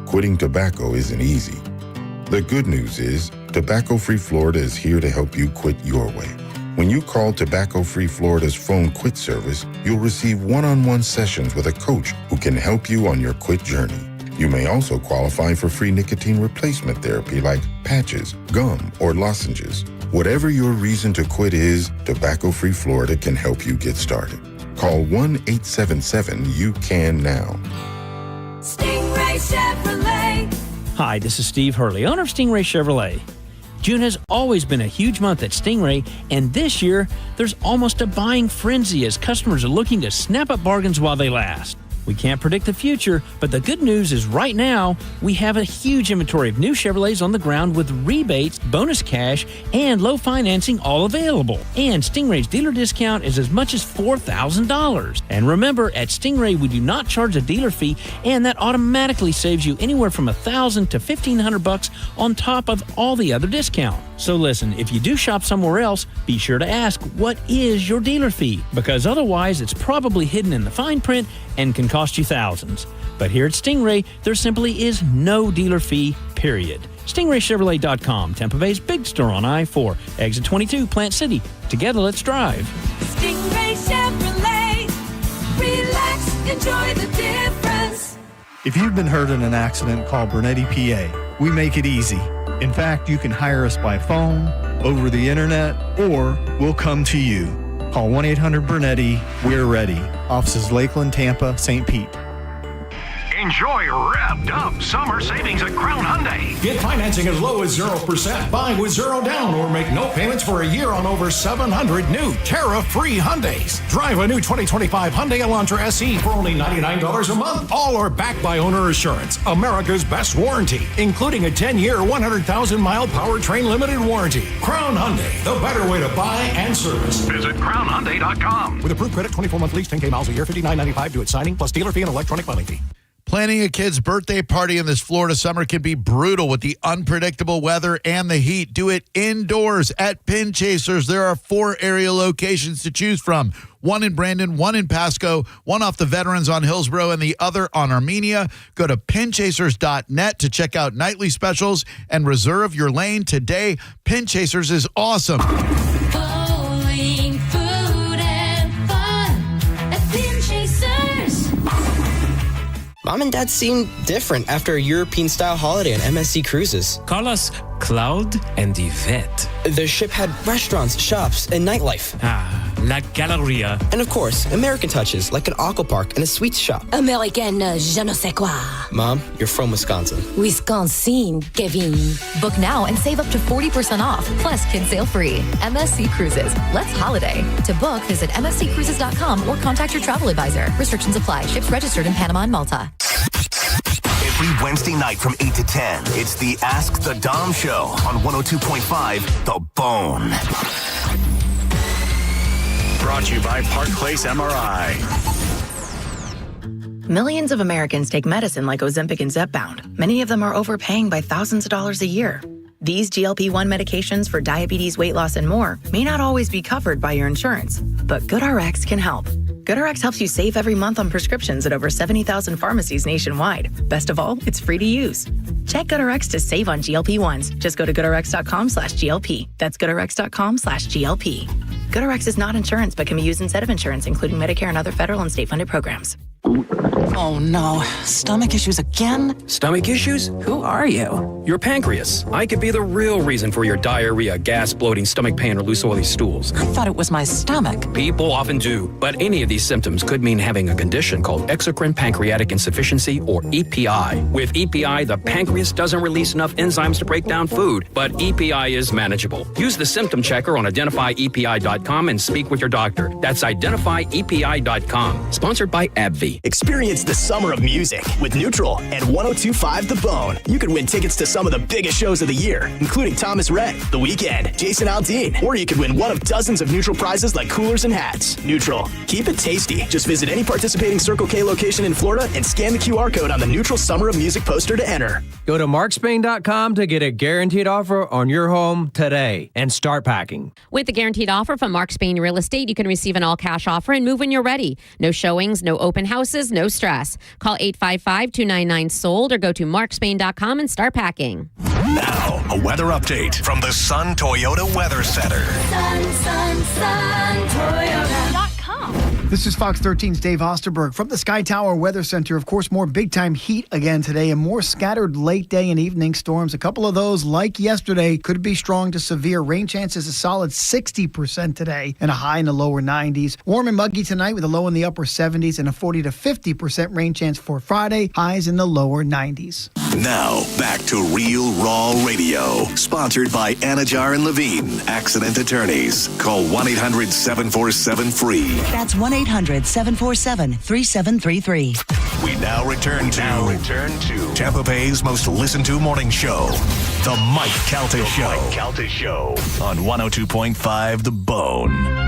Speaker 10: Quitting tobacco isn't easy. The good news is Tobacco-Free Florida is here to help you quit your way. When you call Tobacco-Free Florida's phone quit service, you'll receive one-on-one sessions with a coach who can help you on your quit journey. You may also qualify for free nicotine replacement therapy like patches, gum, or lozenges. Whatever your reason to quit is, Tobacco-Free Florida can help you get started. Call 1-877-YOU-CAN-NOW.
Speaker 3: Stingray Chevrolet.
Speaker 11: Hi, this is Steve Hurley, owner of Stingray Chevrolet. June has always been a huge month at Stingray, and this year, there's almost a buying frenzy as customers are looking to snap up bargains while they last. We can't predict the future, but the good news is right now, we have a huge inventory of new Chevrolets on the ground with rebates, bonus cash, and low financing all available. And Stingray's dealer discount is as much as $4,000. And remember, at Stingray, we do not charge a dealer fee, and that automatically saves you anywhere from $1,000 to $1,500 on top of all the other discount. So listen, if you do shop somewhere else, be sure to ask, what is your dealer fee? Because otherwise, it's probably hidden in the fine print and can cost you thousands. But here at Stingray, there simply is no dealer fee, period. StingrayChevrolet.com, Tampa Bay's big store on I-4, exit 22, Plant City. Together, let's drive.
Speaker 3: Stingray Chevrolet. Relax, enjoy the difference.
Speaker 16: If you've been hurt in an accident, call Bernetti PA. We make it easy. In fact, you can hire us by phone, over the internet, or we'll come to you. Call 1-800-BERNETTI. We're ready. Offices Lakeland, Tampa, St. Pete.
Speaker 17: Enjoy revved up summer savings at Crown Hyundai.
Speaker 31: Get financing as low as 0%. Buy with zero down or make no payments for a year on over 700 new tariff-free Hyundais. Drive a new 2025 Hyundai Elantra SE for only $99 a month. All are backed by Owner Assurance, America's best warranty, including a 10-year, 100,000-mile powertrain limited warranty. Crown Hyundai, the better way to buy and service.
Speaker 17: Visit crownhyundai.com.
Speaker 31: With approved credit, 24-month lease, 10K miles a year, $59.95 due at signing, plus dealer fee and electronic filing fee.
Speaker 18: Planning a kid's birthday party in this Florida summer can be brutal with the unpredictable weather and the heat. Do it indoors at Pin Chasers. There are 4 area locations to choose from. One in Brandon, one in Pasco, one off the Veterans on Hillsborough, and the other on Armenia. Go to pinchasers.net to check out nightly specials and reserve your lane today. Pin Chasers is awesome.
Speaker 3: Bowling, food, and fun at Pin Chasers.
Speaker 19: Mom and Dad seem different after a European-style holiday on MSC Cruises.
Speaker 26: Carlos,
Speaker 1: Claude and Yvette.
Speaker 4: The ship had restaurants, shops, and nightlife.
Speaker 1: Ah, La Galleria.
Speaker 4: And of course, American touches like an aqua park and a sweets shop.
Speaker 14: American je ne sais quoi.
Speaker 4: Mom, you're from Wisconsin.
Speaker 14: Wisconsin, Kevin.
Speaker 19: Book now and save up to 40% off. Plus, kids sail free. MSC Cruises. Let's holiday. To book, visit msccruises.com or contact your travel advisor. Restrictions apply. Ships registered in Panama and Malta.
Speaker 7: Every Wednesday night from 8 to 10, it's the Ask the Dom Show on 102.5 The Bone.
Speaker 21: Brought to you by Park Place MRI.
Speaker 19: Millions of Americans take medicine like Ozempic and Zepbound. Many of them are overpaying by thousands of dollars a year. These GLP-1 medications for diabetes, weight loss, and more may not always be covered by your insurance, but GoodRx can help. GoodRx helps you save every month on prescriptions at over 70,000 pharmacies nationwide. Best of all, it's free to use. Check GoodRx to save on GLP-1s. Just go to goodrx.com/GLP. That's goodrx.com/GLP. GoodRx is not insurance, but can be used instead of insurance, including Medicare and other federal and state-funded programs.
Speaker 31: Oh no, stomach issues again?
Speaker 23: Stomach issues? Who are you? Your pancreas. I could be the real reason for your diarrhea, gas, bloating, stomach pain, or loose oily stools.
Speaker 31: I thought it was my stomach.
Speaker 23: People often do, but any of these symptoms could mean having a condition called exocrine pancreatic insufficiency, or EPI. With EPI, the pancreas doesn't release enough enzymes to break down food, but EPI is manageable. Use the symptom checker on identifyepi.com and speak with your doctor. That's identifyepi.com. Sponsored by AbbVie.
Speaker 9: Experience the summer of music with Neutral and 102.5 The Bone. You can win tickets to some of the biggest shows of the year, including Thomas Rhett, The Weeknd, Jason Aldean, or you could win one of dozens of Neutral prizes like coolers and hats. Neutral. Keep it tasty. Just visit any participating Circle K location in Florida and scan the QR code on the Neutral Summer of Music poster to enter.
Speaker 26: Go to markspain.com to get a guaranteed offer on your home today and start packing.
Speaker 8: With the guaranteed offer from Mark Spain Real Estate, you can receive an all-cash offer and move when you're ready. No showings, no open houses, no stress. Call 855-299-SOLD or go to markspain.com and start packing.
Speaker 7: Now, a weather update from the Sun Toyota Weather Center.
Speaker 27: Toyota.com. This is Fox 13's Dave Osterberg from the Sky Tower Weather Center. Of course, more big-time heat again today and more scattered late day and evening storms. A couple of those, like yesterday, could be strong to severe. Rain chances a solid 60% today and a high in the lower 90s. Warm and muggy tonight with a low in the upper 70s and a 40 to 50% rain chance for Friday. Highs in the lower 90s.
Speaker 7: Now, back to Real Raw Radio. Sponsored by Anajar and Levine, accident attorneys. Call 1-800-747-FREE.
Speaker 24: That's 1-800-747-3733.
Speaker 7: We now return to Tampa Bay's most listened to morning show, The Mike Calta Show. On 102.5 The Bone.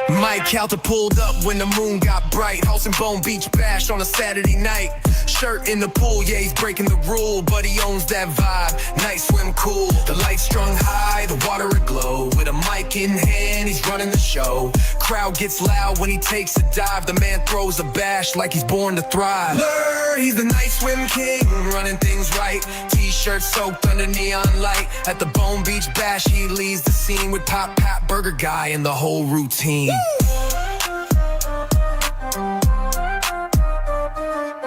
Speaker 28: Mike Calta pulled up when the moon got bright. House and Bone Beach Bash on a Saturday night. Shirt in the pool, yeah, he's breaking the rule, but he owns that vibe. Night swim cool, the lights strung high, the water aglow. With a mic in hand, he's running the show. Crowd gets loud when he takes a dive. The man throws a bash like he's born to thrive. Blur, he's the night swim king, running things right. T-shirt soaked under neon light. At the Bone Beach Bash, he leads the scene with Pop Pat Burger Guy and the whole routine.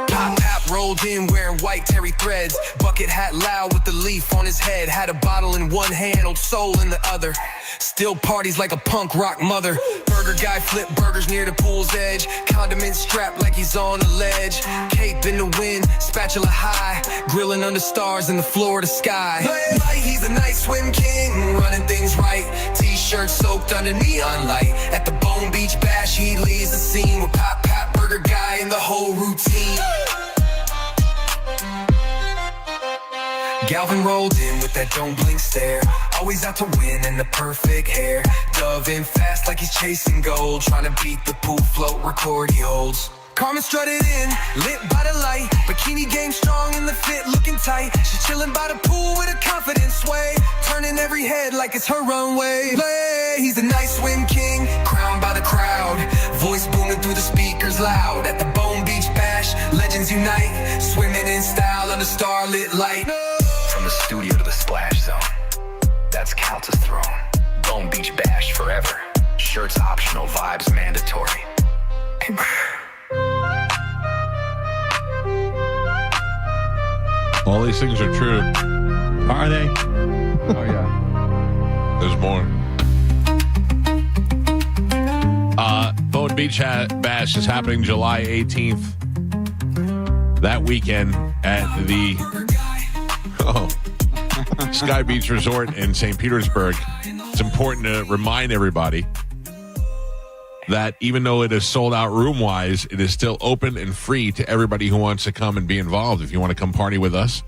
Speaker 28: Pop Pap rolled in wearing white terry threads. Bucket hat loud with the leaf on his head. Had a bottle in one hand, old soul in the other. Still parties like a punk rock mother. Burger Guy flip burgers near the pool's edge. Condiments strapped like he's on the ledge. Cape in the wind, spatula high. Grilling under stars in the Florida sky. Like he's a night swim king, running things right. T-shirt soaked under neon light. At the Bone Beach Bash, he leads the scene with Pop Pat Burger Guy and the whole routine. Galvin rolled in with that don't blink stare. Always out to win and the perfect hair. Dove in fast like he's chasing gold. Trying to beat the pool float record he holds. Carmen strutted in, lit by the light. Bikini game strong and the fit looking tight. She's chilling by the pool with a confident sway. Turning every head like it's her runway. He's a night swim king, crowned by the crowd. Voice booming through the speakers loud. At the Bone Beach Bash, legends unite. Swimming in style under starlit light. From the studio to the splash zone, that's Calta's throne. Bone Beach Bash forever. Shirts optional, vibes mandatory.
Speaker 2: All these things are true.
Speaker 5: Are they?
Speaker 2: Oh, yeah. There's more. Bowen Beach Bash is happening July 18th. That weekend at the Sky Beach Resort in St. Petersburg. It's important to remind everybody that even though it is sold out room-wise, it is still open and free to everybody who wants to come and be involved. If you want to come party with us.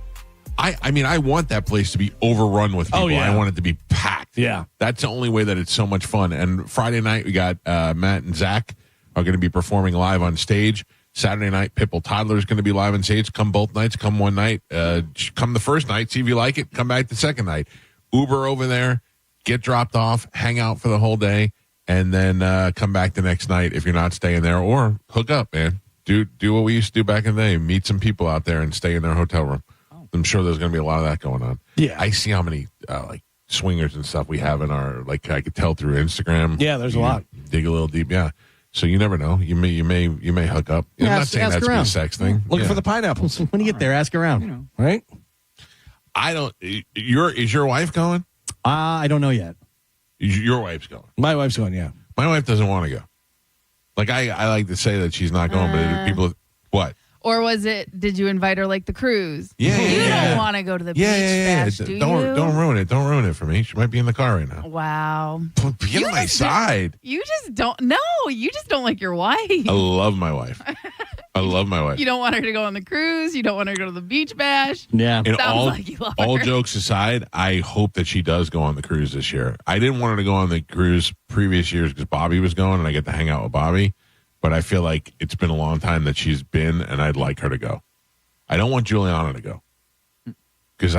Speaker 2: I mean, I want that place to be overrun with people. I want it to be packed.
Speaker 5: Yeah.
Speaker 2: That's the only way that it's so much fun. And Friday night, we got Matt and Zach are going to be performing live on stage. Saturday night, Pipple Toddler is going to be live on stage. Come both nights. Come one night. Come the first night. See if you like it. Come back the second night. Uber over there. Get dropped off. Hang out for the whole day. And then come back the next night if you're not staying there. Or hook up, man. Do what we used to do back in the day. Meet some people out there and stay in their hotel room. I'm sure there's going to be a lot of that going on.
Speaker 5: Yeah.
Speaker 2: I see how many like swingers and stuff we have in our, like I could tell through Instagram.
Speaker 5: Yeah, there's a lot.
Speaker 2: Dig a little deep. Yeah. So you never know. You may hook up. I'm not saying that's a sex thing.
Speaker 5: Look for the pineapples. When you get there, ask around. Right?
Speaker 2: I don't. Is your wife going?
Speaker 5: I don't know yet.
Speaker 2: Your wife's going.
Speaker 5: My wife's going. Yeah.
Speaker 2: My wife doesn't want to go. Like I like to say that she's not going, but people. What?
Speaker 6: Or was it, did you invite her like the cruise?
Speaker 2: Yeah,
Speaker 6: You
Speaker 2: yeah.
Speaker 6: don't want to go to the beach bash, do
Speaker 2: Don't
Speaker 6: you?
Speaker 2: ruin it. Don't ruin it for me. She might be in the car right now.
Speaker 6: Wow.
Speaker 2: Be on my side.
Speaker 6: You just don't, no, you just don't like your wife.
Speaker 2: I love my wife. I love my wife.
Speaker 6: You don't want her to go on the cruise. You don't want her to go to the beach bash.
Speaker 5: Yeah.
Speaker 2: And
Speaker 6: Sounds like you love
Speaker 2: all
Speaker 6: her.
Speaker 2: jokes aside, I hope that she does go on the cruise this year. I didn't want her to go on the cruise previous years because Bobby was going and I get to hang out with Bobby. But I feel like it's been a long time that she's been and I'd like her to go. I don't want Juliana to go because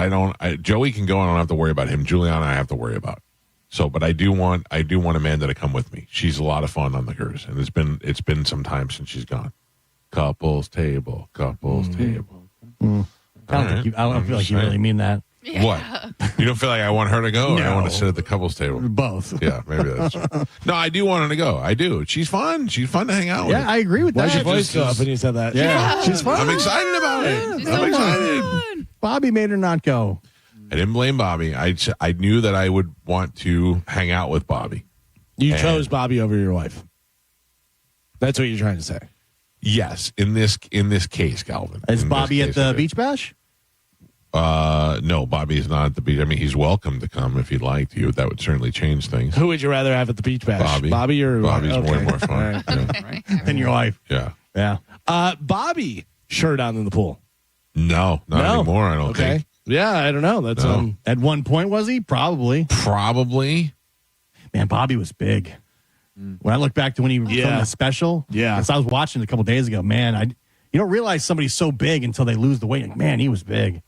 Speaker 2: Joey can go and I don't have to worry about him. Juliana, I have to worry about. So, but I do want Amanda to come with me. She's a lot of fun on the cruise, and it's been some time since she's gone. Couples table.
Speaker 5: I don't feel like you really mean that.
Speaker 6: Yeah.
Speaker 2: What? You don't feel like I want her to go, or I want to sit at the couples table?
Speaker 5: Both.
Speaker 2: Yeah, maybe that's true. No, I do want her to go. I do. She's fun. She's fun to hang out with.
Speaker 5: Yeah, I agree with that.
Speaker 2: Why'd your voice go up
Speaker 5: when you said that? Yeah. She's fun.
Speaker 2: I'm excited about it. I'm excited.
Speaker 5: Bobby made her not go.
Speaker 2: I didn't blame Bobby. I knew that I would want to hang out with Bobby.
Speaker 5: You chose Bobby over your wife. That's what you're trying to say.
Speaker 2: Yes, in this case, Calvin.
Speaker 5: Is Bobby at the beach bash?
Speaker 2: No, Bobby's not at the beach. I mean, he's welcome to come if he'd like to. That would certainly change things.
Speaker 5: Who would you rather have at the beach bash? Bobby or
Speaker 2: Bobby's
Speaker 5: okay.
Speaker 2: way more fun.
Speaker 5: Right.
Speaker 2: Yeah.
Speaker 5: Than your wife.
Speaker 2: Yeah.
Speaker 5: Yeah. Bobby, sure down in the pool.
Speaker 2: No, not anymore, I don't think.
Speaker 5: Yeah, I don't know. That's at one point, was he? Probably. Man, Bobby was big. When I look back to when he filmed the special, because I was watching it a couple days ago, man, you don't realize somebody's so big until they lose the weight. Like, man, he was big.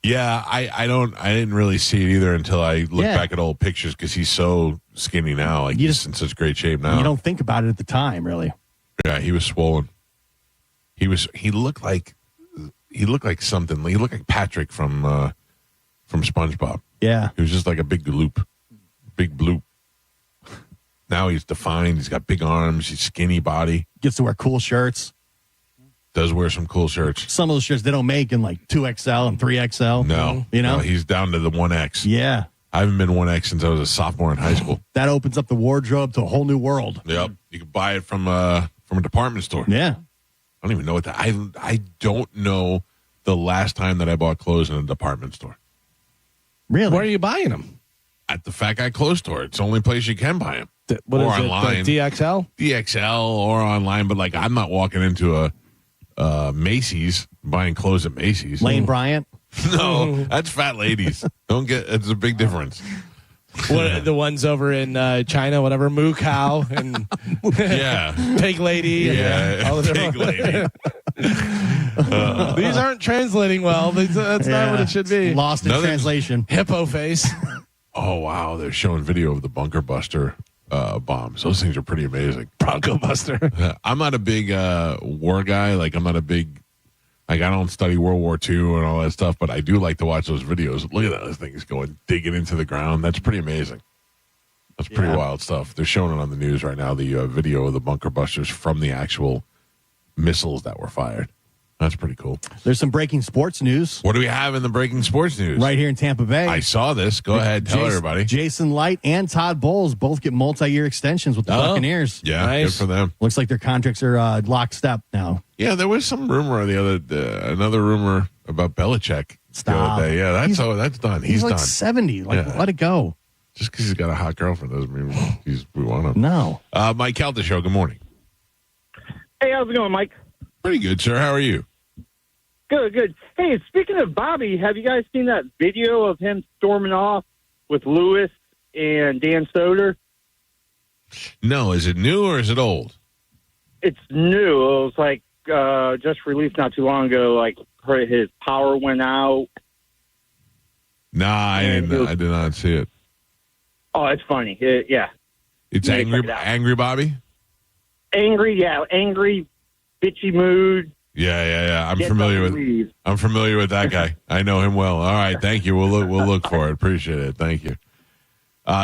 Speaker 2: Yeah, I didn't really see it either until I look back at old pictures because he's so skinny now. Like he's in such great shape now.
Speaker 5: You don't think about it at the time, really.
Speaker 2: Yeah, he was swollen. He looked like something. He looked like Patrick from SpongeBob.
Speaker 5: Yeah.
Speaker 2: He was just like a big bloop. Now he's defined. He's got big arms. He's skinny body.
Speaker 5: Gets to wear cool shirts.
Speaker 2: Does wear some cool shirts.
Speaker 5: Some of those shirts they don't make in like 2XL and 3XL.
Speaker 2: No.
Speaker 5: You know?
Speaker 2: No, he's down to the 1X.
Speaker 5: Yeah.
Speaker 2: I haven't been 1X since I was a sophomore in high school.
Speaker 5: That opens up the wardrobe to a whole new world.
Speaker 2: Yep. You can buy it from a department store.
Speaker 5: Yeah.
Speaker 2: I don't even know what that. I don't know the last time that I bought clothes in a department store.
Speaker 5: Really?
Speaker 11: Where are you buying them?
Speaker 2: At the Fat Guy Clothes Store. It's the only place you can buy them.
Speaker 11: What
Speaker 2: or
Speaker 11: is
Speaker 2: online.
Speaker 11: it? The DXL?
Speaker 2: DXL or online, but like I'm not walking into a Macy's buying clothes at Macy's.
Speaker 5: Lane Bryant?
Speaker 2: No, that's fat ladies. It's a big difference.
Speaker 11: What the ones over in China, whatever, Moo Cow and Pig Lady.
Speaker 2: Yeah,
Speaker 11: and all the
Speaker 2: Pig Lady.
Speaker 11: These aren't translating well. That's not what it should be.
Speaker 5: Lost in translation.
Speaker 11: Hippo face.
Speaker 2: Oh, wow. They're showing video of the Bunker Buster bombs. Those things are pretty amazing.
Speaker 11: Bronco Buster.
Speaker 2: I'm not a big war guy. Like, I'm not a big... Like, I don't study World War II and all that stuff, but I do like to watch those videos. Look at those things digging into the ground. That's pretty amazing. That's pretty wild stuff. They're showing it on the news right now, the video of the Bunker Busters from the actual missiles that were fired. That's pretty cool.
Speaker 5: There's some breaking sports news.
Speaker 2: What do we have in the breaking sports news?
Speaker 5: Right here in Tampa Bay.
Speaker 2: I saw this. Go ahead. Tell everybody.
Speaker 5: Jason Light and Todd Bowles both get multi-year extensions with the Buccaneers.
Speaker 2: Yeah, good for them.
Speaker 5: Looks like their contracts are lockstep now.
Speaker 2: Yeah, there was some rumor another rumor about Belichick the other day. Yeah, that's done.
Speaker 5: He's like
Speaker 2: done.
Speaker 5: 70. Let it go.
Speaker 2: Just because he's got a hot girlfriend doesn't mean we want him.
Speaker 5: No.
Speaker 2: Mike Calta Show, good morning.
Speaker 10: Hey, how's it going, Mike?
Speaker 2: Pretty good, sir. How are you?
Speaker 10: Good. Hey, speaking of Bobby, have you guys seen that video of him storming off with Lewis and Dan Soder?
Speaker 2: No. Is it new or is it old?
Speaker 10: It's new. It was like just released not too long ago. Like his power went out.
Speaker 2: Nah, I did not see it.
Speaker 10: Oh, it's funny. Yeah.
Speaker 2: It's angry Bobby?
Speaker 10: Angry, bitchy mood.
Speaker 2: Yeah. I'm familiar with that guy. I know him well. All right, thank you. We'll look for it. Appreciate it. Thank you.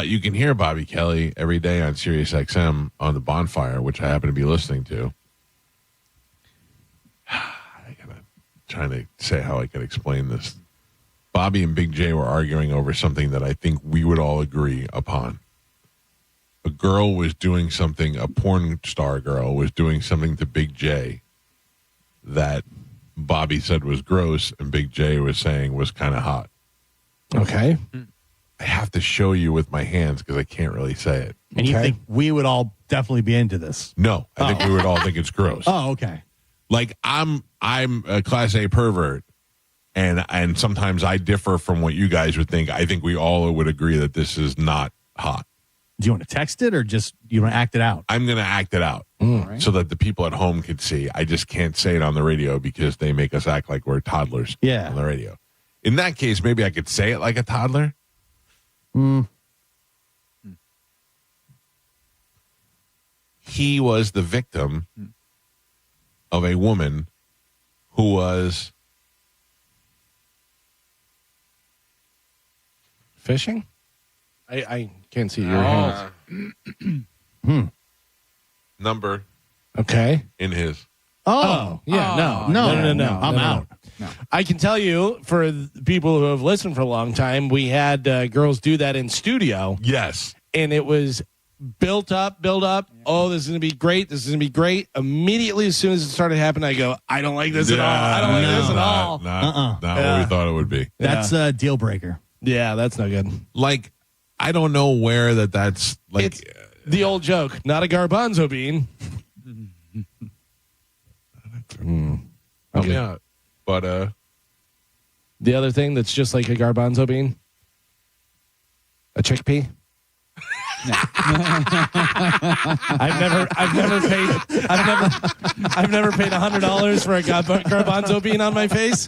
Speaker 2: You can hear Bobby Kelly every day on Sirius XM on the Bonfire, which I happen to be listening to. Trying to say how I could explain this. Bobby and Big J were arguing over something that I think we would all agree upon. A girl was doing something, a porn star girl was doing something to Big J that Bobby said was gross and Big J was saying was kind of hot.
Speaker 12: Okay.
Speaker 2: I have to show you with my hands because I can't really say it.
Speaker 5: And you think we would all definitely be into this?
Speaker 2: No, I think we would all think it's gross.
Speaker 5: Oh, okay.
Speaker 2: Like I'm a Class A pervert, and sometimes I differ from what you guys would think. I think we all would agree that this is not hot.
Speaker 5: Do you want to text it or just you want to act it out?
Speaker 2: I'm going to act it out so that the people at home can see. I just can't say it on the radio because they make us act like we're toddlers on the radio. In that case, maybe I could say it like a toddler. He was the victim of a woman who was
Speaker 12: fishing. I can't see your hands.
Speaker 2: Number
Speaker 12: in
Speaker 2: his.
Speaker 12: No. I'm out. No. I can tell you, for the people who have listened for a long time, we had girls do that in studio.
Speaker 2: Yes.
Speaker 12: And it was built up. Yeah. Oh, this is going to be great. Immediately, as soon as it started happening, I go, I don't like this at all. I don't like this at all.
Speaker 2: Not what we thought it would be.
Speaker 5: That's a deal breaker.
Speaker 12: Yeah, that's no good.
Speaker 2: Like, I don't know where that's like.
Speaker 12: It's the old joke, not a garbanzo bean.
Speaker 2: Okay. Yeah. But
Speaker 12: the other thing that's just like a garbanzo bean, a chickpea. I've never paid $100 for a garbanzo bean on my face.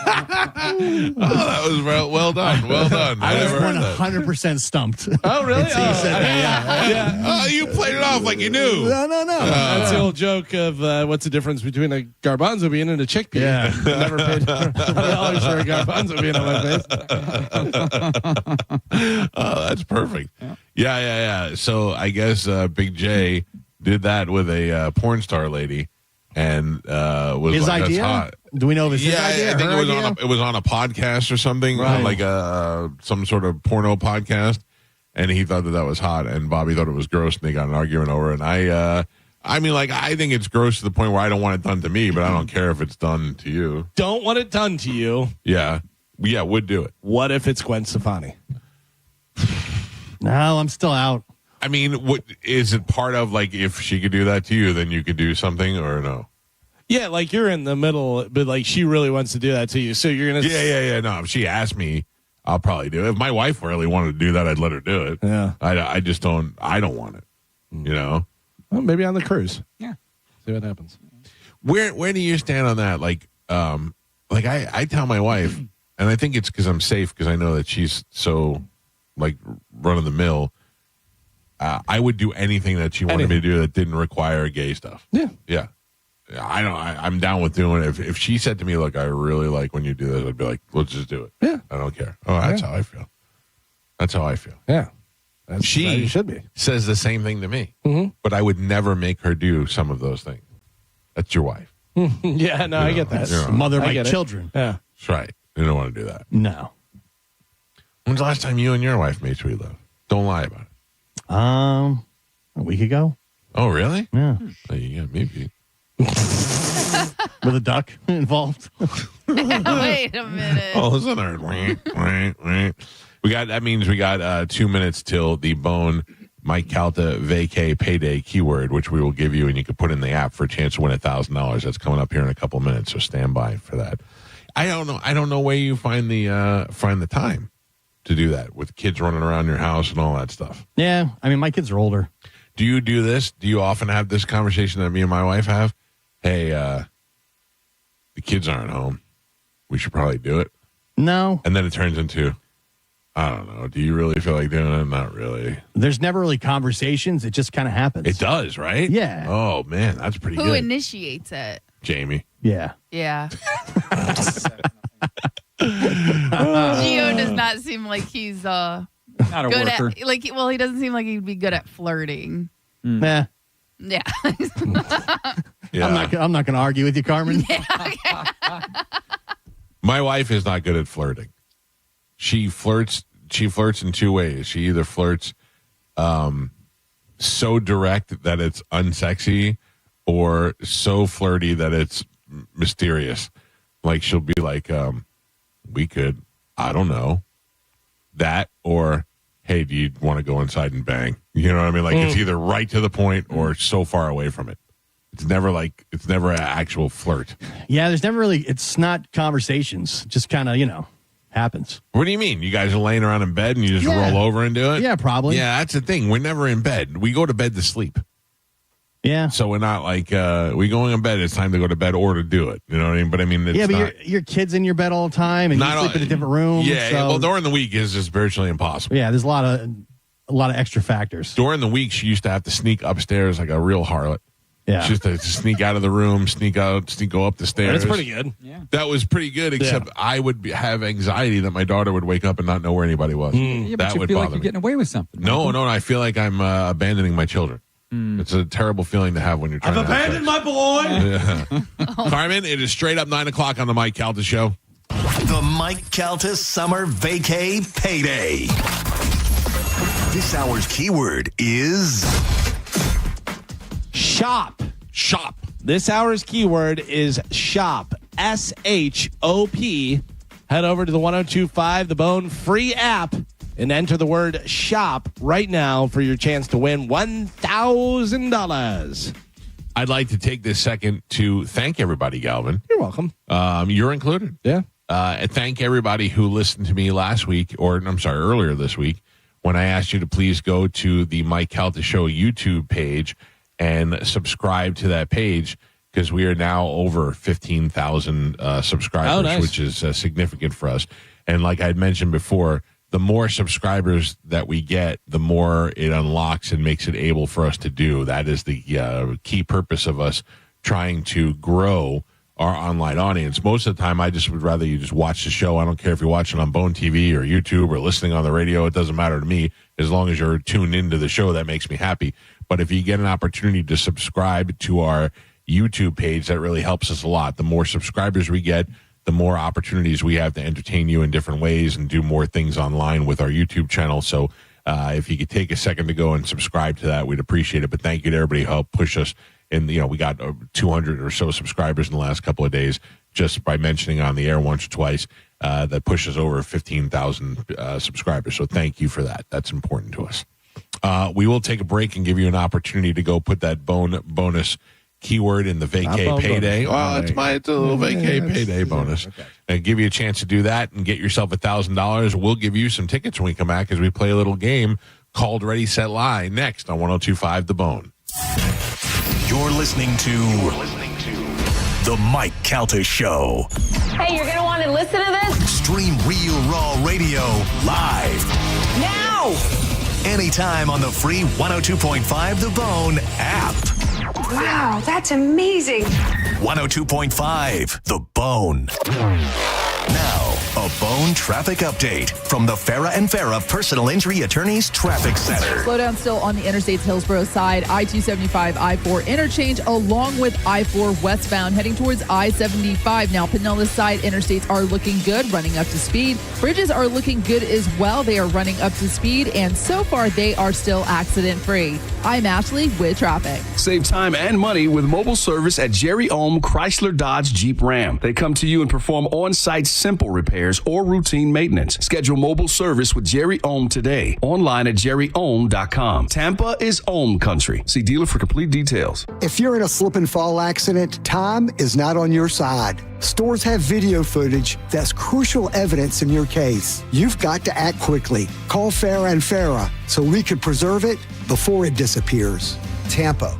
Speaker 2: That was well done. Well done.
Speaker 5: I was 100% stumped.
Speaker 12: Oh, really?
Speaker 5: He said that, yeah.
Speaker 2: Oh, you played it off like you knew.
Speaker 5: No.
Speaker 12: That's the old joke of what's the difference between a garbanzo bean and a chickpea.
Speaker 5: Yeah.
Speaker 12: I never paid $100 for a garbanzo bean on my face.
Speaker 2: Oh, that's perfect. Yeah. So I guess Big J did that with a porn star lady, and was
Speaker 5: his
Speaker 2: like,
Speaker 5: idea.
Speaker 2: That's hot.
Speaker 5: Do we know if it's his idea?
Speaker 2: I think it was on a podcast or something,
Speaker 5: right.
Speaker 2: like some sort of porno podcast, and he thought that was hot, and Bobby thought it was gross, and they got an argument over it. And I think it's gross to the point where I don't want it done to me, but I don't care if it's done to you.
Speaker 12: Don't want it done to you.
Speaker 2: Yeah, would do it.
Speaker 12: What if it's Gwen Stefani?
Speaker 5: No, I'm still out.
Speaker 2: I mean, what is it part of, like, if she could do that to you, then you could do something, or no?
Speaker 12: Yeah, like you're in the middle, but like she really wants to do that to you, so you're gonna.
Speaker 2: Yeah. No, if she asked me, I'll probably do it. If my wife really wanted to do that, I'd let her do it.
Speaker 12: Yeah,
Speaker 2: I just don't. I don't want it. You know.
Speaker 12: Well, maybe on the cruise.
Speaker 6: Yeah.
Speaker 12: See what happens.
Speaker 2: Where do you stand on that? Like I tell my wife, and I think it's because I'm safe because I know that she's so like run of the mill. I would do anything that she wanted me to do that didn't require gay stuff. Yeah. I'm down with doing it. If she said to me, "Look, I really like when you do this," I'd be like, "Let's just do it."
Speaker 12: Yeah,
Speaker 2: I don't care. Oh, that's how I feel. That's how I feel.
Speaker 12: Yeah,
Speaker 2: she
Speaker 12: should be
Speaker 2: says the same thing to me, but I would never make her do some of those things. That's your wife.
Speaker 12: Yeah, no, I get that.
Speaker 5: Mother of
Speaker 12: I
Speaker 5: my
Speaker 12: get it.
Speaker 5: children.
Speaker 12: Yeah.
Speaker 2: That's right. You don't want to do that.
Speaker 5: No.
Speaker 2: When's the last time you and your wife made sweet love? Don't lie about it.
Speaker 5: A week ago.
Speaker 2: Oh, really?
Speaker 5: Yeah.
Speaker 2: Yeah, maybe.
Speaker 5: With a duck involved.
Speaker 6: Wait a minute.
Speaker 2: Oh, listen there. That means we got 2 minutes till the Bone Mike Calta vacay payday keyword, which we will give you, and you can put in the app for a chance to win $1,000. That's coming up here in a couple of minutes, so stand by for that. I don't know where you find the time to do that with kids running around your house and all that stuff.
Speaker 5: Yeah, I mean, my kids are older.
Speaker 2: Do you do this? Do you often have this conversation that me and my wife have? Hey, the kids aren't home. We should probably do it.
Speaker 5: No.
Speaker 2: And then it turns into, I don't know. Do you really feel like doing it? Not really.
Speaker 5: There's never really conversations. It just kind of happens.
Speaker 2: It does, right?
Speaker 5: Yeah.
Speaker 2: Oh, man, that's pretty
Speaker 6: Who
Speaker 2: good.
Speaker 6: initiates it?
Speaker 2: Jamie.
Speaker 5: Yeah.
Speaker 6: Yeah. Gio does not seem like he's
Speaker 3: not a
Speaker 6: good
Speaker 3: worker.
Speaker 6: he doesn't seem like he'd be good at flirting.
Speaker 5: Nah.
Speaker 6: Yeah.
Speaker 2: Yeah.
Speaker 5: I'm not going to argue with you, Carmen.
Speaker 2: My wife is not good at flirting. She flirts in two ways. She either flirts so direct that it's unsexy, or so flirty that it's mysterious. Like she'll be like, we could, I don't know, that, or hey, do you want to go inside and bang? You know what I mean? Like it's either right to the point or so far away from it. It's never an actual flirt.
Speaker 5: Yeah, it's not conversations. It just kind of, happens.
Speaker 2: What do you mean? You guys are laying around in bed and you just roll over and do it?
Speaker 5: Yeah, probably.
Speaker 2: Yeah, that's the thing. We're never in bed. We go to bed to sleep.
Speaker 5: Yeah.
Speaker 2: So we're not like, we going in bed, it's time to go to bed or to do it. You know what I mean? But I mean, it's
Speaker 5: but your kid's in your bed all the time and you sleep in a different room.
Speaker 2: Yeah,
Speaker 5: so,
Speaker 2: well, during the week is just virtually impossible.
Speaker 5: Yeah, there's a lot of extra factors.
Speaker 2: During the week, she used to have to sneak upstairs like a real harlot.
Speaker 5: Yeah.
Speaker 2: She used to sneak out of the room, go up the stairs.
Speaker 12: That's pretty good.
Speaker 3: Yeah.
Speaker 2: That was pretty good, except I would have anxiety that my daughter would wake up and not know where anybody was.
Speaker 3: Yeah, but
Speaker 2: That
Speaker 3: you
Speaker 2: would
Speaker 3: feel
Speaker 2: bother
Speaker 3: like you're
Speaker 2: me.
Speaker 3: getting away with something.
Speaker 2: No, I feel like I'm abandoning my children. It's a terrible feeling to have when you're trying
Speaker 3: I've
Speaker 2: to have
Speaker 3: abandoned
Speaker 2: sex.
Speaker 3: my boy.
Speaker 2: Yeah. Carmen, it is straight up 9 o'clock on the Mike Calta Show.
Speaker 7: The Mike Calta Summer Vacay Payday. This hour's keyword is
Speaker 12: Shop.
Speaker 2: Shop.
Speaker 12: This hour's keyword is shop. SHOP. Head over to the 102.5 The Bone free app and enter the word shop right now for your chance to win $1,000.
Speaker 2: I'd like to take this second to thank everybody, Galvin.
Speaker 12: You're welcome.
Speaker 2: You're included.
Speaker 12: Yeah.
Speaker 2: And thank everybody who listened to me earlier this week, when I asked you to please go to the Mike Calta Show YouTube page and subscribe to that page, because we are now over 15,000 subscribers, which is significant for us. And like I had mentioned before, the more subscribers that we get, the more it unlocks and makes it able for us to do. That is the key purpose of us trying to grow our online audience. Most of the time, I just would rather you just watch the show. I don't care if you're watching on Bone TV or YouTube or listening on the radio. It doesn't matter to me. As long as you're tuned into the show, that makes me happy. But if you get an opportunity to subscribe to our YouTube page, that really helps us a lot. The more subscribers we get, the more opportunities we have to entertain you in different ways and do more things online with our YouTube channel. So if you could take a second to go and subscribe to that, we'd appreciate it. But thank you to everybody who helped push us. And, we got 200 or so subscribers in the last couple of days just by mentioning on the air once or twice. That pushes over 15,000 subscribers. So thank you for that. That's important to us. We will take a break and give you an opportunity to go put that bonus keyword in the vacay payday. Well, it's a little vacay payday bonus. Okay. And give you a chance to do that and get yourself $1,000. We'll give you some tickets when we come back as we play a little game called Ready, Set, Lie next on 102.5 The Bone.
Speaker 7: You're listening to The Mike Calta Show.
Speaker 13: Hey, you're going to want to listen to this?
Speaker 7: Stream Real Raw Radio live.
Speaker 13: Now!
Speaker 7: Anytime on the free 102.5 The Bone app.
Speaker 13: Wow, that's amazing.
Speaker 7: 102.5 The Bone. Now, a The Bone Traffic Update from the Farah and Farah Personal Injury Attorneys Traffic Center.
Speaker 1: Slowdown still on the Interstate's Hillsborough side, I-275, I-4 interchange, along with I-4 westbound, heading towards I-75. Now, Pinellas side interstates are looking good, running up to speed. Bridges are looking good as well. They are running up to speed, and so far, they are still accident-free. I'm Ashley with traffic.
Speaker 4: Save time and money with mobile service at Jerry Ohm Chrysler Dodge Jeep Ram. They come to you and perform on-site simple repairs or routine maintenance. Schedule mobile service with Jerry Ohm today. Online at jerryohm.com. Tampa is Ohm country. See dealer for complete details.
Speaker 15: If you're in a slip and fall accident, time is not on your side. Stores have video footage that's crucial evidence in your case. You've got to act quickly. Call Farah and Farah so we can preserve it before it disappears. Tampa.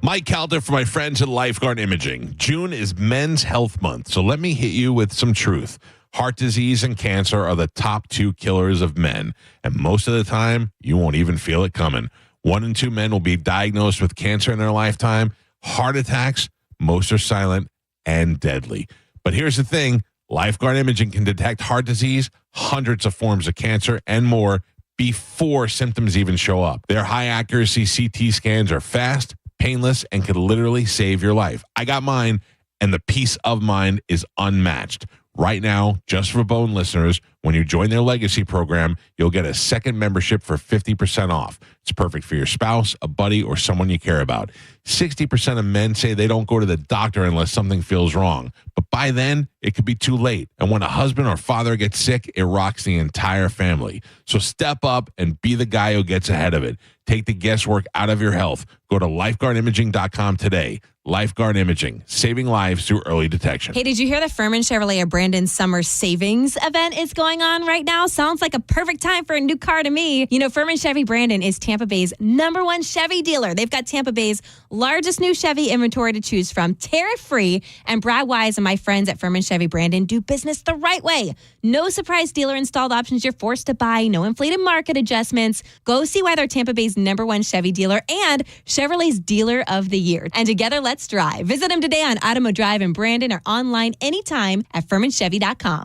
Speaker 2: Mike Calta for my friends at Lifeguard Imaging. June is Men's Health Month, so let me hit you with some truth. Heart disease and cancer are the top 2 killers of men, and most of the time, you won't even feel it coming. 1 in 2 men will be diagnosed with cancer in their lifetime. Heart attacks, most are silent and deadly. But here's the thing, Lifeguard Imaging can detect heart disease, hundreds of forms of cancer, and more before symptoms even show up. Their high-accuracy CT scans are fast, painless, and could literally save your life. I got mine, and the peace of mind is unmatched. Right now, just for Bone listeners, when you join their legacy program, you'll get a second membership for 50% off. It's perfect for your spouse, a buddy, or someone you care about. 60% of men say they don't go to the doctor unless something feels wrong. But by then, it could be too late. And when a husband or father gets sick, it rocks the entire family. So step up and be the guy who gets ahead of it. Take the guesswork out of your health. Go to lifeguardimaging.com today. Lifeguard Imaging, saving lives through early detection.
Speaker 16: Hey, did you hear that Furman Chevrolet of Brandon's summer savings event is going on right now? Sounds like a perfect time for a new car to me. You know, Furman Chevy Brandon is Tampa Bay's #1 Chevy dealer. They've got Tampa Bay's largest new Chevy inventory to choose from, tariff-free. And Brad Wise and my friends at Furman Chevy Brandon do business the right way. No surprise dealer installed options you're forced to buy, no inflated market adjustments. Go see why they're Tampa Bay's #1 Chevy dealer and Chevrolet's Dealer of the Year. And together, let's drive. Visit them today on Adamo Drive in Brandon or online anytime at FurmanChevy.com.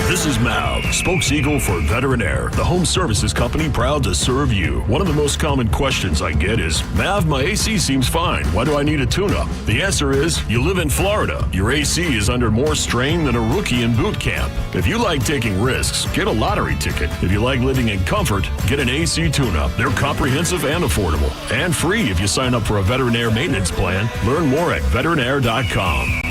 Speaker 17: This is Mav, spokeseagle for Veterinaire, the home services company proud to serve you. One of the most common questions I get is, Mav, my AC seems fine. Why do I need a tune-up? The answer is, you live in Florida. Your AC is under more strain than a rookie in boot camp. If you like taking risks, get a lottery ticket. If you like living in comfort, get an AC tune-up. They're comprehensive and affordable. And free if you sign up for a Veterinaire maintenance plan. Learn more at veterinaire.com.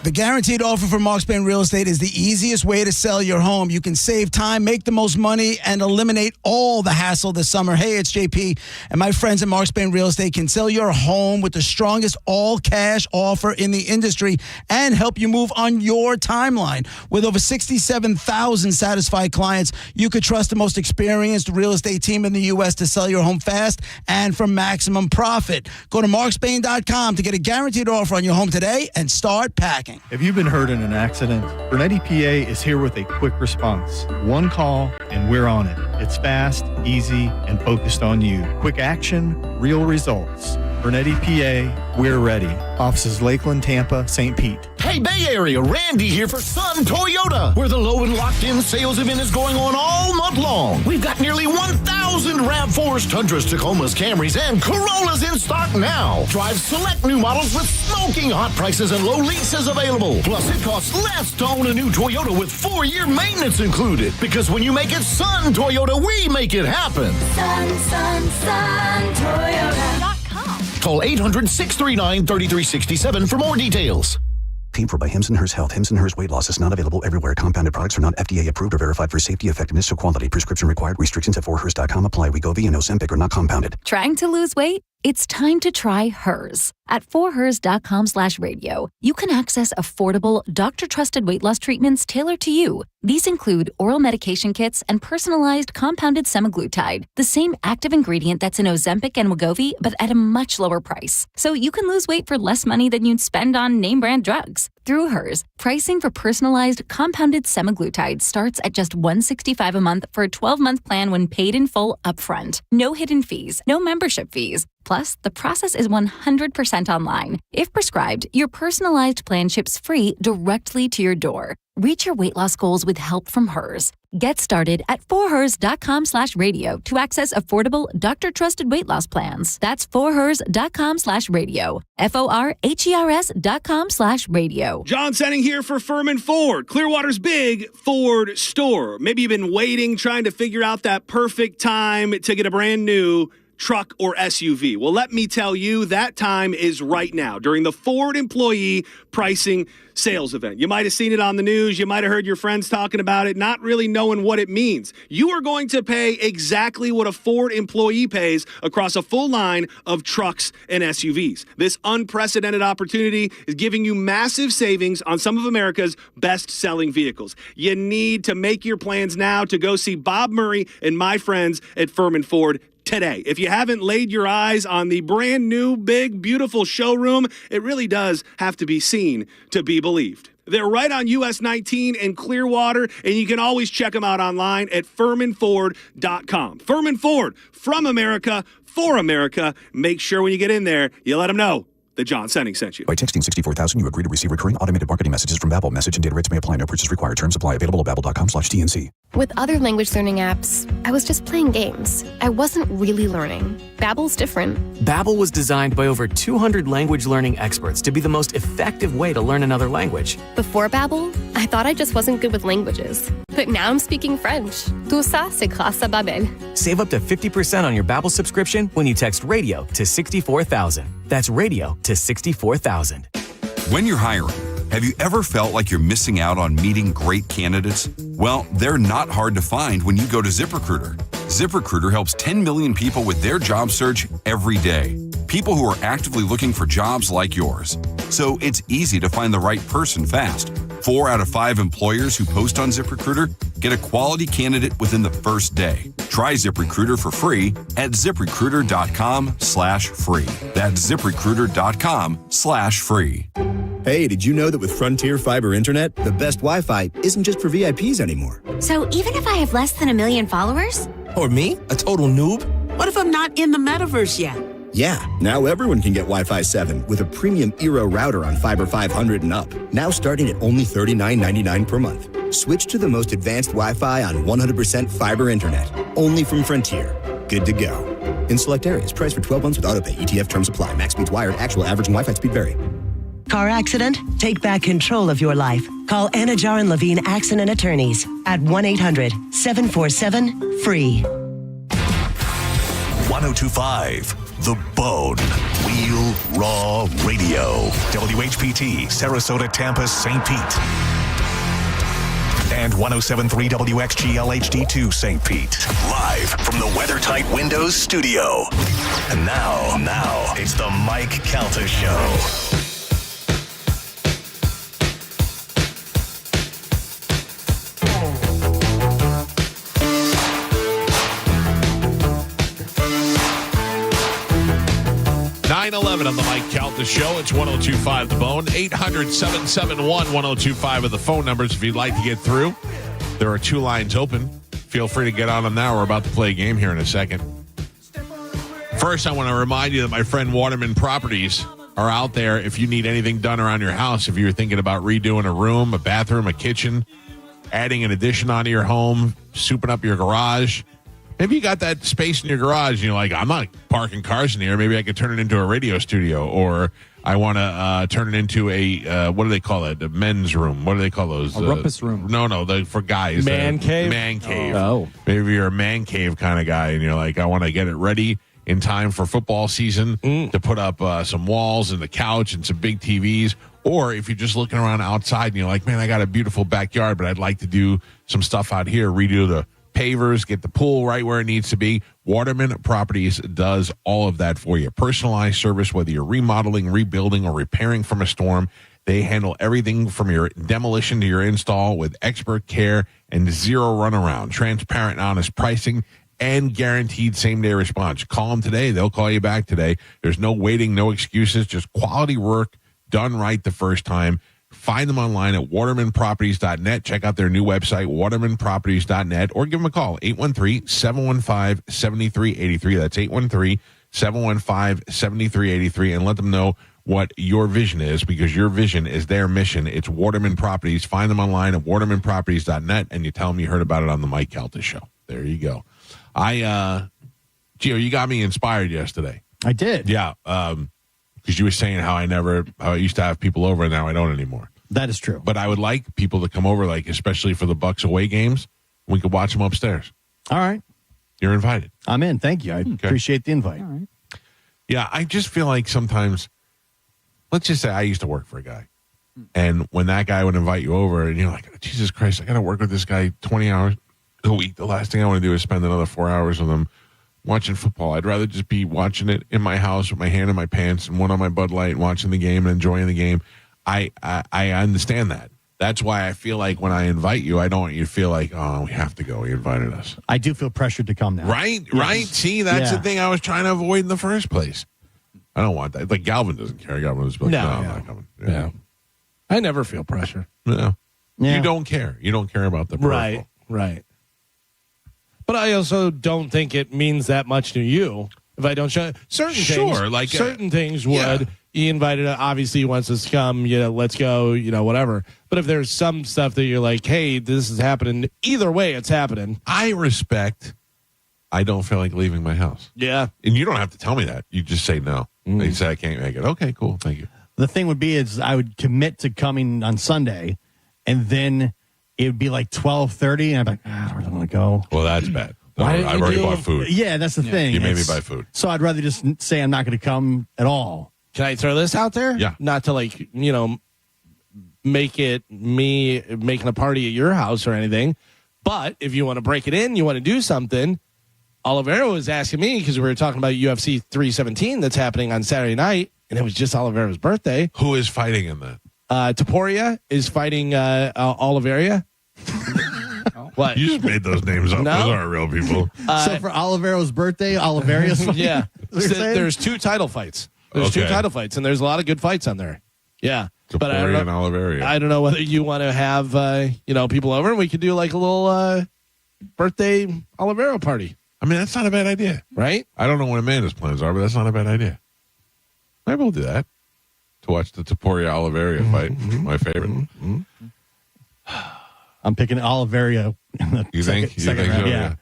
Speaker 18: The guaranteed offer for Mark Spain Real Estate is the easiest way to sell your home. You can save time, make the most money, and eliminate all the hassle this summer. Hey, it's JP, and my friends at Mark Spain Real Estate can sell your home with the strongest all-cash offer in the industry and help you move on your timeline. With over 67,000 satisfied clients, you could trust the most experienced real estate team in the U.S. to sell your home fast and for maximum profit. Go to markspain.com to get a guaranteed offer on your home today and start packing.
Speaker 5: If you've been hurt in an accident, Burnett EPA is here with a quick response. One call and we're on it. It's fast, easy, and focused on you. Quick action, real results. Burnett EPA, we're ready. Offices Lakeland, Tampa, St. Pete.
Speaker 31: Hey, Bay Area, Randy here for Sun Toyota, where the low and locked-in sales event is going on all month long. We've got nearly 1,000 RAV4s, Tundras, Tacomas, Camrys, and Corollas in stock now. Drive select new models with smoking hot prices and low leases available. Plus, it costs less to own a new Toyota with 4-year maintenance included. Because when you make it Sun Toyota, we make it happen.
Speaker 13: Sun, Toyota.com.
Speaker 31: Call 800-639-3367 for more details.
Speaker 20: Paid for by Hims & Hers Health. Hims & Hers weight loss is not available everywhere. Compounded products are not FDA approved or verified for safety, effectiveness, or quality. Prescription required. Restrictions at 4hers.com apply. Wegovy and Ozempic are not compounded.
Speaker 22: Trying to lose weight? It's time to try Hers. At 4hers.com/radio, you can access affordable, doctor-trusted weight loss treatments tailored to you. These include oral medication kits and personalized compounded semaglutide, the same active ingredient that's in Ozempic and Wegovy, but at a much lower price. So you can lose weight for less money than you'd spend on name-brand drugs. Through Hers, pricing for personalized compounded semaglutide starts at just $165 a month for a 12-month plan when paid in full upfront. No hidden fees, no membership fees. Plus, the process is 100% online. If prescribed, your personalized plan ships free directly to your door. Reach your weight loss goals with help from Hers. Get started at forhers.com/radio to access affordable, doctor-trusted weight loss plans. That's forhers.com/radio. forhers.com/radio.
Speaker 8: John Senning here for Furman Ford, Clearwater's big Ford store. Maybe you've been waiting, trying to figure out that perfect time to get a brand new truck or SUV. Well, let me tell you, that time is right now during the Ford Employee Pricing Sales Event. You might have seen it on the news. You might have heard your friends talking about it, not really knowing what it means. You are going to pay exactly what a Ford employee pays across a full line of trucks and SUVs. This unprecedented opportunity is giving you massive savings on some of America's best-selling vehicles. You need to make your plans now to go see Bob Murray and my friends at Furman Ford today. If you haven't laid your eyes on the brand new, big, beautiful showroom, it really does have to be seen to be believed. They're right on US 19 in Clearwater, and you can always check them out online at FurmanFord.com. Furman Ford, from America, for America. Make sure when you get in there, you let them know that John Senning sent you.
Speaker 20: By texting 64,000, you agree to receive recurring automated marketing messages from Babbel. Message and data rates may apply. No purchase required. Terms apply. Available at babbel.com/TNC.
Speaker 9: With other language learning apps, I was just playing games. I wasn't really learning. Babbel's different.
Speaker 14: Babbel was designed by over 200 language learning experts to be the most effective way to learn another language.
Speaker 9: Before Babbel, I thought I just wasn't good with languages. But now I'm speaking French. Tout ça, c'est grâce à Babbel.
Speaker 14: Save up to 50% on your Babbel subscription when you text radio to 64,000. That's radio to 64,000.
Speaker 19: When you're hiring, have you ever felt like you're missing out on meeting great candidates? Well, they're not hard to find when you go to ZipRecruiter. ZipRecruiter helps 10 million people with their job search every day. People who are actively looking for jobs like yours. So it's easy to find the right person fast. 4 out of 5 employers who post on ZipRecruiter get a quality candidate within the first day. Try ZipRecruiter for free at ZipRecruiter.com/free. That's ZipRecruiter.com/free.
Speaker 21: Hey, did you know that with Frontier Fiber Internet, the best Wi-Fi isn't just for VIPs anymore?
Speaker 23: So even if I have less than 1 million followers?
Speaker 21: Or me, a total noob?
Speaker 23: What if I'm not in the metaverse yet?
Speaker 21: Yeah, now everyone can get Wi-Fi 7 with a premium Eero router on Fiber 500 and up. Now starting at only $39.99 per month. Switch to the most advanced Wi-Fi on 100% fiber internet. Only from Frontier. Good to go. In select areas, price for 12 months with autopay. ETF terms apply. Max speeds wired. Actual average and Wi-Fi speed vary.
Speaker 24: Car accident? Take back control of your life. Call Anajar and Levine Accident Attorneys at 1-800-747-FREE.
Speaker 7: 1025 The Bone. Real Raw Radio. WHPT, Sarasota, Tampa, St. Pete. And 1073 WXGL HD2 St. Pete. Live from the WeatherTight Windows studio. And now, it's the Mike Calta Show.
Speaker 2: On the Mike Calta Show. It's 1025 The Bone. 800-771-1025 are the phone numbers if you'd like to get through. There are 2 lines open. Feel free to get on them now. We're about to play a game here in a second. First, I want to remind you that my friend Waterman Properties are out there if you need anything done around your house. If you're thinking about redoing a room, a bathroom, a kitchen, adding an addition onto your home, souping up your garage. Maybe you got that space in your garage and you're like, I'm not parking cars in here. Maybe I could turn it into a radio studio, or I want to turn it into a, what do they call it? A men's room. What do they call those?
Speaker 3: A rumpus room.
Speaker 2: No, for guys.
Speaker 12: Man cave?
Speaker 2: Man cave.
Speaker 12: Oh.
Speaker 2: Maybe you're a man cave kind of guy and you're like, I want to get it ready in time for football season to put up some walls and the couch and some big TVs. Or if you're just looking around outside and you're like, man, I got a beautiful backyard, but I'd like to do some stuff out here, redo the pavers, get the pool right where it needs to be. Waterman Properties does all of that for you. Personalized service, whether you're remodeling, rebuilding, or repairing from a storm. They handle everything from your demolition to your install with expert care and zero runaround. Transparent and honest pricing and guaranteed same-day response. Call them today. They'll call you back today. There's no waiting, no excuses, just quality work done right the first time. Find them online at watermanproperties.net. Check out their new website, watermanproperties.net, or give them a call, 813-715-7383. That's 813-715-7383, and let them know what your vision is, because your vision is their mission. It's Waterman Properties. Find them online at watermanproperties.net, and you tell them you heard about it on the Mike Calta Show. There you go. Gio, you got me inspired yesterday.
Speaker 5: I did.
Speaker 2: Yeah, because you were saying how I used to have people over, and now I don't anymore.
Speaker 5: That is true.
Speaker 2: But I would like people to come over, like especially for the Bucks away games. We could watch them upstairs.
Speaker 5: All right.
Speaker 2: You're invited.
Speaker 5: I'm in. Thank you. I appreciate the invite.
Speaker 3: All right.
Speaker 2: Yeah, I just feel like sometimes, let's just say I used to work for a guy. And when that guy would invite you over, and you're like, Jesus Christ, I got to work with this guy 20 hours a week. The last thing I want to do is spend another 4 hours with him watching football. I'd rather just be watching it in my house with my hand in my pants and one on my Bud Light, watching the game and enjoying the game. I understand that. That's why I feel like when I invite you, I don't want you to feel like, oh, we have to go. He invited us.
Speaker 5: I do feel pressured to come now.
Speaker 2: Right? Yes. Right? See, that's the thing I was trying to avoid in the first place. I don't want that. Like, Galvin doesn't care. Galvin was like, no, I'm not coming.
Speaker 12: Yeah. I never feel pressure.
Speaker 2: No.
Speaker 5: Yeah.
Speaker 2: You don't care. You don't care about the peripheral.
Speaker 12: Right. But I also don't think it means that much to you if I don't show certain things.
Speaker 2: Like
Speaker 12: certain things would. Yeah. He invited, obviously he wants us to come, let's go, whatever. But if there's some stuff that you're like, hey, this is happening, either way it's happening.
Speaker 2: I don't feel like leaving my house.
Speaker 12: Yeah.
Speaker 2: And you don't have to tell me that. You just say no. You say I can't make it. Okay, cool. Thank you.
Speaker 5: The thing would be is I would commit to coming on Sunday, and then it would be like 12:30, and I'd be like, I don't really want to go.
Speaker 2: Well, that's bad. I've already bought food.
Speaker 5: Yeah, that's the thing.
Speaker 2: You made me buy food.
Speaker 5: So I'd rather just say I'm not going to come at all.
Speaker 12: Can I throw this out there?
Speaker 2: Yeah.
Speaker 12: Not to make it me making a party at your house or anything. But if you want to break it in, you want to do something. Olivero was asking me because we were talking about UFC 317 that's happening on Saturday night, and it was just Oliveira's birthday.
Speaker 2: Who is fighting in that?
Speaker 12: Taporia is fighting Oliveira. What?
Speaker 2: You just made those names up.
Speaker 12: No?
Speaker 2: Those aren't real people.
Speaker 5: So for Oliveira's birthday, Oliveira's fighting?
Speaker 12: Yeah. There's two title fights. There's two title fights, and there's a lot of good fights on there. Yeah. But I don't know,
Speaker 2: and Oliveira.
Speaker 12: I don't know whether you want to have people over, and we could do like a little birthday Oliveira party.
Speaker 2: I mean, that's not a bad idea.
Speaker 12: Right?
Speaker 2: I don't know what Amanda's plans are, but that's not a bad idea. Maybe we'll do that. To watch the Taporia Oliveira fight. My favorite.
Speaker 5: I'm picking Oliveira in the second
Speaker 2: think
Speaker 5: round.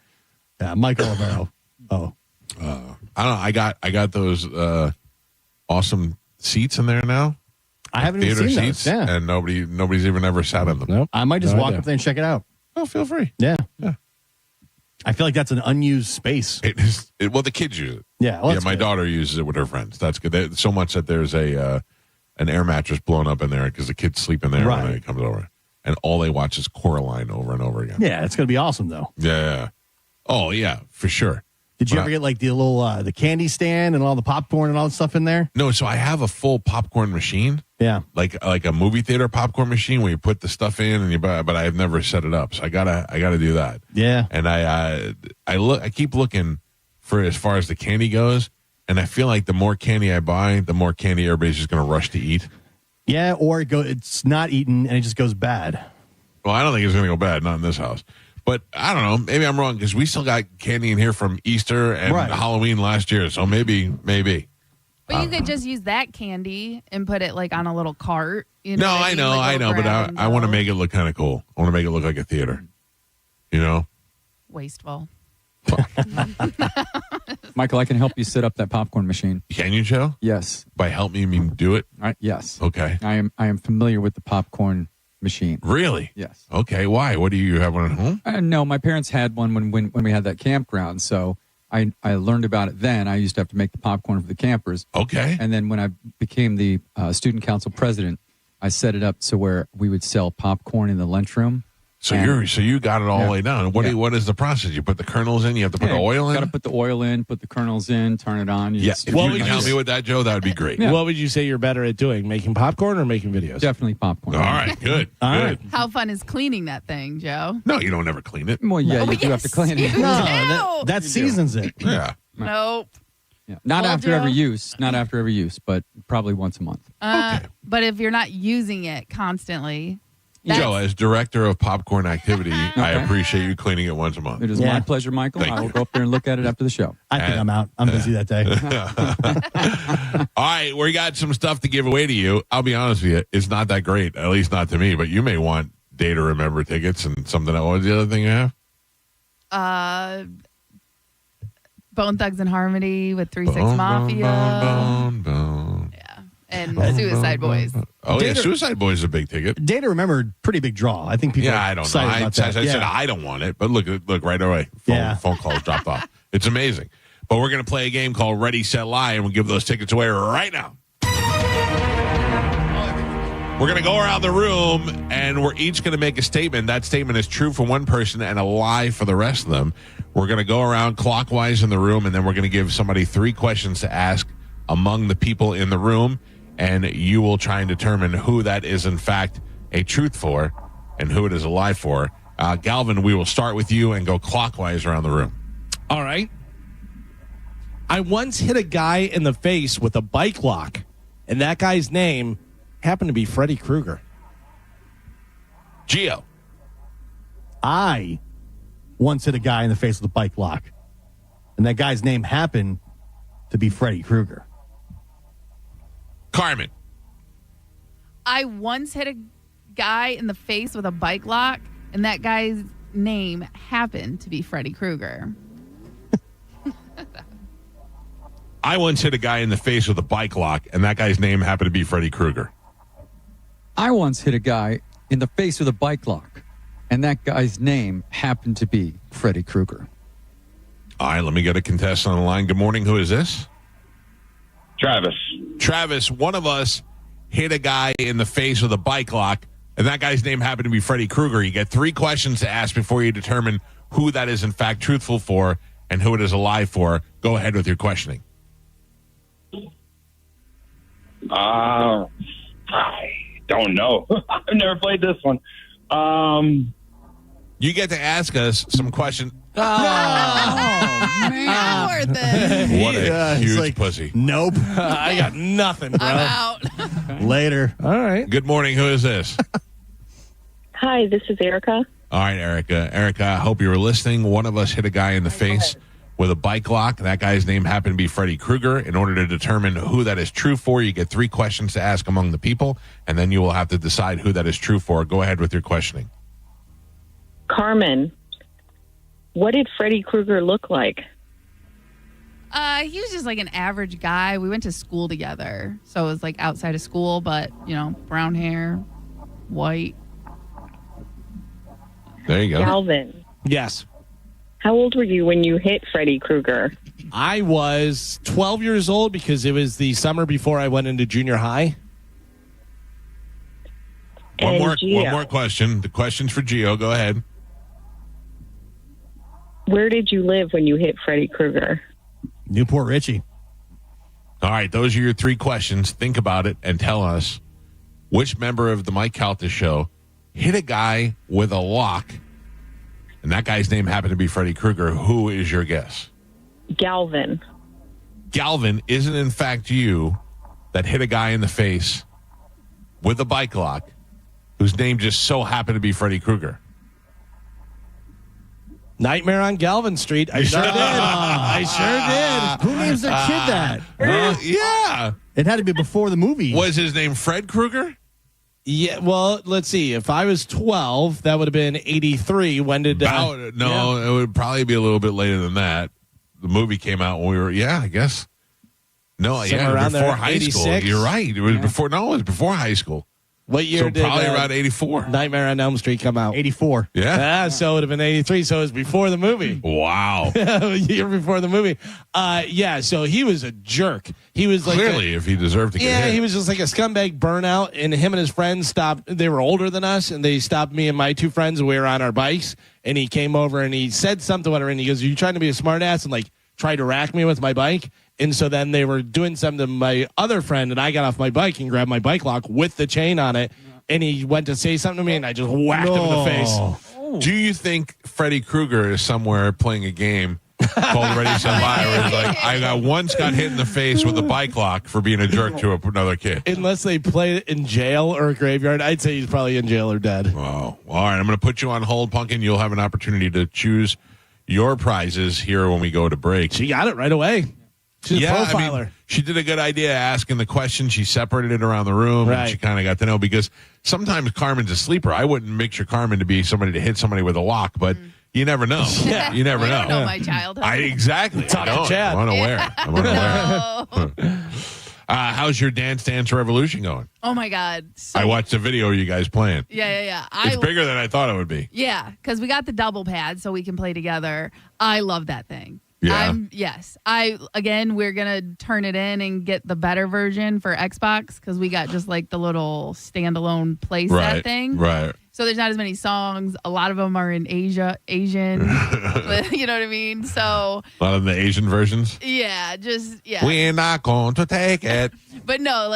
Speaker 2: so?
Speaker 5: Yeah, Mike Olivero. Oh.
Speaker 2: I don't know. I got those awesome seats in there now.
Speaker 5: I haven't even seen those. Yeah.
Speaker 2: And nobody's even ever sat on them.
Speaker 12: Nope.
Speaker 5: I might just walk up there and check it out.
Speaker 2: Oh, feel free.
Speaker 5: Yeah. I feel like that's an unused space.
Speaker 2: It is. Well, the kids use it.
Speaker 5: Yeah. Well,
Speaker 2: my daughter uses it with her friends. That's good. So much that there's an air mattress blown up in there because the kids sleep in there when it comes over. And all they watch is Coraline over and over again.
Speaker 5: Yeah, it's going to be awesome, though.
Speaker 2: Yeah. Oh, yeah, for sure.
Speaker 5: Did you ever get like the little the candy stand and all the popcorn and all the stuff in there?
Speaker 2: No, so I have a full popcorn machine.
Speaker 5: Yeah.
Speaker 2: Like a movie theater popcorn machine where you put the stuff in and you buy, but I've never set it up. So I gotta do that.
Speaker 5: Yeah.
Speaker 2: And I keep looking for as far as the candy goes, and I feel like the more candy I buy, the more candy everybody's just gonna rush to eat.
Speaker 5: Yeah, or it's not eaten and it just goes bad.
Speaker 2: Well, I don't think it's gonna go bad, not in this house. But I don't know. Maybe I'm wrong because we still got candy in here from Easter and Halloween last year. So maybe.
Speaker 1: But you could just use that candy and put it like on a little cart.
Speaker 2: No, I know. But I want to make it look kind of cool. I want to make it look like a theater.
Speaker 1: Wasteful.
Speaker 3: Michael, I can help you set up that popcorn machine.
Speaker 2: Can you, Joe?
Speaker 3: Yes.
Speaker 2: By help me, you mean do it?
Speaker 3: Yes.
Speaker 2: Okay.
Speaker 3: I am familiar with the popcorn machine.
Speaker 2: Really?
Speaker 3: Yes.
Speaker 2: Okay. Why? What do you have one at home?
Speaker 3: No, my parents had one when we had that campground. So I learned about it then. I used to have to make the popcorn for the campers.
Speaker 2: Okay.
Speaker 3: And then when I became the student council president, I set it up so where we would sell popcorn in the lunchroom.
Speaker 2: So you got it all laid down. What is the process? You put the kernels in. You have to put the oil in.
Speaker 3: Got to put the oil in. Put the kernels in. Turn it on.
Speaker 2: If you can help me with that, Joe, that would be great.
Speaker 12: Yeah. What would you say you're better at doing? Making popcorn or making videos?
Speaker 3: Definitely popcorn.
Speaker 2: All right, good. Good.
Speaker 1: How fun is cleaning that thing, Joe?
Speaker 2: No, you don't ever clean it.
Speaker 3: Well, yeah, you do have to clean it.
Speaker 5: No, that seasons it.
Speaker 2: Yeah.
Speaker 1: Nope.
Speaker 3: Yeah. Not
Speaker 1: Told
Speaker 3: after
Speaker 1: ya.
Speaker 3: every use. Not after every use, but probably once a month.
Speaker 1: But if you're not using it constantly,
Speaker 2: Joe, as director of popcorn activity, I appreciate you cleaning it once a month.
Speaker 3: It is my pleasure, Michael.
Speaker 2: Thank
Speaker 3: I will
Speaker 2: you.
Speaker 3: go up there and look at it after the show.
Speaker 5: I think I'm out. I'm busy that day.
Speaker 2: All right, we got some stuff to give away to you. I'll be honest with you, it's not that great, at least not to me, but you may want Day to Remember tickets and something else. What was the other thing you have?
Speaker 1: Bone Thugs and Harmony with 3-6 Mafia. Yeah. And Suicide Boys.
Speaker 2: Oh, yeah, Suicide Boys is a big ticket.
Speaker 5: Day to Remember, pretty big draw. I think people.
Speaker 2: Yeah,
Speaker 5: are
Speaker 2: I don't know.
Speaker 5: excited
Speaker 2: I
Speaker 5: about that.
Speaker 2: said I don't want it, but look right away. Phone calls dropped off. It's amazing. But we're going to play a game called Ready, Set, Lie, and we'll give those tickets away right now. We're going to go around the room, and we're each going to make a statement. That statement is true for one person and a lie for the rest of them. We're going to go around clockwise in the room, and then we're going to give somebody 3 questions to ask among the people in the room, and you will try and determine who that is, in fact, a truth for and who it is a lie for. Galvin, we will start with you and go clockwise around the room.
Speaker 12: All right. I once hit a guy in the face with a bike lock, and that guy's name happened to be Freddy Krueger.
Speaker 2: Gio.
Speaker 5: I once hit a guy in the face with a bike lock, and that guy's name happened to be Freddy Krueger.
Speaker 2: Carmen.
Speaker 1: I once hit a guy in the face with a bike lock, and that guy's name happened to be Freddy Krueger.
Speaker 2: I once hit a guy in the face with a bike lock, and that guy's name happened to be Freddy Krueger.
Speaker 3: I once hit a guy in the face with a bike lock, and that guy's name happened to be Freddy Krueger.
Speaker 2: All right, let me get a contestant on the line. Good morning. Who is this?
Speaker 4: Travis.
Speaker 2: Travis, one of us hit a guy in the face with a bike lock, and that guy's name happened to be Freddy Krueger. You get 3 questions to ask before you determine who that is in fact truthful for and who it is a lie for. Go ahead with your questioning.
Speaker 4: I don't know. I've never played this one.
Speaker 2: You get to ask us some questions.
Speaker 1: Not worth it.
Speaker 2: What a huge pussy.
Speaker 5: Nope.
Speaker 12: I got nothing, bro.
Speaker 1: I'm out.
Speaker 5: Later.
Speaker 12: All right.
Speaker 2: Good morning. Who is this?
Speaker 6: Hi, this is Erica.
Speaker 2: All right, Erica. Erica, I hope you were listening. One of us hit a guy in the face with a bike lock. That guy's name happened to be Freddy Krueger. In order to determine who that is true for, you get 3 questions to ask among the people, and then you will have to decide who that is true for. Go ahead with your questioning.
Speaker 6: Carmen, what did Freddy Krueger look like?
Speaker 1: He was just like an average guy. We went to school together, so it was like outside of school, but brown hair, white.
Speaker 2: There you go.
Speaker 6: Calvin,
Speaker 12: Yes.
Speaker 6: how old were you when you hit Freddy Krueger?
Speaker 12: I was 12 years old because it was the summer before I went into junior high.
Speaker 2: One
Speaker 6: Gio,
Speaker 2: more question. The question's for Gio. Go ahead.
Speaker 6: where did you live when you hit Freddy Krueger?
Speaker 5: Newport Richie.
Speaker 2: All right, those are your 3 questions. Think about it and tell us which member of the Mike Calta show hit a guy with a lock, and that guy's name happened to be Freddy Krueger. Who is your guess?
Speaker 6: Galvin.
Speaker 2: Galvin, isn't in fact you that hit a guy in the face with a bike lock whose name just so happened to be Freddy Krueger?
Speaker 12: Nightmare on Galvin Street. I sure did. I sure did.
Speaker 5: Who names their kid that?
Speaker 2: Yeah.
Speaker 5: It had to be before the movie.
Speaker 2: Was his name Fred Krueger?
Speaker 12: Yeah, well, let's see. If I was 12, that would have been 83. When did...
Speaker 2: It would probably be a little bit later than that. The movie came out when we were, I guess. No,
Speaker 12: Somewhere around
Speaker 2: before
Speaker 12: there,
Speaker 2: high
Speaker 12: 86?
Speaker 2: school. You're right. It was before high school.
Speaker 12: What year
Speaker 2: so
Speaker 12: did
Speaker 2: probably around 84.
Speaker 12: Nightmare on Elm Street come out?
Speaker 5: 84.
Speaker 2: Yeah.
Speaker 12: So it would have been 83. So it was before the movie.
Speaker 2: Wow.
Speaker 12: A year before the movie. So he was a jerk. He was like
Speaker 2: clearly if he deserved to get hit.
Speaker 12: he was just like a scumbag burnout, and him and his friends stopped. They were older than us, and they stopped me and my 2 friends. We were on our bikes, and he came over and he said something to her, and he goes, "Are you trying to be a smart ass and like try to rack me with my bike?" And so then they were doing something to my other friend, and I got off my bike and grabbed my bike lock with the chain on it. And he went to say something to me, and I just whacked him in the face.
Speaker 2: Do you think Freddy Krueger is somewhere playing a game called Ready Set Live. Where he's like, I once got hit in the face with a bike lock for being a jerk to another kid.
Speaker 12: Unless they play it in jail or a graveyard, I'd say he's probably in jail or dead.
Speaker 2: Oh, all right. I'm going to put you on hold, Pumpkin. You'll have an opportunity to choose your prizes here when we go to break.
Speaker 12: She got it right away. She's a profiler.
Speaker 2: I mean, she did a good idea asking the question. She separated it around the room, and she kind of got to know, because sometimes Carmen's a sleeper. I wouldn't picture Carmen to be somebody to hit somebody with a lock, but you never know.
Speaker 1: Yeah.
Speaker 2: You never know.
Speaker 1: I don't know my childhood.
Speaker 2: Exactly.
Speaker 12: Talk to Chad.
Speaker 2: I'm unaware. I'm unaware. How's your Dance Dance Revolution going?
Speaker 1: Oh my God.
Speaker 2: I watched a video of you guys playing.
Speaker 1: Yeah.
Speaker 2: It's bigger than I thought it would be.
Speaker 1: Yeah, because we got the double pad so we can play together. I love that thing.
Speaker 2: Yeah.
Speaker 1: We're gonna turn it in and get the better version for Xbox, because we got just like the little standalone playset thing.
Speaker 2: Right.
Speaker 1: So there's not as many songs. A lot of them are in Asian. You know what I mean? So
Speaker 2: A lot of the Asian versions.
Speaker 1: yeah.
Speaker 2: We're not going to take it.
Speaker 1: But no,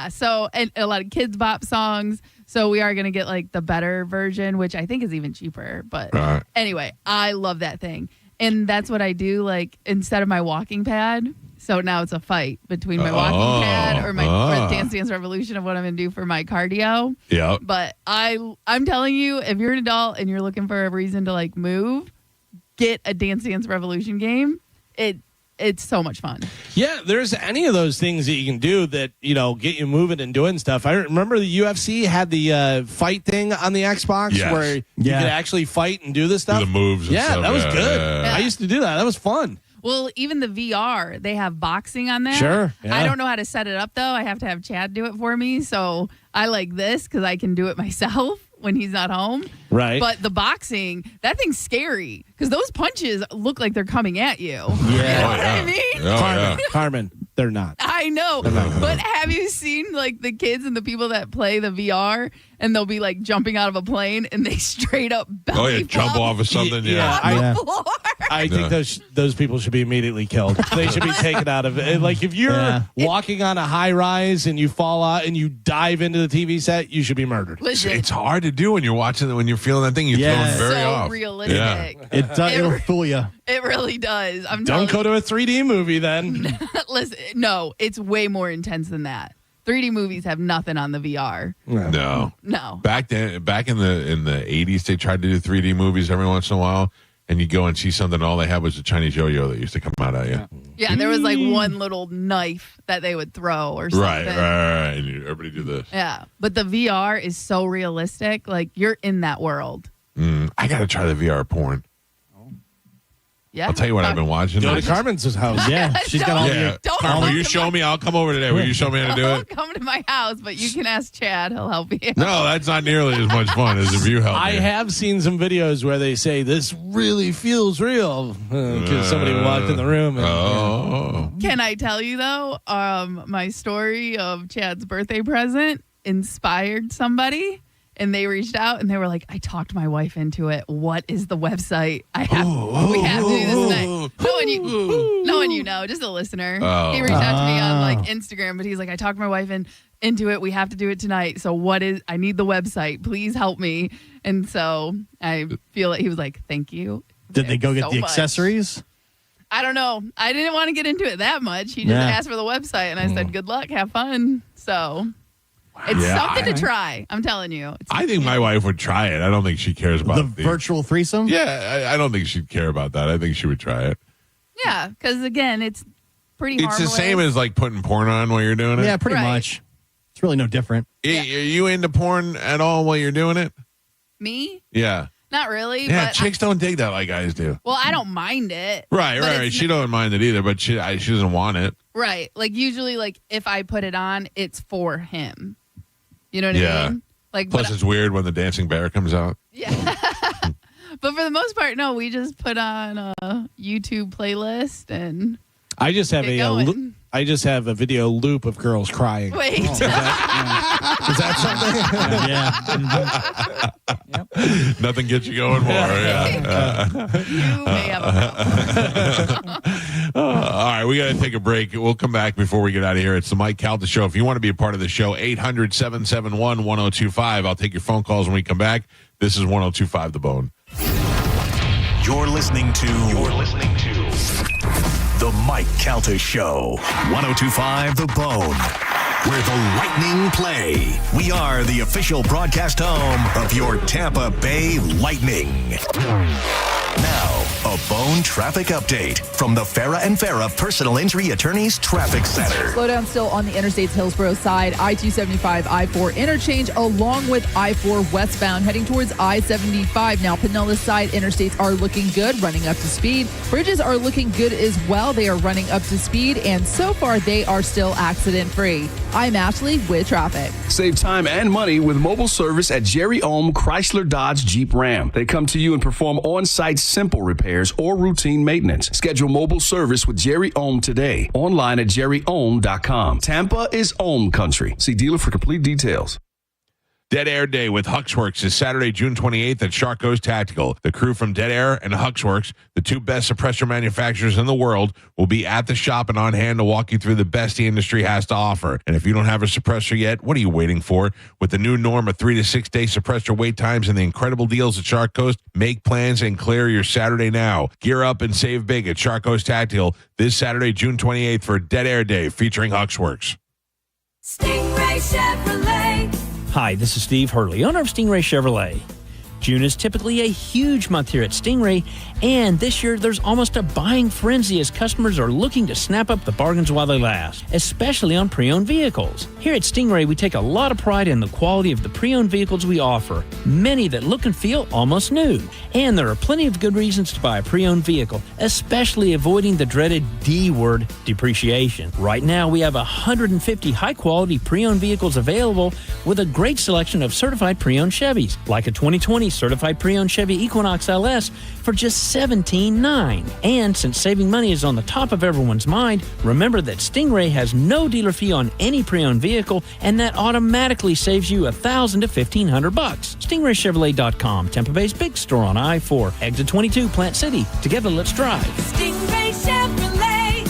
Speaker 1: So, and a lot of kids bop songs. So we are gonna get like the better version, which I think is even cheaper. But anyway, I love that thing. And that's what I do, like, instead of my walking pad. So now it's a fight between my walking pad or my Dance Dance Revolution of what I'm going to do for my cardio.
Speaker 2: Yeah.
Speaker 1: But I'm telling you, if you're an adult and you're looking for a reason to, like, move, get a Dance Dance Revolution game. It's so much fun.
Speaker 12: Yeah, there's any of those things that you can do that, get you moving and doing stuff. I remember the UFC had the fight thing on the Xbox where you could actually fight and do this stuff.
Speaker 2: Do the moves and stuff.
Speaker 12: That was good.
Speaker 1: Yeah.
Speaker 12: I used to do that. That was fun.
Speaker 1: Well, even the VR, they have boxing on there.
Speaker 12: Sure. Yeah.
Speaker 1: I don't know how to set it up, though. I have to have Chad do it for me. So I like this because I can do it myself when he's not home.
Speaker 12: Right.
Speaker 1: But the boxing, that thing's scary because those punches look like they're coming at you.
Speaker 12: Yeah.
Speaker 1: You know what I mean?
Speaker 12: Carmen, they're not.
Speaker 1: I know. But have you seen like the kids and the people that play the VR and they'll be like jumping out of a plane and they straight up belly
Speaker 2: jump off of something.
Speaker 12: I think those people should be immediately killed. They should be taken out of it. Like if you're walking on a high rise and you fall out and you dive into the TV set, you should be murdered.
Speaker 1: Listen,
Speaker 2: it's hard to do when you're watching it, when you're feeling that thing. You're throwing very
Speaker 1: so
Speaker 2: off.
Speaker 1: realistic.
Speaker 2: Yeah.
Speaker 5: It'll fool you.
Speaker 1: It really does.
Speaker 12: Don't go to a 3D movie then.
Speaker 1: Listen, no, it's way more intense than that. 3D movies have nothing on the VR.
Speaker 2: No. Back in the 80s, they tried to do 3D movies every once in a while, and you go and see something, and all they had was a Chinese yo-yo that used to come out at you.
Speaker 1: Yeah, there was like one little knife that they would throw or something.
Speaker 2: Right. And everybody do this.
Speaker 1: Yeah, but the VR is so realistic. Like, you're in that world.
Speaker 2: I got to try the VR porn.
Speaker 1: Yeah.
Speaker 2: I'll tell you what I've been watching.
Speaker 12: Go to Carmen's house. Yeah, she's got all the.
Speaker 2: Carmen, will you show me? I'll come over today. Will you show me how to do it?
Speaker 1: Come to my house, but you can ask Chad. He'll help you.
Speaker 2: No, that's not nearly as much fun as if you help me.
Speaker 12: I have seen some videos where they say this really feels real because somebody walked in the room. And,
Speaker 1: Can I tell you though? My story of Chad's birthday present inspired somebody. And they reached out and they were like, I talked my wife into it. What is the website? We have to do this tonight. No one you know, just a listener. He reached out to me on like Instagram, but he's like, I talked my wife into it. We have to do it tonight. So I need the website. Please help me. And so I feel like he was like, thank you.
Speaker 5: Did they go get the accessories?
Speaker 1: I don't know. I didn't want to get into it that much. He just asked for the website and I said, good luck, have fun. So it's something to try. I'm telling you.
Speaker 2: I think my wife would try it. I don't think she cares about
Speaker 5: the virtual threesome.
Speaker 2: Yeah, I don't think she'd care about that. I think she would try it.
Speaker 1: Yeah, because again, it's pretty
Speaker 2: It's
Speaker 1: harmless.
Speaker 2: the same as like putting porn on while you're doing it.
Speaker 5: Yeah, pretty much. It's really no different.
Speaker 2: Are you into porn at all while you're doing it?
Speaker 1: Me?
Speaker 2: Yeah.
Speaker 1: Not really.
Speaker 2: Yeah,
Speaker 1: but
Speaker 2: chicks don't dig that like guys do.
Speaker 1: Well, I don't mind it.
Speaker 2: Right. She don't mind it either, but she doesn't want it.
Speaker 1: Right. Like usually, like if I put it on, it's for him. You know what I mean? Like,
Speaker 2: plus, it's weird when the dancing bear comes out.
Speaker 1: Yeah. But for the most part, no. We just put on a YouTube playlist and
Speaker 12: I just have
Speaker 1: going.
Speaker 12: I just have a video loop of girls crying.
Speaker 1: Wait.
Speaker 12: Is that
Speaker 2: something? Nothing gets you going more. Yeah.
Speaker 1: You may have a
Speaker 2: all right, we got to take a break. We'll come back before we get out of here. It's the Mike Calta Show. If you want to be a part of the show, 800-771-1025. I'll take your phone calls when we come back. This is 1025 The Bone.
Speaker 7: You're listening to The Mike Calta Show. 102.5 The Bone, where the Lightning play. We are the official broadcast home of your Tampa Bay Lightning. Now, a Bone traffic update from the Farah and Farah Personal Injury Attorneys Traffic Center.
Speaker 10: Slowdown still on the Interstate's Hillsborough side, I-275, I-4 interchange, along with I-4 westbound, heading towards I-75. Now, Pinellas side interstates are looking good, running up to speed. Bridges are looking good as well. They are running up to speed, and so far, they are still accident-free. I'm Ashley with traffic.
Speaker 11: Save time and money with mobile service at Jerry Ohm Chrysler Dodge Jeep Ram. They come to you and perform on-site simple repairs or routine maintenance. Schedule mobile service with Jerry Ohm today. Online at jerryohm.com. Tampa is Ohm country. See dealer for complete details.
Speaker 2: Dead Air Day with Huxworks is Saturday, June 28th at Sharko's Tactical. The crew from Dead Air and Huxworks, the two best suppressor manufacturers in the world, will be at the shop and on hand to walk you through the best the industry has to offer. And if you don't have a suppressor yet, what are you waiting for? With the new norm of 3 to 6 day suppressor wait times and the incredible deals at Shark Coast, make plans and clear your Saturday now. Gear up and save big at Sharko's Tactical this Saturday, June 28th for Dead Air Day featuring Huxworks.
Speaker 13: Stingray Chevrolet.
Speaker 15: Hi, this is Steve Hurley, owner of Stingray Chevrolet. June is typically a huge month here at Stingray, and this year there's almost a buying frenzy as customers are looking to snap up the bargains while they last, especially on pre-owned vehicles. Here at Stingray, we take a lot of pride in the quality of the pre-owned vehicles we offer, many that look and feel almost new. And there are plenty of good reasons to buy a pre-owned vehicle, especially avoiding the dreaded D word, depreciation. Right now, we have 150 high-quality pre-owned vehicles available with a great selection of certified pre-owned Chevys, like a 2020 certified pre-owned Chevy Equinox LS for just $17,900. And since saving money is on the top of everyone's mind, remember that Stingray has no dealer fee on any pre-owned vehicle, and that automatically saves you $1,000 to $1,500. StingrayChevrolet.com, Tampa Bay's big store on I-4, exit 22, Plant City. Together, let's drive.
Speaker 13: Stingray Chevrolet.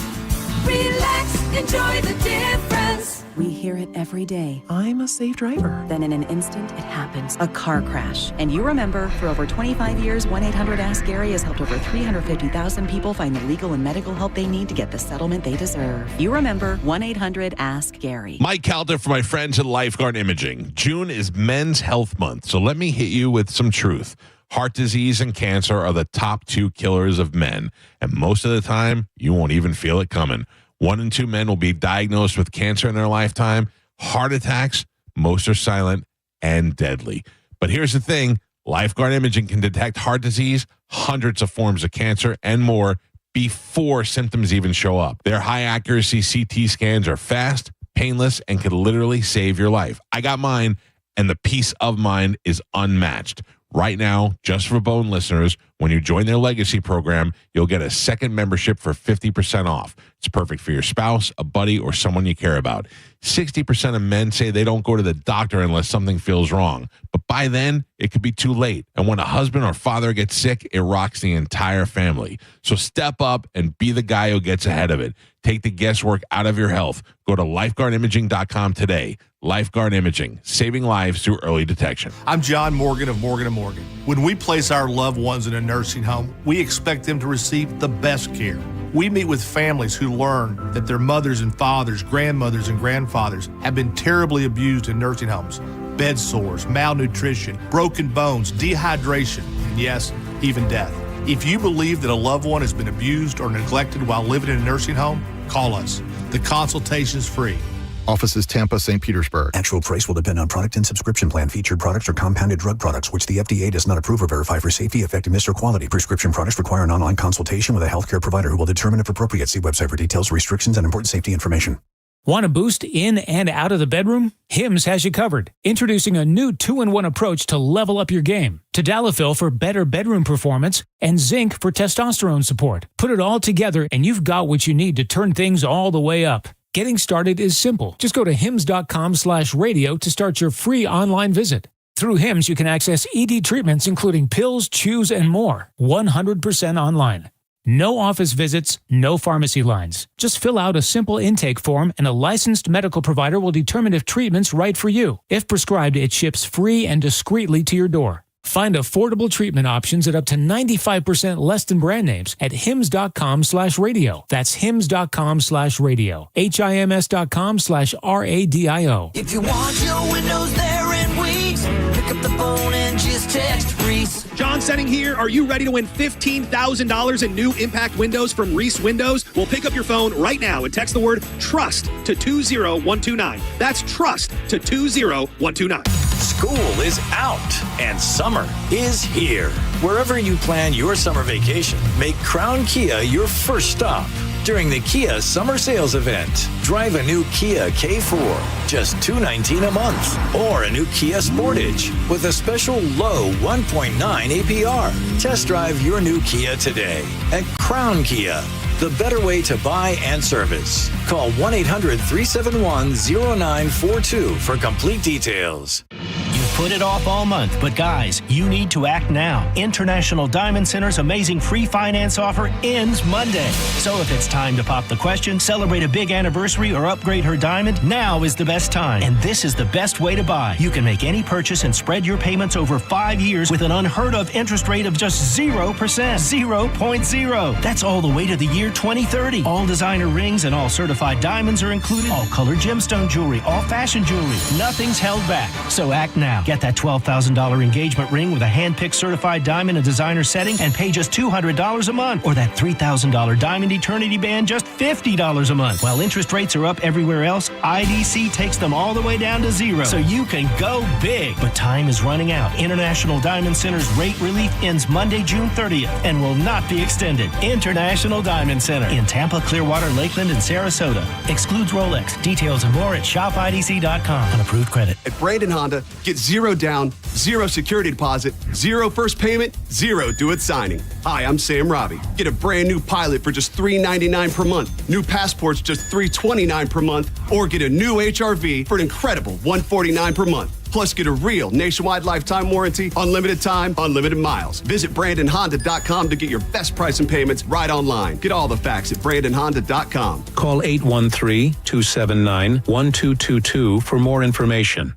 Speaker 13: Relax, enjoy the difference.
Speaker 16: We hear it every day. I'm a safe driver. Then in an instant, it happens. A car crash. And you remember, for over 25 years, 1-800-ASK-GARY has helped over 350,000 people find the legal and medical help they need to get the settlement they deserve. You remember 1-800-ASK-GARY.
Speaker 2: Mike Calta for my friends at Lifeguard Imaging. June is Men's Health Month, so let me hit you with some truth. Heart disease and cancer are the top two killers of men, and most of the time, you won't even feel it coming. 1 in 2 men will be diagnosed with cancer in their lifetime. Heart attacks, most are silent and deadly. But here's the thing, Lifeguard Imaging can detect heart disease, hundreds of forms of cancer, and more before symptoms even show up. Their high-accuracy CT scans are fast, painless, and can literally save your life. I got mine, and the peace of mind is unmatched. Right now, just for Bone listeners, when you join their legacy program, you'll get a second membership for 50% off. It's perfect for your spouse, a buddy, or someone you care about. 60% of men say they don't go to the doctor unless something feels wrong. But by then, it could be too late. And when a husband or father gets sick, it rocks the entire family. So step up and be the guy who gets ahead of it. Take the guesswork out of your health. Go to lifeguardimaging.com today. Lifeguard Imaging, saving lives through early detection.
Speaker 17: I'm John Morgan of Morgan & Morgan. When we place our loved ones in a nursing home, we expect them to receive the best care. We meet with families who learn that their mothers and fathers, grandmothers and grandfathers have been terribly abused in nursing homes. Bed sores, malnutrition, broken bones, dehydration, and yes, even death. If you believe that a loved one has been abused or neglected while living in a nursing home, call us. The consultation is free.
Speaker 25: Offices Tampa, St. Petersburg.
Speaker 20: Actual price will depend on product and subscription plan. Featured products are compounded drug products, which the FDA does not approve or verify for safety, effectiveness, or quality. Prescription products require an online consultation with a healthcare provider who will determine if appropriate. See website for details, restrictions, and important safety information.
Speaker 31: Want a boost in and out of the bedroom? Hims has you covered. Introducing a new 2-in-1 approach to level up your game. Tadalafil for better bedroom performance and zinc for testosterone support. Put it all together and you've got what you need to turn things all the way up. Getting started is simple. Just go to hims.com/radio to start your free online visit. Through Hims, you can access ED treatments including pills, chews, and more. 100% online. No office visits, no pharmacy lines. Just fill out a simple intake form and a licensed medical provider will determine if treatment's right for you. If prescribed, it ships free and discreetly to your door.
Speaker 8: Find affordable treatment options at up to 95% less than brand names at hims.com/radio. That's hims.com/radio. HIMS.com/RADIO.
Speaker 13: If you want your windows there in weeks, pick up the phone and just text Reese.
Speaker 9: John Setting here. Are you ready to win $15,000 in new impact windows from Reese Windows? Well, pick up your phone right now and text the word TRUST to 20129. That's TRUST to 20129.
Speaker 14: School is out and summer is here. Wherever you plan your summer vacation, make Crown Kia your first stop. During the Kia Summer Sales Event, drive a new Kia K4, just $219 a month, or a new Kia Sportage with a special low 1.9 APR. Test drive your new Kia today at Crown Kia, the better way to buy and service. Call 1-800-371-0942 for complete details.
Speaker 18: You've put it off all month, but guys, you need to act now. International Diamond Center's amazing free finance offer ends Monday. So if it's time to pop the question, celebrate a big anniversary, or upgrade her diamond, now is the best time. And this is the best way to buy. You can make any purchase and spread your payments over 5 years with an unheard of interest rate of just 0%. 0.0. That's all the way to the year 2030. All designer rings and all certified diamonds are included. All colored gemstone jewelry, all fashion jewelry. Nothing's held back. So act now. Get that $12,000 engagement ring with a hand-picked certified diamond and designer setting and pay just $200 a month. Or that $3,000 diamond eternity band, just $50 a month. While interest rates are up everywhere else, IDC takes them all the way down to 0. So you can go big. But time is running out. International Diamond Center's rate relief ends Monday, June 30th and will not be extended. International Diamond Center in Tampa, Clearwater, Lakeland, and Sarasota. Excludes Rolex. Details and more at shopidc.com on approved credit.
Speaker 19: At Brandon Honda, get 0 down, 0 security deposit, 0 first payment, 0 do-it signing. Hi, I'm Sam Robbie. Get a brand new Pilot for just $399 per month. New Passports just $329 per month. Or get a new HRV for an incredible $149 per month. Plus, get a real nationwide lifetime warranty, unlimited time, unlimited miles. Visit BrandonHonda.com to get your best price and payments right online. Get all the facts at BrandonHonda.com.
Speaker 31: Call 813-279-1222 for more information.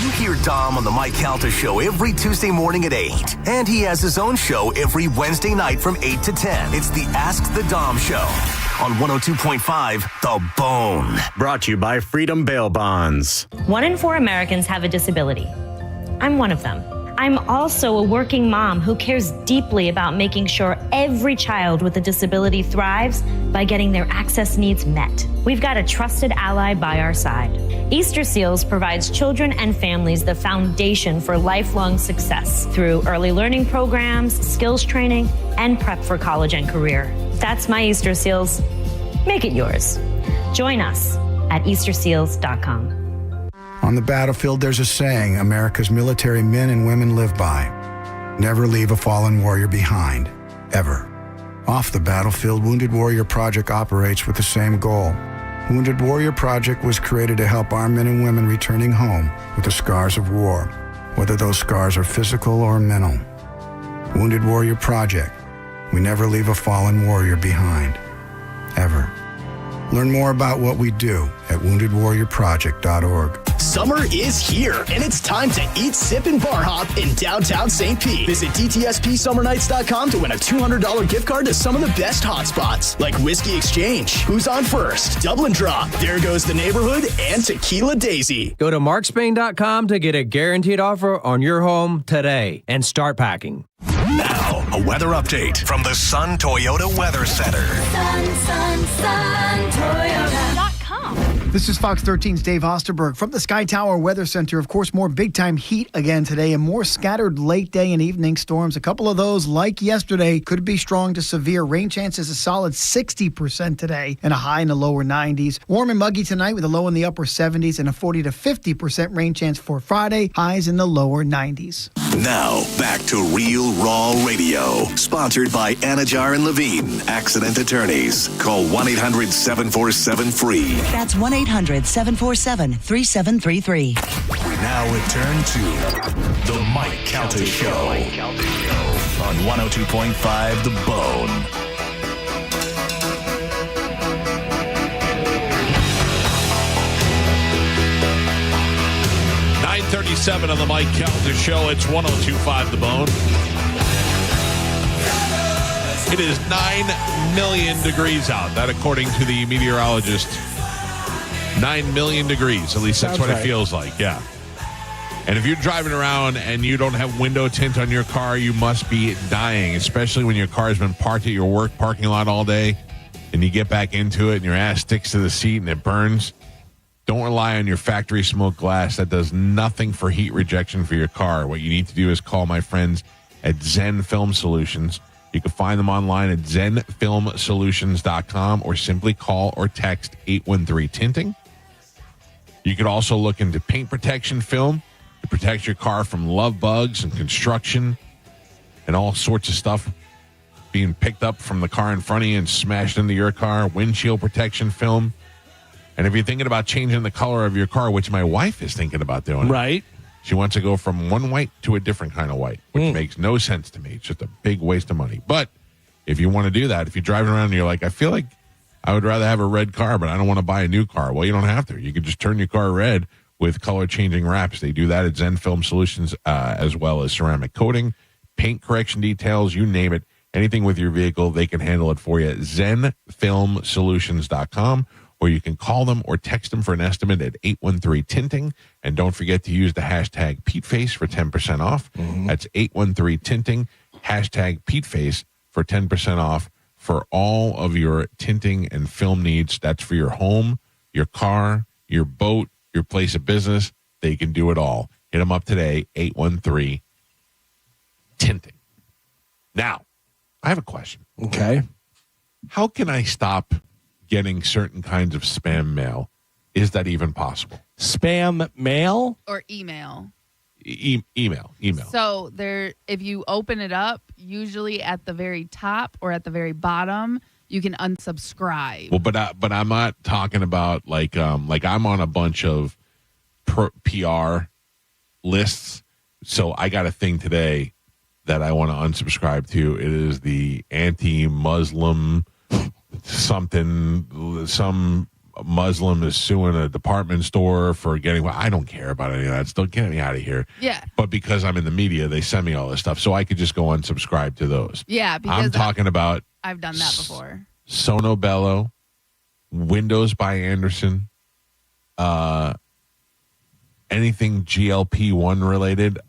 Speaker 7: You hear Dom on the Mike Calta Show every Tuesday morning at 8. And he has his own show every Wednesday night from 8 to 10. It's the Ask the Dom Show on 102.5 The Bone.
Speaker 31: Brought to you by Freedom Bail Bonds.
Speaker 22: 1 in 4 Americans have a disability. I'm one of them. I'm also a working mom who cares deeply about making sure every child with a disability thrives by getting their access needs met. We've got a trusted ally by our side. Easter Seals provides children and families the foundation for lifelong success through early learning programs, skills training, and prep for college and career. That's my Easter Seals. Make it yours. Join us at easterseals.com.
Speaker 26: On the battlefield, there's a saying America's military men and women live by. Never leave a fallen warrior behind, ever. Off the battlefield, Wounded Warrior Project operates with the same goal. Wounded Warrior Project was created to help our men and women returning home with the scars of war, whether those scars are physical or mental. Wounded Warrior Project. We never leave a fallen warrior behind, ever. Learn more about what we do at woundedwarriorproject.org.
Speaker 27: Summer is here, and it's time to eat, sip, and bar hop in downtown St. Pete. Visit DTSPSummerNights.com to win a $200 gift card to some of the best hotspots, like Whiskey Exchange, Who's on First, Double and Drop, There Goes the Neighborhood, and Tequila Daisy.
Speaker 28: Go to markspain.com to get a guaranteed offer on your home today and start packing.
Speaker 7: Now, a weather update from the Sun Toyota Weather Center.
Speaker 13: Sun, Toyota.com.
Speaker 29: This is Fox 13's Dave Osterberg from the Sky Tower Weather Center. Of course, more big-time heat again today and more scattered late day and evening storms. A couple of those, like yesterday, could be strong to severe. Rain chances a solid 60% today and a high in the lower 90s. Warm and muggy tonight with a low in the upper 70s and a 40 to 50% rain chance for Friday. Highs in the lower 90s.
Speaker 7: Now, back to Real Raw Radio. Sponsored by Anajar and Levine, Accident Attorneys. Call 1-800-747-FREE.
Speaker 24: That's 1-800-747-3733.
Speaker 7: We now return to The Mike Calta Show on 102.5 The Bone.
Speaker 2: 6:37 on the Mike Calta Show. It's 102.5 The Bone. It is 9 million degrees out. That, according to the meteorologist, 9 million degrees. At least that's what it feels like. Yeah. And if you're driving around and you don't have window tint on your car, you must be dying, especially when your car has been parked at your work parking lot all day and you get back into it and your ass sticks to the seat and it burns. Don't rely on your factory smoke glass. That does nothing for heat rejection for your car. What you need to do is call my friends at Zen Film Solutions. You can find them online at zenfilmsolutions.com or simply call or text 813-TINTING. You could also look into paint protection film to protect your car from love bugs and construction and all sorts of stuff being picked up from the car in front of you and smashed into your car. Windshield protection film. And if you're thinking about changing the color of your car, which my wife is thinking about doing.
Speaker 1: Right.
Speaker 2: She wants to go from one white to a different kind of white, which makes no sense to me. It's just a big waste of money. But if you want to do that, if you're driving around and you're like, I feel like I would rather have a red car, but I don't want to buy a new car. Well, you don't have to. You can just turn your car red with color-changing wraps. They do that at Zen Film Solutions, as well as ceramic coating, paint correction details, you name it. Anything with your vehicle, they can handle it for you. ZenFilmSolutions.com. Or you can call them or text them for an estimate at 813-TINTING. And don't forget to use the hashtag PeteFace for 10% off. That's 813-TINTING, hashtag PeteFace for 10% off for all of your tinting and film needs. That's for your home, your car, your boat, your place of business. They can do it all. Hit them up today, 813-TINTING. Now, I have a question.
Speaker 1: Okay.
Speaker 2: How can I stop getting certain kinds of spam mail? Is that even possible?
Speaker 1: Spam mail?
Speaker 3: Or email.
Speaker 2: Email.
Speaker 3: So if you open it up, usually at the very top or at the very bottom, you can unsubscribe.
Speaker 2: Well, but I'm not talking about like I'm on a bunch of PR lists. So I got a thing today that I want to unsubscribe to. It is the anti-Muslim something. Some Muslim is suing a department store for getting. Well, I don't care about any of that. Still, get me out of here.
Speaker 3: Yeah.
Speaker 2: But because I'm in the media, they send me all this stuff, so I could just go unsubscribe to those.
Speaker 3: Yeah, because
Speaker 2: I'm talking about.
Speaker 3: I've done that before.
Speaker 2: Sono Bello, Windows by Anderson, anything GLP-1 related.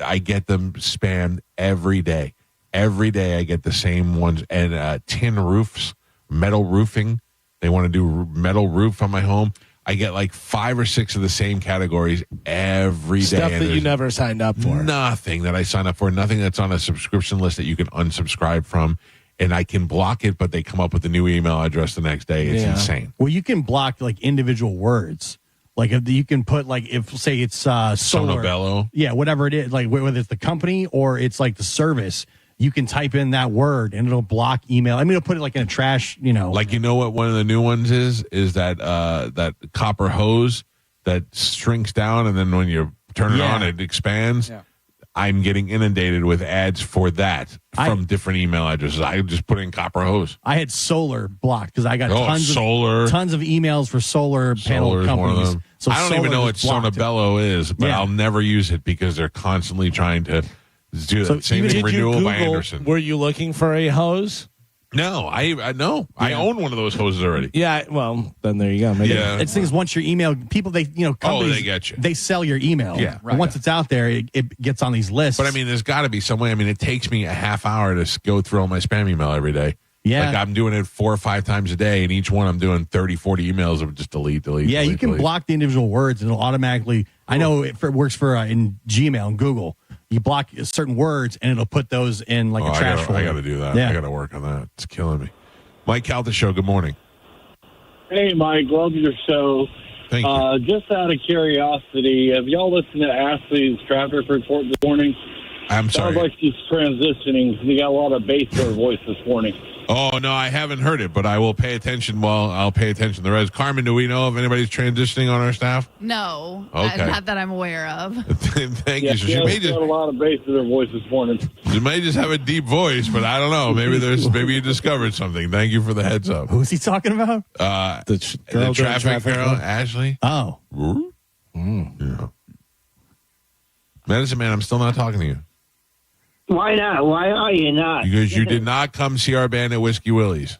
Speaker 2: I get them spammed every day. Every day I get the same ones. And tin roofs, metal roofing. They want to do metal roof on my home. I get like 5 or 6 of the same categories every day.
Speaker 1: Stuff that you never signed up for.
Speaker 2: Nothing that I sign up for. Nothing that's on a subscription list that you can unsubscribe from. And I can block it, but they come up with a new email address the next day. It's insane.
Speaker 4: Well, you can block like individual words. Like if you can put like if say it's solar,
Speaker 2: Sonobello.
Speaker 4: Yeah, whatever it is, like whether it's the company or it's like the service, you can type in that word and it'll block email. I mean, it'll put it like in a trash,
Speaker 2: Like, you know what one of the new ones is that that copper hose that shrinks down and then when you turn it on, it expands. Yeah. I'm getting inundated with ads for that from different email addresses. I just put in copper hose.
Speaker 4: I had solar blocked because I got tons of emails for solar panel companies.
Speaker 2: So I don't even know what Sonobello is, but I'll never use it because they're constantly trying to do that. Same thing, renewal by Anderson.
Speaker 1: Were you looking for a hose?
Speaker 2: No, I own one of those hoses already.
Speaker 1: Yeah, well, then there you go. Maybe.
Speaker 2: Yeah.
Speaker 4: It's things once your email, people, companies,
Speaker 2: they get you.
Speaker 4: They sell your email.
Speaker 2: Yeah.
Speaker 4: Right. And once it's out there, it gets on these lists.
Speaker 2: But I mean, there's got to be some way. I mean, it takes me a half hour to go through all my spam email every day.
Speaker 4: Yeah.
Speaker 2: Like I'm doing it 4 or 5 times a day, and each one I'm doing 30, 40 emails of just delete.
Speaker 4: Yeah, you can block the individual words, and it'll automatically. I know it works for in Gmail and Google. You block certain words, and it'll put those in like a trash folder.
Speaker 2: I got to do that.
Speaker 4: Yeah.
Speaker 2: I got to work on that. It's killing me. Mike Calta Show, good morning.
Speaker 5: Hey, Mike, love your show.
Speaker 2: Thank you.
Speaker 5: Just out of curiosity, have y'all listened to Ashley's traffic report this morning?
Speaker 2: I'm sorry.
Speaker 5: Sounds like she's transitioning. You got a lot of bass in her voice this morning.
Speaker 2: Oh, no, I haven't heard it, but I will pay attention. Well, I'll pay attention to the rest. Carmen, do we know if anybody's transitioning on our staff?
Speaker 3: No.
Speaker 2: Okay.
Speaker 3: Not that I'm aware of.
Speaker 2: Thank you. So
Speaker 5: she may just got a lot of bass in her voice this morning.
Speaker 2: She may just have a deep voice, but I don't know. Maybe you discovered something. Thank you for the heads up.
Speaker 4: Who's he talking about?
Speaker 2: The traffic girl, Ashley.
Speaker 4: Oh.
Speaker 2: Yeah. Medicine Man, I'm still not talking to you.
Speaker 6: Why not? Why are you not?
Speaker 2: Because you did not come see our band at Whiskey Willie's.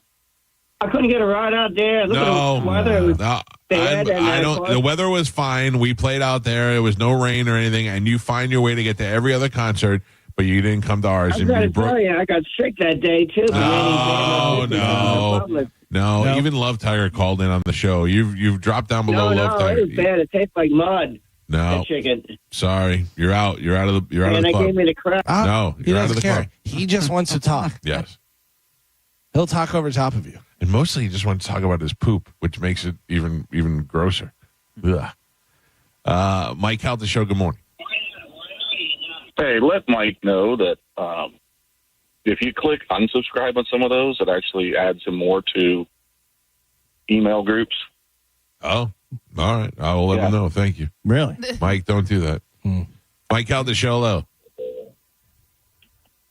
Speaker 6: I couldn't get a ride out there. Look at the weather. It was bad, and
Speaker 2: I don't. The weather was fine. We played out there. It was no rain or anything, and you find your way to get to every other concert, but you didn't come to ours.
Speaker 6: I got to tell you, I got sick that day too.
Speaker 2: No. Even Love Tiger called in on the show. You've dropped down below Love Tiger.
Speaker 6: It was bad. It tastes like mud.
Speaker 2: No,
Speaker 6: that chicken.
Speaker 2: Sorry, you're out. You're out of the. You're out of the club.
Speaker 6: And they gave me the crap.
Speaker 2: No,
Speaker 1: he
Speaker 2: you're out of the
Speaker 1: doesn't care.
Speaker 2: club.
Speaker 1: He just wants to talk.
Speaker 2: Yes,
Speaker 1: he'll talk over top of you.
Speaker 2: And mostly, he just wants to talk about his poop, which makes it even grosser. Ugh. Mike Calta show. Good morning.
Speaker 31: Hey, let Mike know that if you click unsubscribe on some of those, it actually adds him more to email groups.
Speaker 2: Oh, all right. I will let him know. Thank you.
Speaker 4: Really?
Speaker 2: Mike, don't do that. Mike Calta show. Hello.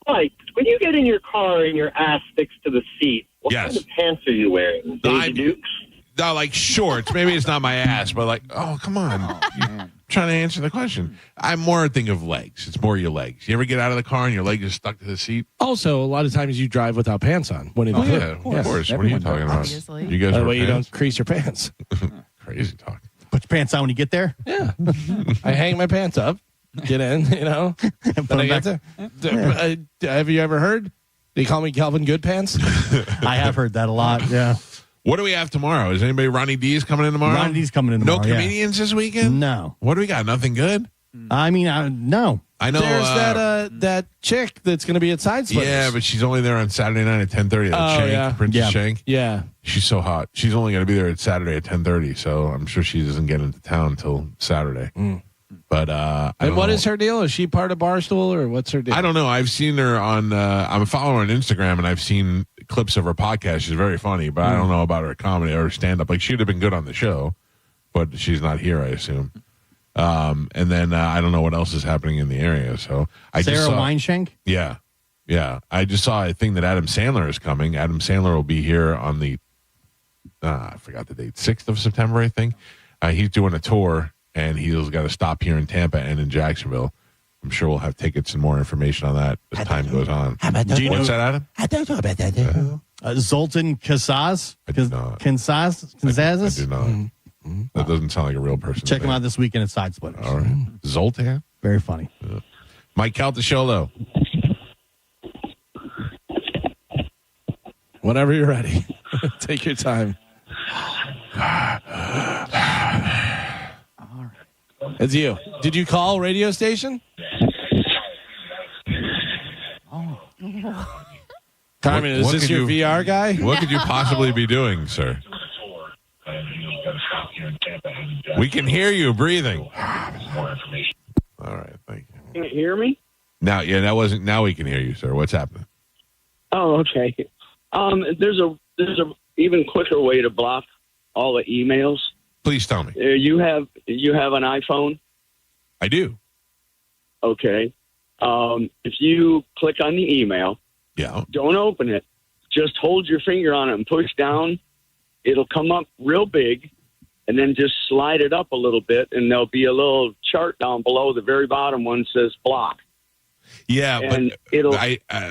Speaker 10: Mike, when you get in your car and your ass sticks to the seat, what kind of pants are you wearing? Daisy Dukes?
Speaker 2: No, like shorts. Maybe it's not my ass, but like, oh, come on. You're trying to answer the question. I'm more thinking of legs. It's more your legs. You ever get out of the car and your leg is stuck to the seat?
Speaker 1: Also, a lot of times you drive without pants on. When
Speaker 2: Of course. What are you talking about?
Speaker 3: Obviously.
Speaker 2: You guys
Speaker 1: that
Speaker 2: wear
Speaker 1: way you
Speaker 2: pants?
Speaker 1: don't crease your pants.
Speaker 2: Crazy talk.
Speaker 4: Put your pants on when you get there.
Speaker 1: Yeah. I hang my pants up, get in, then I get there. Have you ever heard? They call me Calvin Good Pants.
Speaker 4: I have heard that a lot. Yeah.
Speaker 2: What do we have tomorrow? Is anybody Ronnie D's coming in tomorrow?
Speaker 4: Ronnie D's coming in tomorrow.
Speaker 2: No comedians this weekend?
Speaker 4: No.
Speaker 2: What do we got? Nothing good?
Speaker 4: I mean, no.
Speaker 2: I know.
Speaker 1: There's that chick that's going to be at Side Splitters.
Speaker 2: Yeah, but she's only there on Saturday night at 10:30. Shank, Princess Shank.
Speaker 1: Yeah.
Speaker 2: She's so hot. She's only going to be there at Saturday at 10:30, so I'm sure she doesn't get into town until Saturday. But
Speaker 1: and what is her deal? Is she part of Barstool or what's her deal?
Speaker 2: I don't know. I've seen her on. I'm following her on Instagram, and I've seen clips of her podcast. She's very funny, but I don't know about her comedy or stand up. Like she'd have been good on the show, but she's not here, I assume. And then I don't know what else is happening in the area. So
Speaker 4: Sarah Weinshank?
Speaker 2: Yeah. I just saw a thing that Adam Sandler is coming. Adam Sandler will be here on the I forgot the date, 6th of September, I think. He's doing a tour, and he's got to stop here in Tampa and in Jacksonville. I'm sure we'll have tickets and more information on that as time goes on.
Speaker 4: Do you
Speaker 2: What's
Speaker 4: know-
Speaker 2: that, Adam?
Speaker 4: I don't know about that. Zoltan Kassaz? Kansas?
Speaker 2: I do not. That doesn't sound like a real person.
Speaker 4: Check him out this weekend at Side Splitters.
Speaker 2: All right. Zoltan?
Speaker 4: Very funny.
Speaker 2: Mike Calta show, though.
Speaker 1: Whenever you're ready. Take your time. It's you. Did you call radio station? Carmen, is this your VR guy?
Speaker 2: What could you possibly be doing, sir? We can hear you breathing. All right, thank you.
Speaker 10: Can't hear me?
Speaker 2: Now we can hear you, sir. What's happening?
Speaker 10: Oh, okay. There's a even quicker way to block all the emails.
Speaker 2: Please tell me.
Speaker 10: You have an iPhone?
Speaker 2: I do.
Speaker 10: Okay. If you click on the email, don't open it. Just hold your finger on it and push down. It'll come up real big, and then just slide it up a little bit, and there'll be a little chart down below. The very bottom one says block.
Speaker 2: Yeah,
Speaker 10: And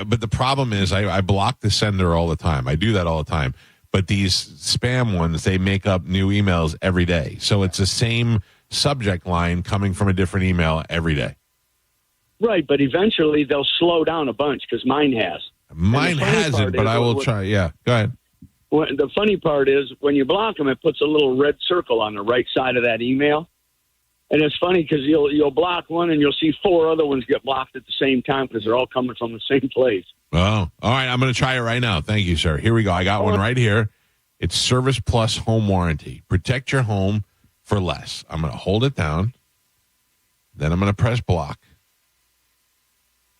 Speaker 2: but the problem is I block the sender all the time. I do that all the time. But these spam ones, they make up new emails every day. So it's the same subject line coming from a different email every day.
Speaker 10: Right, but eventually they'll slow down a bunch because mine has.
Speaker 2: Mine hasn't, but I will try. Yeah, go ahead.
Speaker 10: Well, the funny part is when you block them, it puts a little red circle on the right side of that email. And it's funny because you'll block one and you'll see 4 other ones get blocked at the same time because they're all coming from the same place.
Speaker 2: Oh, all right. I'm going to try it right now. Thank you, sir. Here we go. I got one right here. It's Service Plus Home Warranty. Protect your home for less. I'm going to hold it down. Then I'm going to press block.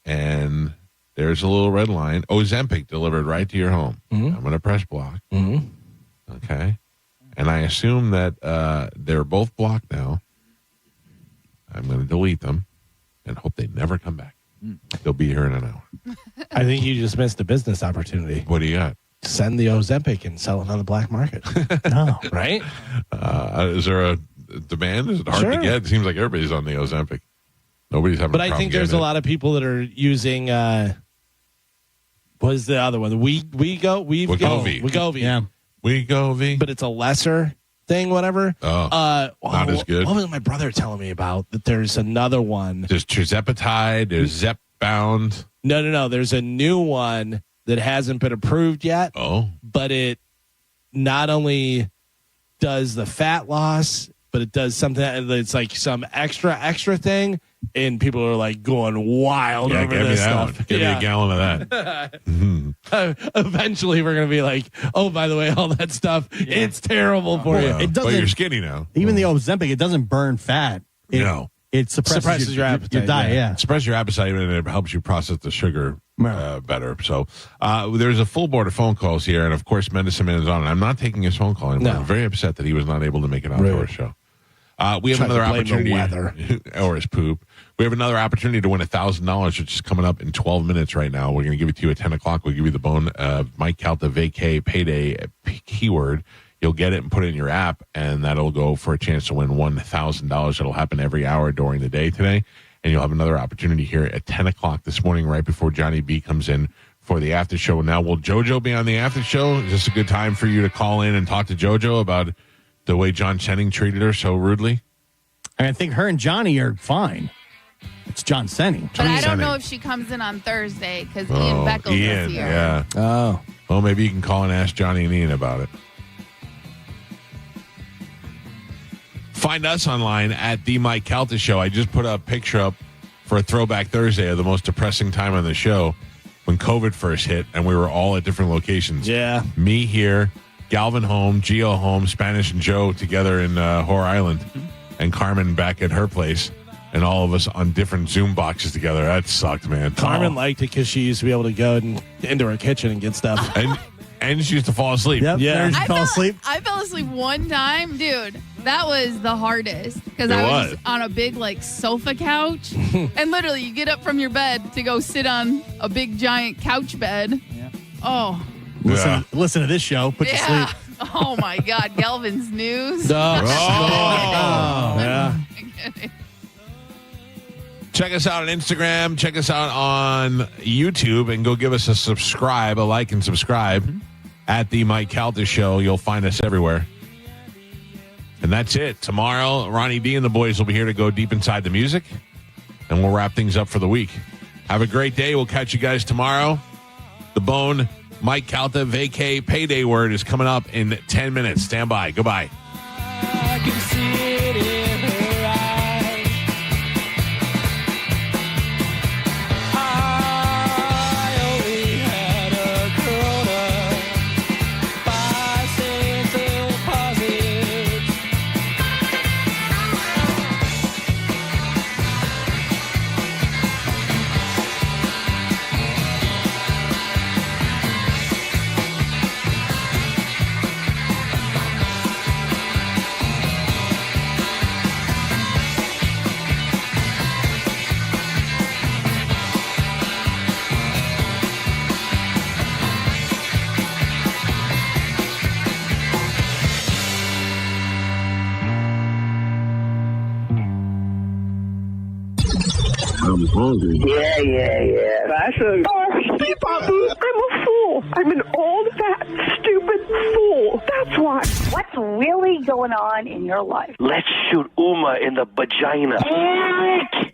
Speaker 2: And there's a little red line. Ozempic delivered right to your home. I'm going to press block. Okay. And I assume that they're both blocked now. I'm going to delete them and hope they never come back. They'll be here in an hour.
Speaker 1: I think you just missed a business opportunity.
Speaker 2: What do you got?
Speaker 1: Send the Ozempic and sell it on the black market.
Speaker 4: No.
Speaker 1: Right?
Speaker 2: Is there a demand? Is it hard to get? It seems like everybody's on the Ozempic. Nobody's having.
Speaker 1: But I think there's a lot of people that are using. What is the other one? Wegovy.
Speaker 2: Yeah. Wegovy.
Speaker 1: But it's a lesser thing, whatever.
Speaker 2: Oh, not as good.
Speaker 1: What was my brother telling me about? That there's another one.
Speaker 2: There's tirzepatide. There's Zepbound.
Speaker 1: No. There's a new one that hasn't been approved yet.
Speaker 2: Oh.
Speaker 1: But it not only does the fat loss, but it does something it's like some extra thing, and people are like going wild over this stuff.
Speaker 2: Give me a gallon of that.
Speaker 1: Eventually, we're gonna be like, oh, by the way, all that stuff, it's terrible for you.
Speaker 4: It doesn't.
Speaker 2: But you're skinny now.
Speaker 4: Even the Ozempic, it doesn't burn fat. It suppresses
Speaker 1: your appetite.
Speaker 4: Your diet, yeah.
Speaker 2: Suppresses your appetite, and it helps you process the sugar better. So there's a full board of phone calls here, and of course, Medicine Man is on. And I'm not taking his phone call anymore.
Speaker 1: No.
Speaker 2: I'm very upset that he was not able to make an outdoor show. We have another opportunity, or his poop. We have another opportunity to win $1,000, which is coming up in 12 minutes right now. We're going to give it to you at 10 o'clock. We'll give you the bone Mike Calta Vacay Payday keyword. You'll get it and put it in your app, and that'll go for a chance to win $1,000. It'll happen every hour during the day today, and you'll have another opportunity here at 10 o'clock this morning, right before Johnny B comes in for the after show. Now, will JoJo be on the after show? Is this a good time for you to call in and talk to JoJo about the way John Senning treated her so rudely?
Speaker 4: I think her and Johnny are fine. It's John Senning.
Speaker 3: But I don't know if she comes in on Thursday because Ian Beckles is here.
Speaker 2: Yeah.
Speaker 1: Oh.
Speaker 2: Well, maybe you can call and ask Johnny and Ian about it. Find us online at The Mike Calta Show. I just put a picture up for a Throwback Thursday of the most depressing time on the show when COVID first hit and we were all at different locations.
Speaker 1: Yeah.
Speaker 2: Me here, Galvin home, Gio home, Spanish and Joe together in Whore Island, and Carmen back at her place, and all of us on different Zoom boxes together. That sucked, man.
Speaker 1: Carmen liked it because she used to be able to go into her kitchen and get stuff.
Speaker 2: And she used to fall asleep.
Speaker 4: Yep. Yeah.
Speaker 3: I fell asleep one time, dude. That was the hardest because I was on a big sofa couch, and literally you get up from your bed to go sit on a big giant couch bed. Yeah. Oh.
Speaker 4: Listen to this show. Put you to sleep.
Speaker 3: Oh my God, Galvin's news.
Speaker 2: Yeah. Check us out on Instagram. Check us out on YouTube, and go give us a subscribe, a like and subscribe at The Mike Calta Show. You'll find us everywhere. And that's it. Tomorrow, Ronnie D and the boys will be here to go deep inside the music, and we'll wrap things up for the week. Have a great day. We'll catch you guys tomorrow. The Bone, Mike Calta, Vacay, Payday word is coming up in 10 minutes. Stand by. Goodbye.
Speaker 13: I can see it in her eyes. I only had a Corona, 5 cents deposits.
Speaker 6: I'm hungry.
Speaker 8: Yeah. That's a... Oh, Steve, I'm a fool. I'm an old, fat, stupid fool. That's why.
Speaker 11: What's really going on in your life?
Speaker 8: Let's shoot Uma in the vagina.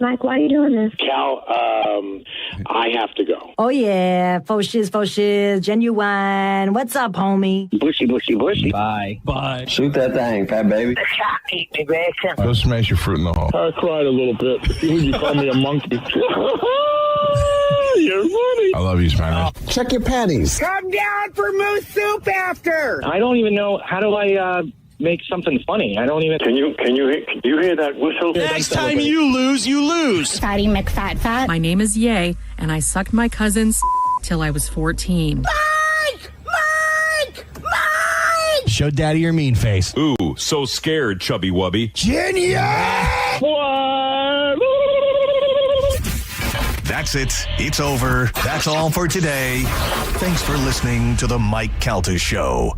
Speaker 11: Mike, why are you doing this?
Speaker 10: Cal, I have to go.
Speaker 11: Oh, yeah. Faux shiz, genuine. What's up, homie?
Speaker 8: Bushy.
Speaker 10: Bye.
Speaker 8: Shoot that thing, fat baby.
Speaker 11: Eat me, Grayson.
Speaker 10: Go smash your fruit in the hall. I cried a little bit. You call me a monkey. You're funny.
Speaker 2: I love you, Spanish.
Speaker 8: Check your panties.
Speaker 11: Come down for moose soup after.
Speaker 10: I don't even know, how do I make something funny? I don't even... Can you hear that whistle?
Speaker 12: Next time you lose.
Speaker 11: Fatty McFat.
Speaker 15: My name is Ye, and I sucked my cousin's till I was 14.
Speaker 11: Mike!
Speaker 4: Show daddy your mean face.
Speaker 12: Ooh, so scared, chubby wubby.
Speaker 7: That's it. It's over. That's all for today. Thanks for listening to The Mike Calta Show.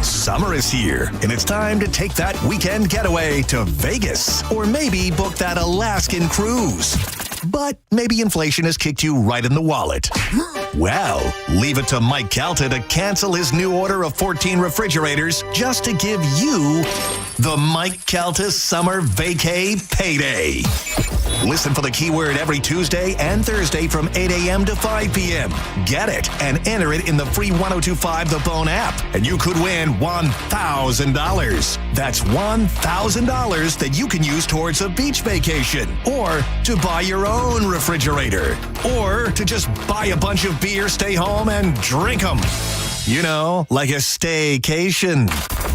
Speaker 7: Summer is here, and it's time to take that weekend getaway to Vegas, or maybe book that Alaskan cruise. But maybe inflation has kicked you right in the wallet. Well, leave it to Mike Calta to cancel his new order of 14 refrigerators just to give you the Mike Calta Summer Vacay Payday. Listen for the keyword every Tuesday and Thursday from 8 a.m. to 5 p.m. Get it and enter it in the free 1025 The Bone app, and you could win $1,000. That's $1,000 that you can use towards a beach vacation, or to buy your own refrigerator, or to just buy a bunch of beer, stay home, and drink them. You know, like a staycation.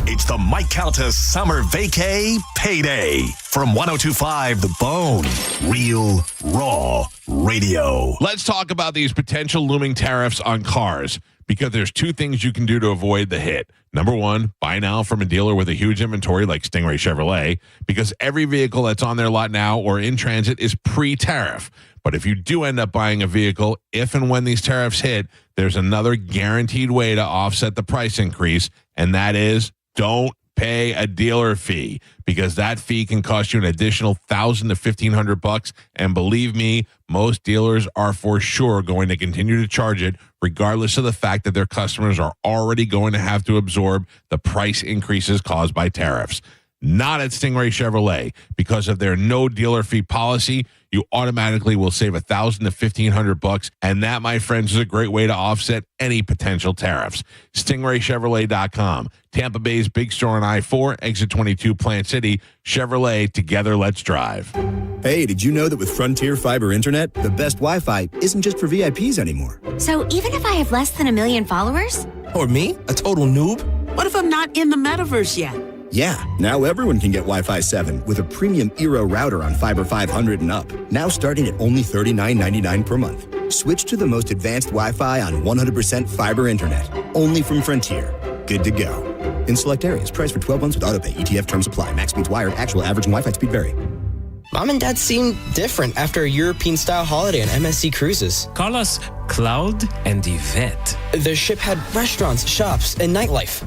Speaker 7: It's the Mike Calta Summer Vacay Payday from 1025 The Bone. Real, raw radio.
Speaker 2: Let's talk about these potential looming tariffs on cars, because there's two things you can do to avoid the hit. Number one, buy now from a dealer with a huge inventory like Stingray Chevrolet, because every vehicle that's on their lot now or in transit is pre-tariff. But if you do end up buying a vehicle, if and when these tariffs hit, there's another guaranteed way to offset the price increase, and that is don't pay a dealer fee, because that fee can cost you an additional $1,000 to $1,500. And believe me, most dealers are for sure going to continue to charge it, regardless of the fact that their customers are already going to have to absorb the price increases caused by tariffs. Not at Stingray Chevrolet. Because of their no dealer fee policy, you automatically will save $1,000 to $1,500, and that, my friends, is a great way to offset any potential tariffs. StingrayChevrolet.com, Tampa Bay's big store on I-4, exit 22, Plant City. Chevrolet, together, let's drive.
Speaker 9: Hey, did you know that with Frontier Fiber Internet, the best Wi-Fi isn't just for VIPs anymore?
Speaker 14: So even if I have less than 1 million followers?
Speaker 9: Or me, a total noob?
Speaker 16: What if I'm not in the metaverse yet?
Speaker 9: Yeah, now everyone can get Wi-Fi 7 with a premium Eero router on Fiber 500 and up. Now starting at only $39.99 per month. Switch to the most advanced Wi-Fi on 100% fiber internet. Only from Frontier. Good to go. In select areas, price for 12 months with autopay. ETF terms apply. Max speeds wired. Actual average and Wi-Fi speed vary.
Speaker 17: Mom and Dad seem different after a European-style holiday on MSC Cruises.
Speaker 18: Call us Cloud and Yvette.
Speaker 17: The ship had restaurants, shops, and nightlife.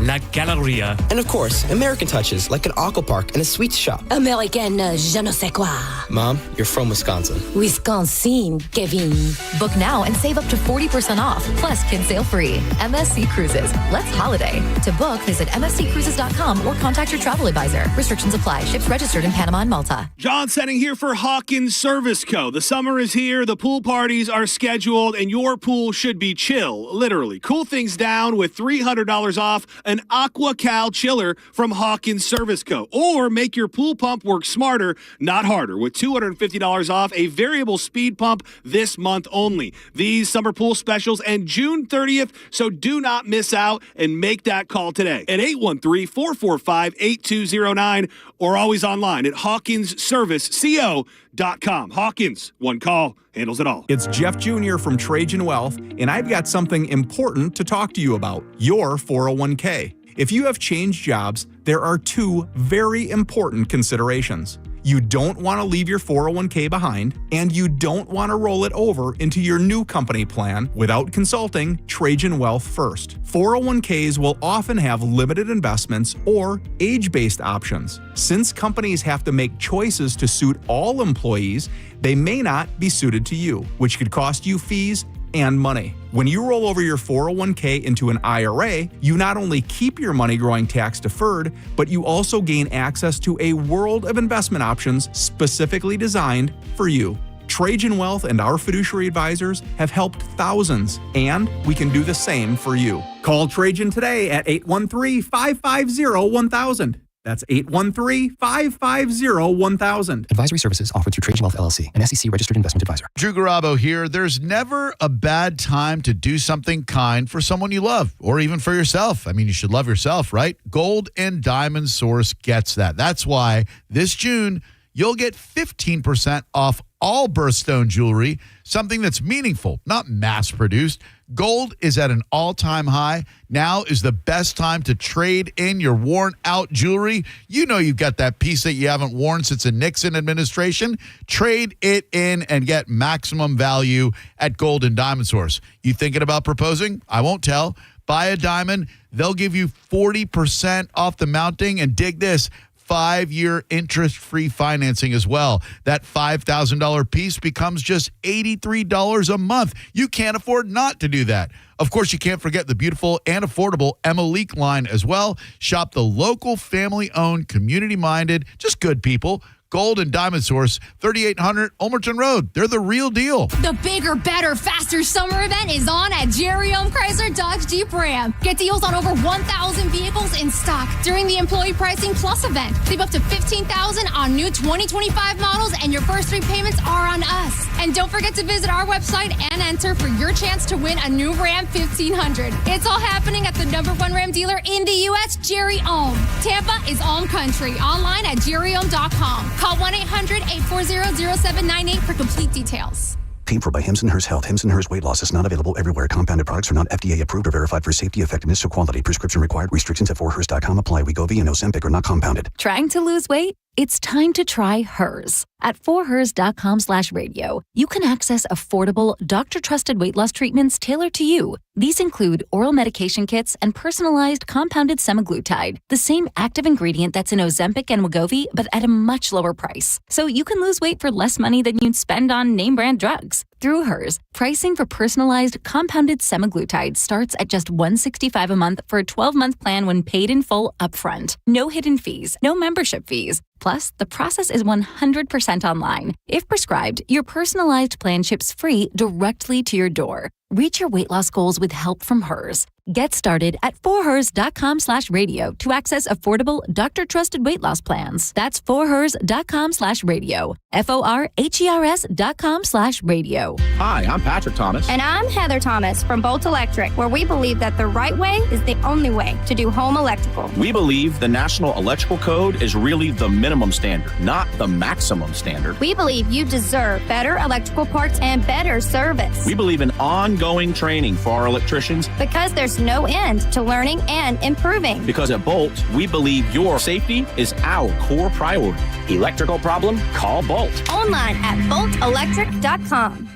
Speaker 18: La Galleria.
Speaker 17: And of course, American touches, like an aqua park and a sweets shop.
Speaker 14: American je ne sais quoi.
Speaker 17: Mom, you're from Wisconsin.
Speaker 14: Wisconsin, Kevin.
Speaker 19: Book now and save up to 40% off, plus kids sail free. MSC Cruises. Let's holiday. To book, visit msccruises.com or contact your travel advisor. Restrictions apply. Ships registered in Panama and Malta.
Speaker 20: John Setting here for Hawkins Service Co. The summer is here, the pool parties are scheduled, and your pool should be chill, literally. Cool things down with $300 off an AquaCal chiller from Hawkins Service Co. Or make your pool pump work smarter, not harder, with $250 off a variable speed pump this month only. These summer pool specials end June 30th, so do not miss out and make that call today at 813-445-8209 or always online at HawkinsServiceCO.com. Hawkins, one call, handles it all.
Speaker 21: It's Jeff Jr. from Trajan Wealth, and I've got something important to talk to you about, your 401k. If you have changed jobs, there are two very important considerations. You don't want to leave your 401k behind, and you don't want to roll it over into your new company plan without consulting Trajan Wealth first. 401ks will often have limited investments or age-based options. Since companies have to make choices to suit all employees, they may not be suited to you, which could cost you fees and money. When you roll over your 401k into an IRA, you not only keep your money growing tax deferred, but you also gain access to a world of investment options specifically designed for you. Trajan Wealth and our fiduciary advisors have helped thousands, and we can do the same for you. Call Trajan today at 813-550-1000. That's 813-550-1000.
Speaker 27: Advisory services offered through Trajan Wealth LLC, an SEC registered investment advisor.
Speaker 23: Drew Garabo here. There's never a bad time to do something kind for someone you love, or even for yourself. I mean, you should love yourself, right? Gold and Diamond Source gets that. That's why this June, you'll get 15% off all birthstone jewelry, something that's meaningful, not mass-produced. Gold is at an all-time high. Now is the best time to trade in your worn-out jewelry. You know you've got that piece that you haven't worn since the Nixon administration. Trade it in and get maximum value at Gold and Diamond Source. You thinking about proposing? I won't tell. Buy a diamond. They'll give you 40% off the mounting, and dig this, 5-year interest-free financing as well. That $5,000 piece becomes just $83 a month. You can't afford not to do that. Of course, you can't forget the beautiful and affordable Emma Leak line as well. Shop the local, family-owned, community-minded, just good people. Gold and Diamond Source, 3800 Ulmerton Road. They're the real deal.
Speaker 1: The bigger, better, faster summer event is on at Jerry Ohm Chrysler Dodge Jeep Ram. Get deals on over 1,000 vehicles in stock during the Employee Pricing Plus event. Save up to $15,000 on new 2025 models, and your first 3 payments are on us. And don't forget to visit our website and enter for your chance to win a new Ram 1500. It's all happening at the #1 Ram dealer in the U.S., Jerry Ohm. Tampa is Ohm Country. Online at jerryohm.com. Call 1-800-840-0798 for complete details.
Speaker 3: Paid for by Hims & Hers Health. Hims & Hers weight loss is not available everywhere. Compounded products are not FDA approved or verified for safety, effectiveness, or quality. Prescription required. Restrictions at 4hers.com apply. Wegovy and Ozempic are not compounded.
Speaker 5: Trying to lose weight? It's time to try Hers. At 4hers.com/radio, you can access affordable, doctor-trusted weight loss treatments tailored to you. These include oral medication kits and personalized compounded semaglutide, the same active ingredient that's in Ozempic and Wegovy, but at a much lower price. So you can lose weight for less money than you'd spend on name-brand drugs. Through Hers, pricing for personalized compounded semaglutide starts at just $165 a month for a 12-month plan when paid in full upfront. No hidden fees, no membership fees. Plus, the process is 100% online. If prescribed, your personalized plan ships free directly to your door. Reach your weight loss goals with help from Hers. Get started at 4hers.com/radio to access affordable, doctor-trusted weight loss plans. That's 4hers.com/radio. FORHERS.com/radio.
Speaker 22: Hi, I'm Patrick Thomas.
Speaker 24: And I'm Heather Thomas from Bolt Electric, where we believe that the right way is the only way to do home electrical.
Speaker 22: We believe the National Electrical Code is really the minimum standard, not the maximum standard.
Speaker 24: We believe you deserve better electrical parts and better service.
Speaker 22: We believe in ongoing training for our electricians
Speaker 24: because there's no end to learning and improving.
Speaker 22: Because at Bolt, we believe your safety is our core priority. Electrical problem? Call Bolt.
Speaker 24: Online at boltelectric.com.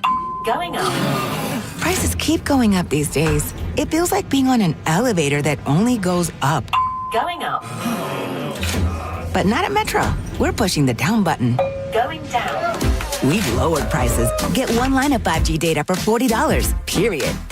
Speaker 25: Going up. Prices keep going up these days. It feels like being on an elevator that only goes up. Going up. But not at Metro. We're pushing the down button. Going down. We've lowered prices. Get one line of 5G data for $40, period.